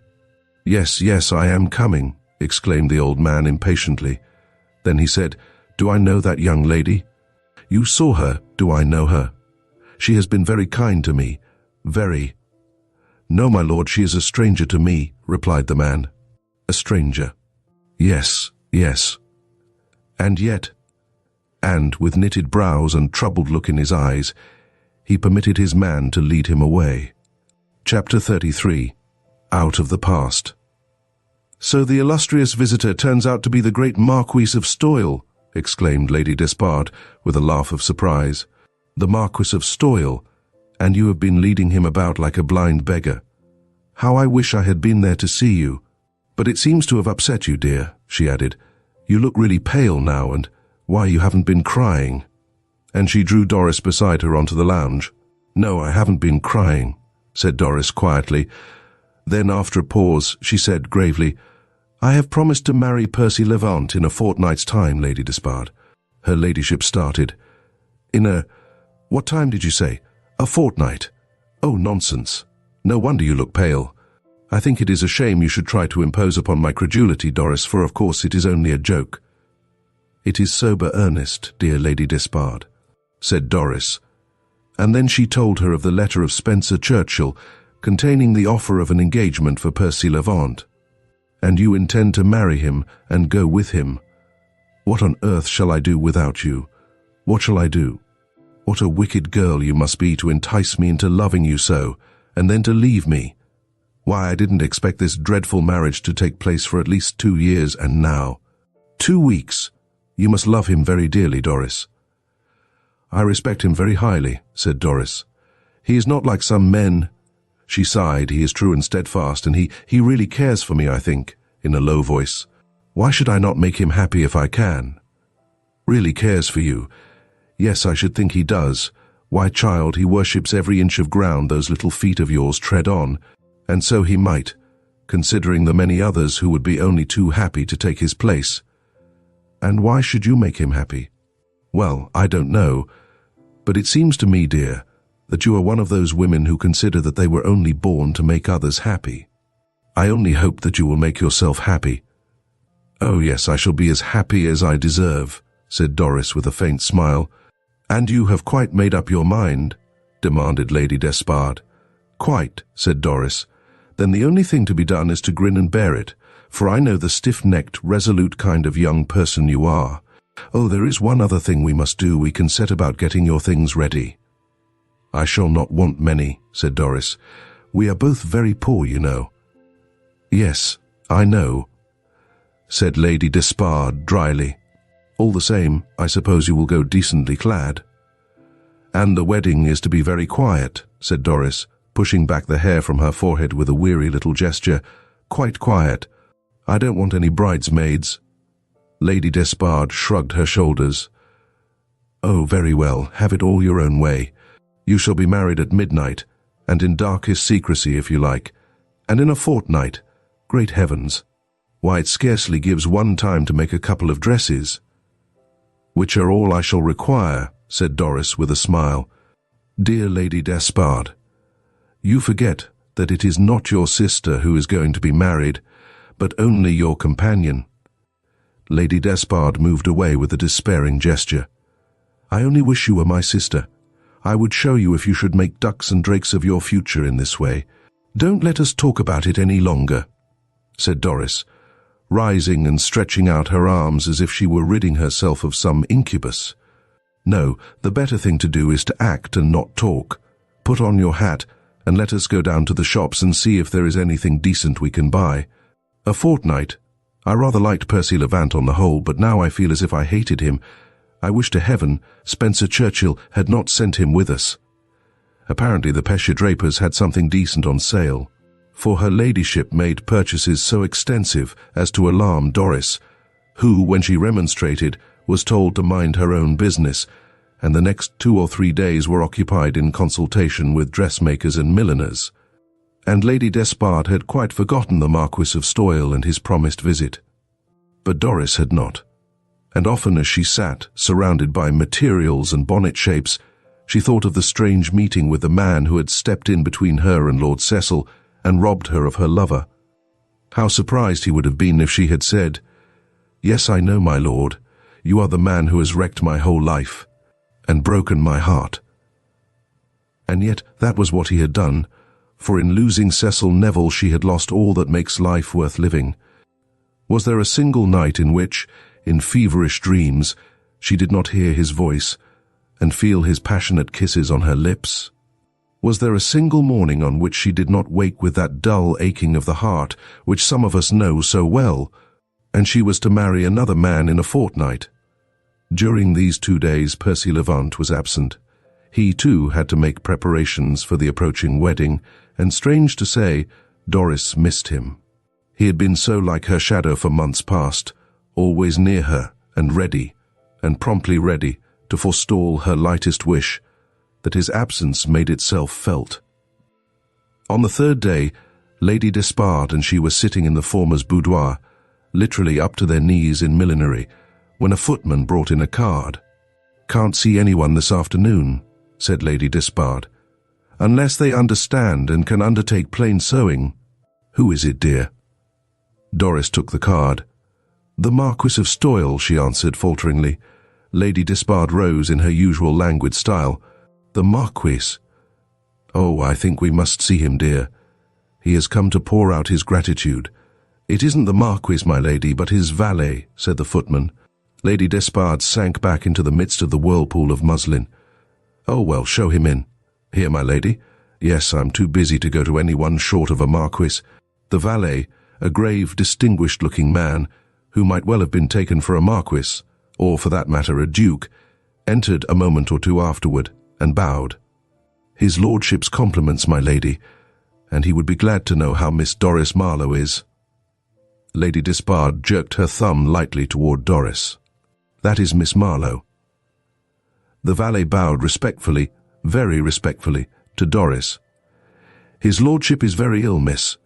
"Yes, yes, I am coming," exclaimed the old man impatiently. Then he said, "Do I know that young lady?" "You saw her. Do I know her? She has been very kind to me. Very." "No, my lord, she is a stranger to me," replied the man. "A stranger." "Yes, yes." "And yet—" And, with knitted brows and troubled look in his eyes, he permitted his man to lead him away. Chapter 33. Out of the Past. "So the illustrious visitor turns out to be the great Marquis of Stoyle," exclaimed Lady Despard, with a laugh of surprise. "The Marquis of Stoyle, and you have been leading him about like a blind beggar. How I wish I had been there to see you. But it seems to have upset you, dear," she added. "You look really pale now, and why, you haven't been crying." And she drew Doris beside her onto the lounge. "No, I haven't been crying," said Doris quietly. Then, after a pause, she said gravely, "I have promised to marry Percy Levant in a fortnight's time, Lady Despard." Her ladyship started. What time did you say? A fortnight? Oh, nonsense. No wonder you look pale. I think it is a shame you should try to impose upon my credulity, Doris, for of course it is only a joke." "It is sober earnest, dear Lady Despard," said Doris. And then she told her of the letter of Spencer Churchill containing the offer of an engagement for Percy Levant. "And you intend to marry him and go with him. What on earth shall I do without you? What shall I do? What a wicked girl you must be to entice me into loving you so, and then to leave me. Why, I didn't expect this dreadful marriage to take place for at least 2 years, and now— 2 weeks! You must love him very dearly, Doris." "I respect him very highly," said Doris. "He is not like some men." She sighed. "He is true and steadfast, and he really cares for me, I think," in a low voice. "Why should I not make him happy if I can?" "Really cares for you? Yes, I should think he does. Why, child, he worships every inch of ground those little feet of yours tread on, and so he might, considering the many others who would be only too happy to take his place." "And why should you make him happy?" "Well, I don't know, but it seems to me, dear, that you are one of those women who consider that they were only born to make others happy. I only hope that you will make yourself happy." "Oh yes, I shall be as happy as I deserve," said Doris with a faint smile. "And you have quite made up your mind?" demanded Lady Despard. "Quite," said Doris. "Then the only thing to be done is to grin and bear it, for I know the stiff-necked, resolute kind of young person you are. Oh, there is one other thing we must do. We can set about getting your things ready." "I shall not want many," said Doris. "We are both very poor, you know." "Yes, I know," said Lady Despard dryly. "All the same, I suppose you will go decently clad." "And the wedding is to be very quiet," said Doris, pushing back the hair from her forehead with a weary little gesture. "Quite quiet. I don't want any bridesmaids." Lady Despard shrugged her shoulders. "Oh, very well, have it all your own way. You shall be married at midnight, and in darkest secrecy if you like, and in a fortnight. Great heavens! Why, it scarcely gives one time to make a couple of dresses." "Which are all I shall require," said Doris with a smile. "Dear Lady Despard, you forget that it is not your sister who is going to be married, but only your companion." Lady Despard moved away with a despairing gesture. "I only wish you were my sister. I would show you if you should make ducks and drakes of your future in this way. Don't let us talk about it any longer," said Doris, rising and stretching out her arms as if she were ridding herself of some incubus. "No, the better thing to do is to act and not talk. Put on your hat and let us go down to the shops and see if there is anything decent we can buy. A fortnight. I rather liked Percy Levant on the whole, but now I feel as if I hated him. I wish to heaven Spencer Churchill had not sent him with us." Apparently the Pescia drapers had something decent on sale, for her ladyship made purchases so extensive as to alarm Doris, who, when she remonstrated, was told to mind her own business, and the next 2 or 3 days were occupied in consultation with dressmakers and milliners. And Lady Despard had quite forgotten the Marquis of Stoyle and his promised visit. But Doris had not, and often as she sat, surrounded by materials and bonnet shapes, she thought of the strange meeting with the man who had stepped in between her and Lord Cecil and robbed her of her lover. How surprised he would have been if she had said, "Yes, I know, my lord, you are the man who has wrecked my whole life and broken my heart." And yet that was what he had done, for in losing Cecil Neville she had lost all that makes life worth living. Was there a single night in which, in feverish dreams, she did not hear his voice and feel his passionate kisses on her lips? Was there a single morning on which she did not wake with that dull aching of the heart which some of us know so well, and she was to marry another man in a fortnight? During these 2 days Percy Levant was absent. He too had to make preparations for the approaching wedding, and strange to say, Doris missed him. He had been so like her shadow for months past, always near her and ready, and promptly ready, to forestall her lightest wish, that his absence made itself felt. On the 3rd day, Lady Despard and she were sitting in the former's boudoir, literally up to their knees in millinery, when a footman brought in a card. "Can't see anyone this afternoon," said Lady Despard, "unless they understand and can undertake plain sewing." "Who is it, dear?" Doris took the card. "The Marquis of Stoyle," she answered falteringly. Lady Despard rose in her usual languid style. "The Marquis? Oh, I think we must see him, dear. He has come to pour out his gratitude." "It isn't the Marquis, my lady, but his valet," said the footman. Lady Despard sank back into the midst of the whirlpool of muslin. "Oh, well, show him in." "Here, my lady." "Yes, I'm too busy to go to anyone short of a Marquis." The valet, a grave, distinguished-looking man, who might well have been taken for a Marquis, or for that matter a duke, entered a moment or two afterward and bowed. "His lordship's compliments, my lady, and he would be glad to know how Miss Doris Marlowe is." Lady Despard jerked her thumb lightly toward Doris. "That is Miss Marlowe." The valet bowed respectfully, very respectfully, to Doris. "His lordship is very ill, miss,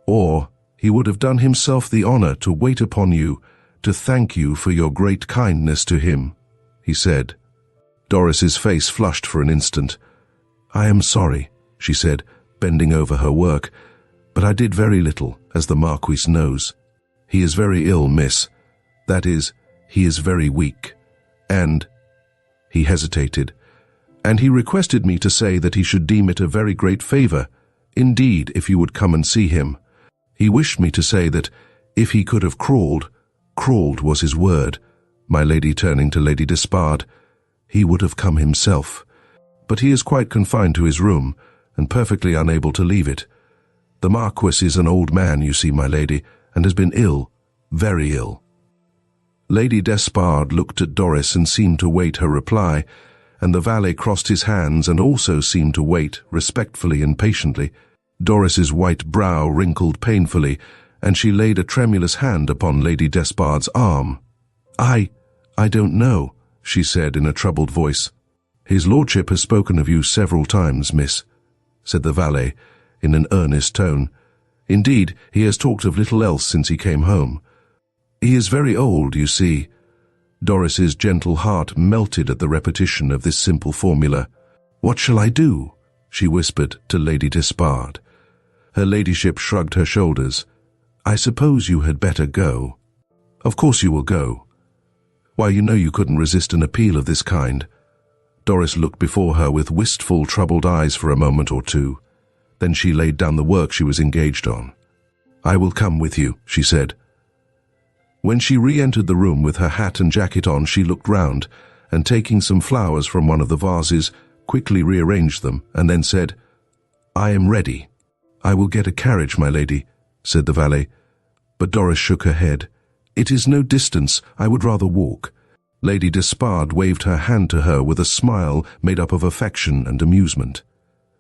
or he would have done himself the honor to wait upon you to thank you for your great kindness to him," he said. Doris's face flushed for an instant. "I am sorry," she said, bending over her work, "but I did very little, as the Marquis knows. He is very ill, miss. That is, he is very weak. And—" he hesitated, "and he requested me to say that he should deem it a very great favor, indeed, if you would come and see him. He wished me to say that if he could have crawled was his word," my lady turning to Lady Despard, "he would have come himself. But he is quite confined to his room, and perfectly unable to leave it. The Marquis is an old man, you see, my lady, and has been ill, very ill." Lady Despard looked at Doris and seemed to wait her reply, and the valet crossed his hands and also seemed to wait, respectfully and patiently. Doris's white brow wrinkled painfully, and she laid a tremulous hand upon Lady Despard's arm. I don't know," she said in a troubled voice. "His lordship has spoken of you several times, miss," said the valet, in an earnest tone. "Indeed, he has talked of little else since he came home. He is very old, you see." Doris's gentle heart melted at the repetition of this simple formula. "What shall I do?" she whispered to Lady Despard. Her ladyship shrugged her shoulders. "I suppose you had better go." "Of course you will go. Why, you know you couldn't resist an appeal of this kind." Doris looked before her with wistful, troubled eyes for a moment or two. Then she laid down the work she was engaged on. "I will come with you," she said. When she re-entered the room with her hat and jacket on, she looked round, and taking some flowers from one of the vases, quickly rearranged them, and then said, "I am ready." "I will get a carriage, my lady," said the valet. But Doris shook her head. "It is no distance. I would rather walk." Lady Despard waved her hand to her with a smile made up of affection and amusement.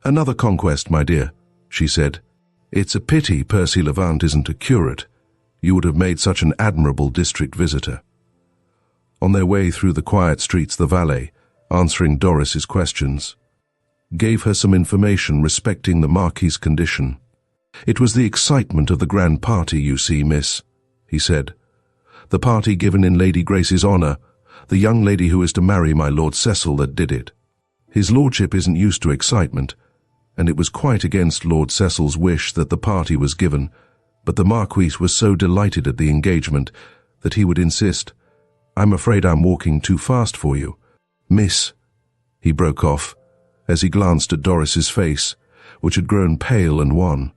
"Another conquest, my dear," she said. "It's a pity Percy Levant isn't a curate. You would have made such an admirable district visitor." On their way through the quiet streets, the valet, answering Doris's questions, gave her some information respecting the Marquis's condition. "It was the excitement of the grand party, you see, miss," he said. "The party given in Lady Grace's honour, the young lady who is to marry my Lord Cecil, that did it. His lordship isn't used to excitement, and it was quite against Lord Cecil's wish that the party was given, but the Marquis was so delighted at the engagement that he would insist. I'm afraid I'm walking too fast for you. Miss," he broke off, as he glanced at Doris's face, which had grown pale and wan.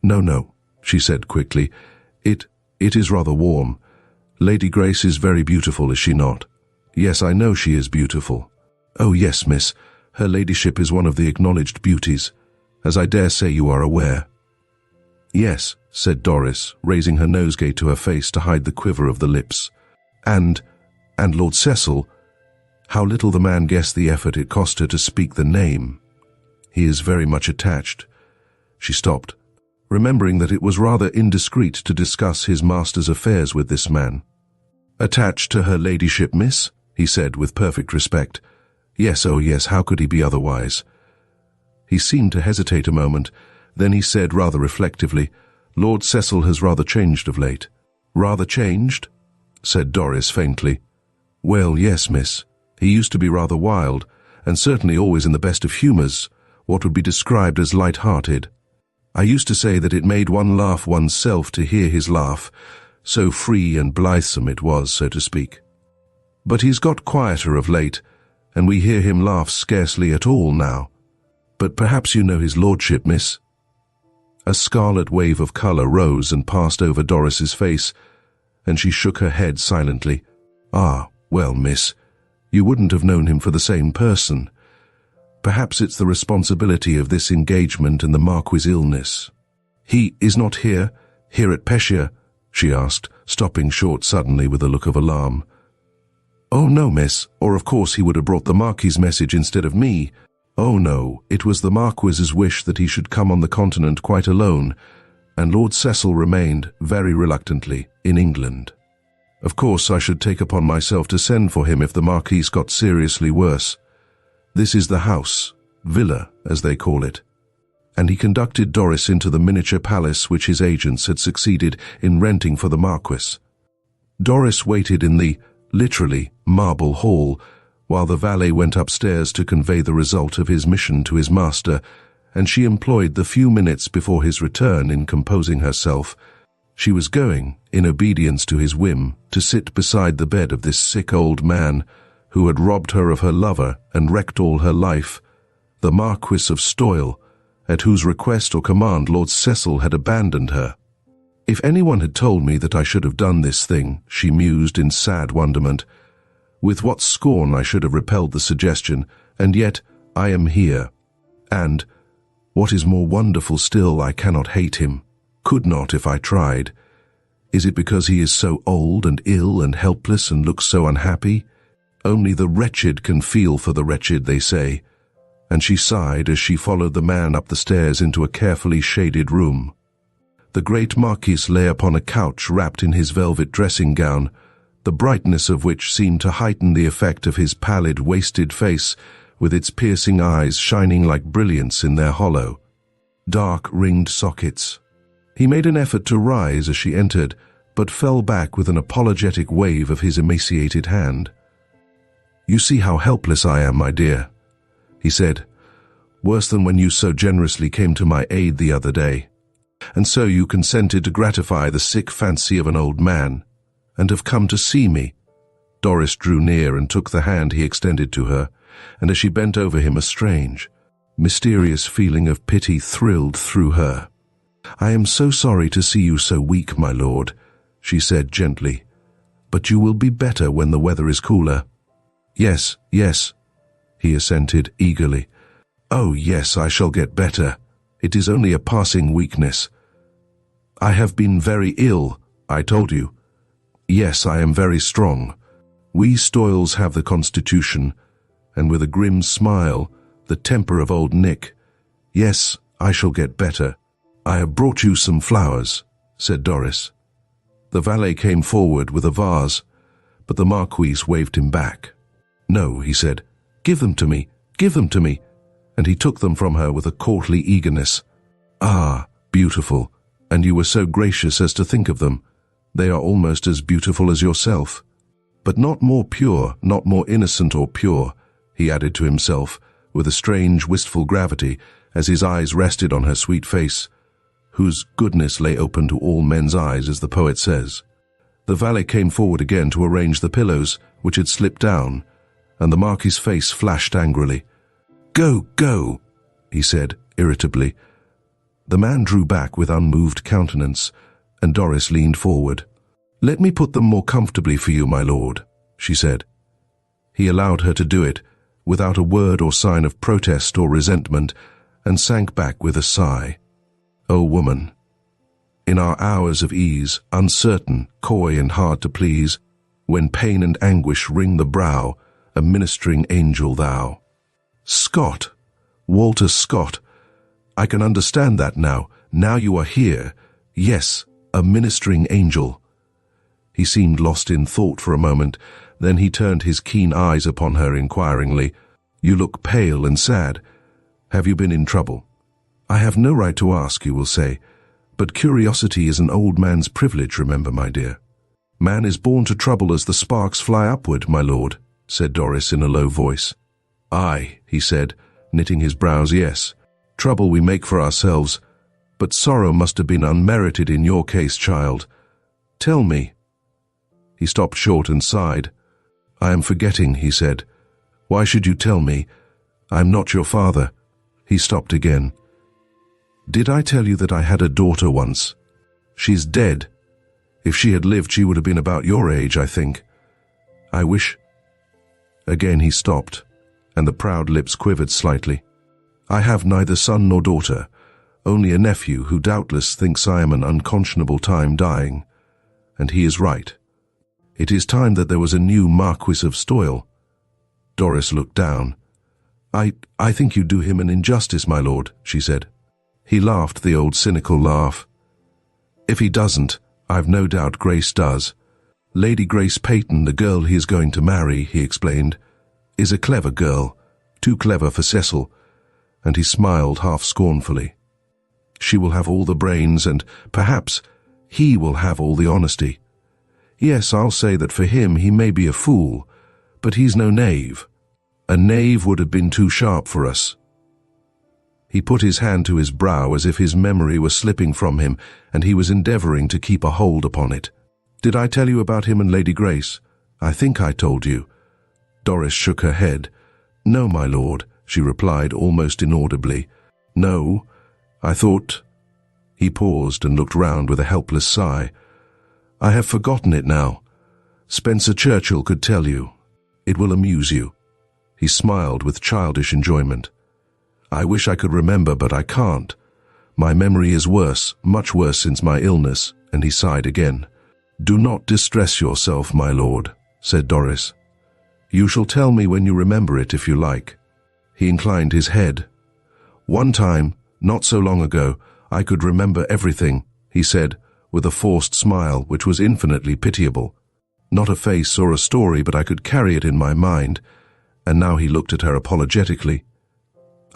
No, she said quickly. It is rather warm. Lady Grace is very beautiful, is she not?" "Yes, I know she is beautiful." "Oh yes, miss. Her ladyship is one of the acknowledged beauties, as I dare say you are aware." "Yes," said Doris, raising her nosegay to her face to hide the quiver of the lips. And Lord Cecil, how little the man guessed the effort it cost her to speak the name. He is very much attached." She stopped, remembering that it was rather indiscreet to discuss his master's affairs with this man. "Attached to her ladyship, miss?" he said with perfect respect. "Yes, oh yes, how could he be otherwise?" He seemed to hesitate a moment, then he said rather reflectively, "Lord Cecil has rather changed of late." "Rather changed?" said Doris faintly. "Well, yes, miss. He used to be rather wild, and certainly always in the best of humours, what would be described as light-hearted. I used to say that it made one laugh oneself to hear his laugh, so free and blithesome it was, so to speak. But he's got quieter of late, and we hear him laugh scarcely at all now. But perhaps you know his lordship, miss?" A scarlet wave of colour rose and passed over Doris's face, and she shook her head silently. "Ah, well, miss, you wouldn't have known him for the same person. Perhaps it's the responsibility of this engagement and the Marquis's illness." "He is not here at Pescia?" she asked, stopping short suddenly with a look of alarm. "Oh no, miss, or of course he would have brought the Marquis's message instead of me. Oh no, it was the Marquis's wish that he should come on the continent quite alone, and Lord Cecil remained, very reluctantly, in England. Of course I should take upon myself to send for him if the Marquis got seriously worse. This is the house, villa, as they call it." And he conducted Doris into the miniature palace which his agents had succeeded in renting for the Marquis. Doris waited in the, literally, marble hall, while the valet went upstairs to convey the result of his mission to his master, and she employed the few minutes before his return in composing herself. She was going, in obedience to his whim, to sit beside the bed of this sick old man, who had robbed her of her lover and wrecked all her life, the Marquis of Stoyle, at whose request or command Lord Cecil had abandoned her. "If anyone had told me that I should have done this thing," she mused in sad wonderment, "with what scorn I should have repelled the suggestion, and yet I am here. And, what is more wonderful still, I cannot hate him, could not if I tried. Is it because he is so old and ill and helpless and looks so unhappy? Only the wretched can feel for the wretched, they say." And she sighed as she followed the man up the stairs into a carefully shaded room. The great Marquis lay upon a couch wrapped in his velvet dressing gown, the brightness of which seemed to heighten the effect of his pallid, wasted face, with its piercing eyes shining like brilliants in their hollow, dark ringed sockets. He made an effort to rise as she entered, but fell back with an apologetic wave of his emaciated hand. "You see how helpless I am, my dear," he said. "Worse than when you so generously came to my aid the other day. And so you consented to gratify the sick fancy of an old man, and have come to see me." Doris drew near and took the hand he extended to her, and as she bent over him a strange, mysterious feeling of pity thrilled through her. "I am so sorry to see you so weak, my lord," she said gently, "but you will be better when the weather is cooler." "Yes, yes," he assented eagerly. "Oh yes, I shall get better. It is only a passing weakness. I have been very ill, I told you. Yes, I am very strong. We Stoyles have the constitution, and with a grim smile, the temper of old Nick. Yes, I shall get better. I have brought you some flowers," said Doris. The valet came forward with a vase, but the Marquis waved him back. "No," he said. "Give them to me, give them to me." And he took them from her with a courtly eagerness. "Ah, beautiful, and you were so gracious as to think of them. They are almost as beautiful as yourself. But not more pure, not more innocent or pure," he added to himself, with a strange, wistful gravity, as his eyes rested on her sweet face, whose goodness lay open to all men's eyes, as the poet says. The valet came forward again to arrange the pillows, which had slipped down, and the Marquis's face flashed angrily. "Go, go," he said, irritably. The man drew back with unmoved countenance, and Doris leaned forward. "Let me put them more comfortably for you, my lord," she said. He allowed her to do it, without a word or sign of protest or resentment, and sank back with a sigh. "O woman, in our hours of ease, uncertain, coy and hard to please, when pain and anguish wring the brow, a ministering angel thou." Scott, Walter Scott. I can understand that now. Now you are here. Yes, a ministering angel. He seemed lost in thought for a moment. Then he turned his keen eyes upon her inquiringly. "You look pale and sad. Have you been in trouble?" "I have no right to ask," you will say, "but curiosity is an old man's privilege, remember, my dear." "Man is born to trouble as the sparks fly upward, my lord," said Doris in a low voice. "Aye," he said, knitting his brows, "yes. Trouble we make for ourselves, but sorrow must have been unmerited in your case, child. Tell me." He stopped short and sighed. "I am forgetting," he said. "Why should you tell me? I am not your father." He stopped again. "Did I tell you that I had a daughter once? She's dead. If she had lived, she would have been about your age, I think. I wish—" Again he stopped, and the proud lips quivered slightly. "I have neither son nor daughter, only a nephew who doubtless thinks I am an unconscionable time dying. And he is right. It is time that there was a new Marquis of Stoyle. Doris looked down. I think you do him an injustice, my lord, she said. He laughed the old cynical laugh. If he doesn't, I've no doubt Grace does. Lady Grace Peyton, the girl he is going to marry, he explained, is a clever girl, too clever for Cecil, and he smiled half scornfully. She will have all the brains, and perhaps he will have all the honesty. Yes, I'll say that for him he may be a fool, but he's no knave. A knave would have been too sharp for us. He put his hand to his brow as if his memory were slipping from him, and he was endeavoring to keep a hold upon it. Did I tell you about him and Lady Grace? I think I told you. Doris shook her head. No, my lord, she replied almost inaudibly. No, I thought... He paused and looked round with a helpless sigh. I have forgotten it now. Spencer Churchill could tell you. It will amuse you. He smiled with childish enjoyment. I wish I could remember, but I can't. My memory is worse, much worse since my illness, and he sighed again. Do not distress yourself, my lord, said Doris. You shall tell me when you remember it if you like. He inclined his head. One time, not so long ago, I could remember everything, he said, with a forced smile which was infinitely pitiable. Not a face or a story, but I could carry it in my mind. And now he looked at her apologetically.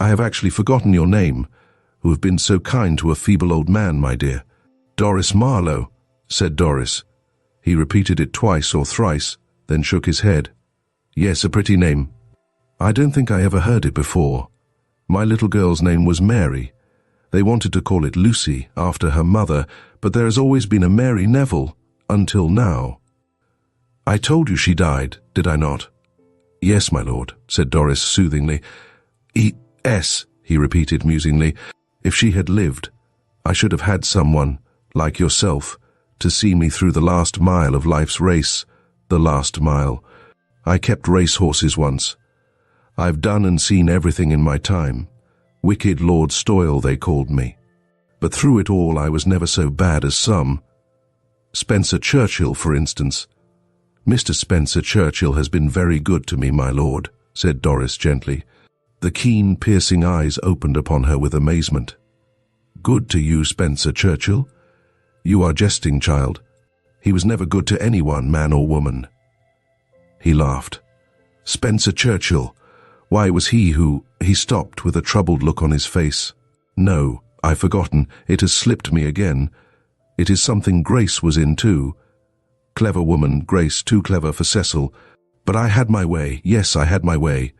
I have actually forgotten your name, who have been so kind to a feeble old man, my dear. Doris Marlowe, said Doris. He repeated it twice or thrice, then shook his head. Yes, a pretty name. I don't think I ever heard it before. My little girl's name was Mary. They wanted to call it Lucy, after her mother, but there has always been a Mary Neville, until now. I told you she died, did I not? Yes, my lord, said Doris soothingly. E.S., he repeated musingly. If she had lived, I should have had someone, like yourself, to see me through the last mile of life's race, the last mile. I kept racehorses once. I've done and seen everything in my time. Wicked Lord Stoyle, they called me. But through it all I was never so bad as some. Spencer Churchill, for instance. Mr. Spencer Churchill has been very good to me, my lord, said Doris gently. The keen, piercing eyes opened upon her with amazement. Good to you, Spencer Churchill? You are jesting, child. He was never good to anyone, man or woman. He laughed. Spencer Churchill. Why was he who... He stopped with a troubled look on his face. No, I've forgotten. It has slipped me again. It is something Grace was in too. Clever woman, Grace, too clever for Cecil. But I had my way. Yes, I had my way.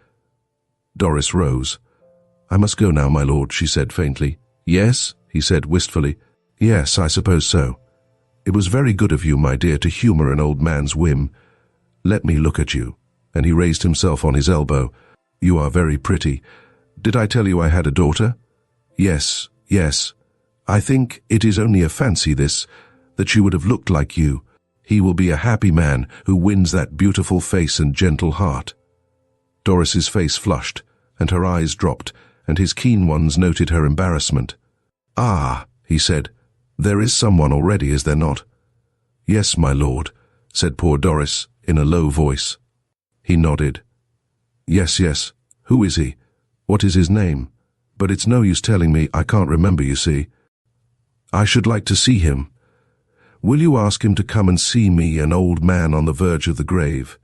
Doris rose. I must go now, my lord, she said faintly. Yes, he said wistfully. Yes, I suppose so. It was very good of you, my dear, to humour an old man's whim. Let me look at you. And he raised himself on his elbow. You are very pretty. Did I tell you I had a daughter? Yes, yes. I think it is only a fancy, this, that she would have looked like you. He will be a happy man who wins that beautiful face and gentle heart. Doris's face flushed, and her eyes dropped, and his keen ones noted her embarrassment. Ah, he said, there is someone already, is there not? Yes, my lord, said poor Doris, in a low voice. He nodded. Yes, yes. Who is he? What is his name? But it's no use telling me, I can't remember, you see. I should like to see him. Will you ask him to come and see me, an old man on the verge of the grave?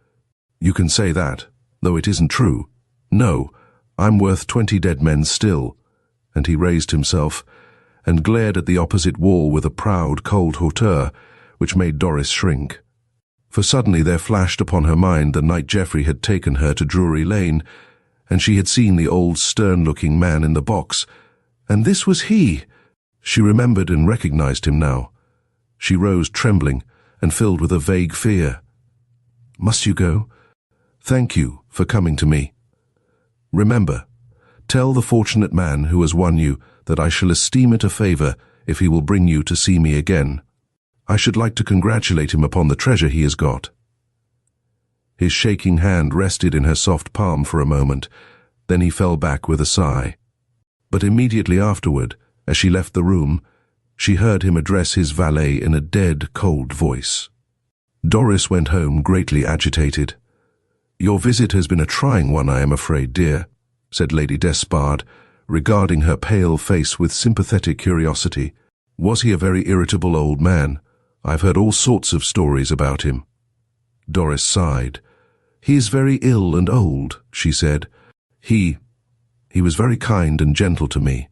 You can say that, though it isn't true. No, I'm worth 20 dead men still. And he raised himself, and glared at the opposite wall with a proud, cold hauteur, which made Doris shrink. For suddenly there flashed upon her mind the night Geoffrey had taken her to Drury Lane, and she had seen the old stern-looking man in the box, and this was he. She remembered and recognized him now. She rose trembling and filled with a vague fear. Must you go? Thank you for coming to me. Remember, tell the fortunate man who has won you that I shall esteem it a favor if he will bring you to see me again. I should like to congratulate him upon the treasure he has got. His shaking hand rested in her soft palm for a moment, then he fell back with a sigh. But immediately afterward, as she left the room, she heard him address his valet in a dead, cold voice. Doris went home greatly agitated. "Your visit has been a trying one, I am afraid, dear," said Lady Despard, regarding her pale face with sympathetic curiosity. "Was he a very irritable old man? I've heard all sorts of stories about him." Doris sighed. "He is very ill and old," she said. He was very kind and gentle to me."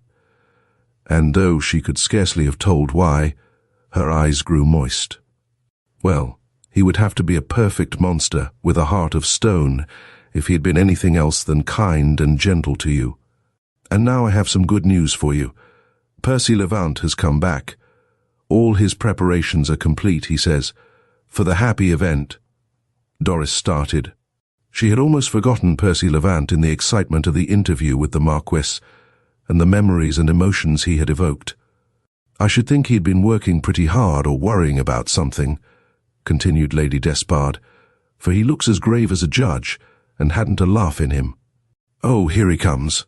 And though she could scarcely have told why, her eyes grew moist. "Well, he would have to be a perfect monster with a heart of stone if he had been anything else than kind and gentle to you. And now I have some good news for you. Percy Levant has come back. All his preparations are complete, he says, for the happy event." Doris started. She had almost forgotten Percy Levant in the excitement of the interview with the Marquis and the memories and emotions he had evoked. "I should think he'd been working pretty hard or worrying about something," continued Lady Despard, "for he looks as grave as a judge and hadn't a laugh in him. Oh, here he comes."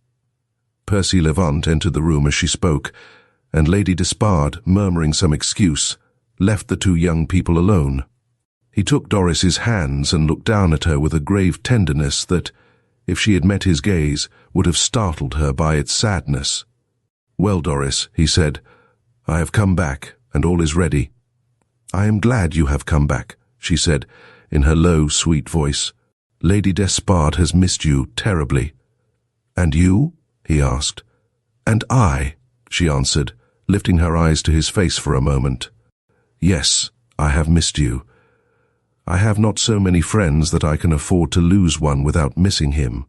Percy Levant entered the room as she spoke, and Lady Despard, murmuring some excuse, left the two young people alone. He took Doris's hands and looked down at her with a grave tenderness that, if she had met his gaze, would have startled her by its sadness. "Well, Doris," he said, "I have come back, and all is ready." "I am glad you have come back," she said, in her low, sweet voice. "Lady Despard has missed you terribly." "And you?" he asked. "And I," she answered, lifting her eyes to his face for a moment. "Yes, I have missed you. I have not so many friends that I can afford to lose one without missing him."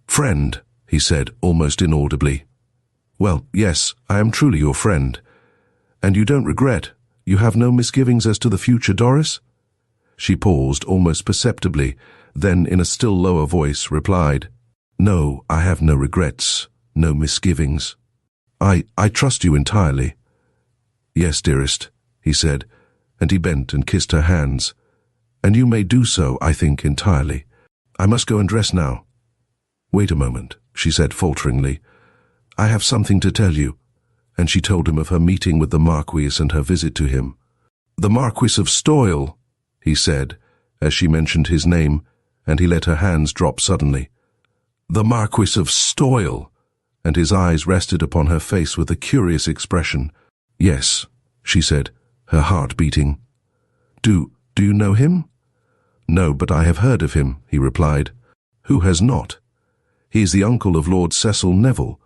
"Friend," he said, almost inaudibly. "Well, yes, I am truly your friend. And you don't regret, you have no misgivings as to the future, Doris?" She paused almost perceptibly, then in a still lower voice replied, "No, I have no regrets, no misgivings. I trust you entirely." "Yes, dearest," he said, and he bent and kissed her hands. "And you may do so, I think, entirely. I must go and dress now." "Wait a moment," she said falteringly. "I have something to tell you." And she told him of her meeting with the Marquis and her visit to him. "The Marquis of Stoyle," he said, as she mentioned his name, and he let her hands drop suddenly. "The Marquis of Stoyle," and his eyes rested upon her face with a curious expression. "Yes," she said, her heart beating. Do you know him?" "No, but I have heard of him," he replied. "Who has not? He is the uncle of Lord Cecil Neville,"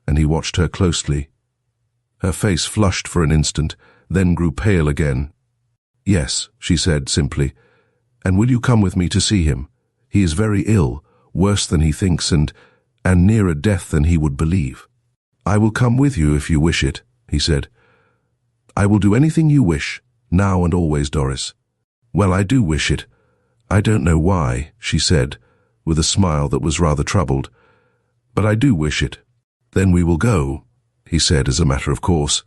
and he watched her closely. Her face flushed for an instant, then grew pale again. "Yes," she said simply. "And will you come with me to see him? He is very ill, worse than he thinks, and nearer death than he would believe." "I will come with you if you wish it," he said. "I will do anything you wish, now and always, Doris." "Well, I do wish it. I don't know why," she said, with a smile that was rather troubled. "But I do wish it." "Then we will go," he said as a matter of course.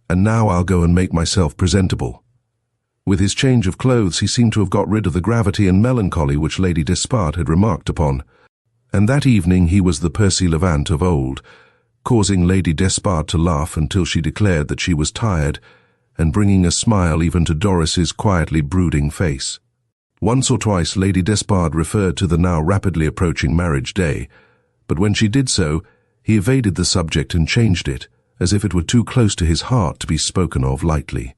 "And now I'll go and make myself presentable." With his change of clothes he seemed to have got rid of the gravity and melancholy which Lady Despard had remarked upon. And that evening he was the Percy Levant of old, causing Lady Despard to laugh until she declared that she was tired, and bringing a smile even to Doris's quietly brooding face. Once or twice Lady Despard referred to the now rapidly approaching marriage day, but when she did so, he evaded the subject and changed it, as if it were too close to his heart to be spoken of lightly.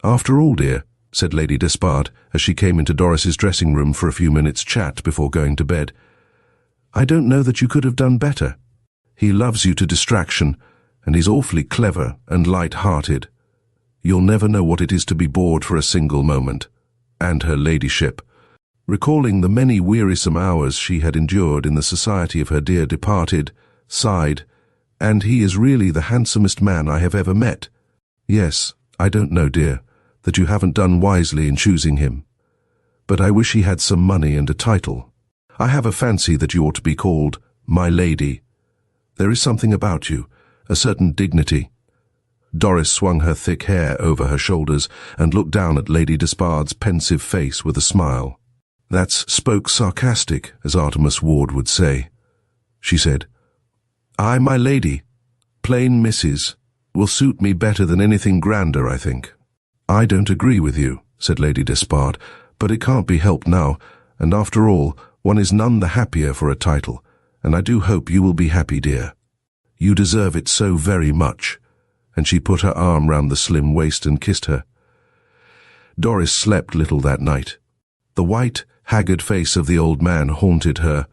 "After all, dear," said Lady Despard, as she came into Doris's dressing room for a few minutes' chat before going to bed, "I don't know that you could have done better. He loves you to distraction, and he's awfully clever and light-hearted. You'll never know what it is to be bored for a single moment." And her ladyship, recalling the many wearisome hours she had endured in the society of her dear departed, sighed, "And he is really the handsomest man I have ever met. Yes, I don't know, dear, that you haven't done wisely in choosing him. But I wish he had some money and a title. I have a fancy that you ought to be called my lady. There is something about you, a certain dignity." Doris swung her thick hair over her shoulders and looked down at Lady Despard's pensive face with a smile. "That's spoke sarcastic, as Artemus Ward would say," she said. "I, my lady, plain Mrs., will suit me better than anything grander, I think." "I don't agree with you," said Lady Despard, "but it can't be helped now, and after all, one is none the happier for a title, and I do hope you will be happy, dear. You deserve it so very much." And she put her arm round the slim waist and kissed her. Doris slept little that night. The white, haggard face of the old man haunted her,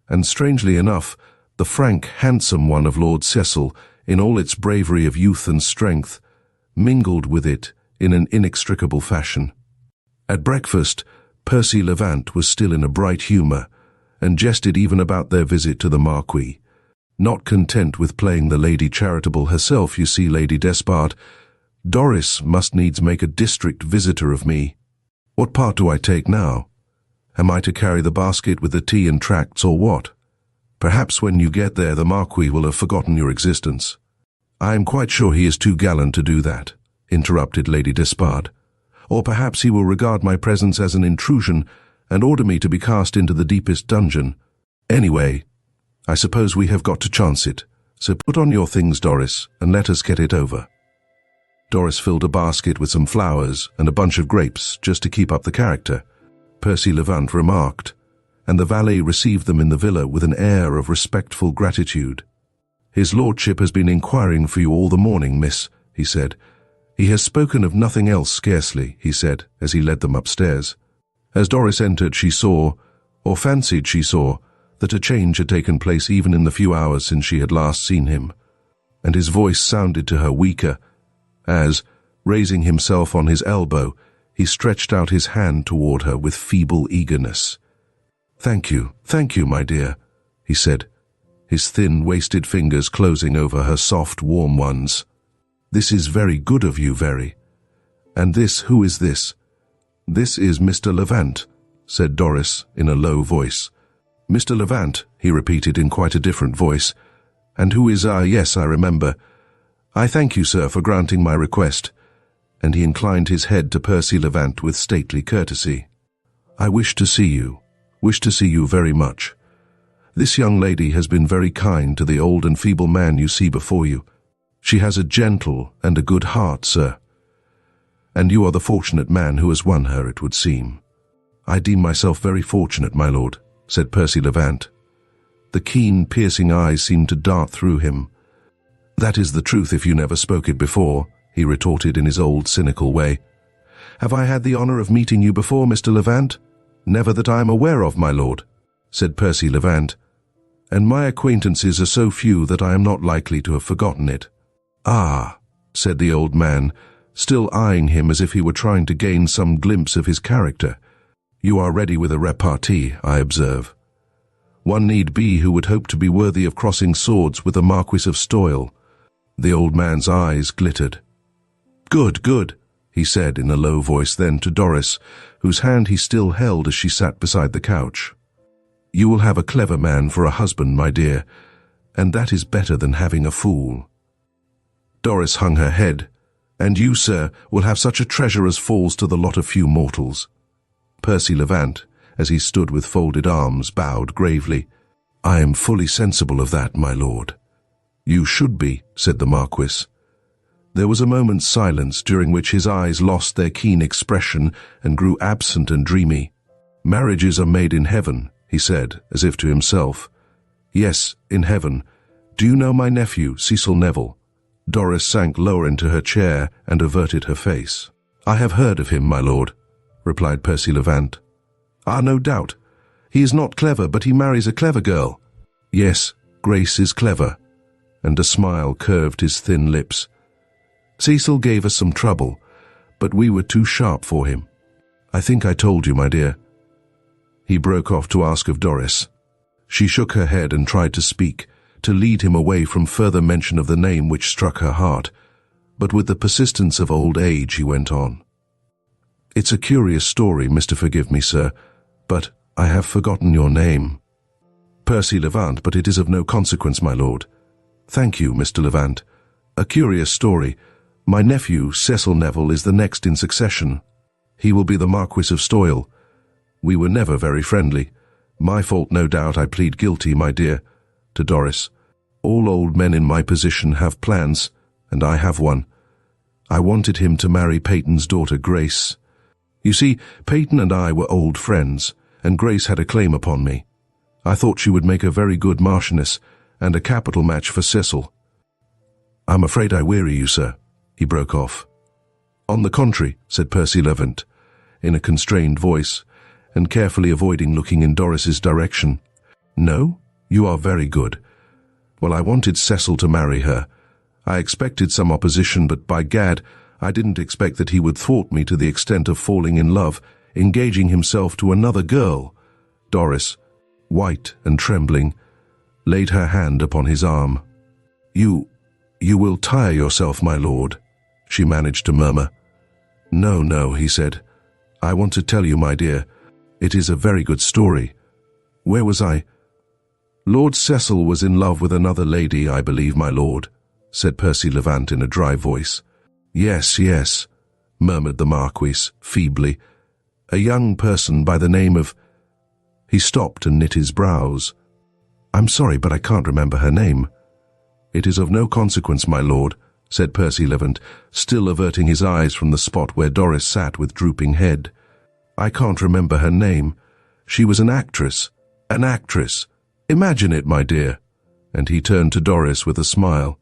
and strangely enough, the frank, handsome one of Lord Cecil, in all its bravery of youth and strength, mingled with it in an inextricable fashion. At breakfast, Percy Levant was still in a bright humour, and jested even about their visit to the Marquis. Not content with playing the Lady Charitable herself, you see, Lady Despard, Doris must needs make a district visitor of me. What part do I take now? Am I to carry the basket with the tea and tracts, or what? Perhaps when you get there the Marquis will have forgotten your existence." "I am quite sure he is too gallant to do that," interrupted Lady Despard. "Or perhaps he will regard my presence as an intrusion and order me to be cast into the deepest dungeon. Anyway, I suppose we have got to chance it, so put on your things, Doris, and let us get it over." Doris filled a basket with some flowers and a bunch of grapes just to keep up the character, Percy Levant remarked, and the valet received them in the villa with an air of respectful gratitude. "His lordship has been inquiring for you all the morning, miss," he said. "He has spoken of nothing else scarcely," he said, as he led them upstairs. As Doris entered, she saw, or fancied she saw, that a change had taken place even in the few hours since she had last seen him, and his voice sounded to her weaker, as, raising himself on his elbow, he stretched out his hand toward her with feeble eagerness. Thank you, my dear," he said, his thin, wasted fingers closing over her soft, warm ones. "This is very good of you, very. And who is this?" "This is Mr. Levant," said Doris in a low voice. "Mr. Levant," he repeated in quite a different voice. "And who is yes, I remember. I thank you, sir, for granting my request." And he inclined his head to Percy Levant with stately courtesy. "I wish to see you very much. This young lady has been very kind to the old and feeble man you see before you. She has a gentle and a good heart, sir. And you are the fortunate man who has won her, it would seem." "I deem myself very fortunate, my lord," said Percy Levant. The keen, piercing eyes seemed to dart through him. "That is the truth if you never spoke it before," he retorted in his old cynical way. "Have I had the honour of meeting you before, Mr. Levant?" "Never that I am aware of, my lord," said Percy Levant, "and my acquaintances are so few that I am not likely to have forgotten it." "Ah," said the old man, still eyeing him as if he were trying to gain some glimpse of his character. "You are ready with a repartee, I observe. One need be who would hope to be worthy of crossing swords with the Marquis of Stoyle." The old man's eyes glittered. Good, he said in a low voice then to Doris, whose hand he still held as she sat beside the couch. "You will have a clever man for a husband, my dear, and that is better than having a fool." Doris hung her head. "And you, sir, will have such a treasure as falls to the lot of few mortals." Percy Levant, as he stood with folded arms, bowed gravely. "I am fully sensible of that, my lord." "You should be," said the Marquis. There was a moment's silence during which his eyes lost their keen expression and grew absent and dreamy. "Marriages are made in heaven," he said, as if to himself. "Yes, in heaven. Do you know my nephew, Cecil Neville?" Doris sank lower into her chair and averted her face. "I have heard of him, my lord," replied Percy Levant. "Ah, no doubt. He is not clever, but he marries a clever girl." "Yes, Grace is clever," and a smile curved his thin lips. "Cecil gave us some trouble, but we were too sharp for him. I think I told you, my dear." He broke off to ask of Doris. She shook her head and tried to speak, to lead him away from further mention of the name which struck her heart, but with the persistence of old age he went on. "It's a curious story, Mr. Forgive me, sir, but I have forgotten your name." "Percy Levant, but it is of no consequence, my lord." "Thank you, Mr. Levant. A curious story. My nephew, Cecil Neville, is the next in succession. He will be the Marquis of Stoyle. We were never very friendly. My fault, no doubt. I plead guilty, my dear," to Doris. "All old men in my position have plans, and I have one. I wanted him to marry Peyton's daughter, Grace. You see, Peyton and I were old friends, and Grace had a claim upon me. I thought she would make a very good marchioness, and a capital match for Cecil. I'm afraid I weary you, sir, he broke off. On the contrary, said Percy Levant, in a constrained voice, and carefully avoiding looking in Doris's direction. No? You are very good. Well, I wanted Cecil to marry her. I expected some opposition, but by gad, I didn't expect that he would thwart me to the extent of falling in love, engaging himself to another girl. Doris, white and trembling, laid her hand upon his arm. You will tire yourself, my lord, she managed to murmur. No, no, he said. I want to tell you, my dear. It is a very good story. Where was I? Lord Cecil was in love with another lady, I believe, my lord, said Percy Levant in a dry voice. Yes, yes, murmured the Marquis, feebly. A young person by the name of... He stopped and knit his brows. I'm sorry, but I can't remember her name. It is of no consequence, my lord, said Percy Levant, still averting his eyes from the spot where Doris sat with drooping head. I can't remember her name. She was an actress. An actress. Imagine it, my dear. And he turned to Doris with a smile.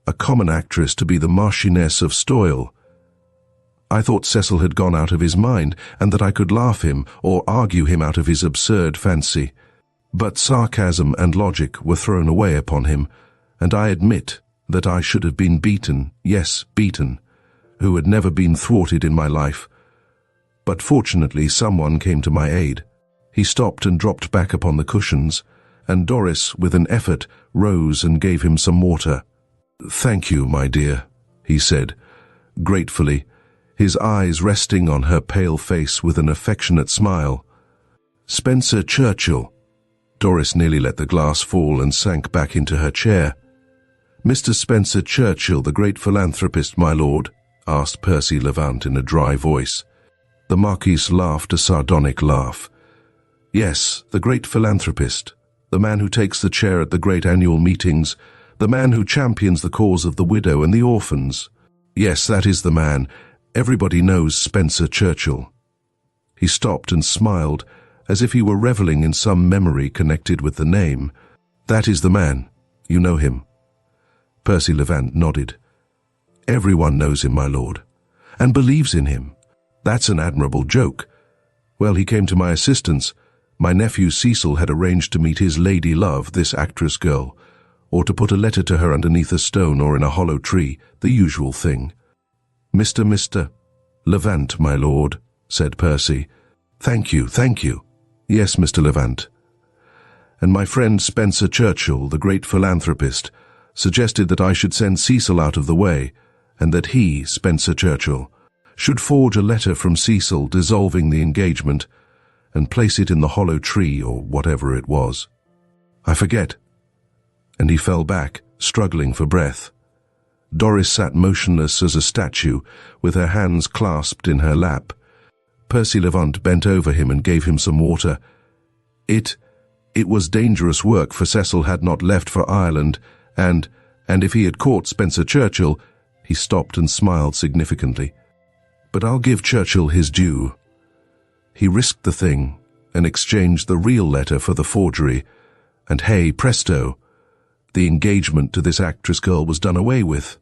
A common actress to be the Marchioness of Stoyle. I thought Cecil had gone out of his mind, and that I could laugh him or argue him out of his absurd fancy. But sarcasm and logic were thrown away upon him, and I admit that I should have been beaten, yes, beaten, who had never been thwarted in my life. But fortunately someone came to my aid. He stopped and dropped back upon the cushions, and Doris, with an effort, rose and gave him some water. Thank you, my dear, he said, gratefully, his eyes resting on her pale face with an affectionate smile. Spencer Churchill. Doris nearly let the glass fall and sank back into her chair. Mr. Spencer Churchill, the great philanthropist, my lord, asked Percy Levant in a dry voice. The Marquis laughed a sardonic laugh. Yes, the great philanthropist, the man who takes the chair at the great annual meetings, the man who champions the cause of the widow and the orphans. Yes, that is the man. Everybody knows Spencer Churchill. He stopped and smiled, as if he were reveling in some memory connected with the name. That is the man. You know him. Percy Levant nodded. Everyone knows him, my lord, and believes in him. That's an admirable joke. Well, he came to my assistance. My nephew Cecil had arranged to meet his lady love, this actress girl, or to put a letter to her underneath a stone or in a hollow tree, the usual thing. Mr. Levant, my lord, said Percy. Thank you, thank you. Yes, Mr. Levant. And my friend Spencer Churchill, the great philanthropist, suggested that I should send Cecil out of the way, and that he, Spencer Churchill, should forge a letter from Cecil dissolving the engagement and place it in the hollow tree or whatever it was. I forget. And he fell back, struggling for breath. Doris sat motionless as a statue, with her hands clasped in her lap. Percy Levant bent over him and gave him some water. It was dangerous work, for Cecil had not left for Ireland, and if he had caught Spencer Churchill... He stopped and smiled significantly. But I'll give Churchill his due. He risked the thing and exchanged the real letter for the forgery, and hey, presto, the engagement to this actress girl was done away with.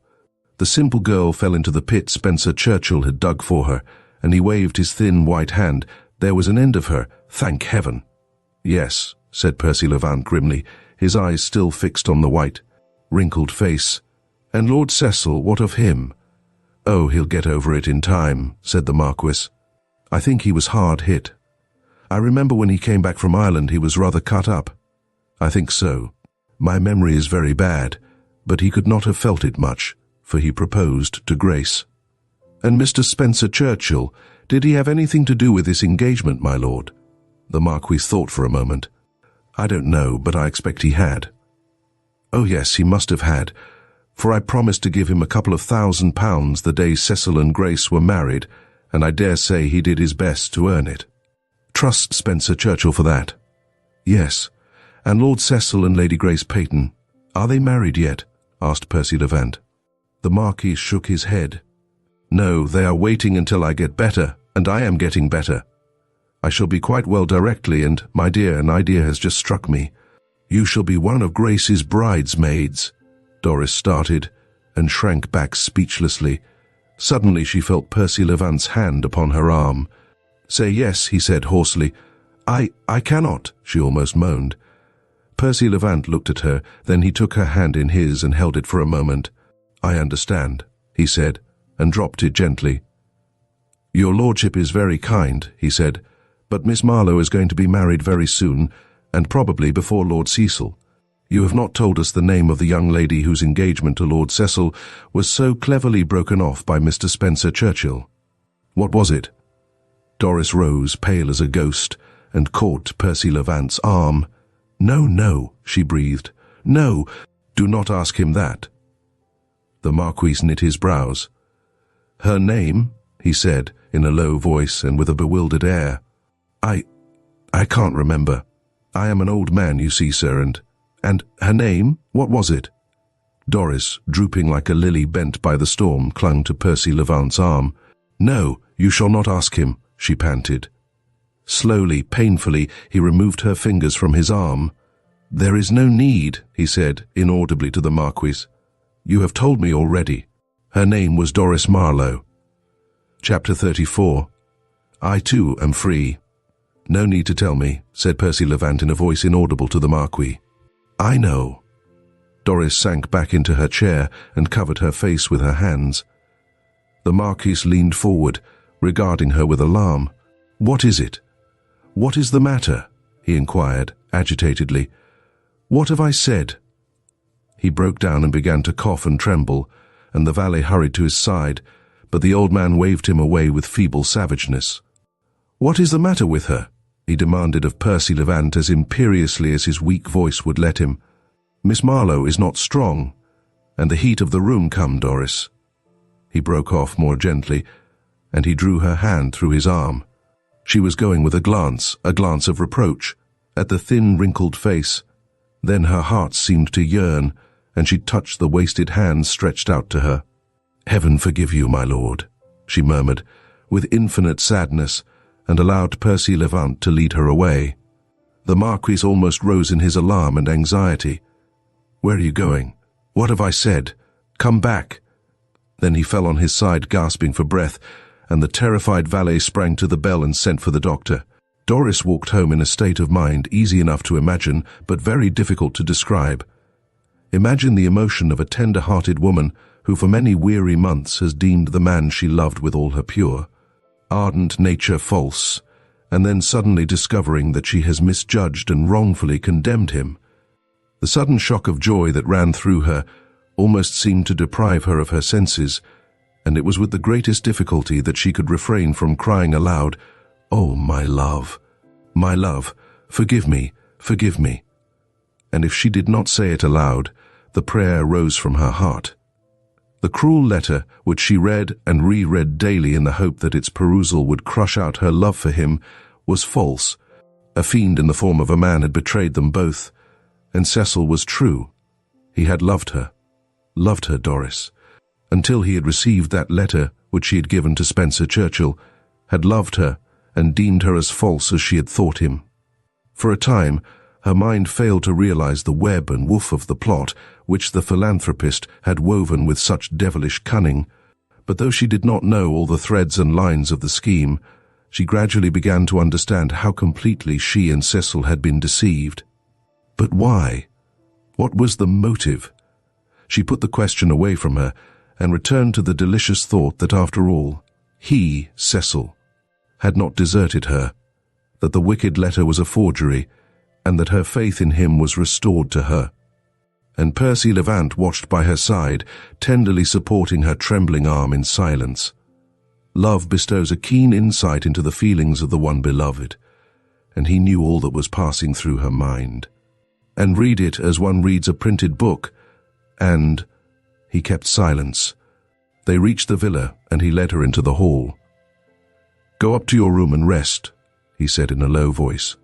The simple girl fell into the pit Spencer Churchill had dug for her, and he waved his thin white hand. There was an end of her, thank heaven. Yes, said Percy Levant grimly, his eyes still fixed on the white, wrinkled face. And Lord Cecil, what of him? Oh, he'll get over it in time, said the Marquis. I think he was hard hit. I remember when he came back from Ireland he was rather cut up. I think so. My memory is very bad, but he could not have felt it much, for he proposed to Grace. And Mr. Spencer Churchill, did he have anything to do with this engagement, my lord? The Marquis thought for a moment. I don't know, but I expect he had. Oh yes, he must have had, for I promised to give him a couple of £1,000 the day Cecil and Grace were married, and I dare say he did his best to earn it. Trust Spencer Churchill for that. Yes, and Lord Cecil and Lady Grace Peyton, are they married yet? Asked Percy Levant. The Marquis shook his head. No, they are waiting until I get better, And I am getting better. I shall be quite well directly, and, my dear, an idea has just struck me. You shall be one of Grace's bridesmaids." Doris started and shrank back speechlessly. Suddenly she felt Percy Levant's hand upon her arm. "Say yes," he said hoarsely. I cannot," she almost moaned. Percy Levant looked at her, then he took her hand in his and held it for a moment. "I understand," he said, and dropped it gently. "Your lordship is very kind," he said, "but Miss Marlowe is going to be married very soon, and probably before Lord Cecil. You have not told us the name of the young lady whose engagement to Lord Cecil was so cleverly broken off by Mr. Spencer Churchill. What was it?" Doris rose, pale as a ghost, and caught Percy Levant's arm. No, she breathed. "No, do not ask him that." The Marquis knit his brows. "Her name?" he said, in a low voice and with a bewildered air. I can't remember. I am an old man, you see, sir, and her name? What was it?" Doris, drooping like a lily bent by the storm, clung to Percy Levant's arm. "No, you shall not ask him," she panted. Slowly, painfully, he removed her fingers from his arm. "There is no need," he said, inaudibly to the Marquis. "You have told me already. Her name was Doris Marlowe." Chapter 34. "I too am free." "No need to tell me," said Percy Levant in a voice inaudible to the Marquis. "I know." Doris sank back into her chair and covered her face with her hands. The Marquis leaned forward, regarding her with alarm. "What is it? What is the matter?" he inquired, agitatedly. "What have I said?" He broke down and began to cough and tremble, and the valet hurried to his side, but the old man waved him away with feeble savageness. "What is the matter with her?" he demanded of Percy Levant as imperiously as his weak voice would let him. "Miss Marlowe is not strong, and the heat of the room come, Doris." He broke off more gently, and he drew her hand through his arm. She was going with a glance of reproach, at the thin, wrinkled face. Then her heart seemed to yearn, and she touched the wasted hand stretched out to her. "Heaven forgive you, my lord," she murmured, with infinite sadness, and allowed Percy Levant to lead her away. The Marquis almost rose in his alarm and anxiety. "Where are you going? What have I said? Come back!" Then he fell on his side, gasping for breath, and the terrified valet sprang to the bell and sent for the doctor. Doris walked home in a state of mind easy enough to imagine, but very difficult to describe. Imagine the emotion of a tender-hearted woman who for many weary months has deemed the man she loved with all her pure, ardent nature false, and then suddenly discovering that she has misjudged and wrongfully condemned him. The sudden shock of joy that ran through her almost seemed to deprive her of her senses, and it was with the greatest difficulty that she could refrain from crying aloud, "Oh, my love, forgive me, forgive me." And if she did not say it aloud, the prayer rose from her heart. The cruel letter, which she read and reread daily in the hope that its perusal would crush out her love for him, was false. A fiend in the form of a man had betrayed them both, and Cecil was true. He had loved her, Doris, until he had received that letter which she had given to Spencer Churchill, had loved her and deemed her as false as she had thought him. For a time, her mind failed to realize the web and woof of the plot which the philanthropist had woven with such devilish cunning, but though she did not know all the threads and lines of the scheme, she gradually began to understand how completely she and Cecil had been deceived. But why? What was the motive? She put the question away from her and returned to the delicious thought that after all, he, Cecil, had not deserted her, that the wicked letter was a forgery, and that her faith in him was restored to her. And Percy Levant watched by her side, tenderly supporting her trembling arm in silence. Love bestows a keen insight into the feelings of the one beloved, and he knew all that was passing through her mind. And read it as one reads a printed book, and he kept silence. They reached the villa, and he led her into the hall. "Go up to your room and rest," he said in a low voice.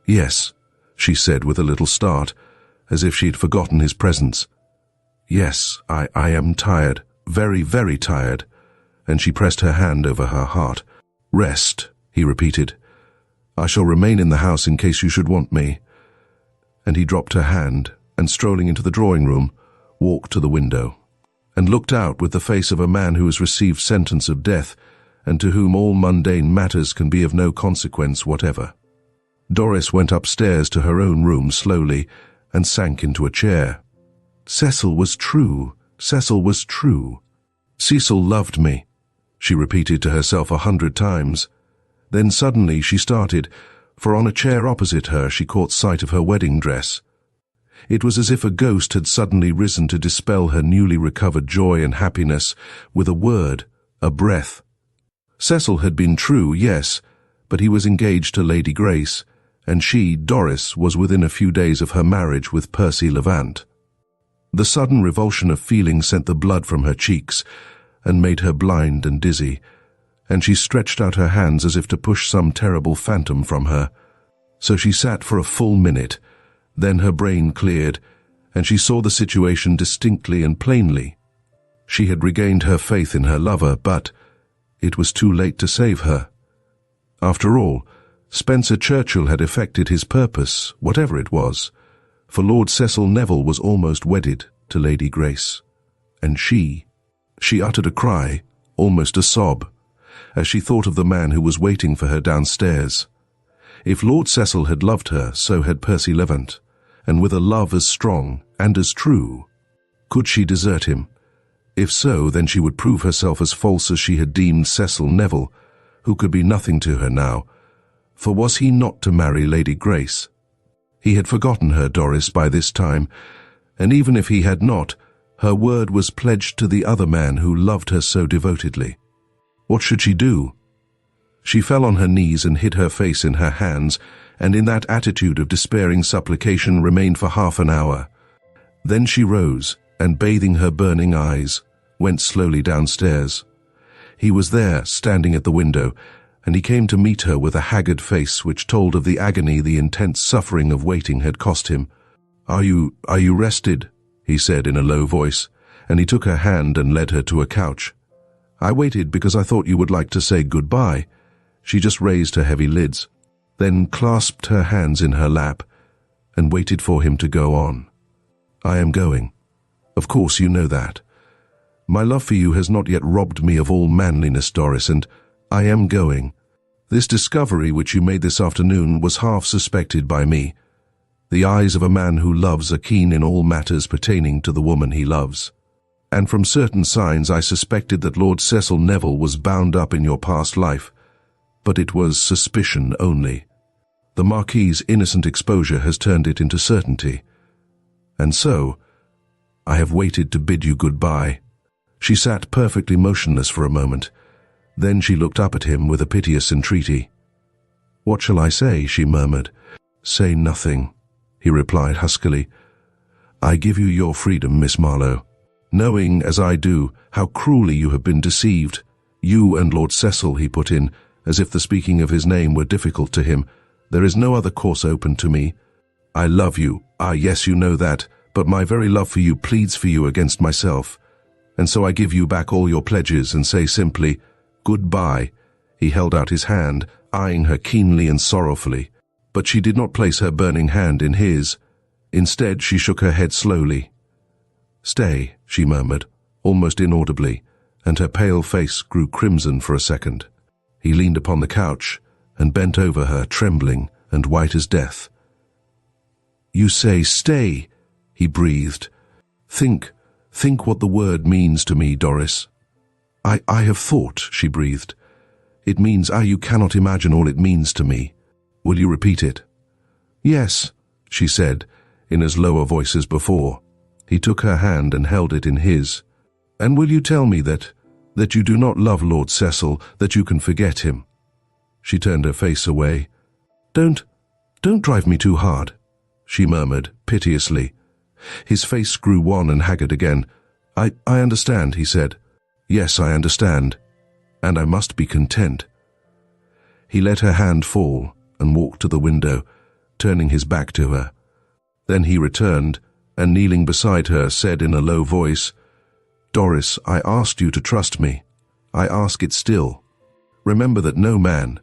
"Yes," she said with a little start, as if she had forgotten his presence. "Yes, I am tired, very, very tired," and she pressed her hand over her heart. "Rest," he repeated. "I shall remain in the house in case you should want me." And he dropped her hand and, strolling into the drawing room, walked to the window and looked out with the face of a man who has received sentence of death and to whom all mundane matters can be of no consequence whatever. Doris went upstairs to her own room slowly and sank into a chair. Cecil was true. Cecil was true. Cecil loved me, she repeated to herself 100 times. Then suddenly she started, for on a chair opposite her she caught sight of her wedding dress. It was as if a ghost had suddenly risen to dispel her newly recovered joy and happiness with a word, a breath. Cecil had been true, yes, but he was engaged to Lady Grace, and she, Doris, was within a few days of her marriage with Percy Levant. The sudden revulsion of feeling sent the blood from her cheeks and made her blind and dizzy, and she stretched out her hands as if to push some terrible phantom from her. So she sat for a full minute. Then her brain cleared, and she saw the situation distinctly and plainly. She had regained her faith in her lover, but it was too late to save her. After all, Spencer Churchill had effected his purpose, whatever it was, for Lord Cecil Neville was almost wedded to Lady Grace. And she uttered a cry, almost a sob, as she thought of the man who was waiting for her downstairs. If Lord Cecil had loved her, so had Percy Levant, and with a love as strong and as true. Could she desert him? If so, then she would prove herself as false as she had deemed Cecil Neville, who could be nothing to her now, for was he not to marry Lady Grace? He had forgotten her, Doris, by this time, and even if he had not, her word was pledged to the other man who loved her so devotedly. What should she do? She fell on her knees and hid her face in her hands, and in that attitude of despairing supplication remained for half an hour. Then she rose, and bathing her burning eyes, went slowly downstairs. He was there, standing at the window, and he came to meet her with a haggard face which told of the agony the intense suffering of waiting had cost him. Are you rested?" he said in a low voice, and he took her hand and led her to a couch. "I waited because I thought you would like to say goodbye." She just raised her heavy lids, then clasped her hands in her lap, and waited for him to go on. "I am going. Of course you know that. My love for you has not yet robbed me of all manliness, Doris, and I am going. This discovery which you made this afternoon was half suspected by me. The eyes of a man who loves are keen in all matters pertaining to the woman he loves. And from certain signs I suspected that Lord Cecil Neville was bound up in your past life, but it was suspicion only. The Marquis's innocent exposure has turned it into certainty. And so, I have waited to bid you goodbye." She sat perfectly motionless for a moment. Then she looked up at him with a piteous entreaty. "What shall I say?" she murmured. "Say nothing," he replied huskily. "I give you your freedom, Miss Marlowe. Knowing, as I do, how cruelly you have been deceived. You and Lord Cecil," he put in, as if the speaking of his name were difficult to him. "There is no other course open to me. I love you. Ah, yes, you know that, but my very love for you pleads for you against myself. And so I give you back all your pledges and say simply, goodbye." He held out his hand, eyeing her keenly and sorrowfully, but she did not place her burning hand in his. Instead, she shook her head slowly. "Stay," she murmured, almost inaudibly, and her pale face grew crimson for a second. He leaned upon the couch and bent over her, trembling and white as death. "You say stay," he breathed. Think what the word means to me, Doris." I have thought," she breathed. "It means, you cannot imagine all it means to me. Will you repeat it?" "Yes," she said, in as low a voice as before. He took her hand and held it in his. "And will you tell me that you do not love Lord Cecil, that you can forget him?" She turned her face away. Don't drive me too hard," she murmured, piteously. His face grew wan and haggard again. I understand," he said. "Yes, I understand. And I must be content." He let her hand fall and walked to the window, turning his back to her. Then he returned, and kneeling beside her, said in a low voice, "Doris, I asked you to trust me. I ask it still. Remember that no man,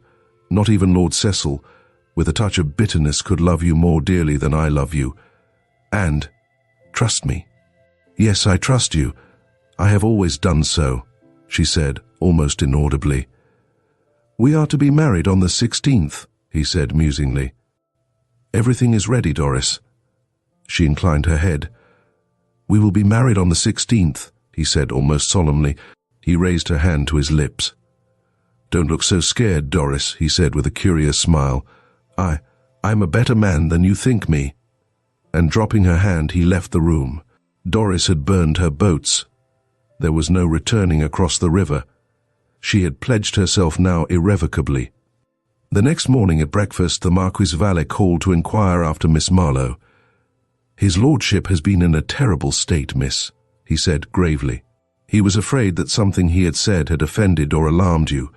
not even Lord Cecil, with a touch of bitterness could love you more dearly than I love you. And trust me." "Yes, I trust you. I have always done so," she said, almost inaudibly. "We are to be married on the 16th, he said musingly. "Everything is ready, Doris." She inclined her head. "We will be married on the 16th, he said almost solemnly. He raised her hand to his lips. "Don't look so scared, Doris," he said with a curious smile. I'm a better man than you think me." And dropping her hand, he left the room. Doris had burned her boats. There was no returning across the river. She had pledged herself now irrevocably. The next morning at breakfast, the Marquis's valet called to inquire after Miss Marlowe. "His lordship has been in a terrible state, miss," he said gravely. He was afraid that something he had said had offended or alarmed you,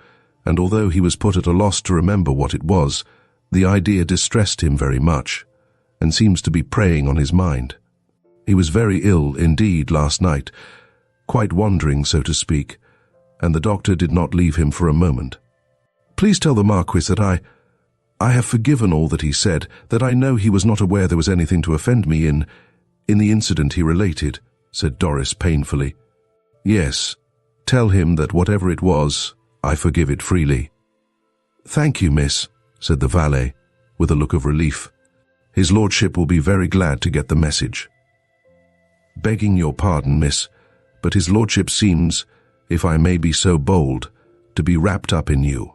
and although he was put at a loss to remember what it was, the idea distressed him very much, and seems to be preying on his mind. He was very ill indeed last night, quite wandering, so to speak, and the doctor did not leave him for a moment. "Please tell the Marquis that I have forgiven all that he said, that I know he was not aware there was anything to offend me in the incident he related," said Doris painfully. "Yes, tell him that whatever it was, I forgive it freely." "Thank you, miss," said the valet, with a look of relief. "His lordship will be very glad to get the message." "Begging your pardon, miss, but his lordship seems, if I may be so bold, to be wrapped up in you.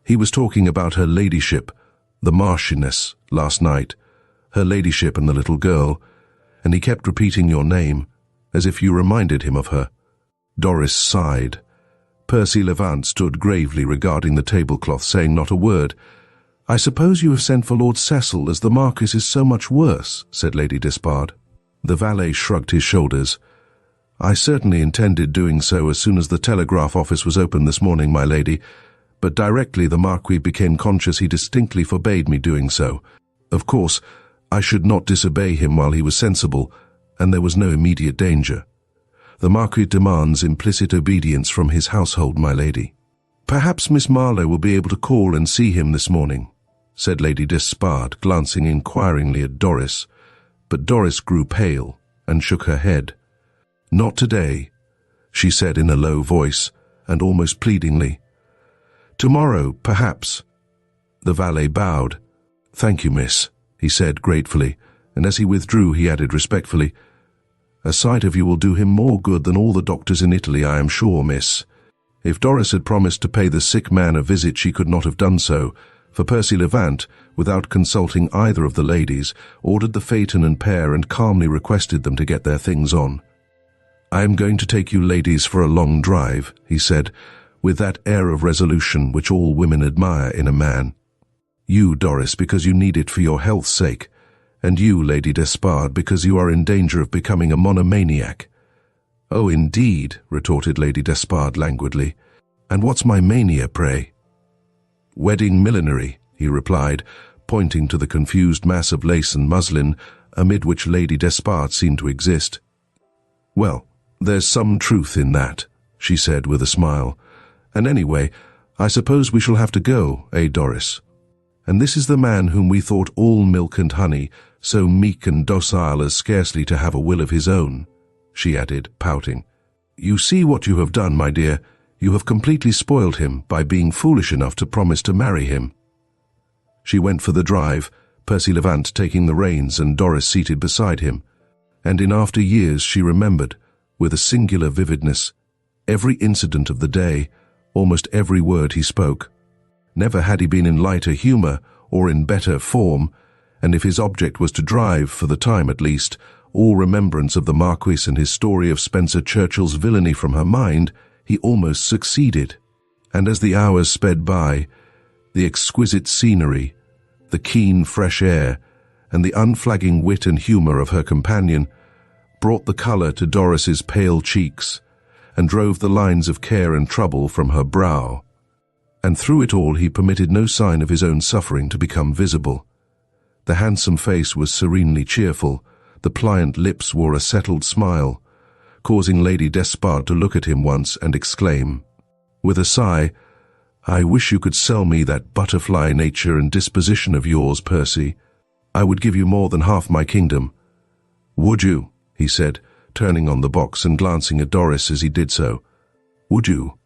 He was talking about her ladyship, the Marchioness, last night, her ladyship and the little girl, and he kept repeating your name, as if you reminded him of her." Doris sighed. Percy Levant stood gravely regarding the tablecloth, saying not a word. "I suppose you have sent for Lord Cecil, as the Marquis is so much worse," said Lady Despard. The valet shrugged his shoulders. "I certainly intended doing so as soon as the telegraph office was open this morning, my lady, but directly the Marquis became conscious he distinctly forbade me doing so. Of course, I should not disobey him while he was sensible, and there was no immediate danger. The Marquis demands implicit obedience from his household, my lady." "Perhaps Miss Marlowe will be able to call and see him this morning," said Lady Despard, glancing inquiringly at Doris, but Doris grew pale and shook her head. "Not today," she said in a low voice, and almost pleadingly. "Tomorrow, perhaps." The valet bowed. "Thank you, miss," he said gratefully, and as he withdrew he added respectfully, "A sight of you will do him more good than all the doctors in Italy, I am sure, miss." If Doris had promised to pay the sick man a visit, she could not have done so, for Percy Levant, without consulting either of the ladies, ordered the phaeton and pair and calmly requested them to get their things on. "I am going to take you ladies for a long drive," he said, with that air of resolution which all women admire in a man. "You, Doris, because you need it for your health's sake, and you, Lady Despard, because you are in danger of becoming a monomaniac." "Oh, indeed," retorted Lady Despard languidly. "And what's my mania, pray?" "Wedding millinery," he replied, pointing to the confused mass of lace and muslin amid which Lady Despard seemed to exist. "Well, there's some truth in that," she said with a smile. "And anyway, I suppose we shall have to go, Doris? And this is the man whom we thought all milk and honey, so meek and docile as scarcely to have a will of his own," she added, pouting. "You see what you have done, my dear. You have completely spoiled him by being foolish enough to promise to marry him." She went for the drive, Percy Levant taking the reins and Doris seated beside him, and in after years she remembered, with a singular vividness, every incident of the day, almost every word he spoke. Never had he been in lighter humour or in better form, and if his object was to drive, for the time at least, all remembrance of the Marquis and his story of Spencer Churchill's villainy from her mind, he almost succeeded. And as the hours sped by, the exquisite scenery, the keen fresh air, and the unflagging wit and humour of her companion brought the colour to Doris's pale cheeks and drove the lines of care and trouble from her brow. And through it all he permitted no sign of his own suffering to become visible. The handsome face was serenely cheerful, the pliant lips wore a settled smile, causing Lady Despard to look at him once and exclaim, with a sigh, "I wish you could sell me that butterfly nature and disposition of yours, Percy. I would give you more than half my kingdom." "Would you?" he said, turning on the box and glancing at Doris as he did so. "Would you?"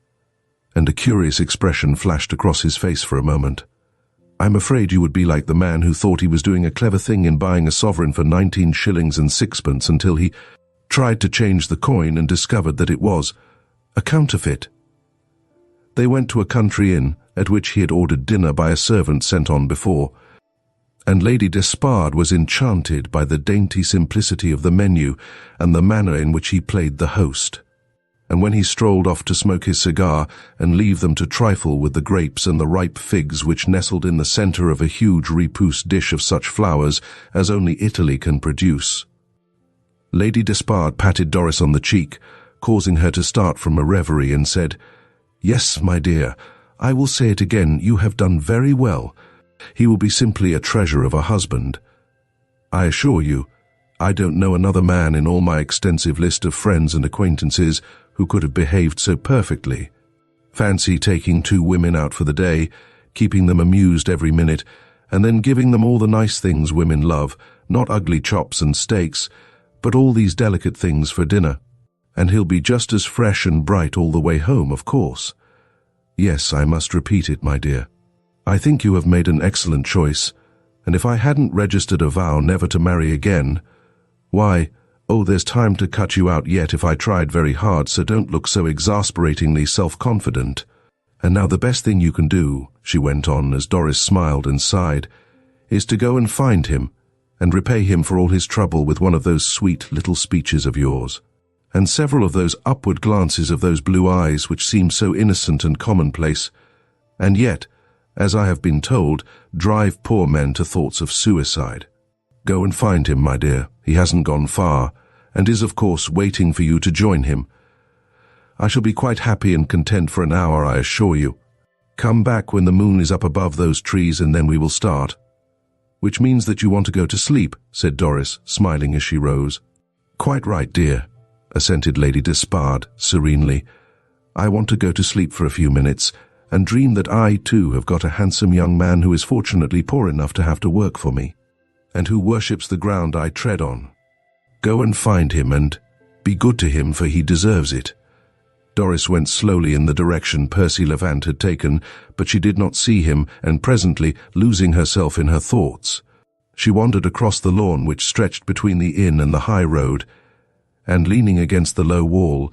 And a curious expression flashed across his face for a moment. "I'm afraid you would be like the man who thought he was doing a clever thing in buying a sovereign for 19 shillings and sixpence until he tried to change the coin and discovered that it was a counterfeit." They went to a country inn, at which he had ordered dinner by a servant sent on before, and Lady Despard was enchanted by the dainty simplicity of the menu and the manner in which he played the host. And when he strolled off to smoke his cigar and leave them to trifle with the grapes and the ripe figs which nestled in the centre of a huge repousse dish of such flowers as only Italy can produce, Lady Despard patted Doris on the cheek, causing her to start from a reverie, and said, "Yes, my dear, I will say it again, you have done very well. He will be simply a treasure of a husband. I assure you, I don't know another man in all my extensive list of friends and acquaintances who could have behaved so perfectly. Fancy taking 2 women out for the day, keeping them amused every minute, and then giving them all the nice things women love, not ugly chops and steaks, but all these delicate things for dinner. And he'll be just as fresh and bright all the way home, of course. Yes, I must repeat it, my dear. I think you have made an excellent choice, and if I hadn't registered a vow never to marry again, why, oh, there's time to cut you out yet if I tried very hard, so don't look so exasperatingly self-confident. And now the best thing you can do," she went on as Doris smiled and sighed, "is to go and find him and repay him for all his trouble with one of those sweet little speeches of yours, and several of those upward glances of those blue eyes which seem so innocent and commonplace, and yet, as I have been told, drive poor men to thoughts of suicide. Go and find him, my dear. He hasn't gone far, and is, of course, waiting for you to join him. I shall be quite happy and content for an hour, I assure you. Come back when the moon is up above those trees, and then we will start." "Which means that you want to go to sleep," said Doris, smiling as she rose. "Quite right, dear," assented Lady Despard serenely. "I want to go to sleep for a few minutes, and dream that I, too, have got a handsome young man who is fortunately poor enough to have to work for me, and who worships the ground I tread on. Go and find him, and be good to him, for he deserves it." Doris went slowly in the direction Percy Levant had taken, but she did not see him, and presently, losing herself in her thoughts, she wandered across the lawn which stretched between the inn and the high road, and, leaning against the low wall,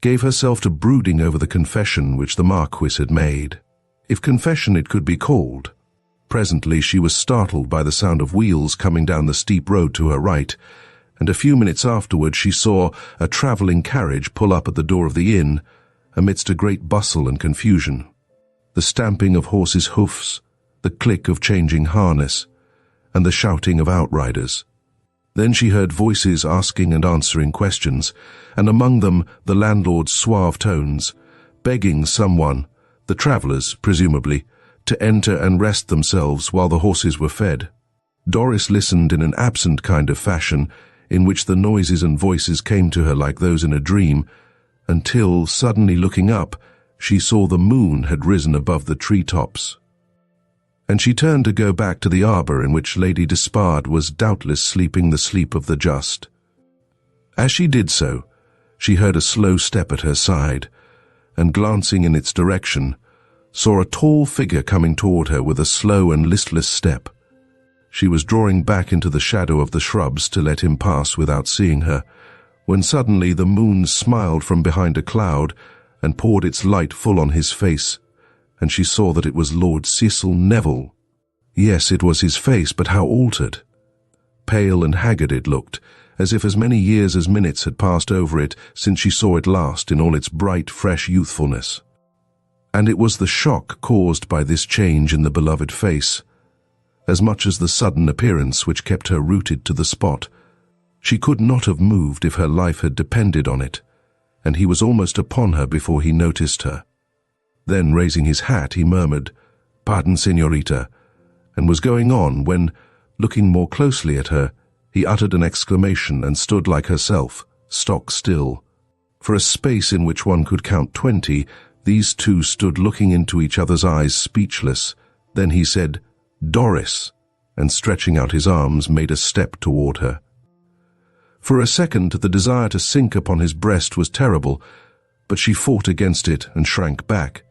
gave herself to brooding over the confession which the Marquis had made, if confession it could be called. Presently she was startled by the sound of wheels coming down the steep road to her right, and a few minutes afterward she saw a travelling carriage pull up at the door of the inn, amidst a great bustle and confusion. The stamping of horses' hoofs, the click of changing harness, and the shouting of outriders. Then she heard voices asking and answering questions, and among them the landlord's suave tones, begging someone, the travellers presumably, to enter and rest themselves while the horses were fed. Doris listened in an absent kind of fashion, in which the noises and voices came to her like those in a dream, until, suddenly looking up, she saw the moon had risen above the tree-tops. And she turned to go back to the arbour in which Lady Despard was doubtless sleeping the sleep of the just. As she did so, she heard a slow step at her side, and glancing in its direction, saw a tall figure coming toward her with a slow and listless step. She was drawing back into the shadow of the shrubs to let him pass without seeing her, when suddenly the moon smiled from behind a cloud and poured its light full on his face, and she saw that it was Lord Cecil Neville. Yes, it was his face, but how altered! Pale and haggard it looked, as if as many years as minutes had passed over it since she saw it last in all its bright, fresh youthfulness. And it was the shock caused by this change in the beloved face, as much as the sudden appearance which kept her rooted to the spot. She could not have moved if her life had depended on it, and he was almost upon her before he noticed her. Then, raising his hat, he murmured, "Pardon, señorita," and was going on when, looking more closely at her, he uttered an exclamation and stood like herself, stock still. For a space in which one could count 20, These two stood looking into each other's eyes, speechless. Then he said, "Doris," and stretching out his arms, made a step toward her. For a second, the desire to sink upon his breast was terrible, but she fought against it and shrank back.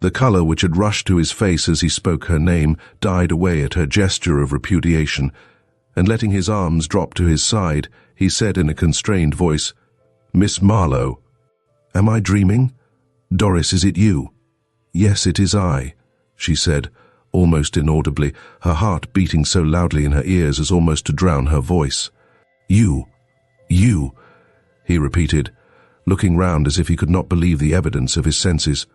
The color which had rushed to his face as he spoke her name died away at her gesture of repudiation, and letting his arms drop to his side, he said in a constrained voice, "Miss Marlowe." "Am I dreaming? Doris, is it you?" "Yes, it is I," she said, almost inaudibly, her heart beating so loudly in her ears as almost to drown her voice. You, he repeated, looking round as if he could not believe the evidence of his senses.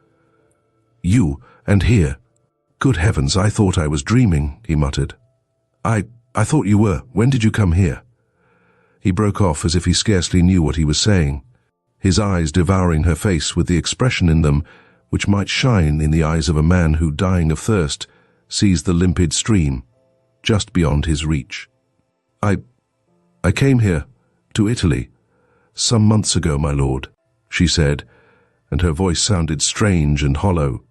"You, and here. Good heavens, I thought I was dreaming," he muttered. I thought you were. When did you come here?" He broke off as if he scarcely knew what he was saying, his eyes devouring her face with the expression in them which might shine in the eyes of a man who, dying of thirst, sees the limpid stream just beyond his reach. I came here, to Italy, some months ago, my lord," she said, and her voice sounded strange and hollow.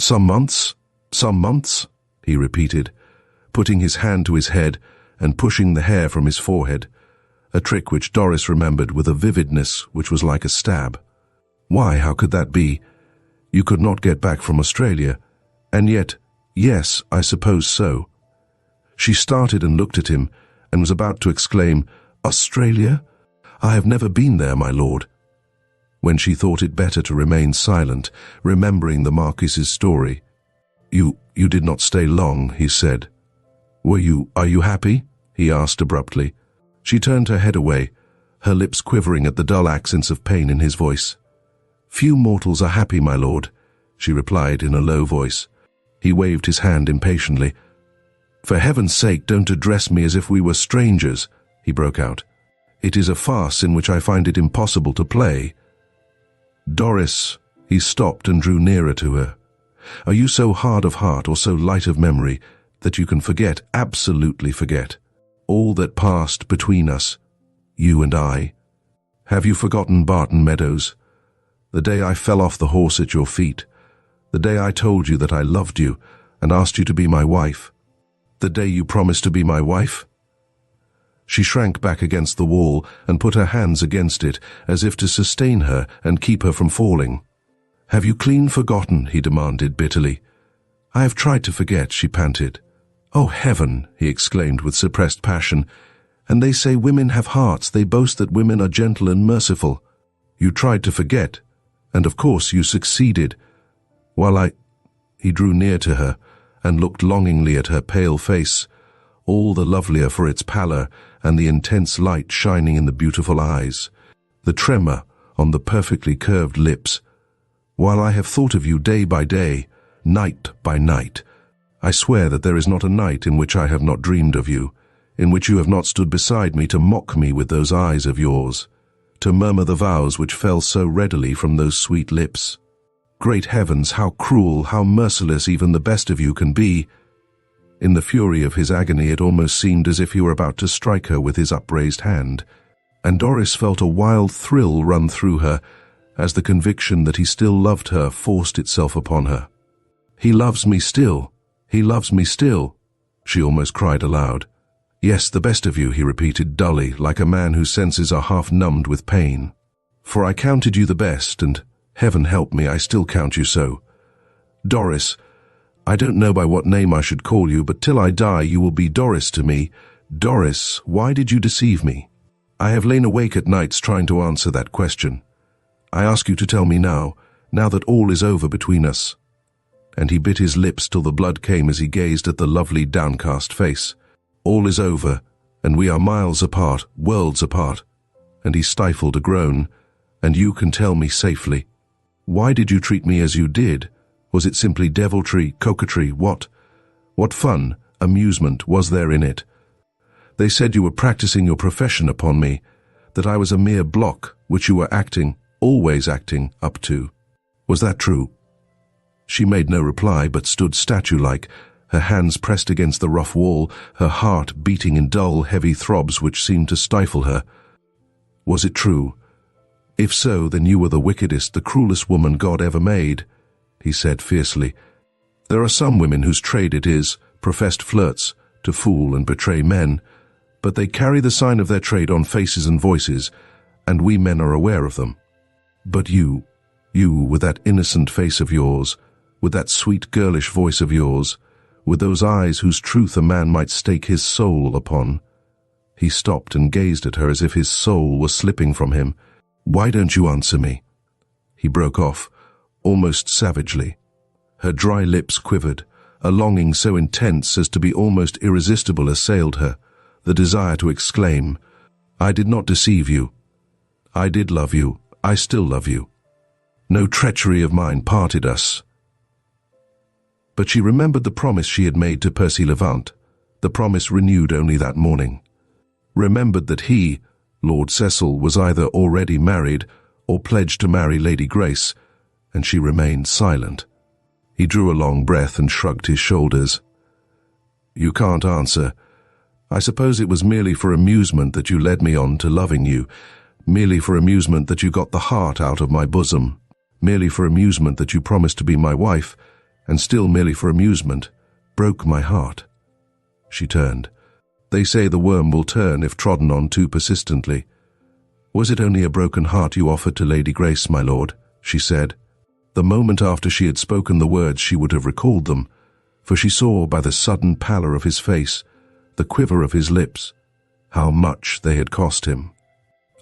Some months? Some months?" he repeated, putting his hand to his head and pushing the hair from his forehead, a trick which Doris remembered with a vividness which was like a stab. "Why, how could that be? You could not get back from Australia, and yet, yes, I suppose so." She started and looked at him, and was about to exclaim, "Australia? I have never been there, my lord," when she thought it better to remain silent, remembering the Marquis's story. You did not stay long," he said. Are you happy?" he asked abruptly. She turned her head away, her lips quivering at the dull accents of pain in his voice. "Few mortals are happy, my lord," she replied in a low voice. He waved his hand impatiently. "For heaven's sake, don't address me as if we were strangers," he broke out. "It is a farce in which I find it impossible to play." "Doris," he stopped and drew nearer to her. "Are you so hard of heart or so light of memory that you can forget, absolutely forget, all that passed between us, you and I? Have you forgotten Barton Meadows? The day I fell off the horse at your feet, the day I told you that I loved you and asked you to be my wife, the day you promised to be my wife?" She shrank back against the wall and put her hands against it as if to sustain her and keep her from falling. "Have you clean forgotten?" he demanded bitterly. "I have tried to forget," she panted. "Oh, heaven!" he exclaimed with suppressed passion. "And they say women have hearts. They boast that women are gentle and merciful. You tried to forget, and of course you succeeded. While He drew near to her and looked longingly at her pale face, all the lovelier for its pallor and the intense light shining in the beautiful eyes, the tremor on the perfectly curved lips. "While I have thought of you day by day, night by night, I swear that there is not a night in which I have not dreamed of you, in which you have not stood beside me to mock me with those eyes of yours, to murmur the vows which fell so readily from those sweet lips. Great heavens, how cruel, how merciless even the best of you can be!" In the fury of his agony, it almost seemed as if he were about to strike her with his upraised hand, and Doris felt a wild thrill run through her as the conviction that he still loved her forced itself upon her. "He loves me still. He loves me still," she almost cried aloud. "Yes, the best of you," he repeated dully, like a man whose senses are half numbed with pain. "For I counted you the best, and, heaven help me, I still count you so. Doris, I don't know by what name I should call you, but till I die you will be Doris to me. Doris, why did you deceive me? I have lain awake at nights trying to answer that question. I ask you to tell me now that all is over between us." And he bit his lips till the blood came as he gazed at the lovely downcast face. "All is over, and we are miles apart, worlds apart." And he stifled a groan. "And you can tell me safely. Why did you treat me as you did? Was it simply deviltry, coquetry, what? What fun, amusement was there in it? They said you were practicing your profession upon me, that I was a mere block which you were acting, always acting, up to. Was that true?" She made no reply, but stood statue-like, her hands pressed against the rough wall, her heart beating in dull, heavy throbs which seemed to stifle her. "Was it true? If so, then you were the wickedest, the cruelest woman God ever made, he said fiercely. There are some women whose trade it is, professed flirts, to fool and betray men, but they carry the sign of their trade on faces and voices, and we men are aware of them. But you, with that innocent face of yours, with that sweet girlish voice of yours, with those eyes whose truth a man might stake his soul upon. He stopped and gazed at her as if his soul were slipping from him. Why don't you answer me? He broke off, almost savagely. Her dry lips quivered. A longing so intense as to be almost irresistible assailed her, the desire to exclaim, I did not deceive you. I did love you. I still love you. No treachery of mine parted us. But she remembered the promise she had made to Percy Levant, the promise renewed only that morning. Remembered that he, Lord Cecil, was either already married or pledged to marry Lady Grace, and she remained silent. He drew a long breath and shrugged his shoulders. You can't answer. I suppose it was merely for amusement that you led me on to loving you, merely for amusement that you got the heart out of my bosom, merely for amusement that you promised to be my wife, and still merely for amusement, broke my heart. She turned. They say the worm will turn if trodden on too persistently. Was it only a broken heart you offered to Lady Grace, my lord? She said. The moment after she had spoken the words she would have recalled them, for she saw by the sudden pallor of his face, the quiver of his lips, how much they had cost him.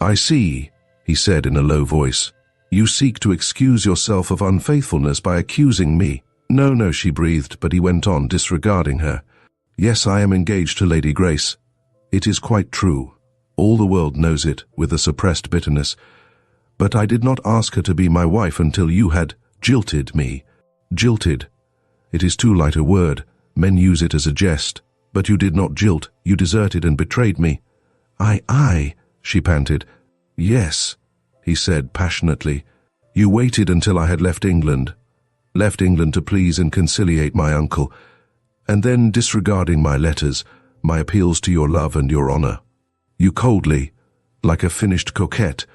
I see, he said in a low voice. You seek to excuse yourself of unfaithfulness by accusing me. No, she breathed, but he went on, disregarding her. Yes, I am engaged to Lady Grace. It is quite true. All the world knows it, with a suppressed bitterness. But I did not ask her to be my wife until you had jilted me. Jilted. It is too light a word. Men use it as a jest. But you did not jilt. You deserted and betrayed me. I, she panted. Yes, he said passionately. You waited until I had left England to please and conciliate my uncle, and then, disregarding my letters, my appeals to your love and your honor, you coldly, like a finished coquette,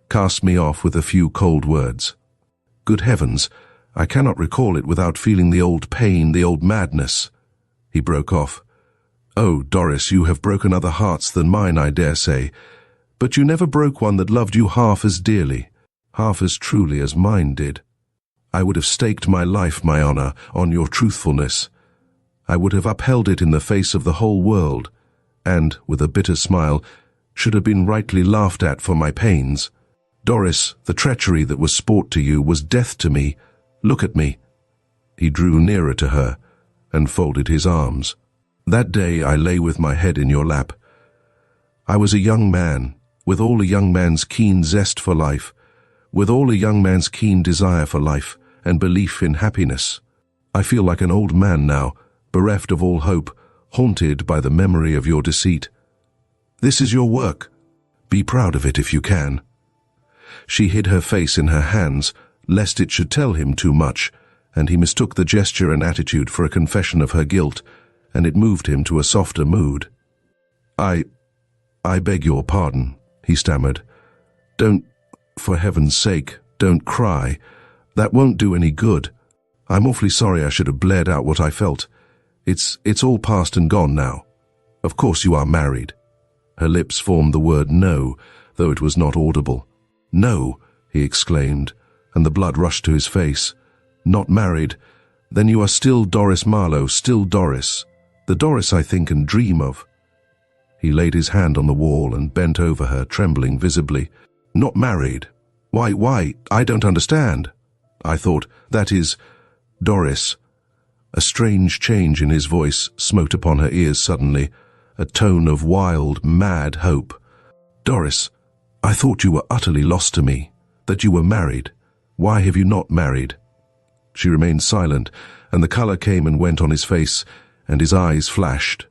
cast me off with a few cold words. Good heavens, I cannot recall it without feeling the old pain, the old madness. He broke off. Oh, Doris, you have broken other hearts than mine, I dare say, but you never broke one that loved you half as dearly, half as truly as mine did. I would have staked my life, my honor, on your truthfulness. I would have upheld it in the face of the whole world, and, with a bitter smile, should have been rightly laughed at for my pains. Doris, the treachery that was sport to you was death to me. Look at me. He drew nearer to her and folded his arms. That day I lay with my head in your lap. I was a young man, with all a young man's keen zest for life, with all a young man's keen desire for life and belief in happiness. I feel like an old man now, bereft of all hope, haunted by the memory of your deceit. This is your work. Be proud of it if you can. She hid her face in her hands, lest it should tell him too much, and he mistook the gesture and attitude for a confession of her guilt, and it moved him to a softer mood. I beg your pardon, he stammered. Don't, for heaven's sake, don't cry. That won't do any good. I'm awfully sorry I should have blared out what I felt. It's all past and gone now. Of course you are married. Her lips formed the word no, though it was not audible. No, he exclaimed, and the blood rushed to his face. Not married? Then you are still Doris Marlowe, still Doris. The Doris I think and dream of. He laid his hand on the wall and bent over her, trembling visibly. Not married? Why, I don't understand. I thought, that is, Doris. A strange change in his voice smote upon her ears suddenly, a tone of wild, mad hope. Doris, I thought you were utterly lost to me, that you were married. Why have you not married? She remained silent, and the color came and went on his face, and his eyes flashed.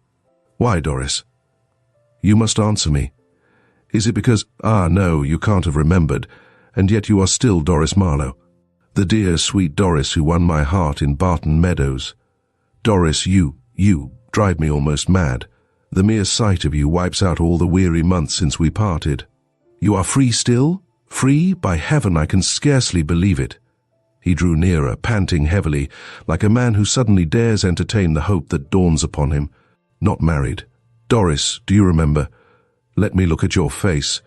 Why, Doris? You must answer me. Is it because, no, you can't have remembered, and yet you are still Doris Marlowe, the dear, sweet Doris who won my heart in Barton Meadows. Doris, you drive me almost mad. The mere sight of you wipes out all the weary months since we parted. You are free still? Free? By heaven, I can scarcely believe it. He drew nearer, panting heavily, like a man who suddenly dares entertain the hope that dawns upon him. Not married. Doris, do you remember? Let me look at your face.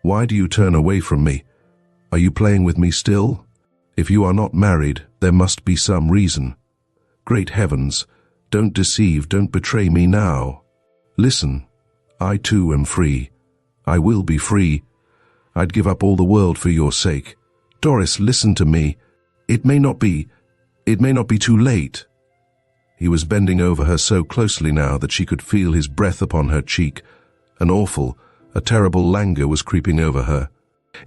Why do you turn away from me? Are you playing with me still? If you are not married, there must be some reason. Great heavens, don't deceive, don't betray me now. Listen, I too am free. I will be free. I'd give up all the world for your sake. Doris, listen to me. It may not be too late. He was bending over her so closely now that she could feel his breath upon her cheek. A terrible languor was creeping over her.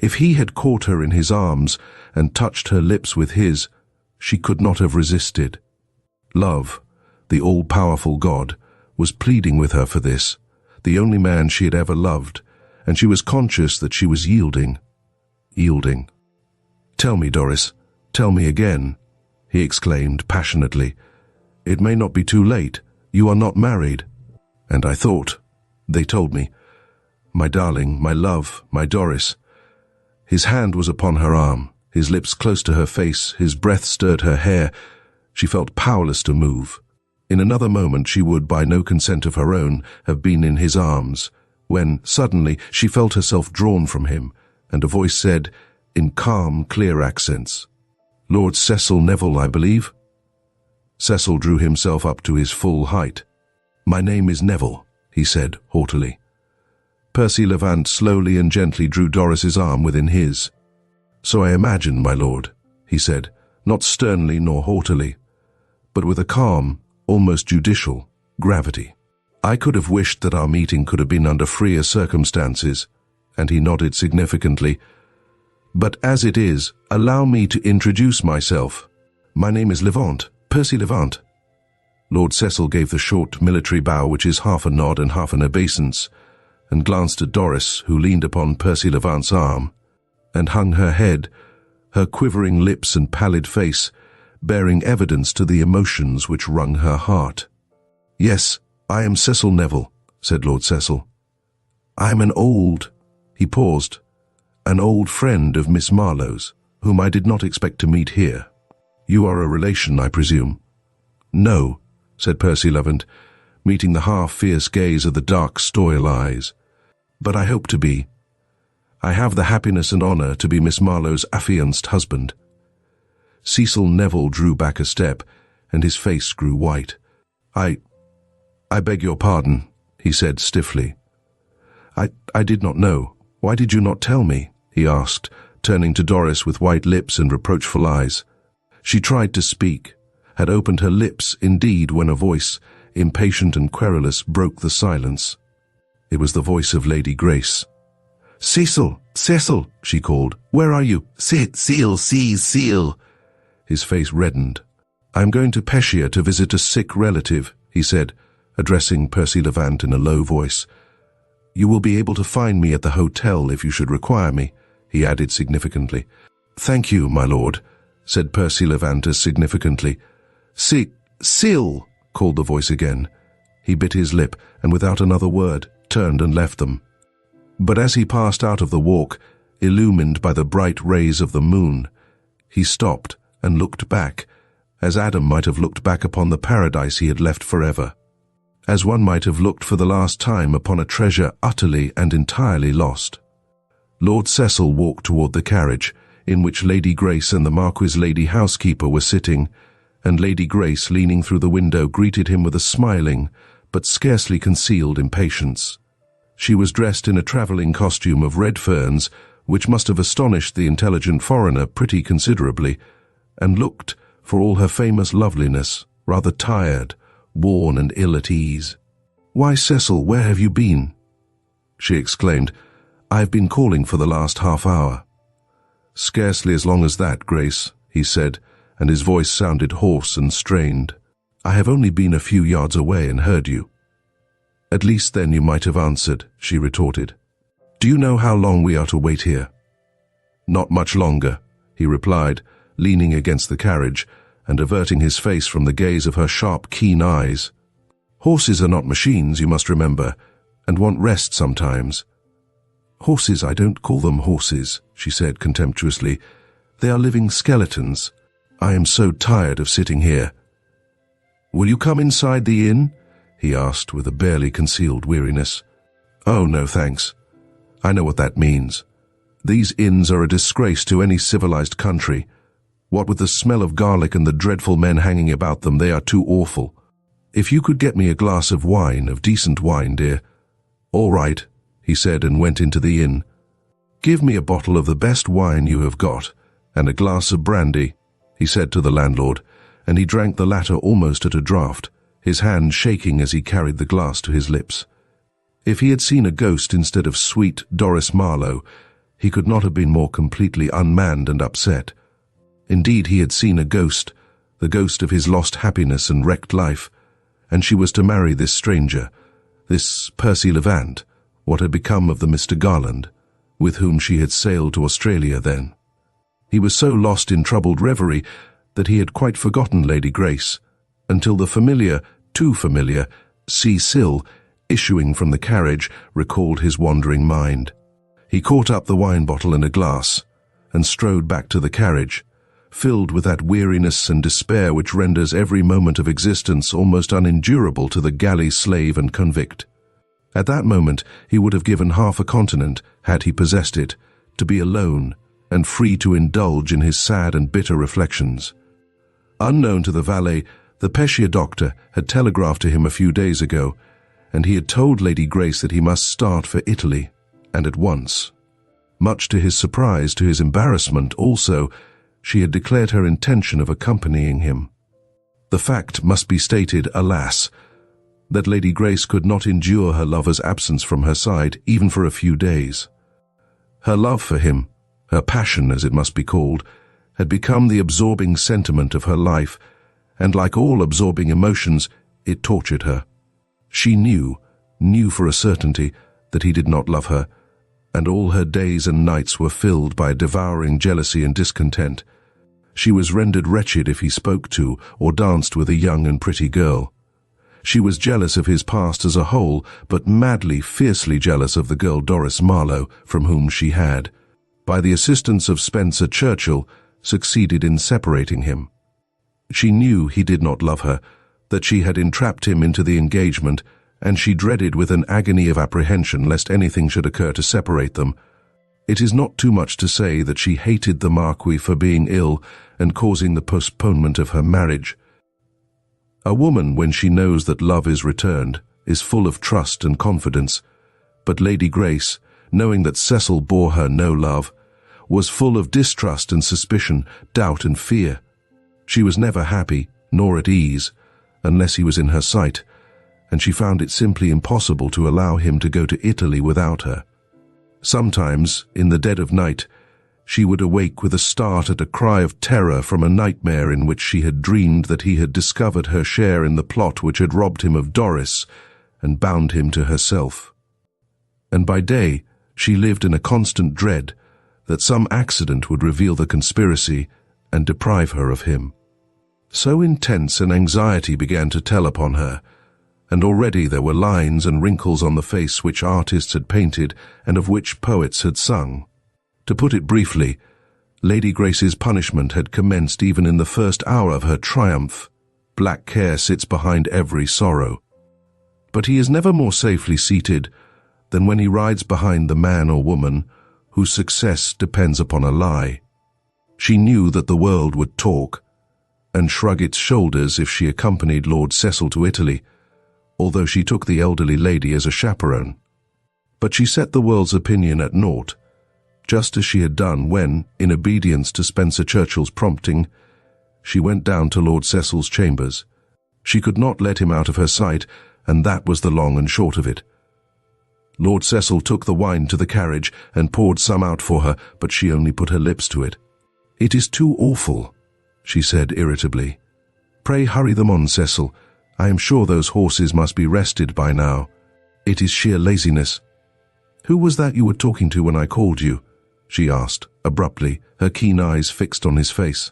If he had caught her in his arms and touched her lips with his, she could not have resisted. Love, the all-powerful God, was pleading with her for this, the only man she had ever loved, and she was conscious that she was yielding. Tell me, Doris, tell me again, he exclaimed passionately. It may not be too late. You are not married. And I thought, they told me. My darling, my love, my Doris. His hand was upon her arm, his lips close to her face, his breath stirred her hair. She felt powerless to move. In another moment she would, by no consent of her own, have been in his arms, when, suddenly, she felt herself drawn from him, and a voice said, in calm, clear accents, Lord Cecil Neville, I believe. Cecil drew himself up to his full height. My name is Neville, he said haughtily. Percy Levant slowly and gently drew Doris's arm within his. So I imagine, my lord, he said, not sternly nor haughtily, but with a calm, almost judicial, gravity. I could have wished that our meeting could have been under freer circumstances, and he nodded significantly. But as it is, allow me to introduce myself. My name is Levant, Percy Levant. Lord Cecil gave the short military bow which is half a nod and half an obeisance, and glanced at Doris, who leaned upon Percy Levant's arm, and hung her head, her quivering lips and pallid face, bearing evidence to the emotions which wrung her heart. Yes, I am Cecil Neville, said Lord Cecil. I am he paused, an old friend of Miss Marlowe's, whom I did not expect to meet here. You are a relation, I presume? No, said Percy Levant, meeting the half-fierce gaze of the dark Stoyle eyes. But I hope to be. I have the happiness and honour to be Miss Marlowe's affianced husband. Cecil Neville drew back a step, and his face grew white. I beg your pardon, he said stiffly. I did not know. Why did you not tell me? He asked, turning to Doris with white lips and reproachful eyes. She tried to speak, had opened her lips indeed when a voice, impatient and querulous, broke the silence. It was the voice of Lady Grace. Cecil, Cecil, she called. Where are you? Cecil. His face reddened. I am going to Pescia to visit a sick relative, he said, addressing Percy Levant in a low voice. You will be able to find me at the hotel if you should require me, he added significantly. Thank you, my lord, said Percy Levant as significantly. Cecil, called the voice again. He bit his lip and without another word turned and left them. But as he passed out of the walk, illumined by the bright rays of the moon, he stopped and looked back, as Adam might have looked back upon the paradise he had left forever, as one might have looked for the last time upon a treasure utterly and entirely lost. Lord Cecil walked toward the carriage, in which Lady Grace and the Marquis's lady housekeeper were sitting, and Lady Grace, leaning through the window, greeted him with a smiling, but scarcely concealed impatience. She was dressed in a travelling costume of red ferns, which must have astonished the intelligent foreigner pretty considerably, and looked, for all her famous loveliness, rather tired, worn and ill at ease. Why, Cecil, where have you been? She exclaimed. I have been calling for the last half hour. Scarcely as long as that, Grace, he said, and his voice sounded hoarse and strained. I have only been a few yards away and heard you. At least then you might have answered, she retorted. Do you know how long we are to wait here? Not much longer, he replied, leaning against the carriage and averting his face from the gaze of her sharp, keen eyes. Horses are not machines, you must remember, and want rest sometimes. Horses, I don't call them horses, she said contemptuously. They are living skeletons. I am so tired of sitting here. Will you come inside the inn? He asked with a barely concealed weariness. Oh, no thanks. I know what that means. These inns are a disgrace to any civilized country. What with the smell of garlic and the dreadful men hanging about them, they are too awful. If you could get me a glass of wine, of decent wine, dear. All right, he said and went into the inn. Give me a bottle of the best wine you have got, and a glass of brandy, he said to the landlord, and he drank the latter almost at a draught, his hand shaking as he carried the glass to his lips. If he had seen a ghost instead of sweet Doris Marlowe, he could not have been more completely unmanned and upset. Indeed, he had seen a ghost, the ghost of his lost happiness and wrecked life, and she was to marry this stranger, this Percy Levant, what had become of the Mr. Garland, with whom she had sailed to Australia then. He was so lost in troubled reverie that he had quite forgotten Lady Grace, until the familiar, too familiar, Cecil, issuing from the carriage, recalled his wandering mind. He caught up the wine bottle and a glass, and strode back to the carriage, filled with that weariness and despair which renders every moment of existence almost unendurable to the galley slave and convict. At that moment he would have given half a continent, had he possessed it, to be alone and free to indulge in his sad and bitter reflections. Unknown to the valet, the Pescia doctor had telegraphed to him a few days ago, and he had told Lady Grace that he must start for Italy, and at once. Much to his surprise, to his embarrassment also, she had declared her intention of accompanying him. The fact must be stated, alas, that Lady Grace could not endure her lover's absence from her side, even for a few days. Her love for him, her passion as it must be called, had become the absorbing sentiment of her life, and like all absorbing emotions, it tortured her. She knew for a certainty, that he did not love her, and all her days and nights were filled by devouring jealousy and discontent. She was rendered wretched if he spoke to or danced with a young and pretty girl. She was jealous of his past as a whole, but madly, fiercely jealous of the girl Doris Marlowe, from whom she had, by the assistance of Spencer Churchill, succeeded in separating him. She knew he did not love her, that she had entrapped him into the engagement, and she dreaded with an agony of apprehension lest anything should occur to separate them. It is not too much to say that she hated the Marquis for being ill and causing the postponement of her marriage. A woman, when she knows that love is returned, is full of trust and confidence, but Lady Grace, knowing that Cecil bore her no love, was full of distrust and suspicion, doubt and fear. She was never happy, nor at ease, unless he was in her sight, and she found it simply impossible to allow him to go to Italy without her. Sometimes, in the dead of night, she would awake with a start at a cry of terror from a nightmare in which she had dreamed that he had discovered her share in the plot which had robbed him of Doris and bound him to herself. And by day, she lived in a constant dread that some accident would reveal the conspiracy and deprive her of him. So intense an anxiety began to tell upon her, and already there were lines and wrinkles on the face which artists had painted and of which poets had sung. To put it briefly, Lady Grace's punishment had commenced even in the first hour of her triumph. Black care sits behind every sorrow. But he is never more safely seated than when he rides behind the man or woman whose success depends upon a lie. She knew that the world would talk and shrug its shoulders if she accompanied Lord Cecil to Italy, although she took the elderly lady as a chaperone. But she set the world's opinion at naught, just as she had done when, in obedience to Spencer Churchill's prompting, she went down to Lord Cecil's chambers. She could not let him out of her sight, and that was the long and short of it. Lord Cecil took the wine to the carriage and poured some out for her, but she only put her lips to it. "It is too awful," she said irritably. "Pray hurry them on, Cecil. I am sure those horses must be rested by now. It is sheer laziness." "Who was that you were talking to when I called you?" she asked, abruptly, her keen eyes fixed on his face.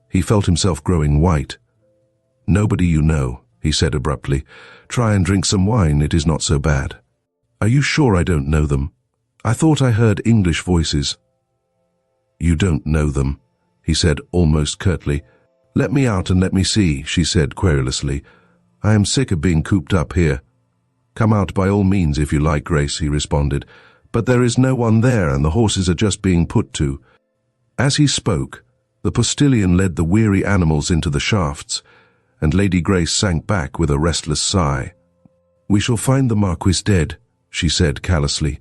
He felt himself growing white. "Nobody you know," he said abruptly. "Try and drink some wine, it is not so bad." "Are you sure I don't know them?" I thought I heard English voices." "You don't know them," he said almost curtly. "Let me out and let me see," she said querulously. "I am sick of being cooped up here." "Come out by all means if you like, Grace," he responded. "But there is no one there and the horses are just being put to." As he spoke, the postilion led the weary animals into the shafts, and Lady Grace sank back with a restless sigh. "We shall find the Marquis dead," she said callously.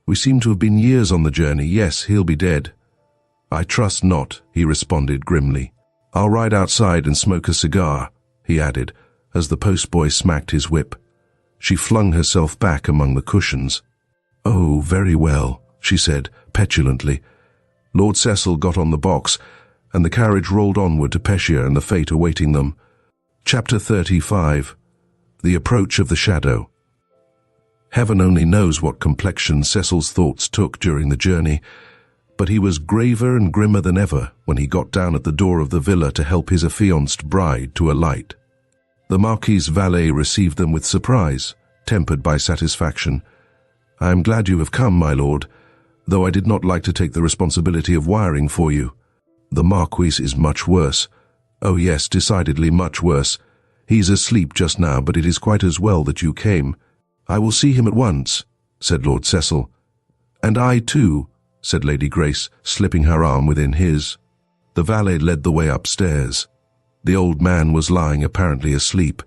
"We seem to have been years on the journey. Yes, he'll be dead." "I trust not," he responded grimly. "I'll ride outside and smoke a cigar," he added, as the postboy smacked his whip. She flung herself back among the cushions. "Oh, very well," she said petulantly. Lord Cecil got on the box, and the carriage rolled onward to Pescia and the fate awaiting them. Chapter 35. The Approach of the Shadow. Heaven only knows what complexion Cecil's thoughts took during the journey, but he was graver and grimmer than ever when he got down at the door of the villa to help his affianced bride to alight. The Marquis's valet received them with surprise, tempered by satisfaction. "I am glad you have come, my lord, though I did not like to take the responsibility of wiring for you. The Marquis is much worse. Oh yes, decidedly much worse. He's asleep just now, but it is quite as well that you came." "I will see him at once," said Lord Cecil. "And I too," said Lady Grace, slipping her arm within his. The valet led the way upstairs. The old man was lying apparently asleep,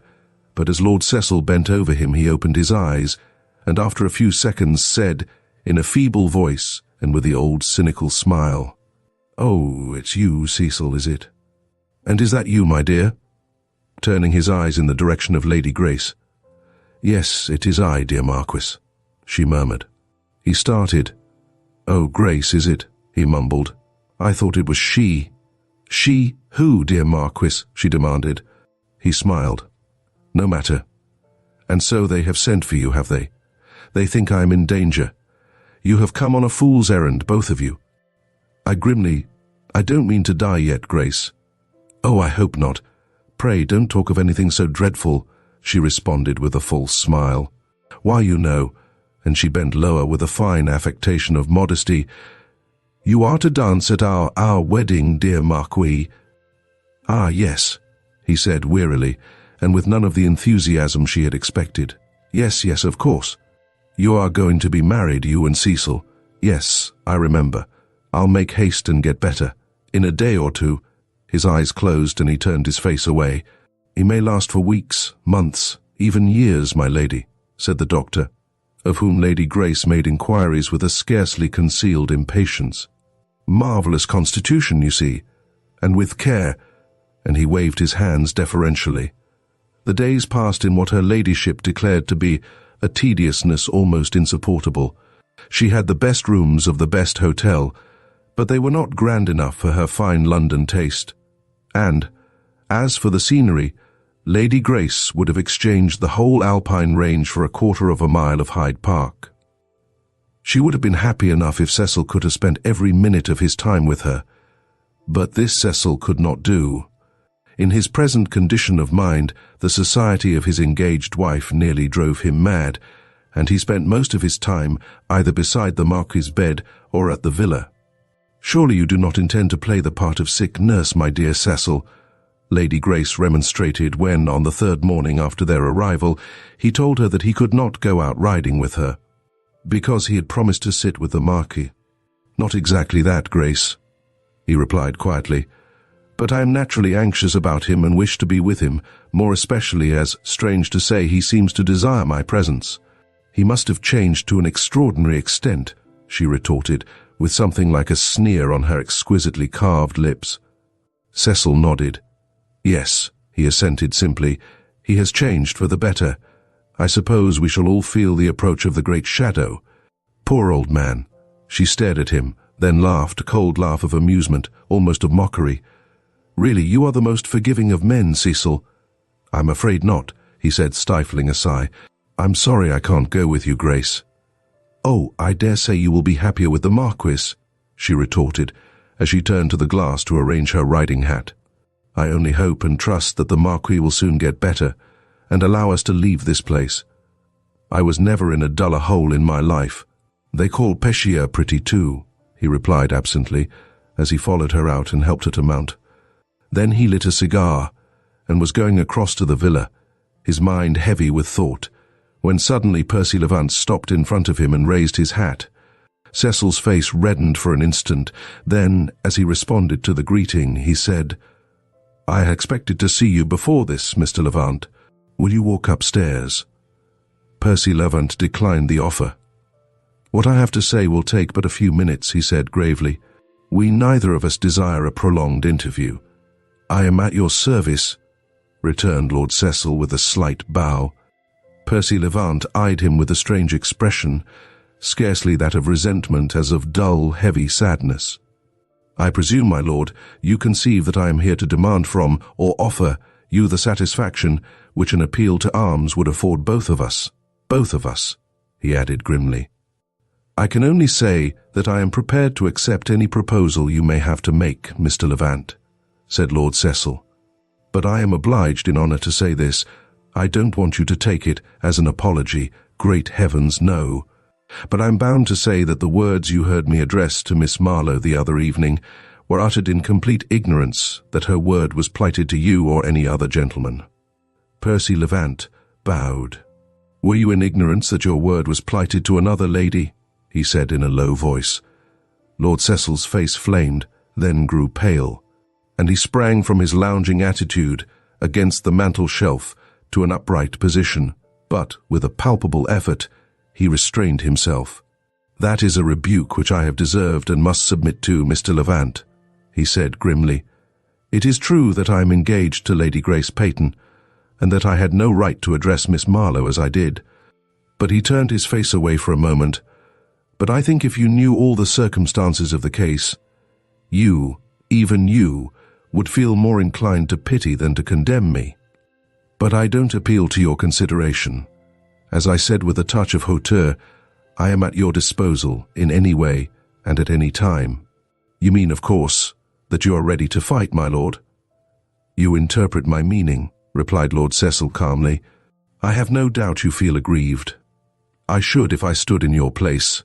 but as Lord Cecil bent over him he opened his eyes, and after a few seconds said, in a feeble voice and with the old cynical smile, "Oh, it's you, Cecil, is it? And is that you, my dear?" Turning his eyes in the direction of Lady Grace. "Yes, it is I, dear Marquis," she murmured. He started. "Oh, Grace, is it?" he mumbled. "I thought it was she." "She? Who, dear Marquis?" she demanded. He smiled. "No matter. And so they have sent for you, have they? They think I am in danger. You have come on a fool's errand, both of you." I don't mean to die yet, Grace." "Oh, I hope not. Pray don't talk of anything so dreadful," she responded with a false smile. "Why, you know," and she bent lower with a fine affectation of modesty, "you are to dance at our wedding, dear Marquis." "Ah, yes," he said wearily, and with none of the enthusiasm she had expected. Yes, of course. You are going to be married, you and Cecil. Yes, I remember. I'll make haste and get better. In a day or two." His eyes closed and he turned his face away. "He may last for weeks, months, even years, my lady," said the doctor, of whom Lady Grace made inquiries with a scarcely concealed impatience. "Marvellous constitution, you see, and with care," and he waved his hands deferentially. The days passed in what her ladyship declared to be a tediousness almost insupportable. She had the best rooms of the best hotel, but they were not grand enough for her fine London taste. And, as for the scenery, Lady Grace would have exchanged the whole Alpine range for a quarter of a mile of Hyde Park. She would have been happy enough if Cecil could have spent every minute of his time with her, but this Cecil could not do. In his present condition of mind, the society of his engaged wife nearly drove him mad, and he spent most of his time either beside the Marquis's bed or at the villa. "Surely you do not intend to play the part of sick nurse, my dear Cecil," Lady Grace remonstrated when, on the third morning after their arrival, he told her that he could not go out riding with her, because he had promised to sit with the Marquis. "Not exactly that, Grace," he replied quietly, "but I am naturally anxious about him and wish to be with him, more especially as, strange to say, he seems to desire my presence." "He must have changed to an extraordinary extent," she retorted, with something like a sneer on her exquisitely carved lips. Cecil nodded. "Yes," he assented simply, "he has changed for the better. I suppose we shall all feel the approach of the great shadow. Poor old man." She stared at him, then laughed, a cold laugh of amusement, almost of mockery. "Really, you are the most forgiving of men, Cecil." "I'm afraid not," he said, stifling a sigh. "I'm sorry I can't go with you, Grace." "Oh, I dare say you will be happier with the Marquis," she retorted, as she turned to the glass to arrange her riding hat. "I only hope and trust that the Marquis will soon get better, and allow us to leave this place. I was never in a duller hole in my life." "They call Pescia pretty too," he replied absently, as he followed her out and helped her to mount. Then he lit a cigar and was going across to the villa, his mind heavy with thought, when suddenly Percy Levant stopped in front of him and raised his hat. Cecil's face reddened for an instant. Then, as he responded to the greeting, he said, "I expected to see you before this, Mr. Levant. Will you walk upstairs?" Percy Levant declined the offer. "What I have to say will take but a few minutes," he said gravely. "We neither of us desire a prolonged interview." "I am at your service," returned Lord Cecil with a slight bow. Percy Levant eyed him with a strange expression, scarcely that of resentment as of dull, heavy sadness. "I presume, my lord, you conceive that I am here to demand from, or offer, you the satisfaction which an appeal to arms would afford both of us," he added grimly. "I can only say that I am prepared to accept any proposal you may have to make, Mr. Levant," said Lord Cecil. "But I am obliged in honour to say this. I don't want you to take it as an apology. Great heavens, no. But I'm bound to say that the words you heard me address to Miss Marlowe the other evening were uttered in complete ignorance that her word was plighted to you or any other gentleman." Percy Levant bowed. "Were you in ignorance that your word was plighted to another lady?" he said in a low voice. Lord Cecil's face flamed, then grew pale, and he sprang from his lounging attitude against the mantel shelf to an upright position, but, with a palpable effort, he restrained himself. "That is a rebuke which I have deserved and must submit to, Mr. Levant," he said grimly. "It is true that I am engaged to Lady Grace Peyton, and that I had no right to address Miss Marlowe as I did." But he turned his face away for a moment. "But I think if you knew all the circumstances of the case, you, even you, would feel more inclined to pity than to condemn me. But I don't appeal to your consideration. As I said with a touch of hauteur, I am at your disposal in any way and at any time." "You mean, of course, that you are ready to fight, my lord?" "You interpret my meaning," replied Lord Cecil calmly. "I have no doubt you feel aggrieved. I should if I stood in your place.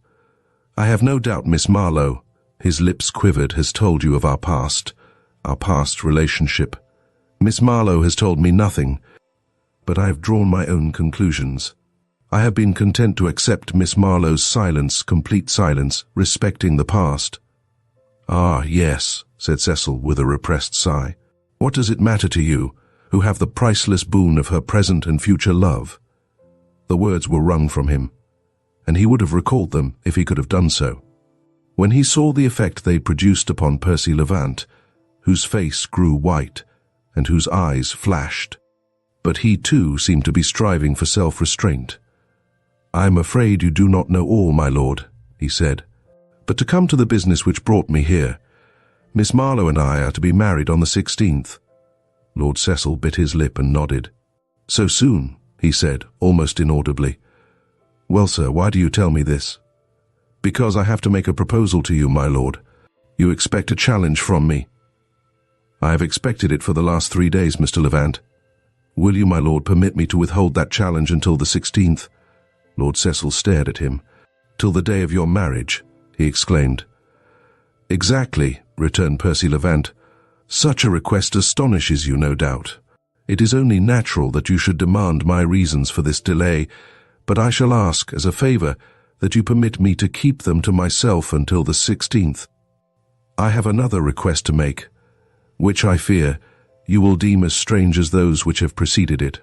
I have no doubt Miss Marlowe," his lips quivered, "has told you of our past relationship. Miss Marlowe has told me nothing, but I have drawn my own conclusions. I have been content to accept Miss Marlowe's silence, complete silence, respecting the past." "Ah, yes," said Cecil with a repressed sigh. "What does it matter to you, who have the priceless boon of her present and future love?" The words were wrung from him, and he would have recalled them if he could have done so. When he saw the effect they produced upon Percy Levant, whose face grew white and whose eyes flashed, but he too seemed to be striving for self-restraint. "I am afraid you do not know all, my lord," he said. "But to come to the business which brought me here, Miss Marlowe and I are to be married on the 16th. Lord Cecil bit his lip and nodded. "So soon?" he said, almost inaudibly. "Well, sir, why do you tell me this?" "Because I have to make a proposal to you, my lord. You expect a challenge from me." "I have expected it for the last 3 days, Mr. Levant." "Will you, my lord, permit me to withhold that challenge until the 16th? Lord Cecil stared at him. "Till the day of your marriage," he exclaimed. "Exactly," returned Percy Levant. "Such a request astonishes you, no doubt. It is only natural that you should demand my reasons for this delay, but I shall ask, as a favour, that you permit me to keep them to myself until the 16th. I have another request to make, which, I fear, you will deem as strange as those which have preceded it."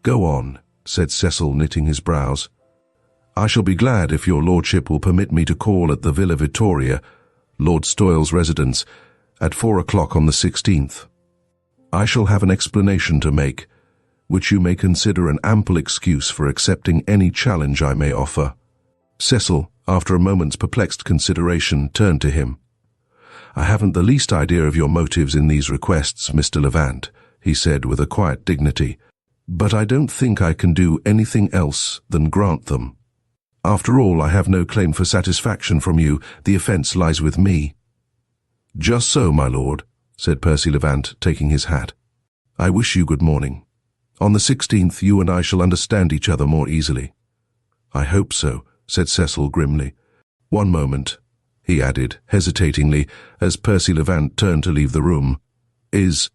"Go on," said Cecil, knitting his brows. "I shall be glad if your lordship will permit me to call at the Villa Vittoria, Lord Stoyle's residence, at 4 o'clock on the 16th. I shall have an explanation to make, which you may consider an ample excuse for accepting any challenge I may offer." Cecil, after a moment's perplexed consideration, turned to him. "I haven't the least idea of your motives in these requests, Mr. Levant," he said with a quiet dignity, "but I don't think I can do anything else than grant them. After all, I have no claim for satisfaction from you. The offence lies with me." "Just so, my lord," said Percy Levant, taking his hat. "I wish you good morning. On the 16th you and I shall understand each other more easily." "I hope so," said Cecil grimly. "One moment," he added, hesitatingly, as Percy Levant turned to leave the room. Is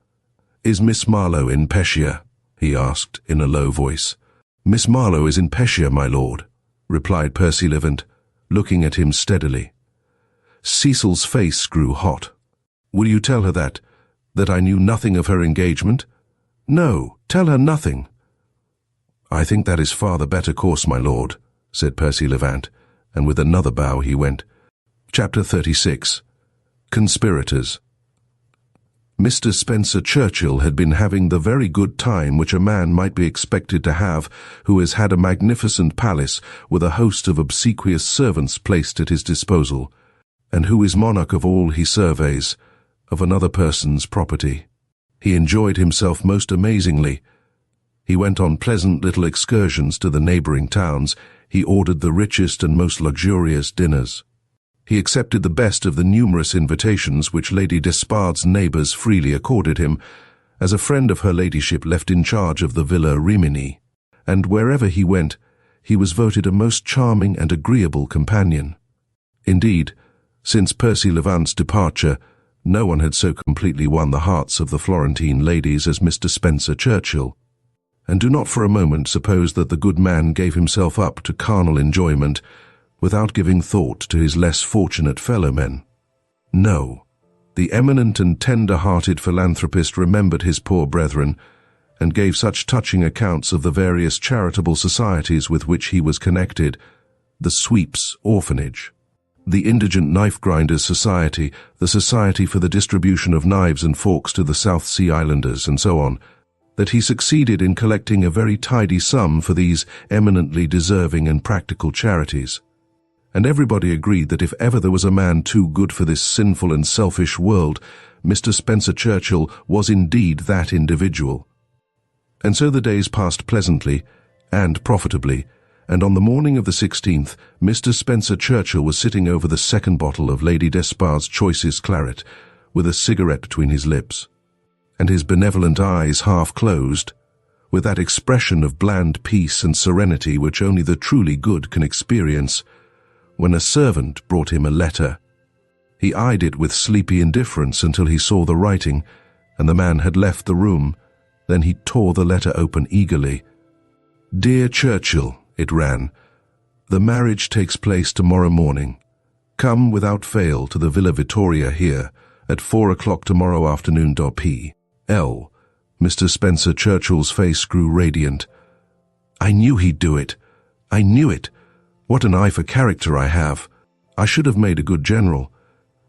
Miss Marlowe in Pescia?" he asked in a low voice. "Miss Marlowe is in Pescia, my lord," replied Percy Levant, looking at him steadily. Cecil's face grew hot. "Will you tell her that I knew nothing of her engagement?" "No, tell her nothing." "I think that is far the better course, my lord," said Percy Levant, and with another bow he went. Chapter 36. Conspirators. Mr. Spencer Churchill had been having the very good time which a man might be expected to have who has had a magnificent palace with a host of obsequious servants placed at his disposal, and who is monarch of all he surveys, of another person's property. He enjoyed himself most amazingly. He went on pleasant little excursions to the neighbouring towns. He ordered the richest and most luxurious dinners. He accepted the best of the numerous invitations which Lady Despard's neighbours freely accorded him, as a friend of her ladyship left in charge of the Villa Rimini, and wherever he went, he was voted a most charming and agreeable companion. Indeed, since Percy Levant's departure, no one had so completely won the hearts of the Florentine ladies as Mr. Spencer Churchill. And do not for a moment suppose that the good man gave himself up to carnal enjoyment without giving thought to his less fortunate fellow-men. No, the eminent and tender-hearted philanthropist remembered his poor brethren, and gave such touching accounts of the various charitable societies with which he was connected: the Sweeps Orphanage, the Indigent Knife Grinders Society, the Society for the Distribution of Knives and Forks to the South Sea Islanders, and so on, that he succeeded in collecting a very tidy sum for these eminently deserving and practical charities. And everybody agreed that if ever there was a man too good for this sinful and selfish world, Mr. Spencer Churchill was indeed that individual. And so the days passed pleasantly and profitably, and on the morning of the 16th, Mr. Spencer Churchill was sitting over the second bottle of Lady Despard's choicest claret, with a cigarette between his lips, and his benevolent eyes half closed, with that expression of bland peace and serenity which only the truly good can experience, when a servant brought him a letter. He eyed it with sleepy indifference until he saw the writing, and the man had left the room. Then he tore the letter open eagerly. "Dear Churchill," it ran, "the marriage takes place tomorrow morning. Come without fail to the Villa Vittoria here at 4 o'clock tomorrow afternoon. P.L. Mr. Spencer Churchill's face grew radiant. "I knew he'd do it. I knew it. What an eye for character I have. I should have made a good general.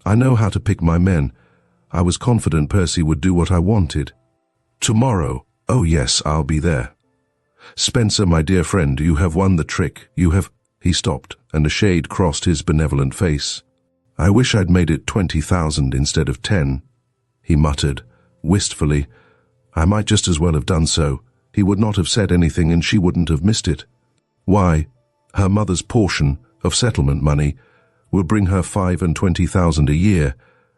I know how to pick my men. I was confident Percy would do what I wanted. Tomorrow, oh yes, I'll be there. Spencer, my dear friend, you have won the trick. You have—" He stopped, and a shade crossed his benevolent face. "I wish I'd made it 20,000 instead of 10, he muttered, wistfully. "I might just as well have done so. He would not have said anything and she wouldn't have missed it. Why, her mother's portion of settlement money will bring her 25,000 a year,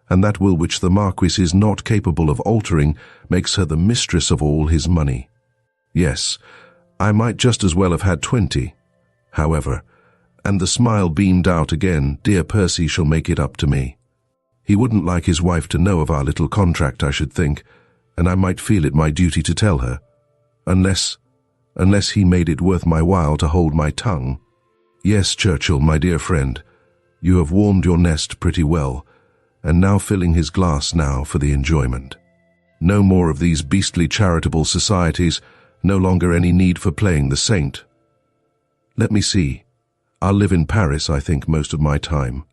and that will which the Marquis is not capable of altering makes her the mistress of all his money. Yes, I might just as well have had 20. However," and the smile beamed out again, "dear Percy shall make it up to me. He wouldn't like his wife to know of our little contract, I should think, and I might feel it my duty to tell her, unless he made it worth my while to hold my tongue. Yes, Churchill, my dear friend, you have warmed your nest pretty well, and now filling his glass now for the enjoyment. No more of these beastly charitable societies, no longer any need for playing the saint. Let me see. I'll live in Paris, I think, most of my time.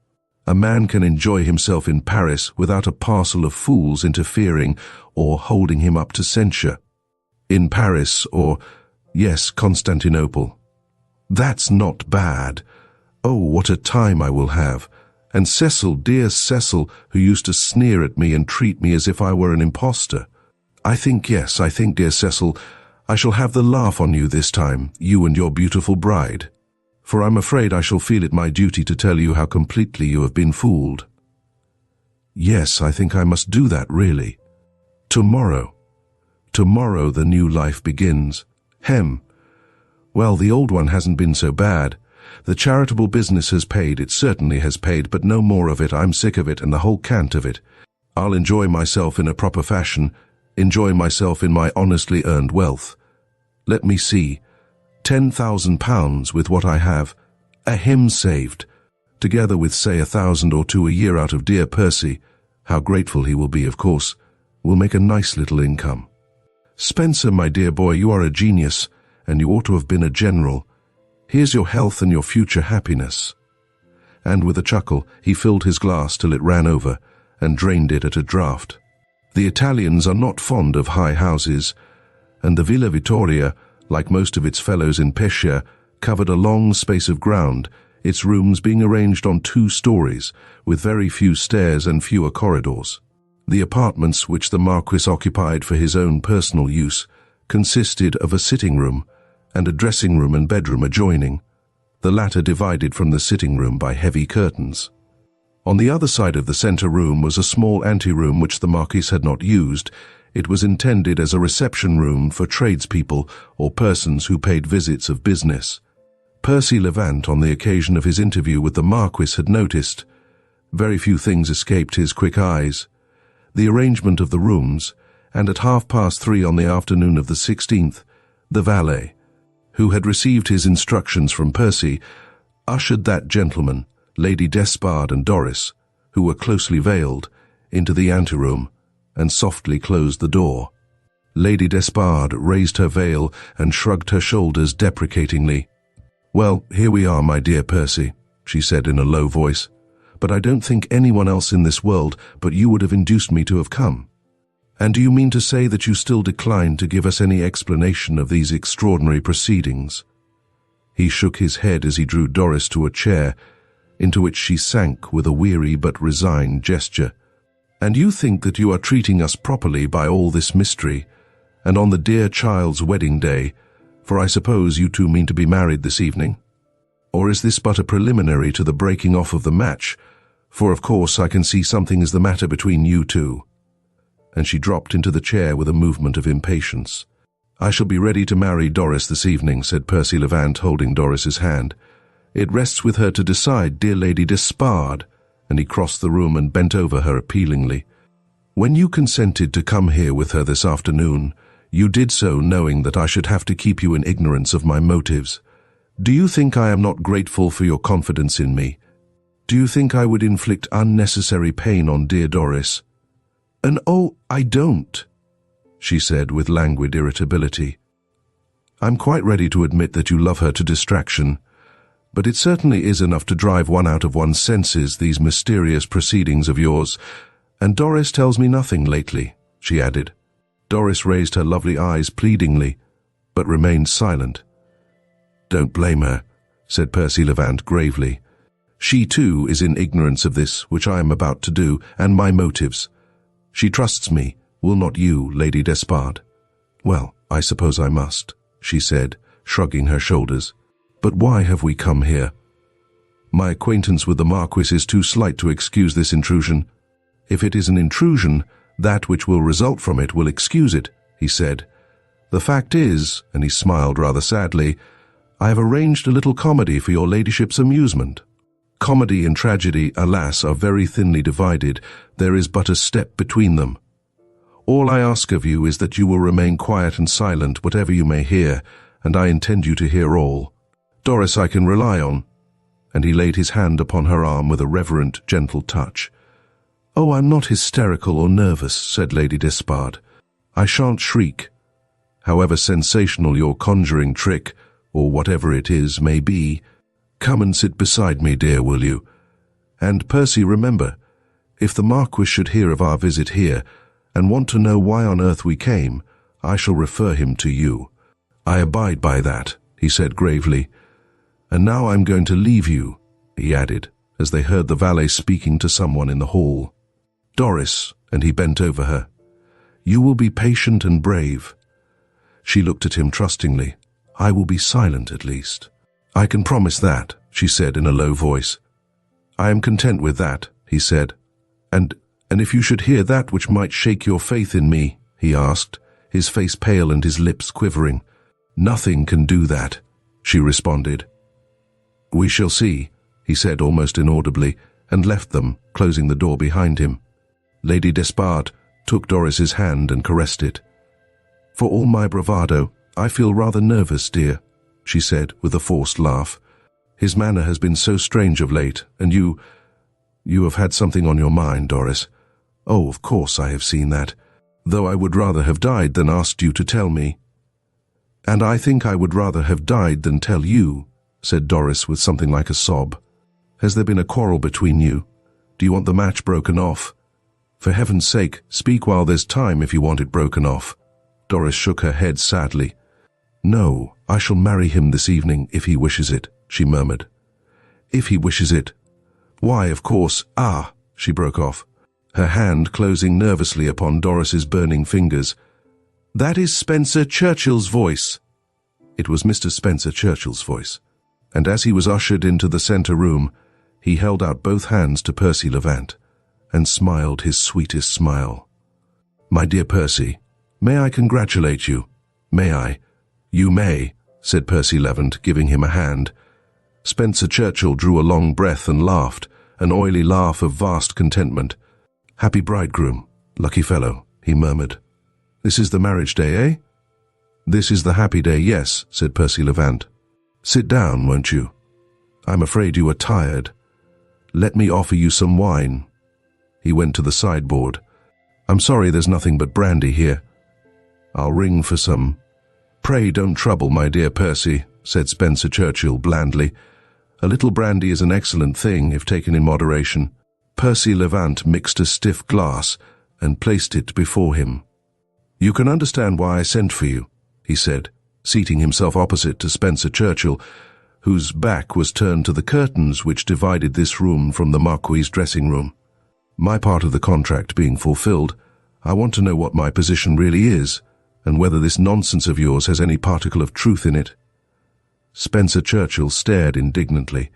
A man can enjoy himself in Paris without a parcel of fools interfering or holding him up to censure. In Paris or, yes, Constantinople. That's not bad. Oh, what a time I will have. And Cecil, dear Cecil, who used to sneer at me and treat me as if I were an impostor. I think, dear Cecil, I shall have the laugh on you this time, you and your beautiful bride. For I'm afraid I shall feel it my duty to tell you how completely you have been fooled. Yes, I think I must do that, really. Tomorrow the new life begins. Well, the old one hasn't been so bad. The charitable business has paid, it certainly has paid, but no more of it. I'm sick of it and the whole cant of it. I'll enjoy myself in a proper fashion, enjoy myself in my honestly earned wealth. Let me see, £10,000 with what I have, a hymn saved, together with say 1,000 or 2 a year out of dear Percy, how grateful he will be, of course, will make a nice little income. Spencer, my dear boy, you are a genius, and you ought to have been a general. Here's your health and your future happiness. And with a chuckle, he filled his glass till it ran over, and drained it at a draught. The Italians are not fond of high houses, and the Villa Vittoria, like most of its fellows in Pescia, covered a long space of ground, its rooms being arranged on 2 stories, with very few stairs and fewer corridors. The apartments which the Marquis occupied for his own personal use consisted of a sitting room and a dressing room and bedroom adjoining, the latter divided from the sitting room by heavy curtains. On the other side of the centre room was a small anteroom which the Marquis had not used. It was intended as a reception room for tradespeople or persons who paid visits of business. Percy Levant, on the occasion of his interview with the Marquis, had noticed. Very few things escaped his quick eyes. The arrangement of the rooms, and at 3:30 on the afternoon of the 16th, the valet, who had received his instructions from Percy, ushered that gentleman, Lady Despard and Doris, who were closely veiled, into the anteroom, and softly closed the door. Lady Despard raised her veil and shrugged her shoulders deprecatingly. "Well, here we are, my dear Percy," she said in a low voice, "but I don't think anyone else in this world but you would have induced me to have come. And do you mean to say that you still decline to give us any explanation of these extraordinary proceedings?" He shook his head as he drew Doris to a chair, into which she sank with a weary but resigned gesture. "And you think that you are treating us properly by all this mystery, and on the dear child's wedding day, for I suppose you two mean to be married this evening? Or is this but a preliminary to the breaking off of the match, for of course I can see something is the matter between you two?" And she dropped into the chair with a movement of impatience. "I shall be ready to marry Doris this evening," said Percy Levant, holding Doris's hand. "It rests with her to decide, dear Lady Despard," and he crossed the room and bent over her appealingly. "When you consented to come here with her this afternoon, you did so knowing that I should have to keep you in ignorance of my motives. Do you think I am not grateful for your confidence in me? Do you think I would inflict unnecessary pain on dear Doris?" "And oh, I don't," she said with languid irritability. "I'm quite ready to admit that you love her to distraction, but it certainly is enough to drive one out of one's senses, these mysterious proceedings of yours. And Doris tells me nothing lately," she added. Doris raised her lovely eyes pleadingly, but remained silent. "Don't blame her," said Percy Levant gravely. "She too is in ignorance of this which I am about to do, and my motives. She trusts me, will not you, Lady Despard?" "Well, I suppose I must," she said, shrugging her shoulders. "But why have we come here?" "My acquaintance with the Marquis is too slight to excuse this intrusion." "If it is an intrusion, that which will result from it will excuse it," he said. "The fact is," and he smiled rather sadly, "I have arranged a little comedy for your ladyship's amusement." Comedy and tragedy, alas, are very thinly divided. There is but a step between them. All I ask of you is that you will remain quiet and silent, whatever you may hear, and I intend you to hear all. Doris I can rely on." And he laid his hand upon her arm with a reverent, gentle touch. "Oh, I'm not hysterical or nervous," said Lady Despard. "I shan't shriek. However sensational your conjuring trick, or whatever it is, may be, come and sit beside me, dear, will you? And, Percy, remember, if the Marquis should hear of our visit here, and want to know why on earth we came, I shall refer him to you." "I abide by that," he said gravely. "And now I'm going to leave you," he added, as they heard the valet speaking to someone in the hall. "Doris," and he bent over her, "you will be patient and brave." She looked at him trustingly. "I will be silent at least." "I can promise that," she said in a low voice. "I am content with that," he said. And if you should hear that which might shake your faith in me?" he asked, his face pale and his lips quivering. "Nothing can do that," she responded. "We shall see," he said almost inaudibly, and left them, closing the door behind him. Lady Despard took Doris's hand and caressed it. "For all my bravado, I feel rather nervous, dear," she said with a forced laugh. "His manner has been so strange of late, and you have had something on your mind, Doris." "Oh, of course I have seen that, though I would rather have died than asked you to tell me." "And I think I would rather have died than tell you," said Doris with something like a sob. "Has there been a quarrel between you? Do you want the match broken off? For heaven's sake, speak while there's time if you want it broken off." Doris shook her head sadly. "No, I shall marry him this evening if he wishes it," she murmured. "If he wishes it. Why, of course, she broke off, her hand closing nervously upon Doris's burning fingers. "That is Spencer Churchill's voice." It was Mr. Spencer Churchill's voice, and as he was ushered into the centre room, he held out both hands to Percy Levant, and smiled his sweetest smile. "My dear Percy, may I congratulate you? May I?" "You may," said Percy Levant, giving him a hand. Spencer Churchill drew a long breath and laughed, an oily laugh of vast contentment. "Happy bridegroom, lucky fellow," he murmured. "This is the marriage day, eh?" "This is the happy day, yes," said Percy Levant. "Sit down, won't you? I'm afraid you are tired. Let me offer you some wine." He went to the sideboard. "I'm sorry there's nothing but brandy here." "I'll ring for some." "Pray don't trouble, my dear Percy," said Spencer Churchill blandly. "A little brandy is an excellent thing if taken in moderation." Percy Levant mixed a stiff glass and placed it before him. "You can understand why I sent for you," he said, seating himself opposite to Spencer Churchill, whose back was turned to the curtains which divided this room from the Marquis's dressing room. "My part of the contract being fulfilled, I want to know what my position really is, and whether this nonsense of yours has any particle of truth in it." Spencer Churchill stared indignantly.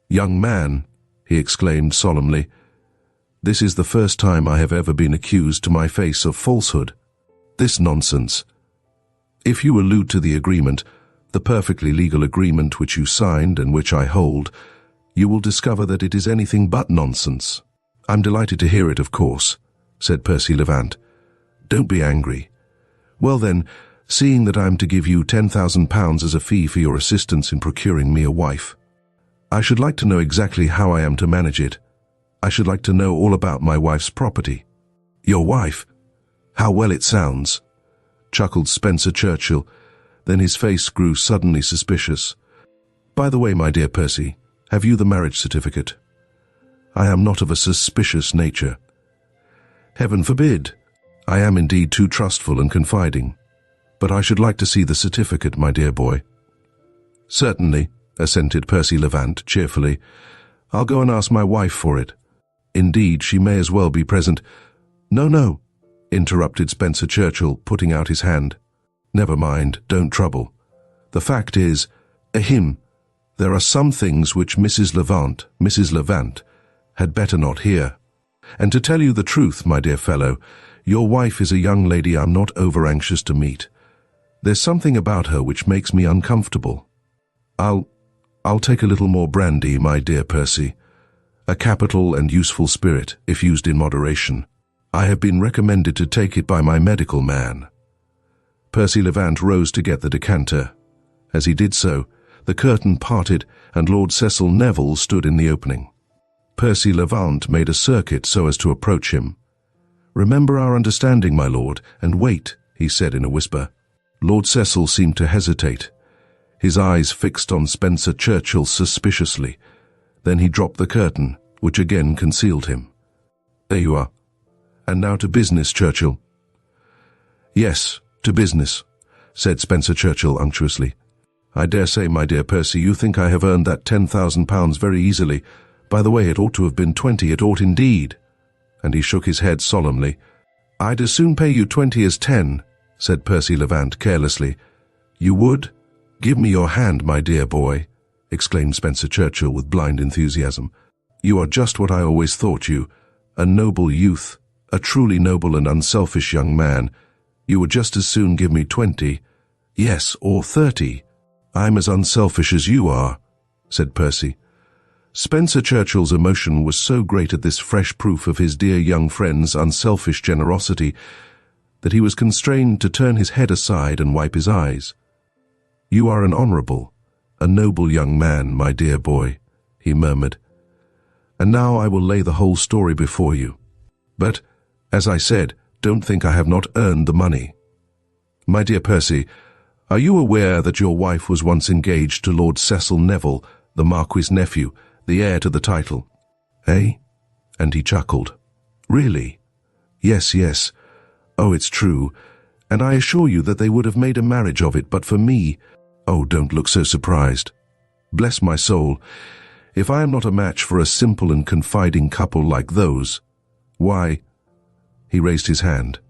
"Young man," he exclaimed solemnly, "this is the first time I have ever been accused to my face of falsehood. This nonsense. If you allude to the agreement, the perfectly legal agreement which you signed and which I hold, you will discover that it is anything but nonsense." "I'm delighted to hear it, of course," said Percy Levant. "Don't be angry. Well then, seeing that I'm to give you £10,000 as a fee for your assistance in procuring me a wife, I should like to know exactly how I am to manage it. I should like to know all about my wife's property." "Your wife? How well it sounds," chuckled Spencer Churchill. Then his face grew suddenly suspicious. "By the way, my dear Percy, have you the marriage certificate?" "I am not of a suspicious nature." "Heaven forbid. I am indeed too trustful and confiding. But I should like to see the certificate, my dear boy." "Certainly," assented Percy Levant cheerfully. "I'll go and ask my wife for it. Indeed, she may as well be present." No, interrupted Spencer Churchill, putting out his hand. "Never mind, don't trouble. The fact is, there are some things which Mrs. Levant, had better not hear. And to tell you the truth, my dear fellow, your wife is a young lady I'm not over-anxious to meet. There's something about her which makes me uncomfortable. I'll take a little more brandy, my dear Percy. A capital and useful spirit, if used in moderation. I have been recommended to take it by my medical man." Percy Levant rose to get the decanter. As he did so, the curtain parted and Lord Cecil Neville stood in the opening. Percy Levant made a circuit so as to approach him. "Remember our understanding, my lord, and wait," he said in a whisper. Lord Cecil seemed to hesitate, his eyes fixed on Spencer Churchill suspiciously. Then he dropped the curtain, which again concealed him. "There you are. And now to business, Churchill." "Yes, to business," said Spencer Churchill unctuously. "I dare say, my dear Percy, you think I have earned that £10,000 very easily. By the way, it ought to have been 20, it ought indeed." And he shook his head solemnly. "I'd as soon pay you 20 as 10, said Percy Levant carelessly. "You would? Give me your hand, my dear boy," exclaimed Spencer Churchill with blind enthusiasm. "You are just what I always thought you, a noble youth, a truly noble and unselfish young man. You would just as soon give me 20, yes, or 30. I'm as unselfish as you are." said Percy. Spencer Churchill's emotion was so great at this fresh proof of his dear young friend's unselfish generosity that he was constrained to turn his head aside and wipe his eyes. "You are an honorable, a noble young man, my dear boy," he murmured. "And now I will lay the whole story before you. But, as I said, don't think I have not earned the money. My dear Percy, are you aware that your wife was once engaged to Lord Cecil Neville, the Marquis's nephew, the heir to the title?" "Eh?" And he chuckled. "Really?" "Yes, yes. Oh, it's true. And I assure you that they would have made a marriage of it, but for me— Oh, don't look so surprised. Bless my soul, if I am not a match for a simple and confiding couple like those, why—" He raised his hand.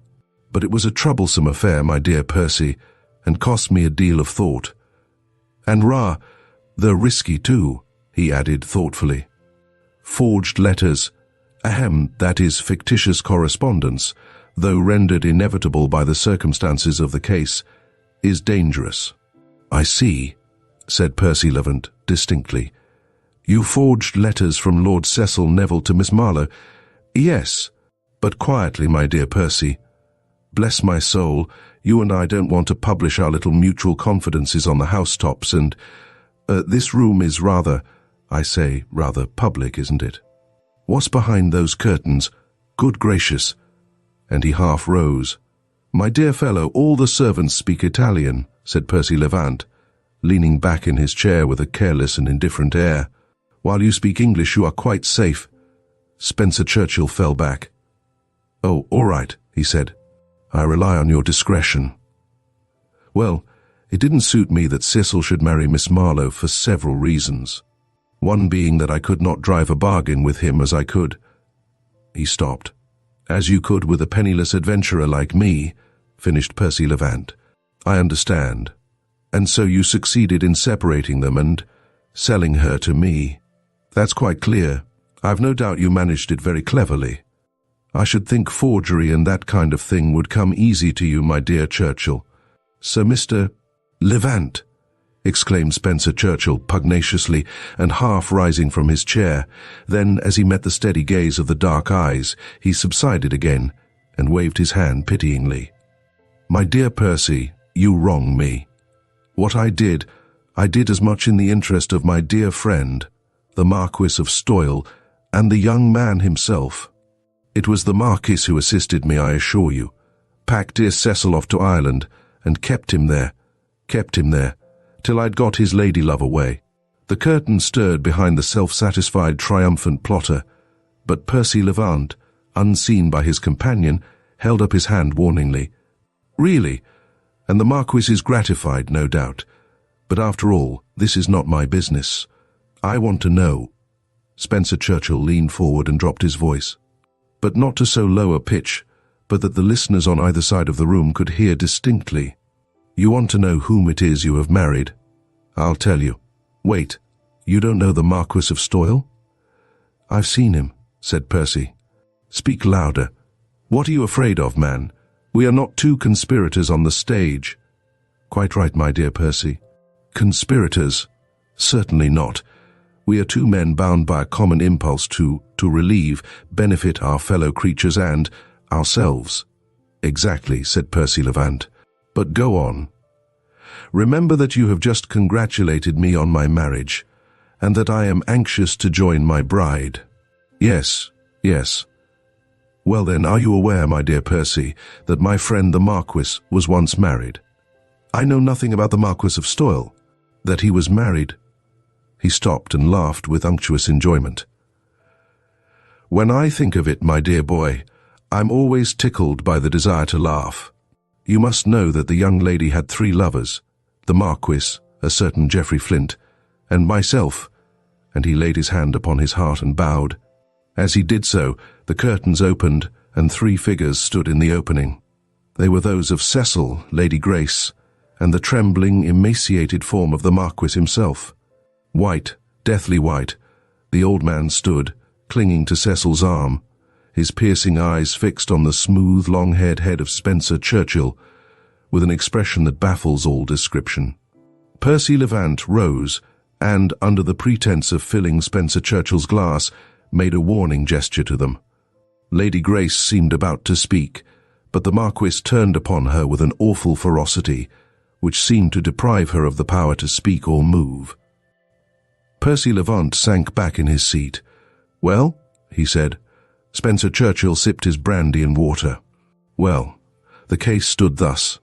"But it was a troublesome affair, my dear Percy, and cost me a deal of thought. And they're risky too," he added thoughtfully. "Forged letters, that is fictitious correspondence, though rendered inevitable by the circumstances of the case, is dangerous." "I see," said Percy Levant distinctly. "You forged letters from Lord Cecil Neville to Miss Marlowe?" "Yes, but quietly, my dear Percy. Bless my soul, you and I don't want to publish our little mutual confidences on the housetops, and this room is rather public, isn't it? What's behind those curtains? Good gracious!" And he half rose. "My dear fellow, all the servants speak Italian," said Percy Levant, leaning back in his chair with a careless and indifferent air. "While you speak English, you are quite safe." Spencer Churchill fell back. "Oh, all right," he said. "I rely on your discretion." "Well, it didn't suit me that Cecil should marry Miss Marlowe for several reasons. One being that I could not drive a bargain with him as I could—" He stopped. "As you could with a penniless adventurer like me," finished Percy Levant. "I understand. And so you succeeded in separating them and selling her to me. That's quite clear. I've no doubt you managed it very cleverly. I should think forgery and that kind of thing would come easy to you, my dear Churchill. So Mr. Levant," exclaimed Spencer Churchill pugnaciously and half rising from his chair. Then, as he met the steady gaze of the dark eyes, he subsided again and waved his hand pityingly. "My dear Percy, you wrong me. What I did as much in the interest of my dear friend, the Marquis of Stoyle, and the young man himself. It was the Marquis who assisted me, I assure you. Packed dear Cecil off to Ireland, and kept him there, till I'd got his lady-love away." The curtain stirred behind the self-satisfied, triumphant plotter, but Percy Levant, unseen by his companion, held up his hand warningly. "Really? And the Marquis is gratified, no doubt. But after all, this is not my business. I want to know." Spencer Churchill leaned forward and dropped his voice, but not to so low a pitch, but that the listeners on either side of the room could hear distinctly. "You want to know whom it is you have married? I'll tell you. Wait, you don't know the Marquis of Stoyle?" "I've seen him," said Percy. "Speak louder. What are you afraid of, man? We are not two conspirators on the stage." "Quite right, my dear Percy. Conspirators? Certainly not. We are two men bound by a common impulse to benefit our fellow creatures and ourselves." "Exactly," said Percy Levant. "But go on. Remember that you have just congratulated me on my marriage, and that I am anxious to join my bride." "Yes, yes." "Well then, are you aware, my dear Percy, that my friend the Marquis was once married?" "I know nothing about the Marquis of Stoyle." "That he was married—" He stopped and laughed with unctuous enjoyment. "When I think of it, my dear boy, I'm always tickled by the desire to laugh. You must know that the young lady had 3 lovers, the Marquis, a certain Geoffrey Flint, and myself," and he laid his hand upon his heart and bowed. As he did so, the curtains opened, and 3 figures stood in the opening. They were those of Cecil, Lady Grace, and the trembling, emaciated form of the Marquis himself. White, deathly white, the old man stood, clinging to Cecil's arm, his piercing eyes fixed on the smooth, long-haired head of Spencer Churchill, with an expression that baffles all description. Percy Levant rose and, under the pretense of filling Spencer Churchill's glass, made a warning gesture to them. Lady Grace seemed about to speak, but the Marquis turned upon her with an awful ferocity, which seemed to deprive her of the power to speak or move. Percy Levant sank back in his seat. "Well?" he said. Spencer Churchill sipped his brandy and water. "Well, the case stood thus.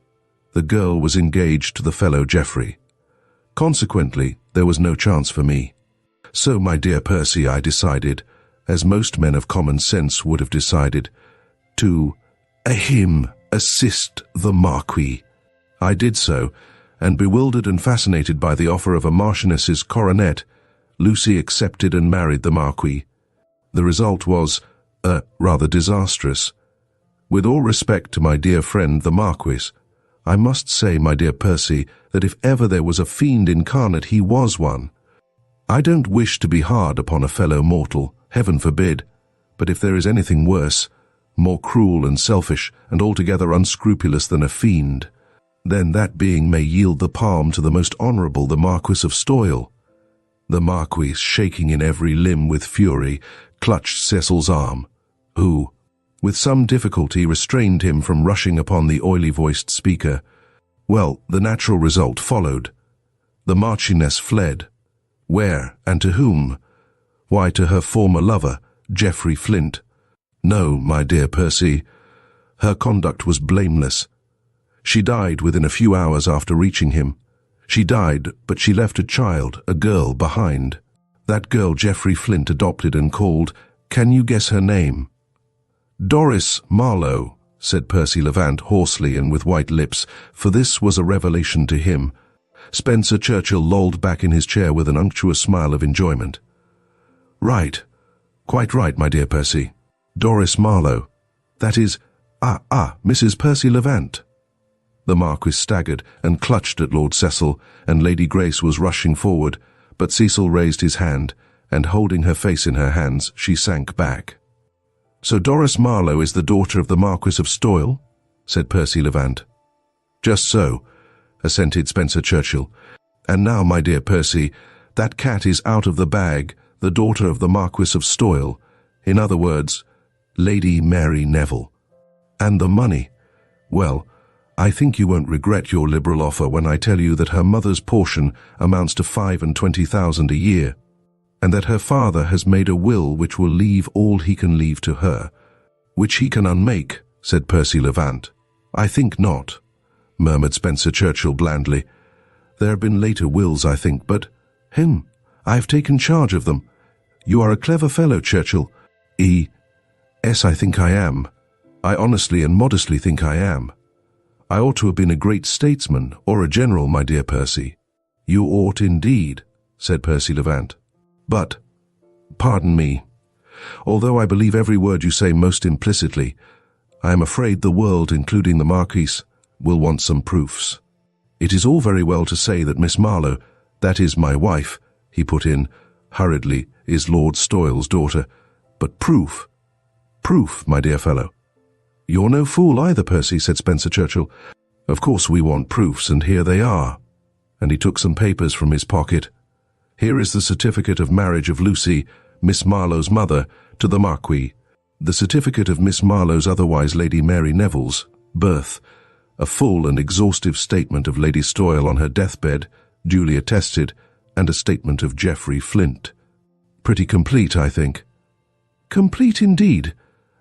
The girl was engaged to the fellow Geoffrey. Consequently, there was no chance for me. So, my dear Percy, I decided, as most men of common sense would have decided, to assist the Marquis. I did so, and bewildered and fascinated by the offer of a marchioness's coronet, Lucy accepted and married the Marquis. The result was, rather disastrous. With all respect to my dear friend the Marquis, I must say, my dear Percy, that if ever there was a fiend incarnate, he was one. I don't wish to be hard upon a fellow mortal, heaven forbid, but if there is anything worse, more cruel and selfish and altogether unscrupulous than a fiend, then that being may yield the palm to the most honourable the Marquis of Stoyle." The Marquis, shaking in every limb with fury, clutched Cecil's arm, who, with some difficulty, restrained him from rushing upon the oily-voiced speaker. Well, the natural result followed. The Marchioness fled. Where, and to whom? Why, to her former lover, Geoffrey Flint. No, my dear Percy, her conduct was blameless. She died within a few hours after reaching him. She died, but she left a child, a girl, behind. That girl Geoffrey Flint adopted and called, can you guess her name? Doris Marlowe, said Percy Levant hoarsely and with white lips, for this was a revelation to him. Spencer Churchill lolled back in his chair with an unctuous smile of enjoyment. Right, quite right, my dear Percy. Doris Marlowe. That is, Mrs. Percy Levant. The Marquis staggered and clutched at Lord Cecil, and Lady Grace was rushing forward, but Cecil raised his hand, and holding her face in her hands, she sank back. So Doris Marlowe is the daughter of the Marquis of Stoyle? Said Percy Levant. Just so, assented Spencer Churchill. And now, my dear Percy, that cat is out of the bag, the daughter of the Marquis of Stoyle. In other words, Lady Mary Neville. And the money? Well, I think you won't regret your liberal offer when I tell you that her mother's portion amounts to 25,000 a year, and that her father has made a will which will leave all he can leave to her. Which he can unmake, said Percy Levant. I think not, murmured Spencer Churchill blandly. There have been later wills, I think, but I have taken charge of them. You are a clever fellow, Churchill. Yes, I think I am. I honestly and modestly think I am. I ought to have been a great statesman or a general, my dear Percy. You ought indeed, said Percy Levant. But, pardon me, although I believe every word you say most implicitly, I am afraid the world, including the Marquis, will want some proofs. It is all very well to say that Miss Marlowe, that is my wife, he put in, hurriedly, is Lord Stoyle's daughter, but proof, my dear fellow. You're no fool either, Percy, said Spencer Churchill. Of course we want proofs, and here they are. And he took some papers from his pocket. Here is the certificate of marriage of Lucy, Miss Marlowe's mother, to the Marquis. The certificate of Miss Marlowe's, otherwise Lady Mary Neville's, birth. A full and exhaustive statement of Lady Stoyle on her deathbed, duly attested, and a statement of Geoffrey Flint. Pretty complete, I think. Complete indeed.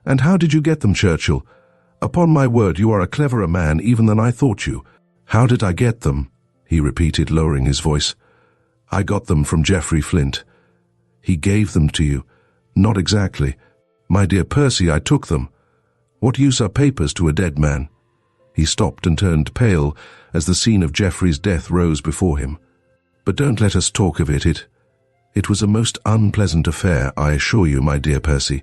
And how did you get them, Churchill? Upon my word, you are a cleverer man even than I thought you. How did I get them? He repeated, lowering his voice. I got them from Geoffrey Flint. He gave them to you. Not exactly. My dear Percy, I took them. What use are papers to a dead man? He stopped and turned pale as the scene of Geoffrey's death rose before him. But don't let us talk of it. It was a most unpleasant affair, I assure you, my dear Percy.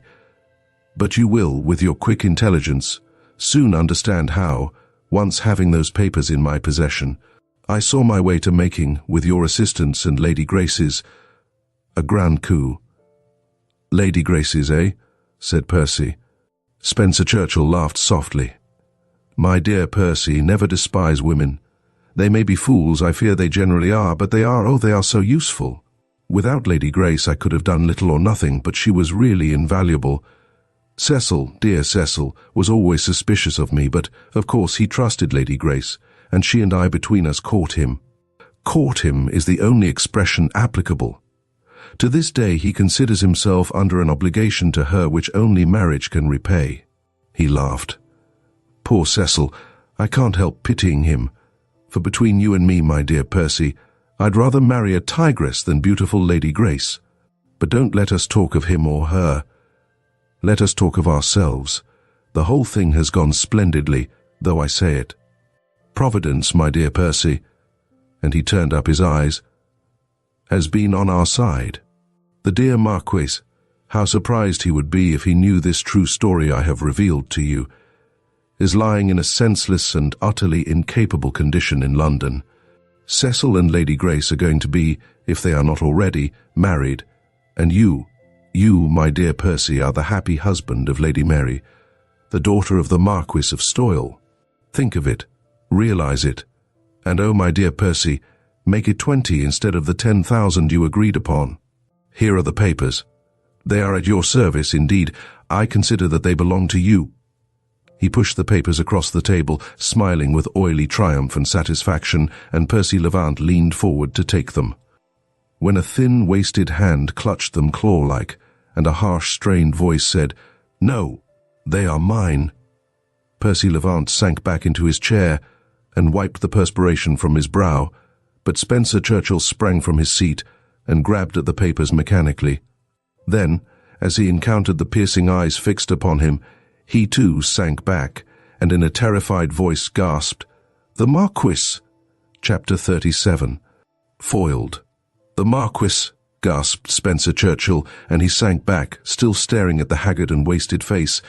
But you will, with your quick intelligence, soon understand how, once having those papers in my possession, I saw my way to making, with your assistance and Lady Grace's, a grand coup. Lady Grace's, eh? Said Percy. Spencer Churchill laughed softly. My dear Percy, never despise women. They may be fools, I fear they generally are, but they are so useful. Without Lady Grace I could have done little or nothing, but she was really invaluable. Cecil, dear Cecil, was always suspicious of me, but of course he trusted Lady Grace, and she and I between us caught him. Caught him is the only expression applicable. To this day he considers himself under an obligation to her which only marriage can repay. He laughed. Poor Cecil, I can't help pitying him, for between you and me, my dear Percy, I'd rather marry a tigress than beautiful Lady Grace. But don't let us talk of him or her. Let us talk of ourselves. The whole thing has gone splendidly, though I say it. Providence, my dear Percy, and he turned up his eyes, has been on our side. The dear Marquis, how surprised he would be if he knew this true story I have revealed to you, is lying in a senseless and utterly incapable condition in London. Cecil and Lady Grace are going to be, if they are not already, married, and you, my dear Percy, are the happy husband of Lady Mary, the daughter of the Marquis of Stoyle. Think of it, realize it, and oh, my dear Percy, make it 20 instead of the 10,000 you agreed upon. Here are the papers. They are at your service, indeed. I consider that they belong to you. He pushed the papers across the table, smiling with oily triumph and satisfaction, and Percy Levant leaned forward to take them. When a thin, wasted hand clutched them claw-like, and a harsh, strained voice said, "No, they are mine." Percy Levant sank back into his chair and wiped the perspiration from his brow, but Spencer Churchill sprang from his seat and grabbed at the papers mechanically. Then, as he encountered the piercing eyes fixed upon him, he too sank back, and in a terrified voice gasped, "The Marquis!" Chapter 37. Foiled. "The Marquis!" gasped Spencer Churchill, and he sank back, still staring at the haggard and wasted face,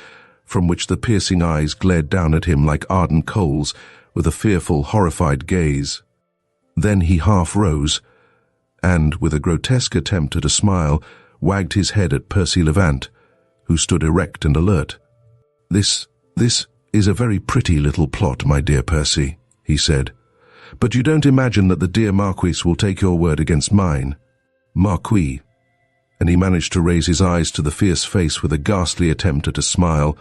from which the piercing eyes glared down at him like ardent coals, with a fearful, horrified gaze. Then he half rose, and, with a grotesque attempt at a smile, wagged his head at Percy Levant, who stood erect and alert. This is a very pretty little plot, my dear Percy," he said. "But you don't imagine that the dear Marquis will take your word against mine. Marquis," and he managed to raise his eyes to the fierce face with a ghastly attempt at a smile,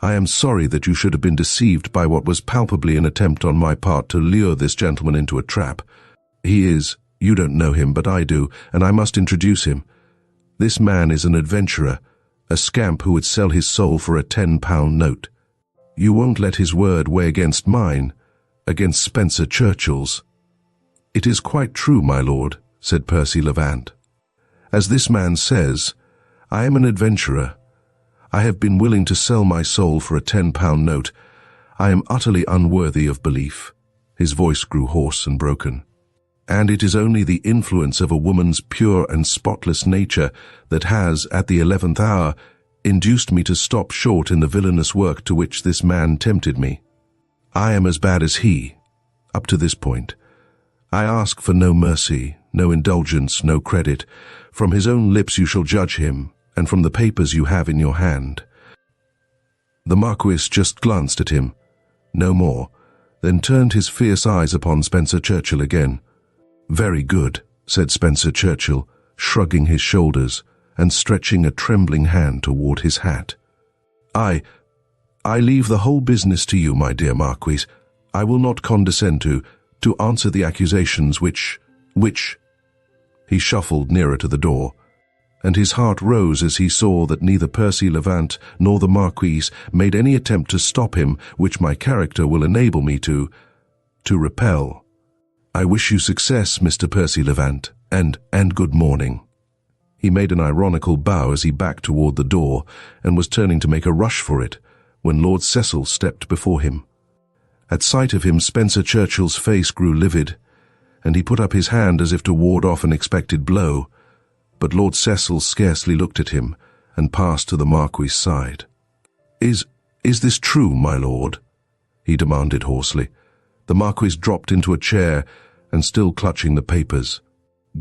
"I am sorry that you should have been deceived by what was palpably an attempt on my part to lure this gentleman into a trap. You don't know him, but I do, and I must introduce him. This man is an adventurer, a scamp who would sell his soul for a £10 note. You won't let his word weigh against mine, against Spencer Churchill's." "It is quite true, my lord," said Percy Levant. "As this man says, I am an adventurer. I have been willing to sell my soul for a £10 note. I am utterly unworthy of belief." His voice grew hoarse and broken. "And it is only the influence of a woman's pure and spotless nature that has, at the 11th hour, induced me to stop short in the villainous work to which this man tempted me. I am as bad as he, up to this point. I ask for no mercy, no indulgence, no credit. From his own lips you shall judge him, and from the papers you have in your hand." The Marquis just glanced at him, no more, then turned his fierce eyes upon Spencer Churchill again. "Very good," said Spencer Churchill, shrugging his shoulders and stretching a trembling hand toward his hat. I leave the whole business to you, my dear Marquis. I will not condescend to answer the accusations which... He shuffled nearer to the door, and his heart rose as he saw that neither Percy Levant nor the Marquis made any attempt to stop him, which my character will enable me to repel. "I wish you success, Mr. Percy Levant, and good morning." He made an ironical bow as he backed toward the door and was turning to make a rush for it, when Lord Cecil stepped before him. At sight of him, Spencer Churchill's face grew livid, and he put up his hand as if to ward off an expected blow, but Lord Cecil scarcely looked at him and passed to the Marquis's side. Is this true, my lord?" he demanded hoarsely. The Marquis dropped into a chair and, still clutching the papers,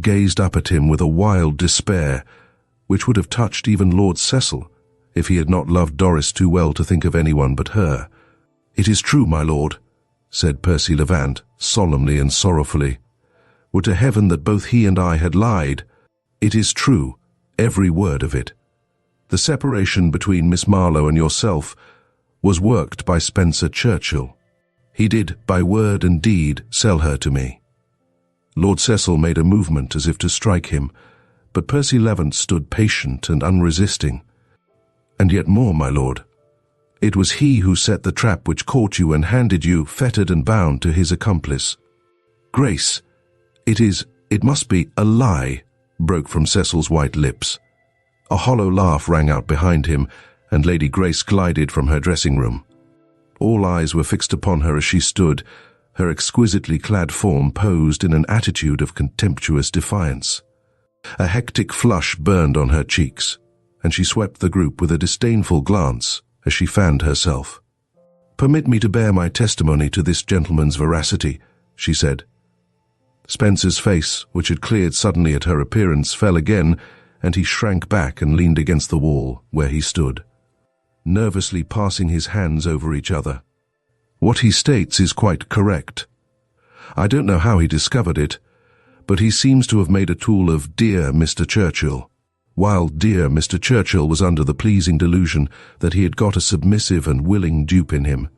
gazed up at him with a wild despair, which would have touched even Lord Cecil if he had not loved Doris too well to think of anyone but her. "It is true, my lord," said Percy Levant, solemnly and sorrowfully. Would to heaven that both he and I had lied. It is true, every word of it. The separation between Miss Marlowe and yourself was worked by Spencer Churchill. He did, by word and deed, sell her to me. Lord Cecil made a movement as if to strike him, but Percy Levant stood patient and unresisting. And yet more, my lord. It was he who set the trap which caught you and handed you, fettered and bound, to his accomplice. Grace, it must be a lie, broke from Cecil's white lips. A hollow laugh rang out behind him, and Lady Grace glided from her dressing-room. All eyes were fixed upon her as she stood, her exquisitely clad form posed in an attitude of contemptuous defiance. A hectic flush burned on her cheeks, and she swept the group with a disdainful glance as she fanned herself. "Permit me to bear my testimony to this gentleman's veracity," she said. Spencer's face, which had cleared suddenly at her appearance, fell again, and he shrank back and leaned against the wall where he stood, nervously passing his hands over each other. "What he states is quite correct. I don't know how he discovered it, but he seems to have made a tool of dear Mr. Churchill, while dear Mr. Churchill was under the pleasing delusion that he had got a submissive and willing dupe in him.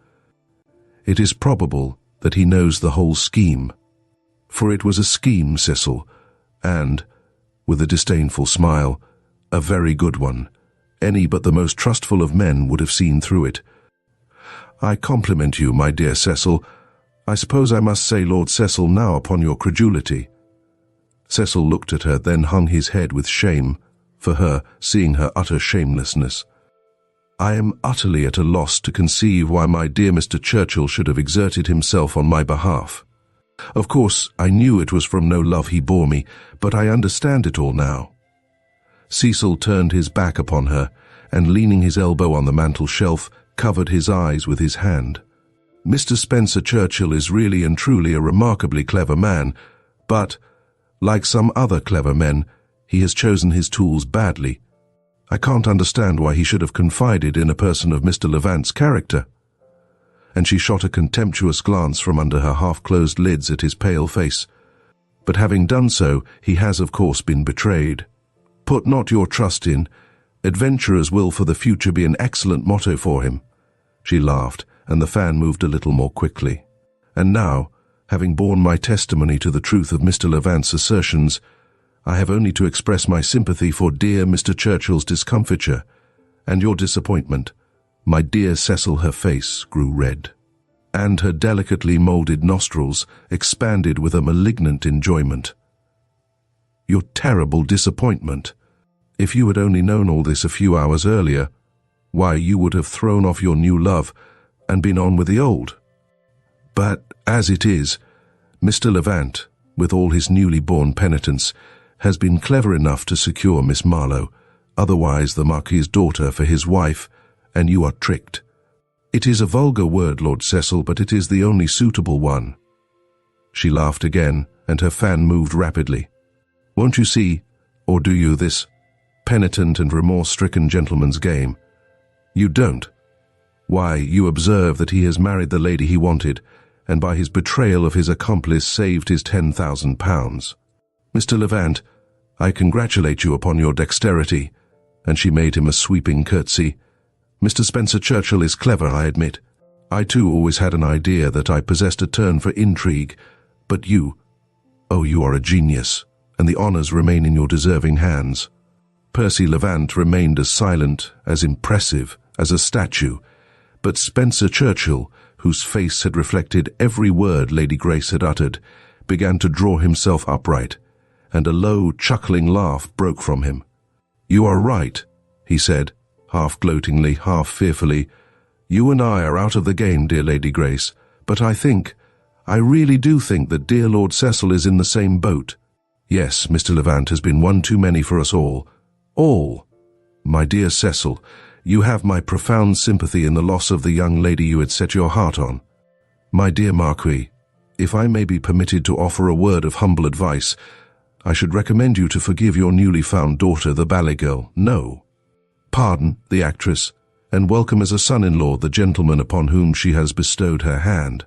It is probable that he knows the whole scheme. For it was a scheme, Cecil, and, with a disdainful smile, a very good one. Any but the most trustful of men would have seen through it. I compliment you, my dear Cecil. I suppose I must say Lord Cecil now upon your credulity." Cecil looked at her, then hung his head with shame, for her, seeing her utter shamelessness. "I am utterly at a loss to conceive why my dear Mr. Churchill should have exerted himself on my behalf. Of course, I knew it was from no love he bore me, but I understand it all now." Cecil turned his back upon her, and leaning his elbow on the mantel-shelf, covered his eyes with his hand. "Mr. Spencer Churchill is really and truly a remarkably clever man, but, like some other clever men, he has chosen his tools badly. I can't understand why he should have confided in a person of Mr. Levant's character." And she shot a contemptuous glance from under her half-closed lids at his pale face. "But having done so, he has of course been betrayed. Put not your trust in. Adventurers will for the future be an excellent motto for him." She laughed, and the fan moved a little more quickly. "And now, having borne my testimony to the truth of Mr. Levant's assertions, I have only to express my sympathy for dear Mr. Churchill's discomfiture, and your disappointment." My dear Cecil, her face grew red, and her delicately moulded nostrils expanded with a malignant enjoyment. "Your terrible disappointment. If you had only known all this a few hours earlier, why, you would have thrown off your new love and been on with the old. But, as it is, Mr. Levant, with all his newly born penitence, has been clever enough to secure Miss Marlowe, otherwise the Marquis's daughter, for his wife, and you are tricked. It is a vulgar word, Lord Cecil, but it is the only suitable one." She laughed again, and her fan moved rapidly. "Won't you see, or do you, this penitent and remorse-stricken gentleman's game? You don't. Why, you observe that he has married the lady he wanted, and by his betrayal of his accomplice saved his £10,000. Mr. Levant, I congratulate you upon your dexterity," and she made him a sweeping curtsy. "Mr. Spencer Churchill is clever, I admit. I too always had an idea that I possessed a turn for intrigue, but you are a genius, and the honours remain in your deserving hands." Percy Levant remained as silent, as impressive, as a statue, but Spencer Churchill, whose face had reflected every word Lady Grace had uttered, began to draw himself upright, and a low, chuckling laugh broke from him. "You are right," he said, half gloatingly, half fearfully. "You and I are out of the game, dear Lady Grace, but I really do think that dear Lord Cecil is in the same boat. Yes, Mr. Levant has been one too many for us all. All. My dear Cecil, you have my profound sympathy in the loss of the young lady you had set your heart on. My dear Marquis, if I may be permitted to offer a word of humble advice, I should recommend you to forgive your newly found daughter, the ballet girl. No. Pardon the actress, and welcome as a son-in-law the gentleman upon whom she has bestowed her hand.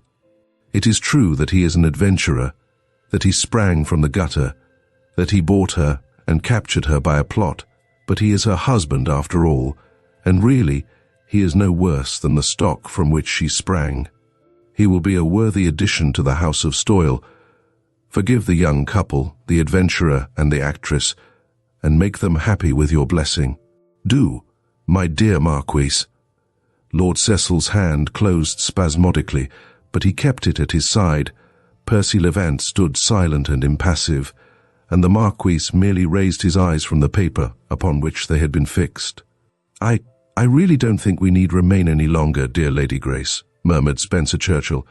It is true that he is an adventurer, that he sprang from the gutter, that he bought her and captured her by a plot, but he is her husband after all, and really, he is no worse than the stock from which she sprang. He will be a worthy addition to the House of Stoyle. Forgive the young couple, the adventurer and the actress, and make them happy with your blessing. Do, my dear Marquise." Lord Cecil's hand closed spasmodically, but he kept it at his side. Percy Levant stood silent and impassive, and the Marquis merely raised his eyes from the paper upon which they had been fixed. I really don't think we need remain any longer, dear Lady Grace," murmured Spencer Churchill.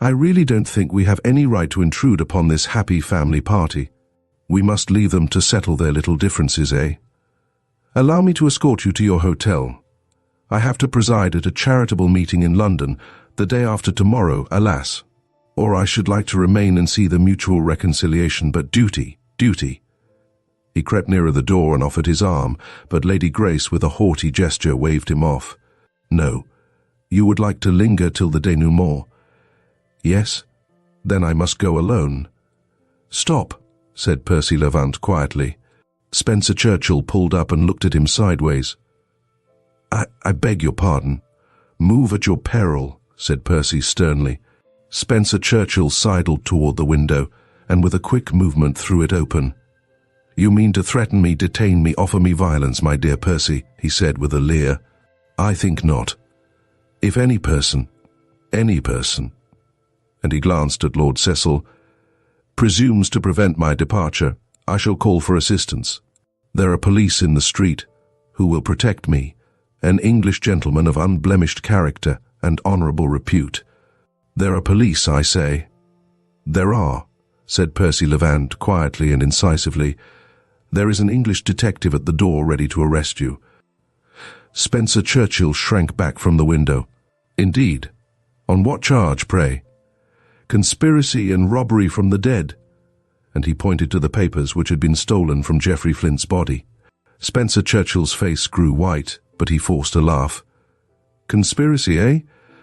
"I really don't think we have any right to intrude upon this happy family party. We must leave them to settle their little differences, eh? Allow me to escort you to your hotel. I have to preside at a charitable meeting in London the day after tomorrow, alas. Or I should like to remain and see the mutual reconciliation, but duty. He crept nearer the door and offered his arm, but Lady Grace, with a haughty gesture, waved him off. "No. You would like to linger till the denouement?" "Yes. Then I must go alone." "Stop," said Percy Levant quietly. Spencer Churchill pulled up and looked at him sideways. I beg your pardon. Move at your peril," said Percy sternly. Spencer Churchill sidled toward the window, and with a quick movement threw it open. "You mean to threaten me, detain me, offer me violence, my dear Percy," he said with a leer. "I think not. If any person, and he glanced at Lord Cecil, presumes to prevent my departure, I shall call for assistance. There are police in the street who will protect me, an English gentleman of unblemished character and honourable repute. There are police, I say." "There are," said Percy Levant quietly and incisively. "There is an English detective at the door ready to arrest you." Spencer Churchill shrank back from the window. "Indeed? On what charge, pray?" "Conspiracy and robbery from the dead," and he pointed to the papers which had been stolen from Geoffrey Flint's body. Spencer Churchill's face grew white, but he forced a laugh. "Conspiracy, eh?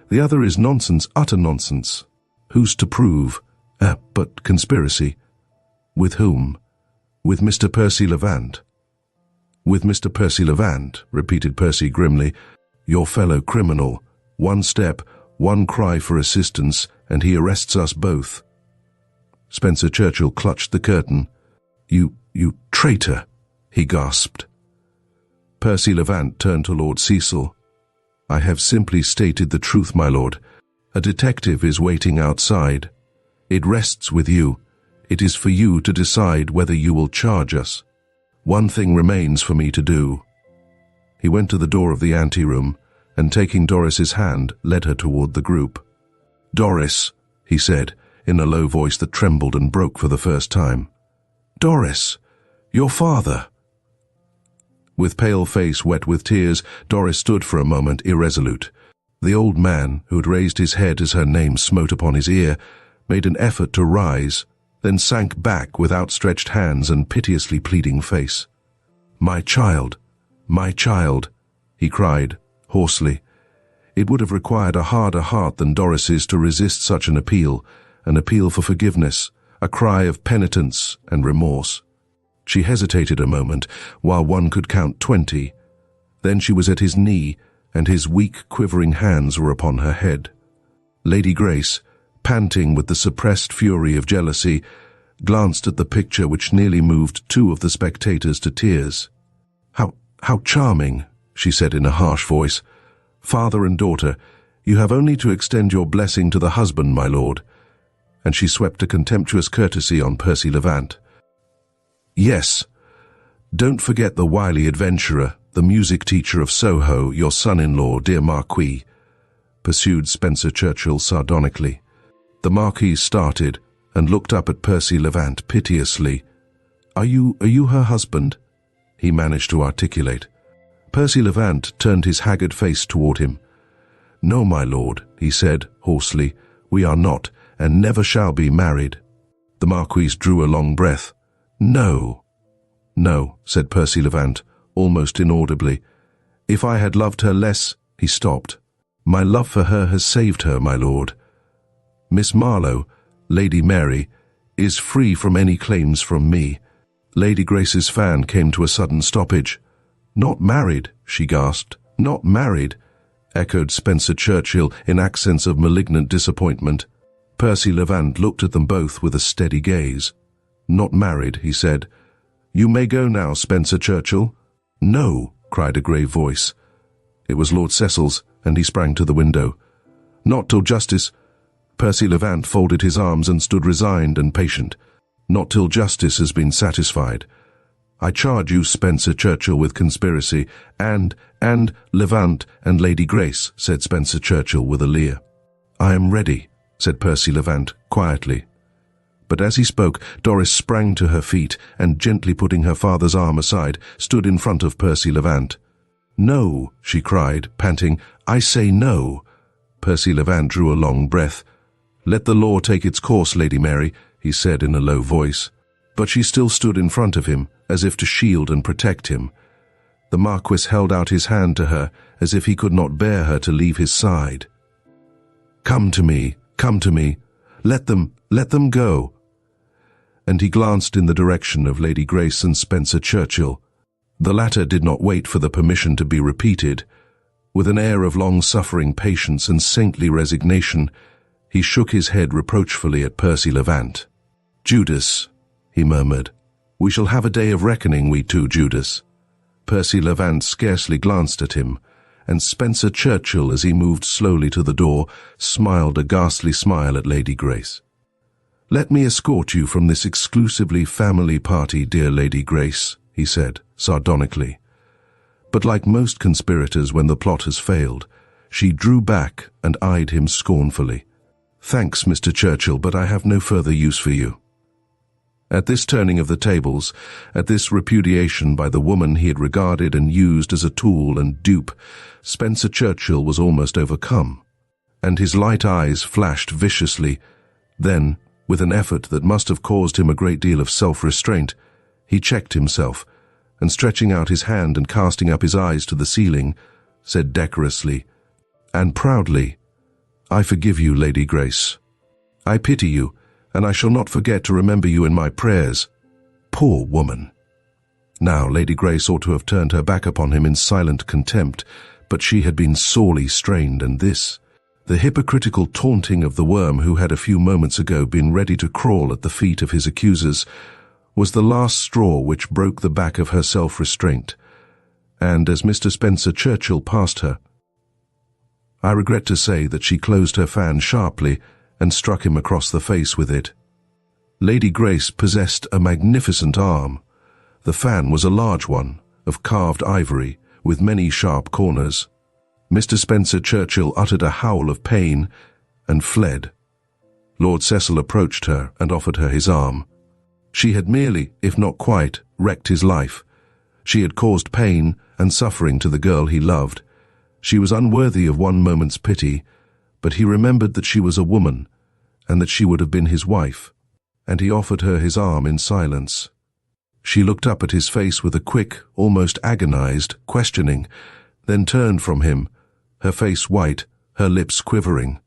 The other is nonsense, utter nonsense. Who's to prove? But conspiracy. With whom? With Mr. Percy Levant." "With Mr. Percy Levant," repeated Percy grimly. "Your fellow criminal. One step, one cry for assistance, and he arrests us both." Spencer Churchill clutched the curtain. You traitor," he gasped. Percy Levant turned to Lord Cecil. "I have simply stated the truth, my lord. A detective is waiting outside. It rests with you. It is for you to decide whether you will charge us. One thing remains for me to do." He went to the door of the anteroom, and taking Doris's hand, led her toward the group. "Doris," he said, in a low voice that trembled and broke for the first time. "Doris, your father." With pale face wet with tears, Doris stood for a moment irresolute. The old man, who had raised his head as her name smote upon his ear, made an effort to rise, then sank back with outstretched hands and piteously pleading face. My child," he cried, hoarsely. It would have required a harder heart than Doris's to resist such an appeal for forgiveness, a cry of penitence and remorse. She hesitated a moment, while one could count 20. Then she was at his knee, and his weak, quivering hands were upon her head. Lady Grace, panting with the suppressed fury of jealousy, glanced at the picture which nearly moved 2 of the spectators to tears. How charming," she said in a harsh voice. "Father and daughter, you have only to extend your blessing to the husband, my lord." And she swept a contemptuous courtesy on Percy Levant. "Yes, don't forget the wily adventurer, the music teacher of Soho, your son-in-law, dear Marquis," pursued Spencer Churchill sardonically. The Marquis started and looked up at Percy Levant piteously. Are you her husband?" he managed to articulate. Percy Levant turned his haggard face toward him. "No, my lord," he said hoarsely, "we are not, and never shall be married." The Marquis drew a long breath. "No, said Percy Levant, almost inaudibly. "If I had loved her less—" He stopped. "My love for her has saved her, my lord." Miss Marlowe, Lady Mary, is free from any claims from me." Lady Grace's fan came to a sudden stoppage. "Not married," she gasped. "Not married," echoed Spencer Churchill in accents of malignant disappointment. Percy Levant looked at them both with a steady gaze. "Not married," he said. "You may go now, Spencer Churchill." "No," cried a grave voice. It was Lord Cecil's, and he sprang to the window. "Not till justice—" Percy Levant folded his arms and stood resigned and patient. "Not till justice has been satisfied. I charge you, Spencer Churchill, with conspiracy, and Levant and Lady Grace," said Spencer Churchill with a leer. "I am ready," said Percy Levant quietly. But as he spoke, Doris sprang to her feet and, gently putting her father's arm aside, stood in front of Percy Levant. "No," she cried, panting. "I say no." Percy Levant drew a long breath. "Let the law take its course, Lady Mary," he said in a low voice. But she still stood in front of him, as if to shield and protect him. The Marquis held out his hand to her, as if he could not bear her to leave his side. Come to me. Let them go." And he glanced in the direction of Lady Grace and Spencer Churchill. The latter did not wait for the permission to be repeated. With an air of long-suffering patience and saintly resignation, he shook his head reproachfully at Percy Levant. "Judas," he murmured. "We shall have a day of reckoning, we two, Judas." Percy Levant scarcely glanced at him, and Spencer Churchill, as he moved slowly to the door, smiled a ghastly smile at Lady Grace. "Let me escort you from this exclusively family party, dear Lady Grace," he said, sardonically. But like most conspirators when the plot has failed, she drew back and eyed him scornfully. "Thanks, Mr. Churchill, but I have no further use for you." At this turning of the tables, at this repudiation by the woman he had regarded and used as a tool and dupe, Spencer Churchill was almost overcome, and his light eyes flashed viciously. Then, with an effort that must have caused him a great deal of self-restraint, he checked himself, and stretching out his hand and casting up his eyes to the ceiling, said decorously, and proudly, "I forgive you, Lady Grace. I pity you, and I shall not forget to remember you in my prayers." Poor woman! Now Lady Grace ought to have turned her back upon him in silent contempt, but she had been sorely strained, and this, the hypocritical taunting of the worm who had a few moments ago been ready to crawl at the feet of his accusers, was the last straw which broke the back of her self-restraint. And as Mr. Spencer Churchill passed her, I regret to say that she closed her fan sharply and struck him across the face with it. Lady Grace possessed a magnificent arm. The fan was a large one, of carved ivory, with many sharp corners. Mr. Spencer Churchill uttered a howl of pain and fled. Lord Cecil approached her and offered her his arm. She had merely, if not quite, wrecked his life. She had caused pain and suffering to the girl he loved. She was unworthy of one moment's pity, but he remembered that she was a woman, and that she would have been his wife, and he offered her his arm in silence. She looked up at his face with a quick, almost agonized, questioning, then turned from him, her face white, her lips quivering.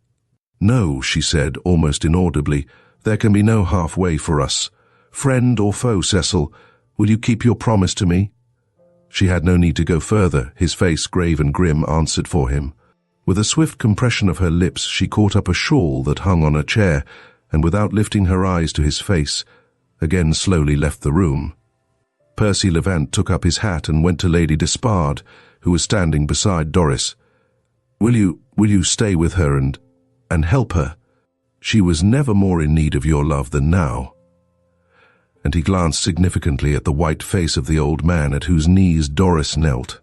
"No," she said, almost inaudibly, "there can be no halfway for us. Friend or foe, Cecil, will you keep your promise to me?" She had no need to go further. His face, grave and grim, answered for him. With a swift compression of her lips, she caught up a shawl that hung on a chair, and without lifting her eyes to his face, again slowly left the room. Percy Levant took up his hat and went to Lady Despard, who was standing beside Doris. Will you stay with her and help her? She was never more in need of your love than now." And he glanced significantly at the white face of the old man at whose knees Doris knelt.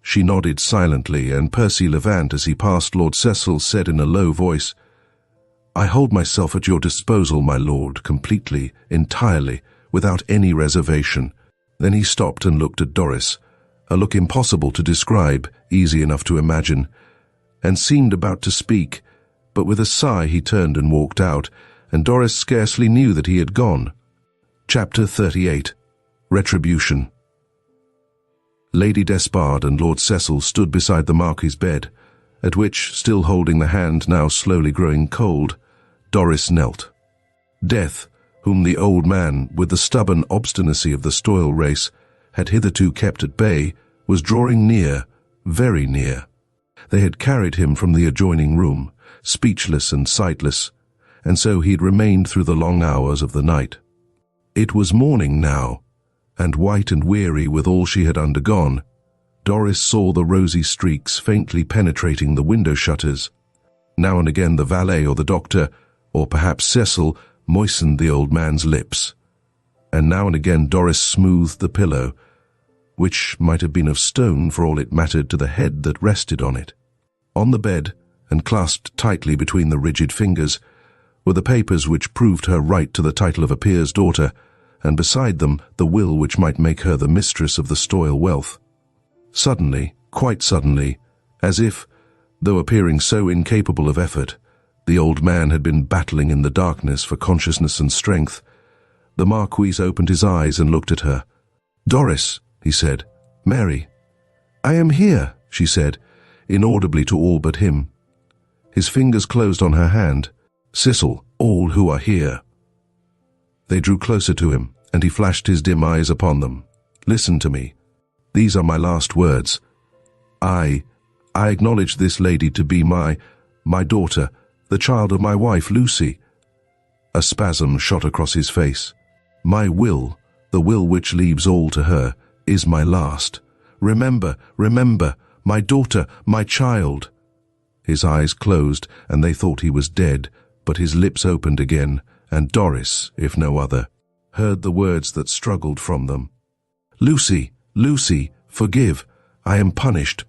She nodded silently, and Percy Levant, as he passed Lord Cecil, said in a low voice, "I hold myself at your disposal, my lord, completely, entirely, without any reservation." Then he stopped and looked at Doris, a look impossible to describe, easy enough to imagine, and seemed about to speak, but with a sigh he turned and walked out, and Doris scarcely knew that he had gone. Chapter 38. Retribution. Lady Despard and Lord Cecil stood beside the Marquis's bed, at which, still holding the hand now slowly growing cold, Doris knelt. Death, whom the old man, with the stubborn obstinacy of the Stoyle race, had hitherto kept at bay, was drawing near, very near. They had carried him from the adjoining room, speechless and sightless, and so he had remained through the long hours of the night. It was morning now, and white and weary with all she had undergone, Doris saw the rosy streaks faintly penetrating the window shutters. Now and again the valet or the doctor, or perhaps Cecil, moistened the old man's lips. And now and again Doris smoothed the pillow, which might have been of stone for all it mattered to the head that rested on it. On the bed, and clasped tightly between the rigid fingers, were the papers which proved her right to the title of a peer's daughter, and beside them the will which might make her the mistress of the Stoyle wealth. Suddenly, quite suddenly, as if, though appearing so incapable of effort, the old man had been battling in the darkness for consciousness and strength, the Marquis opened his eyes and looked at her. "Doris," he said. "Mary." "I am here," she said, inaudibly to all but him. His fingers closed on her hand. "Cecil, all who are here." They drew closer to him, and he flashed his dim eyes upon them. "Listen to me. These are my last words. I acknowledge this lady to be my daughter, the child of my wife, Lucy." A spasm shot across his face. "My will, the will which leaves all to her, is my last. Remember, my daughter, my child." His eyes closed, and they thought he was dead, but his lips opened again, and Doris, if no other, heard the words that struggled from them. "Lucy, Lucy, forgive. I am punished.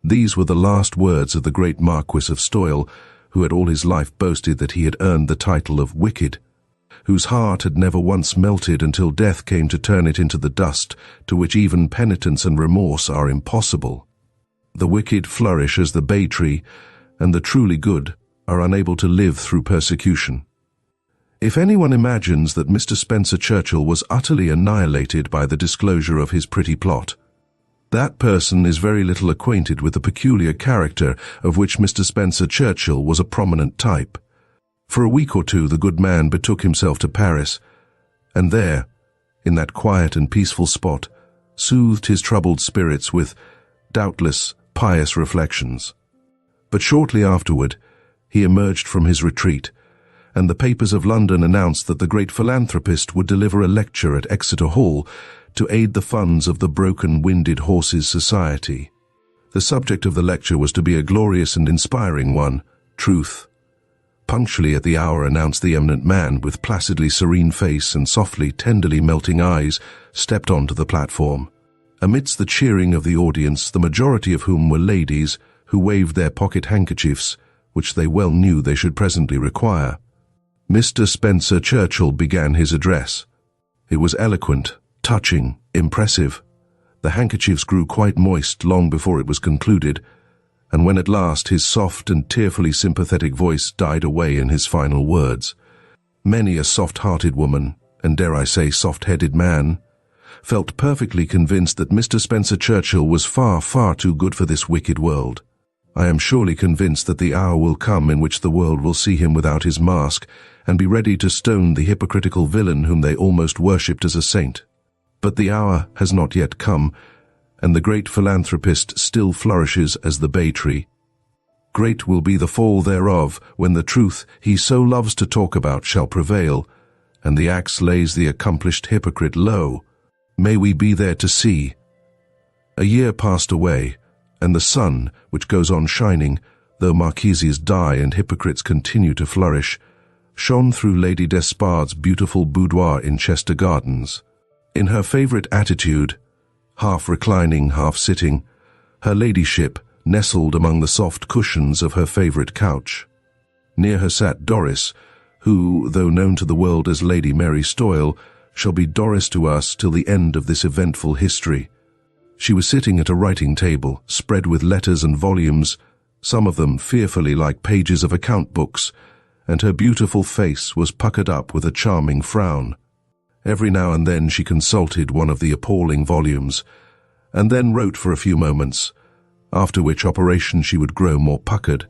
These were the last words of the great Marquis of Stoyle, who had all his life boasted that he had earned the title of wicked, whose heart had never once melted until death came to turn it into the dust to which even penitence and remorse are impossible. The wicked flourish as the bay tree, and the truly good are unable to live through persecution. If anyone imagines that Mr. Spencer Churchill was utterly annihilated by the disclosure of his pretty plot, that person is very little acquainted with the peculiar character of which Mr. Spencer Churchill was a prominent type. For a week or two the good man betook himself to Paris, and there, in that quiet and peaceful spot, soothed his troubled spirits with, doubtless, pious reflections. But shortly afterward, he emerged from his retreat, and the papers of London announced that the great philanthropist would deliver a lecture at Exeter Hall to aid the funds of the Broken-Winded Horses Society. The subject of the lecture was to be a glorious and inspiring one, truth. Punctually at the hour announced the eminent man, with placidly serene face and softly, tenderly melting eyes, stepped onto the platform. Amidst the cheering of the audience, the majority of whom were ladies who waved their pocket handkerchiefs, which they well knew they should presently require, Mr. Spencer Churchill began his address. It was eloquent, touching, impressive. The handkerchiefs grew quite moist long before it was concluded, and when at last his soft and tearfully sympathetic voice died away in his final words, many a soft-hearted woman, and dare I say soft-headed man, felt perfectly convinced that Mr. Spencer Churchill was far, far too good for this wicked world. I am surely convinced that the hour will come in which the world will see him without his mask and be ready to stone the hypocritical villain whom they almost worshipped as a saint. But the hour has not yet come, and the great philanthropist still flourishes as the bay tree. Great will be the fall thereof when the truth he so loves to talk about shall prevail, and the axe lays the accomplished hypocrite low. May we be there to see. A year passed away, and the sun, which goes on shining, though marquises die and hypocrites continue to flourish, shone through Lady Despard's beautiful boudoir in Chester Gardens. In her favourite attitude, half reclining, half sitting, her ladyship nestled among the soft cushions of her favourite couch. Near her sat Doris, who, though known to the world as Lady Mary Stoyle, shall be Doris to us till the end of this eventful history. She was sitting at a writing table, spread with letters and volumes, some of them fearfully like pages of account books, and her beautiful face was puckered up with a charming frown. Every now and then she consulted one of the appalling volumes, and then wrote for a few moments, after which operation she would grow more puckered,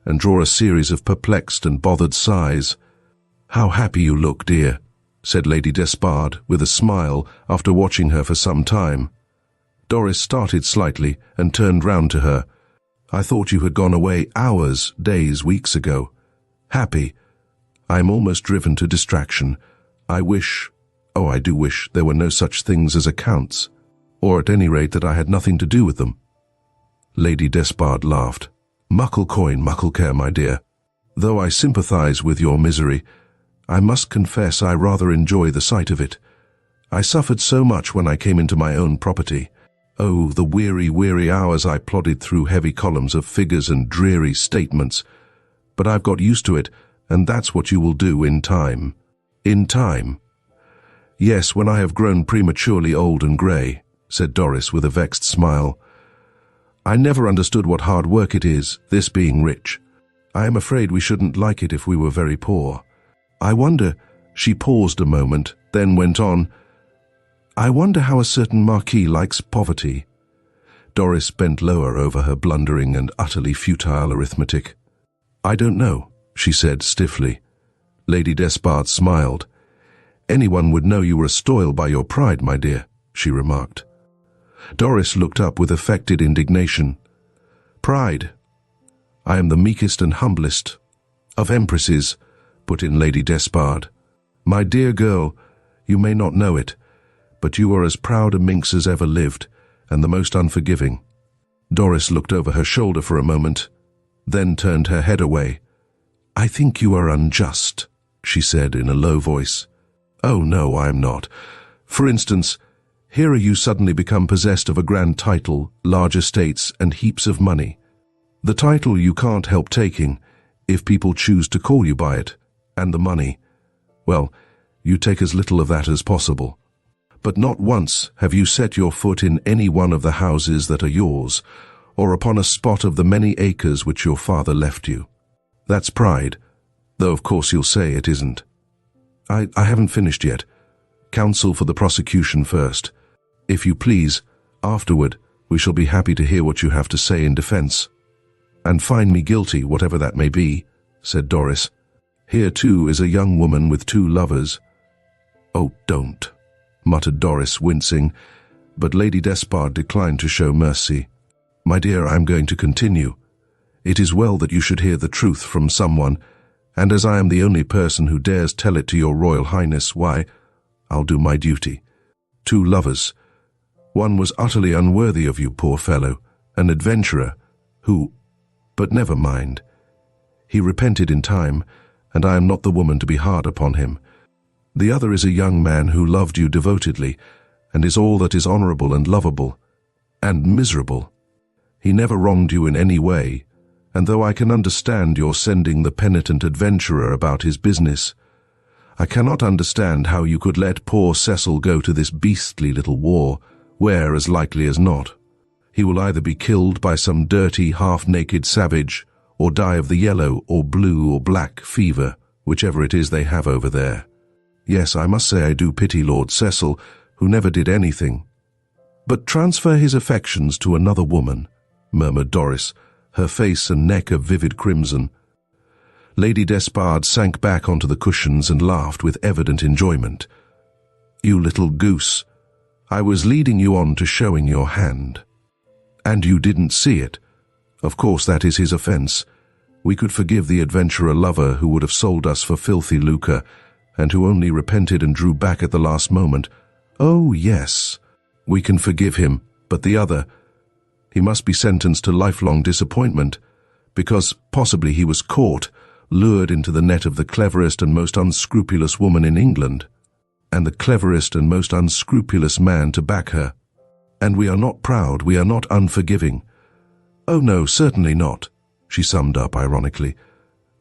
and draw a series of perplexed and bothered sighs. "How happy you look, dear," said Lady Despard with a smile after watching her for some time. Doris started slightly and turned round to her. "I thought you had gone away hours, days, weeks ago. Happy? I am almost driven to distraction. I do wish there were no such things as accounts, or at any rate that I had nothing to do with them." Lady Despard laughed. "Muckle coin, muckle care, my dear. Though I sympathize with your misery, I must confess I rather enjoy the sight of it. I suffered so much when I came into my own property. Oh, the weary, weary hours I plodded through heavy columns of figures and dreary statements. But I've got used to it, and that's what you will do in time." "In time?" "Yes, when I have grown prematurely old and grey," said Doris with a vexed smile. "I never understood what hard work it is, this being rich. I am afraid we shouldn't like it if we were very poor. I wonder—" She paused a moment, then went on, "I wonder how a certain marquis likes poverty." Doris bent lower over her blundering and utterly futile arithmetic. "I don't know," she said stiffly. Lady Despard smiled. "Anyone would know you were a stoil by your pride, my dear," she remarked. Doris looked up with affected indignation. "Pride? I am the meekest and humblest of empresses," put in Lady Despard. "My dear girl, you may not know it, but you are as proud a minx as ever lived, and the most unforgiving." Doris looked over her shoulder for a moment, then turned her head away. "I think you are unjust," she said in a low voice. "Oh no, I am not. For instance, here are you suddenly become possessed of a grand title, large estates, and heaps of money. The title you can't help taking, if people choose to call you by it, and the money, well, you take as little of that as possible. But not once have you set your foot in any one of the houses that are yours, or upon a spot of the many acres which your father left you. That's pride, though of course you'll say it isn't. I haven't finished yet. Counsel for the prosecution first. If you please, afterward, we shall be happy to hear what you have to say in defense. And find me guilty, whatever that may be," said Doris. "Here, too, is a young woman with 2 lovers." "Oh, don't," muttered Doris, wincing, but Lady Despard declined to show mercy. "My dear, I'm going to continue. It is well that you should hear the truth from someone, and as I am the only person who dares tell it to your Royal Highness, why, I'll do my duty. 2 lovers. One was utterly unworthy of you, poor fellow, an adventurer, but never mind. He repented in time, and I am not the woman to be hard upon him. The other is a young man who loved you devotedly, and is all that is honorable and lovable, and miserable. He never wronged you in any way, and though I can understand your sending the penitent adventurer about his business, I cannot understand how you could let poor Cecil go to this beastly little war, where, as likely as not, he will either be killed by some dirty, half-naked savage, or die of the yellow or blue or black fever, whichever it is they have over there. Yes, I must say I do pity Lord Cecil, who never did anything." "But transfer his affections to another woman," murmured Doris, her face and neck a vivid crimson. Lady Despard sank back onto the cushions and laughed with evident enjoyment. "You little goose, I was leading you on to showing your hand. And you didn't see it. Of course that is his offence. We could forgive the adventurer lover who would have sold us for filthy lucre, and who only repented and drew back at the last moment. Oh, yes, we can forgive him, but the other, he must be sentenced to lifelong disappointment, because possibly he was caught, lured into the net of the cleverest and most unscrupulous woman in England, and the cleverest and most unscrupulous man to back her. And we are not proud, we are not unforgiving. Oh no, certainly not," she summed up ironically.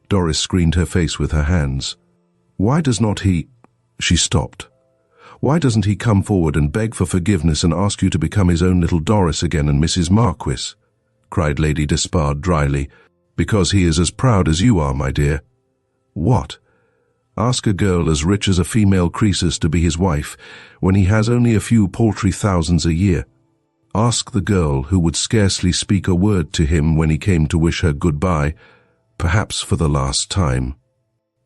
Doris screened her face with her hands. "Why does not he—" She stopped. "Why doesn't he come forward and beg for forgiveness and ask you to become his own little Doris again and Mrs. Marquis?" cried Lady Despard dryly. "Because he is as proud as you are, my dear." "What? Ask a girl as rich as a female Croesus to be his wife, when he has only a few paltry thousands a year? Ask the girl who would scarcely speak a word to him when he came to wish her goodbye, Perhaps for the last time.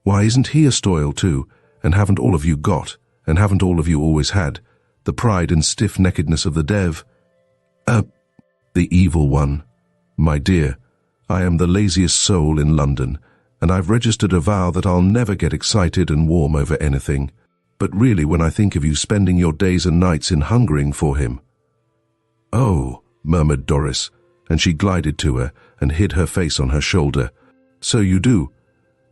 Why, isn't he a Stoyle too? And haven't all of you got, and haven't all of you always had, the pride and stiff-neckedness of the dev? The evil one. My dear, I am the laziest soul in London, and I've registered a vow that I'll never get excited and warm over anything. But really, when I think of you spending your days and nights in hungering for him— "Oh," murmured Doris, and she glided to her and hid her face on her shoulder. "So you do.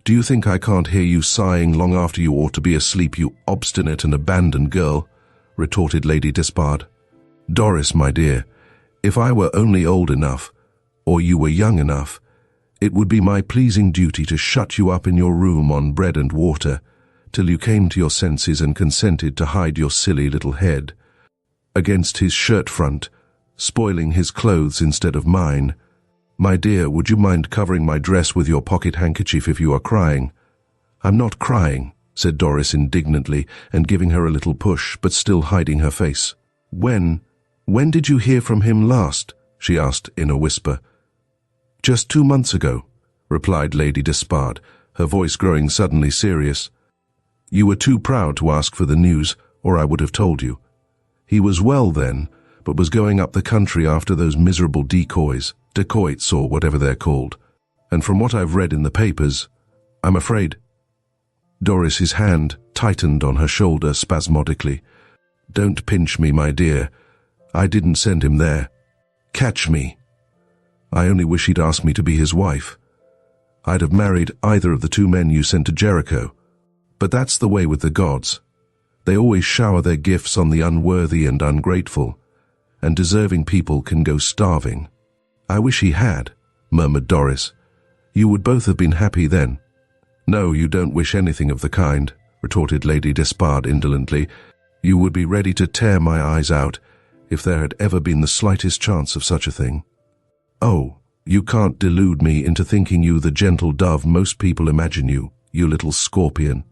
Do you think I can't hear you sighing long after you ought to be asleep, you obstinate and abandoned girl?" retorted Lady Despard. "Doris, my dear, if I were only old enough, or you were young enough, it would be my pleasing duty to shut you up in your room on bread and water, till you came to your senses and consented to hide your silly little head against his shirt front, spoiling his clothes instead of mine. My dear, would you mind covering my dress with your pocket handkerchief if you are crying?" "I'm not crying," said Doris indignantly, and giving her a little push, but still hiding her face. When did you hear from him last?" she asked in a whisper. "Just 2 months ago," replied Lady Despard, her voice growing suddenly serious. "You were too proud to ask for the news, or I would have told you. He was well then, but was going up the country after those miserable dacoits or whatever they're called. And from what I've read in the papers, I'm afraid—" Doris's hand tightened on her shoulder spasmodically. "Don't pinch me, my dear. I didn't send him there. Catch me. I only wish he'd asked me to be his wife. I'd have married either of the 2 men you sent to Jericho. But that's the way with the gods. They always shower their gifts on the unworthy and ungrateful, and deserving people can go starving." "I wish he had," murmured Doris. "You would both have been happy then." "No, you don't wish anything of the kind," retorted Lady Despard indolently. "You would be ready to tear my eyes out if there had ever been the slightest chance of such a thing. Oh, you can't delude me into thinking you the gentle dove most people imagine you, you little scorpion."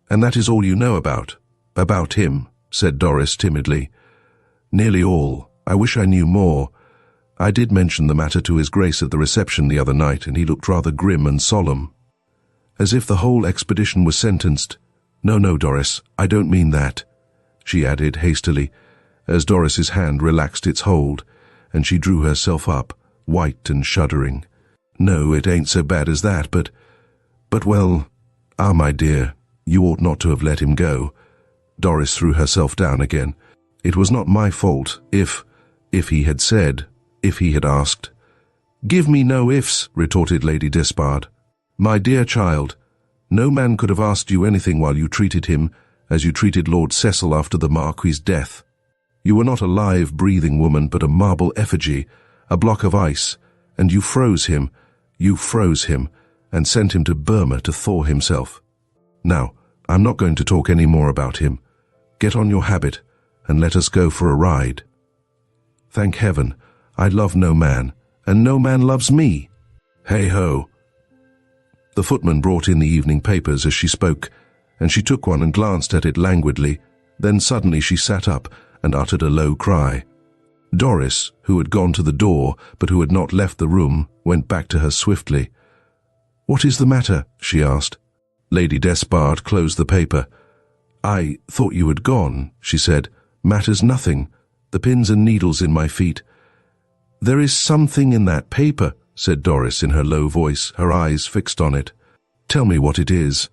"And that is all you know about him," said Doris timidly. "Nearly all. I wish I knew more. I did mention the matter to His Grace at the reception the other night, and he looked rather grim and solemn. As if the whole expedition was sentenced. No, Doris, I don't mean that," she added hastily, as Doris's hand relaxed its hold, and she drew herself up, white and shuddering. "No, it ain't so bad as that, but well, my dear, you ought not to have let him go." Doris threw herself down again. "It was not my fault if he had said, if he had asked." "Give me no ifs," retorted Lady Despard. "My dear child, no man could have asked you anything while you treated him as you treated Lord Cecil after the Marquis's death. You were not a live, breathing woman, but a marble effigy, a block of ice, and you froze him, and sent him to Burma to thaw himself. Now, I'm not going to talk any more about him. Get on your habit, and let us go for a ride. Thank heaven, I love no man, and no man loves me. Hey-ho." The footman brought in the evening papers as she spoke, and she took one and glanced at it languidly. Then suddenly she sat up and uttered a low cry. Doris, who had gone to the door but who had not left the room, went back to her swiftly. "What is the matter?" she asked. Lady Despard closed the paper. "I thought you had gone," she said. "Matters nothing. The pins and needles in my feet." "There is something in that paper," said Doris in her low voice, her eyes fixed on it. "Tell me what it is."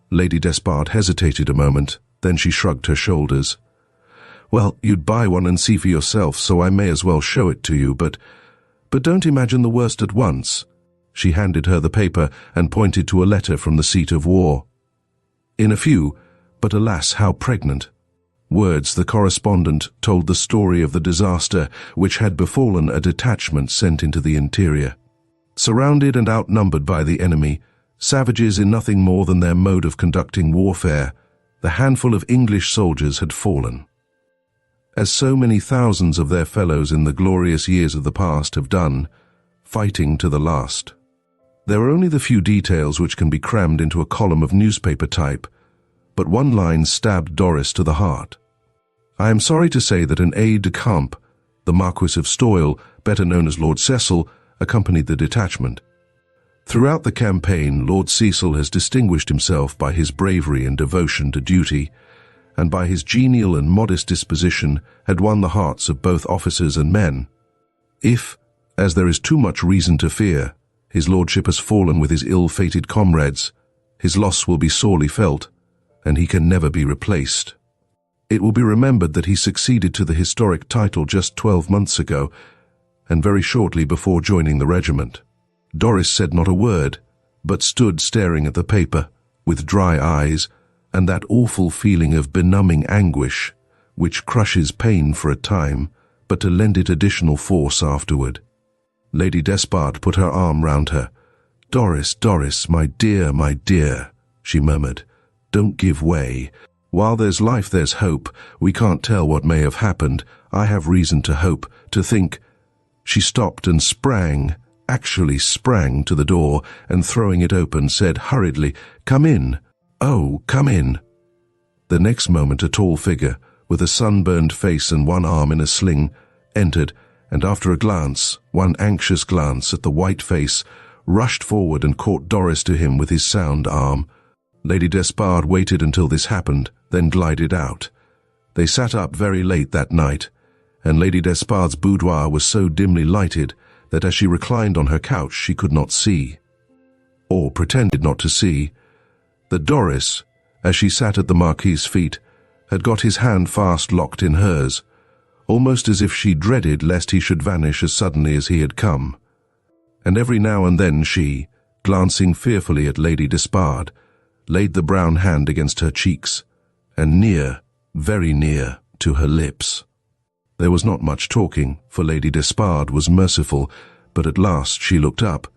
Lady Despard hesitated a moment, then she shrugged her shoulders. "Well, you'd buy one and see for yourself, so I may as well show it to you, but don't imagine the worst at once." She handed her the paper and pointed to a letter from the seat of war. In a few, but alas how pregnant, words the correspondent told the story of the disaster which had befallen a detachment sent into the interior. Surrounded and outnumbered by the enemy, savages in nothing more than their mode of conducting warfare, the handful of English soldiers had fallen, as so many thousands of their fellows in the glorious years of the past have done, fighting to the last. There are only the few details which can be crammed into a column of newspaper type, but one line stabbed Doris to the heart. I am sorry to say that an aide-de-camp, the Marquis of Stoyle, better known as Lord Cecil, accompanied the detachment. Throughout the campaign, Lord Cecil has distinguished himself by his bravery and devotion to duty, and by his genial and modest disposition had won the hearts of both officers and men. If, as there is too much reason to fear, his lordship has fallen with his ill-fated comrades, his loss will be sorely felt, and he can never be replaced. It will be remembered that he succeeded to the historic title just 12 months ago, and very shortly before joining the regiment. Doris said not a word, but stood staring at the paper, with dry eyes, and that awful feeling of benumbing anguish, which crushes pain for a time, but to lend it additional force afterward. Lady Despard put her arm round her. "Doris, Doris, my dear," she murmured. "Don't give way. While there's life, there's hope. We can't tell what may have happened. I have reason to hope, to think—" She stopped and actually sprang to the door, and throwing it open, said hurriedly, "Come in. Oh, come in." The next moment a tall figure, with a sunburned face and one arm in a sling, entered, and after a glance, one anxious glance at the white face, rushed forward and caught Doris to him with his sound arm. Lady Despard waited until this happened, then glided out. They sat up very late that night, and Lady Despard's boudoir was so dimly lighted that as she reclined on her couch she could not see, or pretended not to see, that Doris, as she sat at the Marquis's feet, had got his hand fast locked in hers, almost as if she dreaded lest he should vanish as suddenly as he had come. And every now and then she, glancing fearfully at Lady Despard, laid the brown hand against her cheeks, and near, very near, to her lips. There was not much talking, for Lady Despard was merciful, but at last she looked up.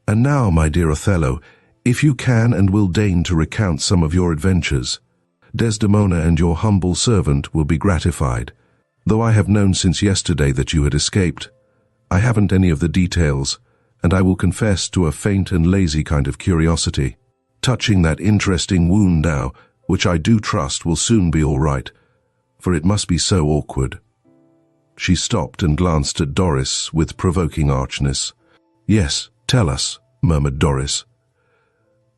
"And now, my dear Othello, if you can and will deign to recount some of your adventures, Desdemona and your humble servant will be gratified. Though I have known since yesterday that you had escaped, I haven't any of the details, and I will confess to a faint and lazy kind of curiosity, touching that interesting wound now, which I do trust will soon be all right, for it must be so awkward." She stopped and glanced at Doris with provoking archness. "Yes, tell us," murmured Doris.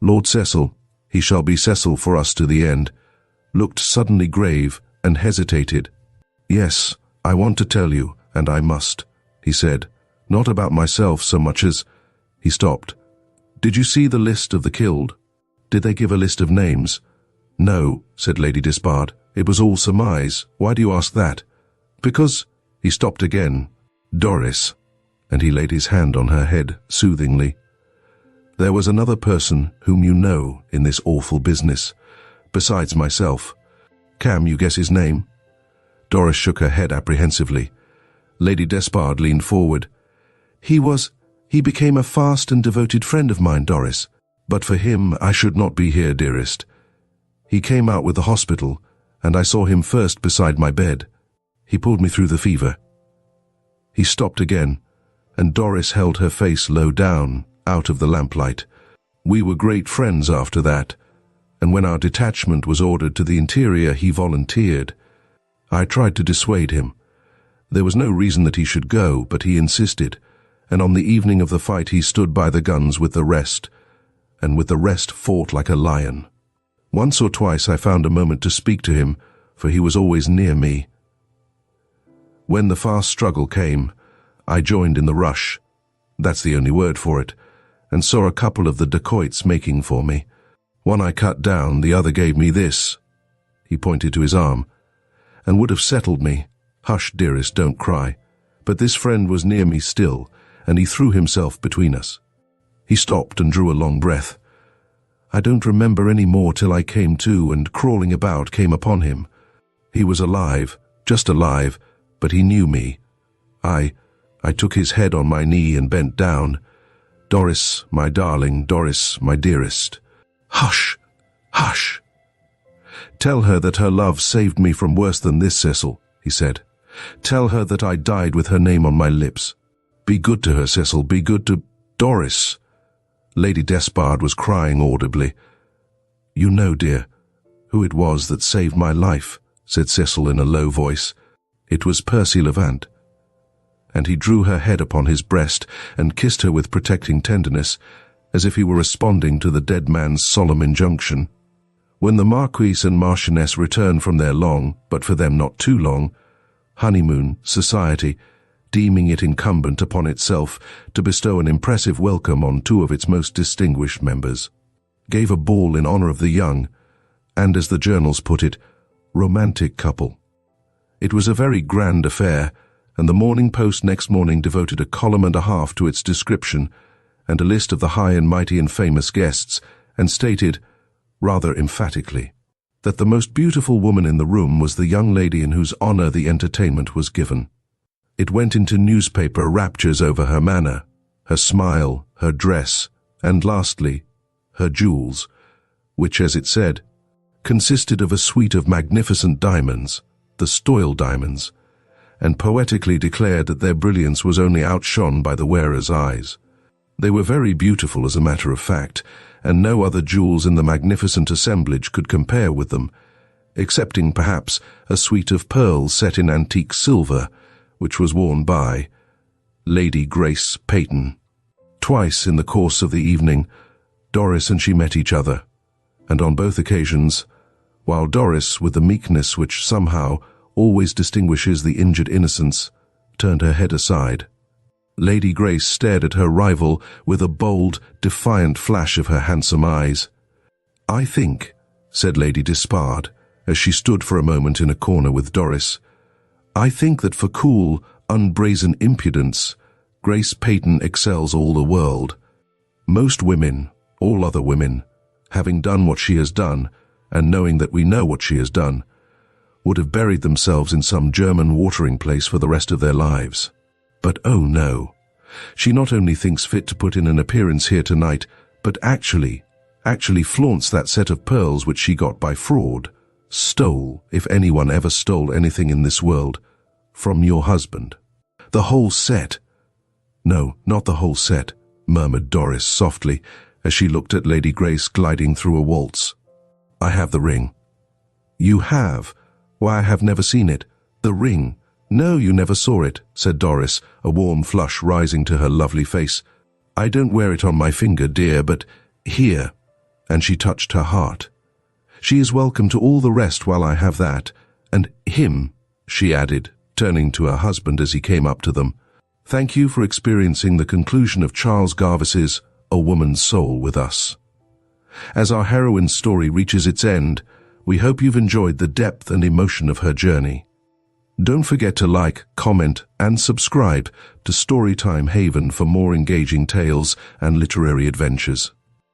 Lord Cecil, he shall be Cecil for us to the end, looked suddenly grave and hesitated. "Yes, I want to tell you, and I must," he said, "not about myself so much as—" He stopped. "Did you see the list of the killed? Did they give a list of names?" "No," said Lady Despard. "It was all surmise. Why do you ask that?" "Because—" He stopped again. "Doris," and he laid his hand on her head soothingly, "there was another person whom you know in this awful business, besides myself. Can you guess his name?" Doris shook her head apprehensively. Lady Despard leaned forward. He became a fast and devoted friend of mine, Doris. But for him, I should not be here, dearest. He came out with the hospital, and I saw him first beside my bed. He pulled me through the fever." He stopped again, and Doris held her face low down, out of the lamplight. "We were great friends after that, and when our detachment was ordered to the interior, he volunteered. I tried to dissuade him. There was no reason that he should go, but he insisted, and on the evening of the fight he stood by the guns with the rest, and with the rest fought like a lion. Once or twice I found a moment to speak to him, for he was always near me. When the fast struggle came, I joined in the rush, that's the only word for it, and saw a couple of the dacoits making for me. One I cut down, the other gave me this," he pointed to his arm, "and would have settled me. Hush, dearest, don't cry. But this friend was near me still, and he threw himself between us." He stopped and drew a long breath. "I don't remember any more till I came to and crawling about came upon him. He was alive, just alive, but he knew me. I took his head on my knee and bent down. 'Doris, my darling, Doris, my dearest.' 'Hush, hush. Tell her that her love saved me from worse than this, Cecil,' he said. 'Tell her that I died with her name on my lips. Be good to her, Cecil, be good to Doris.'" Lady Despard was crying audibly. "You know, dear, who it was that saved my life," said Cecil in a low voice. "It was Percy Levant." And he drew her head upon his breast and kissed her with protecting tenderness, as if he were responding to the dead man's solemn injunction. When the Marquis and Marchioness returned from their long, but for them not too long, honeymoon, society, deeming it incumbent upon itself to bestow an impressive welcome on two of its most distinguished members, gave a ball in honor of the young, and as the journals put it, romantic couple. It was a very grand affair, and the Morning Post next morning devoted a column and a half to its description and a list of the high and mighty and famous guests, and stated, rather emphatically, that the most beautiful woman in the room was the young lady in whose honor the entertainment was given. It went into newspaper raptures over her manner, her smile, her dress, and lastly, her jewels, which, as it said, consisted of a suite of magnificent diamonds, the Stoyle diamonds, and poetically declared that their brilliance was only outshone by the wearer's eyes. They were very beautiful as a matter of fact, and no other jewels in the magnificent assemblage could compare with them, excepting perhaps a suite of pearls set in antique silver, which was worn by Lady Grace Peyton. Twice in the course of the evening, Doris and she met each other, and on both occasions, while Doris, with the meekness which somehow always distinguishes the injured innocence, turned her head aside, Lady Grace stared at her rival with a bold, defiant flash of her handsome eyes. "I think," said Lady Despard, as she stood for a moment in a corner with Doris, "I think that for cool, unbrazen impudence, Grace Peyton excels all the world. Most women, all other women, having done what she has done, and knowing that we know what she has done, would have buried themselves in some German watering place for the rest of their lives. But oh no, she not only thinks fit to put in an appearance here tonight, but actually flaunts that set of pearls which she got by fraud, stole, if anyone ever stole anything in this world, from your husband. The whole set." "No, not the whole set," murmured Doris softly, as she looked at Lady Grace gliding through a waltz. "I have the ring." "You have? Why, I have never seen it. The ring? No, you never saw it," said Doris, a warm flush rising to her lovely face. "I don't wear it on my finger, dear, but here," and she touched her heart. "She is welcome to all the rest while I have that, and him," she added, turning to her husband as he came up to them. "Thank you for experiencing the conclusion of Charles Garvice's A Woman's Soul with us. As our heroine's story reaches its end, we hope you've enjoyed the depth and emotion of her journey. Don't forget to like, comment, and subscribe to Storytime Haven for more engaging tales and literary adventures.